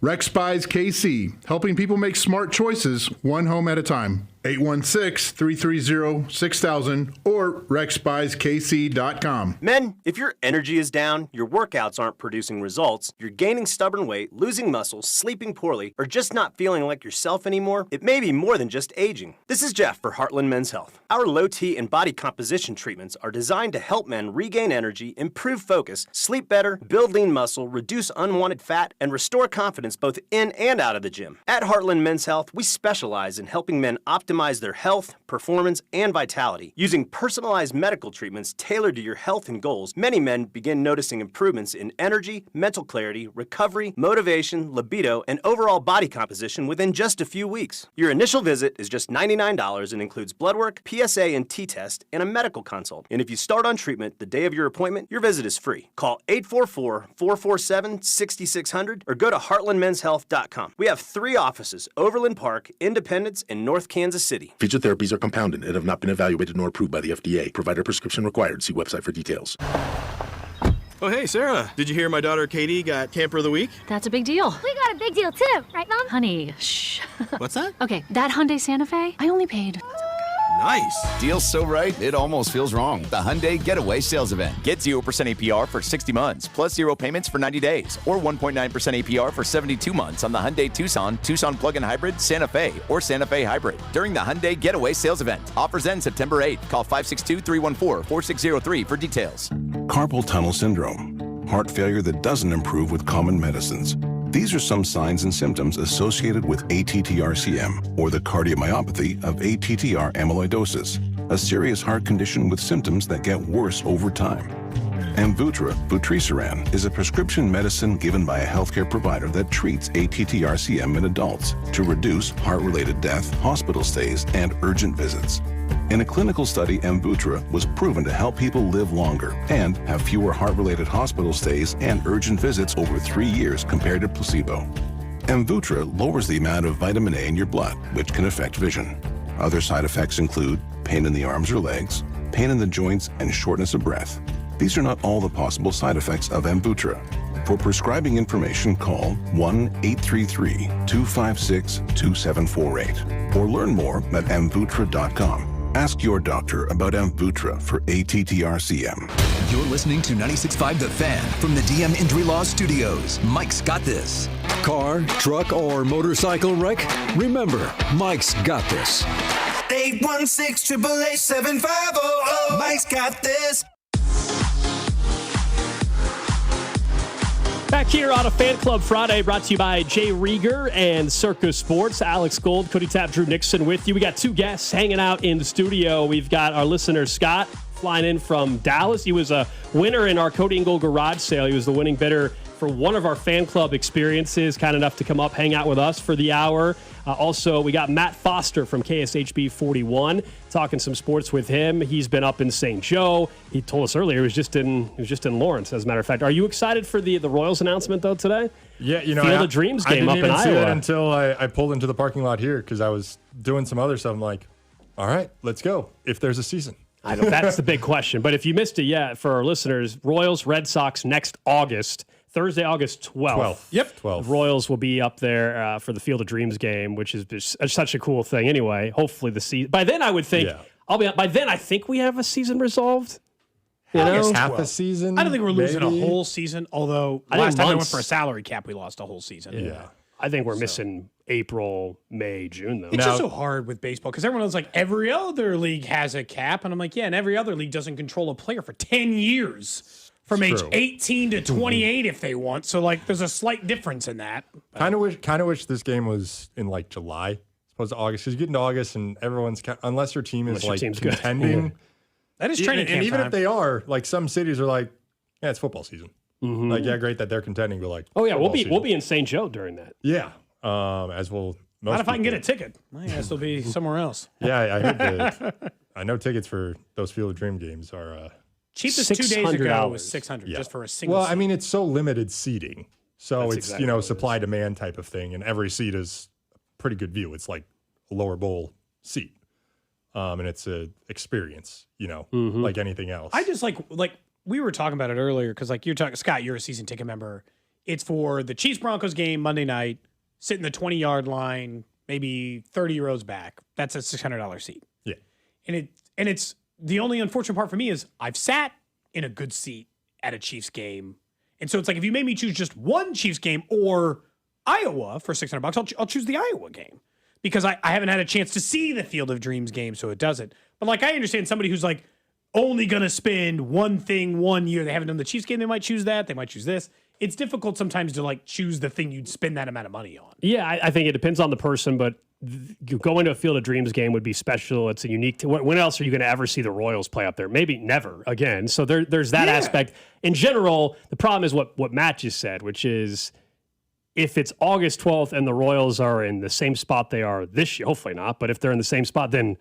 Rex Buys KC, helping people make smart choices one home at a time. 816-330-6000 or rexbuyskc.com. Men, if your energy is down, your workouts aren't producing results, you're gaining stubborn weight, losing muscle, sleeping poorly, or just not feeling like yourself anymore, it may be more than just aging. This is Jeff for Heartland Men's Health. Our low T and body composition treatments are designed to help men regain energy, improve focus, sleep better, build lean muscle, reduce unwanted fat, and restore confidence both in and out of the gym. At Heartland Men's Health, we specialize in helping men optimize optimize their health, performance, and vitality. Using personalized medical treatments tailored to your health and goals, many men begin noticing improvements in energy, mental clarity, recovery, motivation, libido, and overall body composition within just a few weeks. Your initial visit is just $99 and includes blood work, PSA and T-test, and a medical consult. And if you start on treatment the day of your appointment, your visit is free. Call 844-447-6600 or go to heartlandmenshealth.com. We have 3 offices: Overland Park, Independence, and North Kansas City. Future therapies are compounded and have not been evaluated nor approved by the FDA. Provider prescription required. See website for details. Oh, hey, Sarah. Did you hear my daughter Katie got Camper of the Week? That's a big deal. We got a big deal too, right, Mom? Honey, shh. What's that? Okay, that Hyundai Santa Fe, I only paid. Nice. Deal's so right, it almost feels wrong. The Hyundai Getaway Sales Event. Get 0% APR for 60 months, plus 0 payments for 90 days, or 1.9% APR for 72 months on the Hyundai Tucson, Tucson Plug-in Hybrid, Santa Fe, or Santa Fe Hybrid during the Hyundai Getaway Sales Event. Offers end September 8th. Call 562-314-4603 for details. Carpal tunnel syndrome. Heart failure that doesn't improve with common medicines. These are some signs and symptoms associated with ATTR-CM, or the cardiomyopathy of ATTR amyloidosis, a serious heart condition with symptoms that get worse over time. Amvuttra, vutrisiran, is a prescription medicine given by a healthcare provider that treats ATTR-CM in adults to reduce heart-related death, hospital stays, and urgent visits. In a clinical study, Amvuttra was proven to help people live longer and have fewer heart-related hospital stays and urgent visits over 3 years compared to placebo. Amvuttra lowers the amount of vitamin A in your blood, which can affect vision. Other side effects include pain in the arms or legs, pain in the joints, and shortness of breath. These are not all the possible side effects of Amvuttra. For prescribing information, call 1-833-256-2748 or learn more at amvuttra.com. Ask your doctor about Amvuttra for ATTR-CM. You're listening to 96.5 The Fan from the DM Injury Law Studios. Mike's got this. Car, truck, or motorcycle wreck? Remember, Mike's got this. 816-888-7500. Mike's got this. Back here on a Fan Club Friday, brought to you by Jay Rieger and Circus Sports. Alex Gold, Cody Tapp, Drew Nixon with you. We got 2 guests hanging out in the studio. We've got our listener, Scott, flying in from Dallas. He was a winner in our Cody and Gold garage sale. He was the winning bidder for one of our Fan Club experiences, kind enough to come up, hang out with us for the hour. Also, we got Matt Foster from KSHB 41, talking some sports with him. He's been up in St. Joe. He told us earlier he was just in Lawrence, as a matter of fact. Are you excited for the Royals announcement, though, today? Yeah, Field of Dreams game up in Iowa. I didn't even see it until I pulled into the parking lot here because I was doing some other stuff. I'm like, all right, let's go, if there's a season. I know, that's the big question. But if you missed it, for our listeners, Royals, Red Sox next August. Thursday, August 12th. Yep. 12th. The Royals will be up there for the Field of Dreams game, which is just such a cool thing. Anyway, hopefully the season. By then, I would think. Yeah. By then, I think we have a season resolved. I guess half a season. I don't think we're losing maybe a whole season. Although last time we went for a salary cap, we lost a whole season. Yeah. I think we're missing April, May, June, though. It's just so hard with baseball because everyone knows, like, every other league has a cap. And I'm like, yeah, and every other league doesn't control a player for 10 years. From age 18 to 28 if they want. So, like, there's a slight difference in that. Kind of wish this game was in, like, July as opposed to August. Because you get into August and everyone's unless your team is, like, contending. Yeah. That is training camp And even time. if they are, like, some cities are like, yeah, it's football season. Mm-hmm. Like, yeah, great that they're contending, but, like, oh, yeah, we'll be in St. Joe during that. Yeah. As will most Not if I can people. get a ticket. I guess it'll be somewhere else. Yeah, I heard I know tickets for those Field of Dream games are cheapest 2 days ago was $600 just for a single Well, seat. I mean, it's so limited seating. So That's it's, exactly what it supply demand type of thing. And every seat is a pretty good view. It's like a lower bowl seat. And it's a experience, like anything else. I just like we were talking about it earlier because, like, you're talking, Scott, you're a season ticket member. It's for the Chiefs Broncos game Monday night, sit in the 20-yard line, maybe 30 rows back. That's a $600 seat. Yeah. And it's the only unfortunate part for me is I've sat in a good seat at a Chiefs game. And so it's like, if you made me choose just one Chiefs game or Iowa for $600, I'll choose the Iowa game because I haven't had a chance to see the Field of Dreams game, so it doesn't. But, like, I understand somebody who's, like, only going to spend one thing 1 year. They haven't done the Chiefs game. They might choose that. They might choose this. It's difficult sometimes to, like, choose the thing you'd spend that amount of money on. Yeah, I think it depends on the person, but going to a Field of Dreams game would be special. It's a unique. When else are you going to ever see the Royals play up there? Maybe never again. So there's that aspect. In general, the problem is what Matt just said, which is if it's August 12th and the Royals are in the same spot they are this year, hopefully not, but if they're in the same spot, then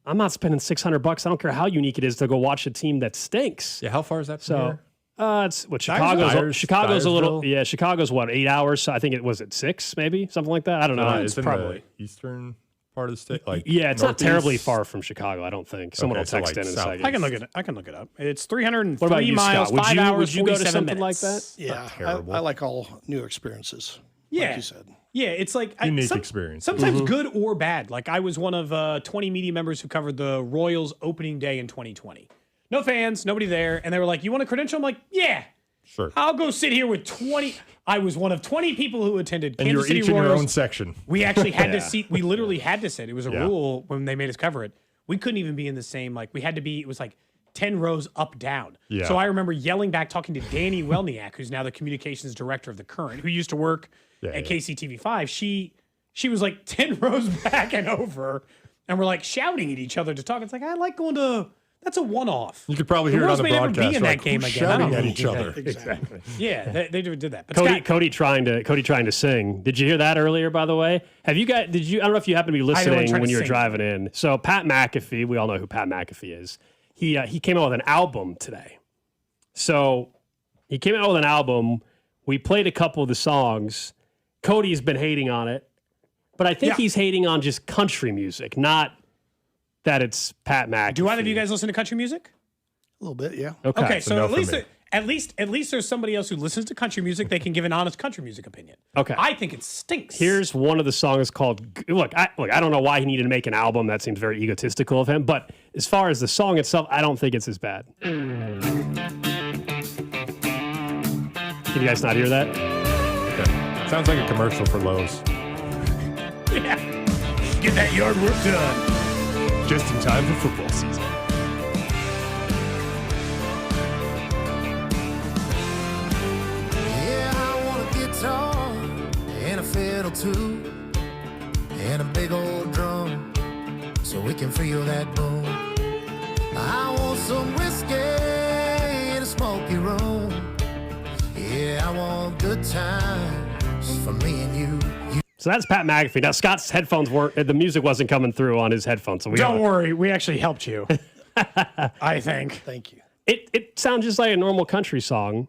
I'm not spending $600. I don't care how unique it is to go watch a team that stinks. Yeah, how far is that from here? It's what Chicago's a little. Yeah, Chicago's what 8 hours. So I think it was at 6, maybe something like that. I don't know. It's probably the eastern part of the state. Like it's not terribly far from Chicago. I don't think. Someone will text in and say. I can look it up. It's 303 what about you, miles, Scott? 5 hours. Would you go to something minutes. like that? Yeah, I like all new experiences. Yeah, like you said. Yeah, it's like unique experience. Sometimes good or bad. Like I was one of 20 media members who covered the Royals opening day in 2020. No fans, nobody there, and they were like, "You want a credential?" I'm like, "Yeah." Sure. I'll go sit here with 20. I was one of 20 people who attended and Kansas City Royals. Royals. In your own section. We actually had to seat. We literally had to sit. It was a rule when they made us cover it. We couldn't even be in the same. Like we had to be. It was like 10 rows up down. Yeah. So I remember yelling back, talking to Danny Welniak, who's now the communications director of the Current, who used to work at KCTV5. She was like 10 rows back and over, and we're like shouting at each other to talk. It's like I like going to. That's a one-off. You could probably hear it on the broadcast. Be in that like, game again. Shouting at each other. Exactly. Yeah, they did that. But Cody trying to sing. Did you hear that earlier? By the way, have you guys? Did you? I don't know if you happened to be listening when you were driving in. So Pat McAfee, we all know who Pat McAfee is. He came out with an album today. So he came out with an album. We played a couple of the songs. Cody's been hating on it, but I think he's hating on just country music, not that it's Pat McAfee. Do either of you guys listen to country music? A little bit, yeah. Okay, so at least there's somebody else who listens to country music. They can give an honest country music opinion. Okay, I think it stinks. Here's one of the songs called. Look, I don't know why he needed to make an album. That seems very egotistical of him. But as far as the song itself, I don't think it's as bad. Can you guys not hear that? Okay. Sounds like a commercial for Lowe's. Yeah. Get that yard work done. Just in time for football season. Yeah, I want a guitar and a fiddle too, and a big old drum so we can feel that boom. I want some whiskey and a smoky room. Yeah, I want good times for me and you. So that's Pat McAfee. Now Scott's headphones the music wasn't coming through on his headphones. So don't worry, we actually helped you. I think. Thank you. It sounds just like a normal country song.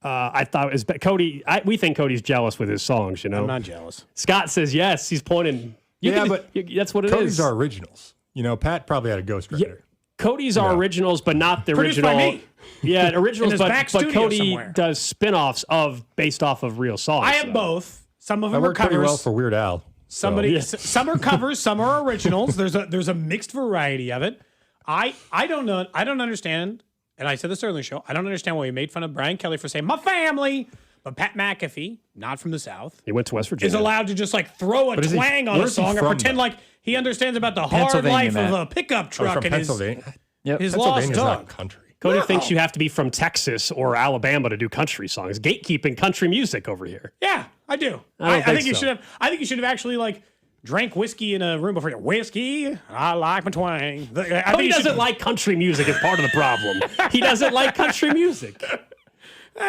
I thought it was Cody. We think Cody's jealous with his songs. You know, I'm not jealous. Scott says yes. He's pointing. But that's what it Cody's is. Are originals. You know, Pat probably had a ghostwriter. Yeah, Cody's are originals, but not the Produced original. by me. Yeah, originals, but Cody somewhere. does spin-offs based off of real songs. I have both. Some of them that are worked pretty covers. well for Weird Al. Some are covers, some are originals. There's a mixed variety of it. I don't know. I don't understand. And I said this earlier in the show. I don't understand why we made fun of Brian Kelly for saying my family, but Pat McAfee, not from the South, he went to West Virginia, is allowed to just like throw a twang on a song and pretend like he understands about the hard life of a pickup truck and his lost dog. Country. Cody thinks you have to be from Texas or Alabama to do country songs. Gatekeeping country music over here. Yeah, I do. I think you so. should have. I think you should have actually like drank whiskey in a room before. Whiskey, I like my twang. Cody doesn't like country music. Is part of the problem. He doesn't like country music.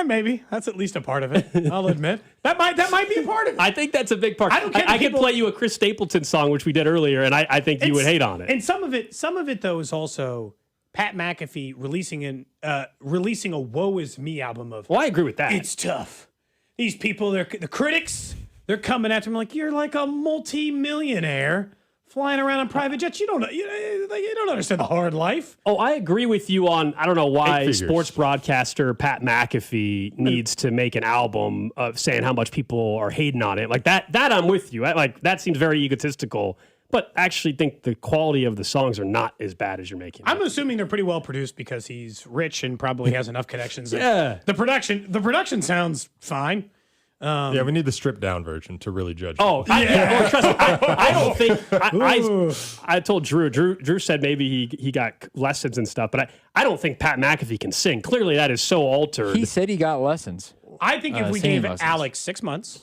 Maybe that's at least a part of it. I'll admit that might be a part of it. I think that's a big part. I can play you a Chris Stapleton song, which we did earlier, and I think you would hate on it. And some of it though is also Pat McAfee releasing a "Woe Is Me" album of. Well, I agree with that. It's tough. These people, the critics, they're coming after him like you're like a multi-millionaire flying around on private jets. You don't understand the hard life. Oh, I agree with you on. I don't know why sports broadcaster Pat McAfee needs to make an album of saying how much people are hating on it. Like that I'm with you. That seems very egotistical. But I actually think the quality of the songs are not as bad as you're making. I'm assuming they're pretty well produced because he's rich and probably has enough connections. Yeah. The production sounds fine. Yeah, we need the stripped down version to really judge. Oh, trust me, I don't think. I told Drew. Drew said maybe he got lessons and stuff, but I don't think Pat McAfee can sing. Clearly, that is so altered. He said he got lessons. I think if we gave Alex 6 months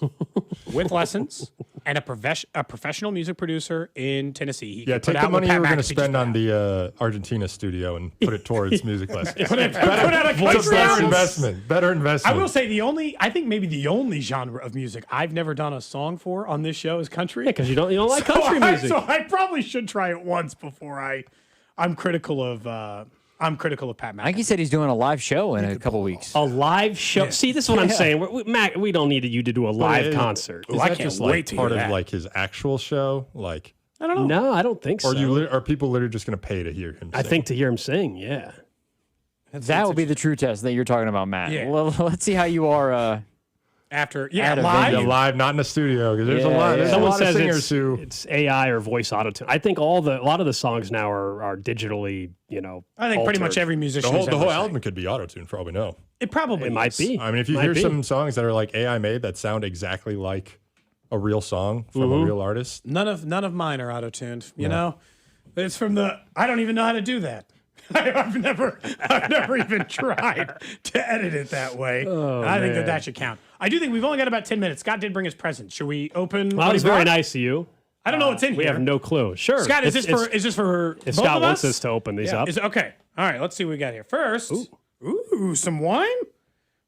with lessons, and a professional music producer in Tennessee. He Yeah, could put take out the what money Pat you were going to McAfee spend just on the Argentina studio and put it towards music lessons. put out a country better album. investment. Better investment. I will say I think maybe the only genre of music I've never done a song for on this show is country. Yeah, because you don't like country music. So I probably should try it once before I'm critical of Pat McAfee. I think he said he's doing a live show in a couple weeks. A live show. Yeah. See, this is what I'm saying. Mac, we don't need you to do a live Is concert. Is I that can't just wait like to part hear of that. like his actual show? Like, I don't know. No, I don't think so. or are people literally just going to pay to hear him? I sing? think to hear him sing, yeah. That would be the true test that you're talking about, Matt. Yeah. Well, let's see how you are. After At a live. venue. Yeah, live, not in the studio, because there's a Yeah, lot. yeah. There's Someone a lot of says singers who. it's AI or voice auto-tune. I think a lot of the songs now are digitally, I think pretty much altered. every The musician. whole album could be auto-tuned, for all we know. It probably It might be. I mean, if you Might hear be. some songs that are like AI made that sound exactly like a real song from a real artist, None of mine are auto-tuned. You know, it's from the. I don't even know how to do that. I've never even tried to edit it that way. I think that should count. I do think we've only got about 10 minutes. Scott did bring his present. Should we open? Well, what that he was very brought? nice of you. I don't know what's in We here. have no clue. Sure. Scott, is this for If both Scott of wants us? us to open these Yeah. up. Okay. All right. Let's see what we got here. First, ooh, some wine.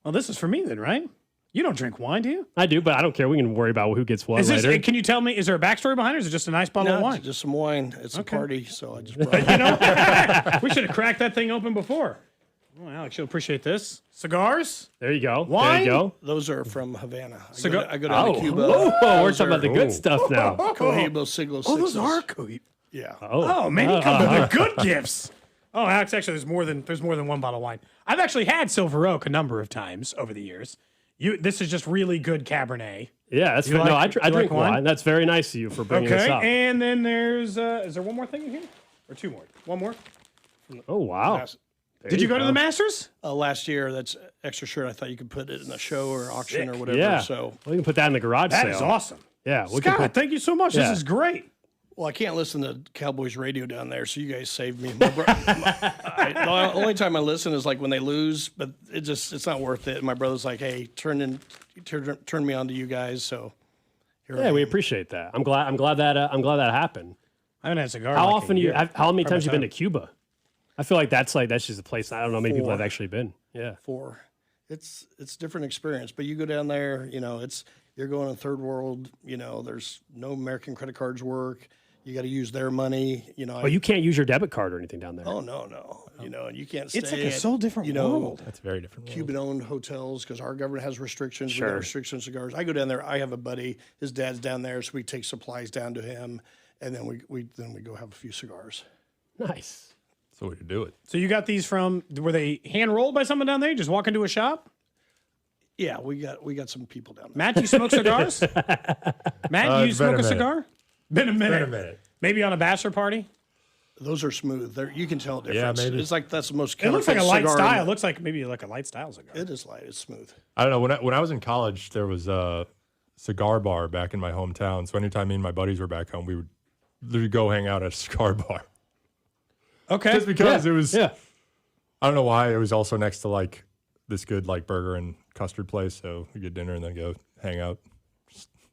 Well, this is for me then, right? You don't drink wine, do you? I do, but I don't care. We can worry about who gets what Is this? later. Can you tell me? Is there a backstory behind it? Or is it just a nice bottle of No, wine? it's just some wine. It's Okay. a party, so I just brought it. We should have cracked that thing open before. Oh, Alex, you'll appreciate this. Cigars. There you go. Wine? There you go. Those are from Havana. Cigar- I go down to Cuba. Oh, we're Those talking about the are good stuff now. Cohibo Siglo Oh, those sixes. are Cohibo. Yeah. Oh man, you come with the good gifts. Oh, Alex, actually, there's more than one bottle of wine. I've actually had Silver Oak a number of times over the years. This is just really good Cabernet. Yeah, that's You no. like- I you drink like wine? wine. That's very nice of you for bringing this Okay, up. and then there's is there one more thing in here or two more? One more. Oh wow. Did you go to the Masters? Last year, that's extra shirt. I thought you could put it in a show or auction or whatever. Yeah. So, we can put that in the garage That sale. is awesome. Yeah. We Scott, can put, thank you so much. Yeah. This is great. well, I can't listen to Cowboys radio down there, so you guys saved me. The only time I listen is like when they lose, but it's not worth it. And my brother's like, "Hey, turn me on to you guys." So, here I yeah, we am. appreciate that. I'm glad that happened. I haven't had a cigar. How in like often a you? year. How many How times much you been to time? Cuba? I feel like that's just a place. I don't know. Many people 4. have actually been. Yeah. 4. It's different experience, but you go down there, you're going to third world. There's no American credit cards work. You got to use their money. Oh, you can't use your debit card or anything down there. Oh no. And you can't stay. It's like a at, so different world. That's very different. world. Cuban-owned hotels because our government has restrictions. We Sure. got restrictions on cigars. I go down there. I have a buddy. His dad's down there, so we take supplies down to him, and then we go have a few cigars. Nice. that's the way to do it. So you got these were they hand rolled by someone down there? You just walk into a shop? Yeah, we got some people down there. Matt, do you smoke cigars? Matt, do you it's been smoke a a minute. cigar? Been a minute. minute. Maybe on a bachelor party? Those are smooth. You can tell the Yeah, difference. maybe. It's like that's the most. It looks like a counterfeit light cigar in style. It the- looks like maybe like a light style cigar. It is light. It's smooth. I don't know. When I was in college, there was a cigar bar back in my hometown. So anytime me and my buddies were back home, we would literally go hang out at a cigar bar. Okay. Just because it was. Yeah. I don't know why. It was also next to like this good like burger and custard place. So we get dinner and then go hang out.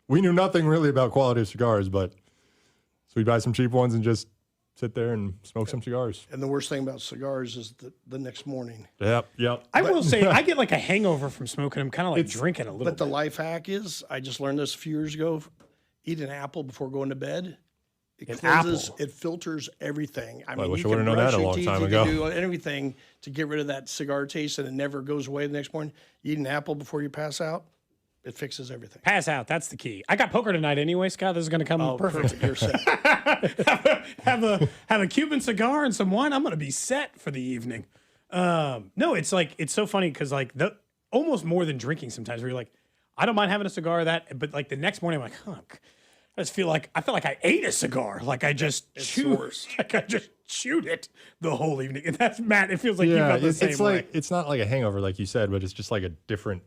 We knew nothing really about quality of cigars, but so we buy some cheap ones and just sit there and smoke some cigars. And the worst thing about cigars is the next morning. Yep. I will say I get like a hangover from smoking them, kind of like drinking a little But the bit. life hack is, I just learned this a few years ago: eat an apple before going to bed. It An cleanses, apple? it filters everything. I Well, I mean, wish you I would've can known brush that a your long teeth, time you ago. can do everything to get rid of that cigar taste, and it never goes away the next morning. You eat an apple before you pass out, it fixes everything. Pass out. That's the key. I got poker tonight anyway, Scott. This is going to come perfect. You're set. have a Cuban cigar and some wine. I'm going to be set for the evening. No, it's like it's so funny because like almost more than drinking sometimes. Where you're like, I don't mind having a cigar or that, but like the next morning I'm like, huh. I feel like I ate a cigar. Like I just chewed it the whole evening. And that's Matt. It feels like you felt the same it's way. like it's not like a hangover like you said, but it's just like a different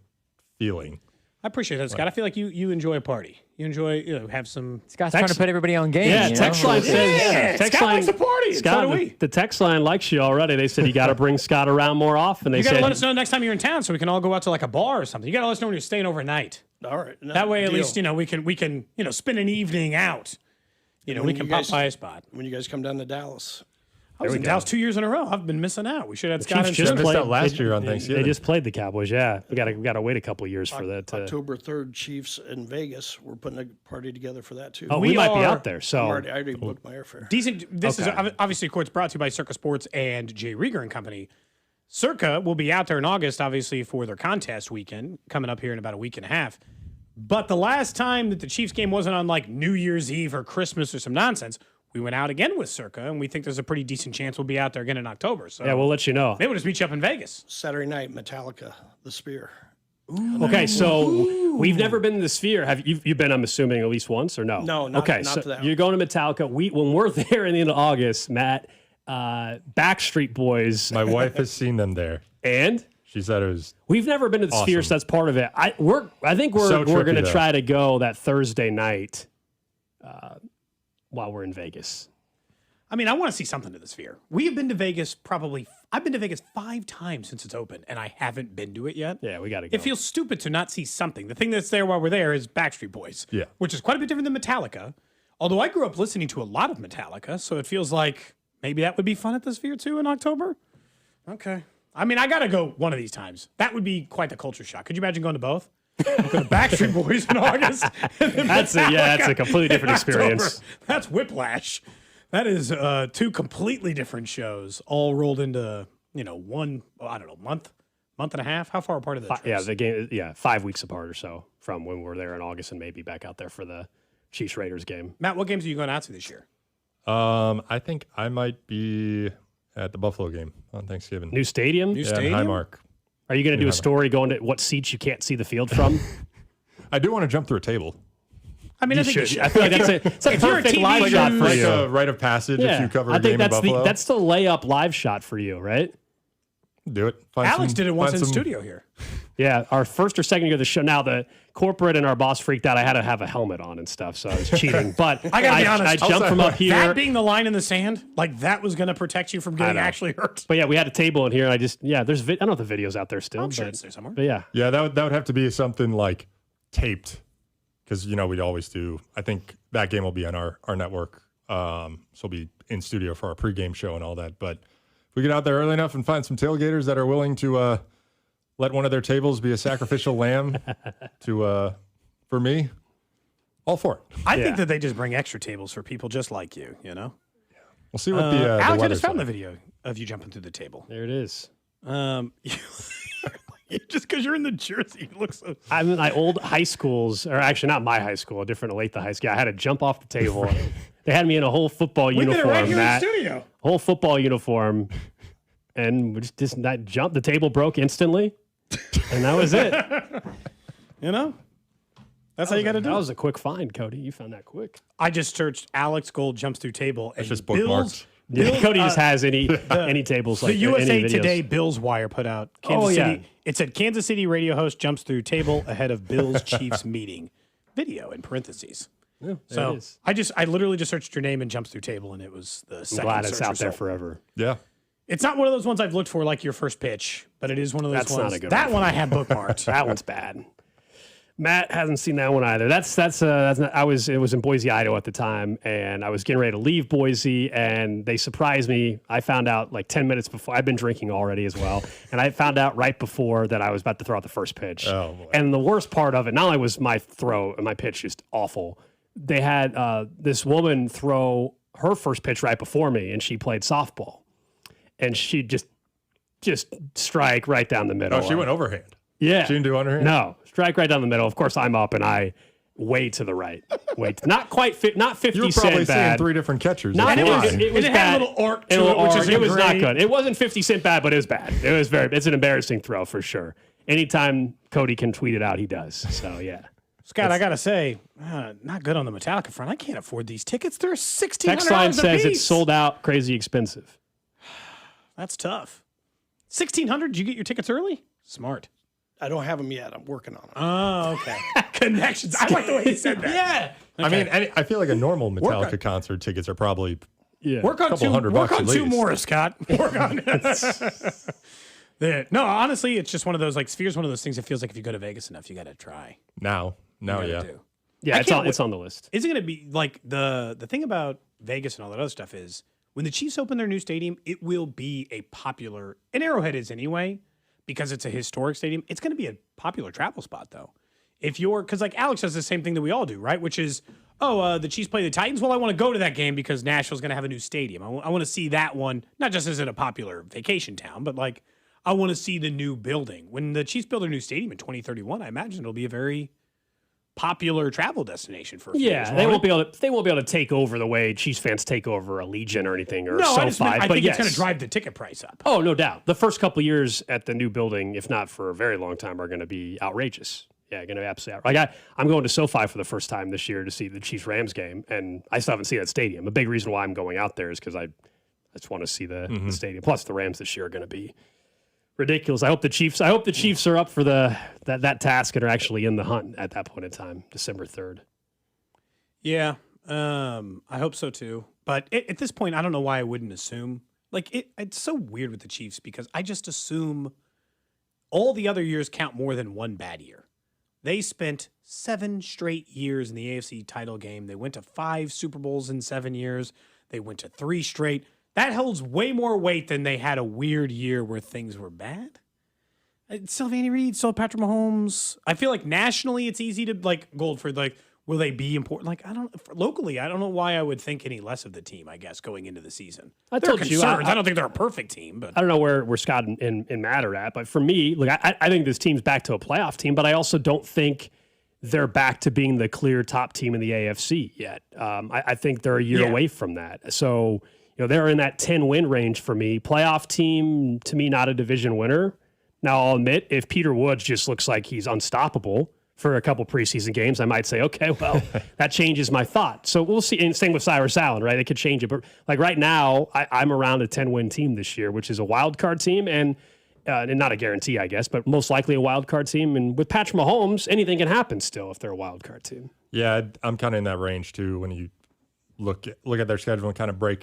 feeling. I appreciate that, Scott. I feel like you enjoy a party. You enjoy, have some. Scott's trying to put everybody on game. Yeah, you text know? line says. Scott likes to party. Scott, So do we. the text line likes you already. They said you got to bring Scott around more often. They You got to said let us know next time you're in town so we can all go out to like a bar or something. You got to let us know when you're staying overnight. All right. That way, at deal. least, we can spend an evening out. When We you can guys- pop by a spot. When you guys come down to Dallas. I was in Dallas 2 years in a row. I've been missing out. We should have had Scott Chiefs in just too. played last year on Thanksgiving. They just played the Cowboys. Yeah, we got to wait a couple of years for that. October 3rd, Chiefs in Vegas. We're putting a party together for that too. Oh, we might be out there. So I already booked my airfare. Decent. This is obviously, of course, brought to you by Circa Sports and Jay Rieger and Company. Circa will be out there in August, obviously, for their contest weekend coming up here in about a week and a half. But the last time that the Chiefs game wasn't on like New Year's Eve or Christmas or some nonsense, we went out again with Circa, and we think there's a pretty decent chance we'll be out there again in October. So yeah, we'll let you know. maybe we'll just meet you up in Vegas. Saturday night, Metallica, The Spear. Okay, so we've never been to the Sphere. Have you been? I'm assuming at least once or no? No, not, okay, not so to that. you're going to Metallica. When we're there in the end of August, Matt, Backstreet Boys. My wife has seen them there. And she said it was. We've never been to the Sphere, so that's part of it. I think we're So going trippy, to though. try to go that Thursday night while we're in Vegas. I mean, I want to see something to the Sphere. We have been to Vegas I've been to Vegas 5 times since it's open, and I haven't been to it yet. Yeah, we got to go. It feels stupid to not see something. The thing that's there while we're there is Backstreet Boys, Yeah. which is quite a bit different than Metallica. Although I grew up listening to a lot of Metallica, so it feels like maybe that would be fun at the Sphere too in October. Okay. I mean, I got to go one of these times. That would be quite the culture shock. Could you imagine going to both? Go to Backstreet Boys in August. That's a completely different experience. That's whiplash. That is 2 completely different shows all rolled into, one, month and a half. How far apart are the trips? Yeah, the game. 5 weeks apart or so from when we were there in August, and maybe back out there for the Chiefs Raiders game. Matt, what games are you going out to this year? I think I might be at the Buffalo game on Thanksgiving. New stadium. In Highmark. Are you going to do a story going to what seats you can't see the field from? I do want to jump through a table. I mean, You I think should. you should. I feel like it's a If you're a perfect TV live shot for Like you. a rite of passage if you cover a I think game that's in Buffalo. that's the layup live shot for you, right? Do it. Find Alex some- did it once find in some- studio here. Yeah, our first or second year of the show. Now the corporate and our boss freaked out. I had to have a helmet on and stuff, so I was cheating. But I gotta be honest. I jumped from up here. That being the line in the sand, like that was going to protect you from getting know. actually hurt. But yeah, we had a table in here. And there's I don't know if the video's out there still. I'm sure but, it's there somewhere. But yeah, Yeah, that would have to be something like taped because, we always do. I think that game will be on our network. So we'll be in studio for our pregame show and all that. But if we get out there early enough and find some tailgaters that are willing to let one of their tables be a sacrificial lamb for me, all for it. I think that they just bring extra tables for people just like you. We'll see what the Alex, I weather's just found like. the video of you jumping through the table. there it is. Just because you're in the jersey, you look so. I'm in my old high schools, or actually not my high school, a different Olathe high school. I had to jump off the table. They had me in a whole football We did it uniform, right here Matt. in studio. Whole football uniform, and we just not jump. The table broke instantly, and that was it. That's how you got to do That it. was a quick find, Cody. You found that quick. I just searched Alex Gold jumps through table. It's and just bookmarked. Yeah, Cody just has any tables like the USA any videos. Today Bills Wire put out. Kansas City. It said Kansas City radio host jumps through table ahead of Bills Chiefs meeting. Video in parentheses. Yeah, there So it is. I literally just searched your name and jumps through table, and it was the I'm second glad it's search out there result. forever. Yeah. It's not one of those ones I've looked for like your first pitch, but it is one of those That's ones. not a good that one. one I have bookmarked. That one's bad. Matt hasn't seen that one either. That's not, it was in Boise, Idaho at the time, and I was getting ready to leave Boise, and they surprised me. I found out like 10 minutes before. I've been drinking already as well, and I found out right before that I was about to throw out the first pitch. Oh, boy. And the worst part of it, not only was my throw and my pitch just awful, they had this woman throw her first pitch right before me, and she played softball, and she just strike right down the middle. Oh, she went overhand. Yeah. She didn't do underhand? No. Strike right down the middle. Of course, I'm up and I way to the right. Not quite not 50 You were probably Cent seeing bad. 3 different catchers. Not, That's it was, why. it was And it bad. had a little arc to A little it, which arc. isn't It was not great. good. It wasn't 50 Cent bad, but it was bad. It's an embarrassing throw for sure. Anytime Cody can tweet it out, he does. So, yeah. Scott, I got to say, not good on the Metallica front. I can't afford these tickets. They're $1,600 Text line a says piece. it's sold out, crazy expensive. That's tough. $1,600? Did you get your tickets early? Smart. I don't have them yet. I'm working on them. Oh, okay. Connections. I like the way he said that. Yeah. I mean, I feel like a normal Metallica concert tickets are probably Work on a couple $100 work at on least. two more, Scott. Work on it. No, honestly, it's just one of those, like, Sphere's one of those things that feels like if you go to Vegas enough, you got to try. Now, yeah. Yeah, it's on the list. Is it going to be, like, the thing about Vegas and all that other stuff is when the Chiefs open their new stadium, it will be a popular, and Arrowhead is anyway, because it's a historic stadium. It's going to be a popular travel spot, though. Because, like, Alex does the same thing that we all do, right? Which is, the Chiefs play the Titans. Well, I want to go to that game because Nashville's going to have a new stadium. I want to see that one, not just as in a popular vacation town, but, like, I want to see the new building. When the Chiefs build their new stadium in 2031, I imagine it'll be a very popular travel destination for fans. They won't be able to take over the way Chiefs fans take over Allegiant or anything or SoFi. I think it's going to drive the ticket price up. Oh, no doubt. The first couple of years at the new building, if not for a very long time, are going to be outrageous. Yeah, going to be absolutely outrageous. I'm going to SoFi for the first time this year to see the Chiefs-Rams game, and I still haven't seen that stadium. A big reason why I'm going out there is because I just want to see the stadium. Plus, the Rams this year are going to be ridiculous. I hope the Chiefs are up for that task and are actually in the hunt at that point in time, December 3rd. Yeah, I hope so too. But at this point, I don't know why I wouldn't assume. Like, it's so weird with the Chiefs because I just assume all the other years count more than one bad year. They spent 7 straight years in the AFC title game. They went to 5 Super Bowls in 7 years. They went to 3 straight. That holds way more weight than they had a weird year where things were bad. Still Andy Reid, still Patrick Mahomes. I feel like nationally it's easy to, like, Gold for, like, will they be important? Like, locally, I don't know why I would think any less of the team, I guess, going into the season. I told you, I don't think they're a perfect team, but I don't know where Scott and Matt are at. But for me, look, I think this team's back to a playoff team, but I also don't think they're back to being the clear top team in the AFC yet. I think they're a year away from that. So, they're in that 10-win range for me. Playoff team, to me, not a division winner. Now, I'll admit, if Peter Woods just looks like he's unstoppable for a couple preseason games, I might say, okay, well, that changes my thought. So we'll see. And same with Cyrus Allen, right? It could change it. But like right now, I'm around a 10-win team this year, which is a wild card team and not a guarantee, I guess, but most likely a wild card team. And with Patrick Mahomes, anything can happen still if they're a wild card team. Yeah, I'm kind of in that range too when you look at their schedule and kind of break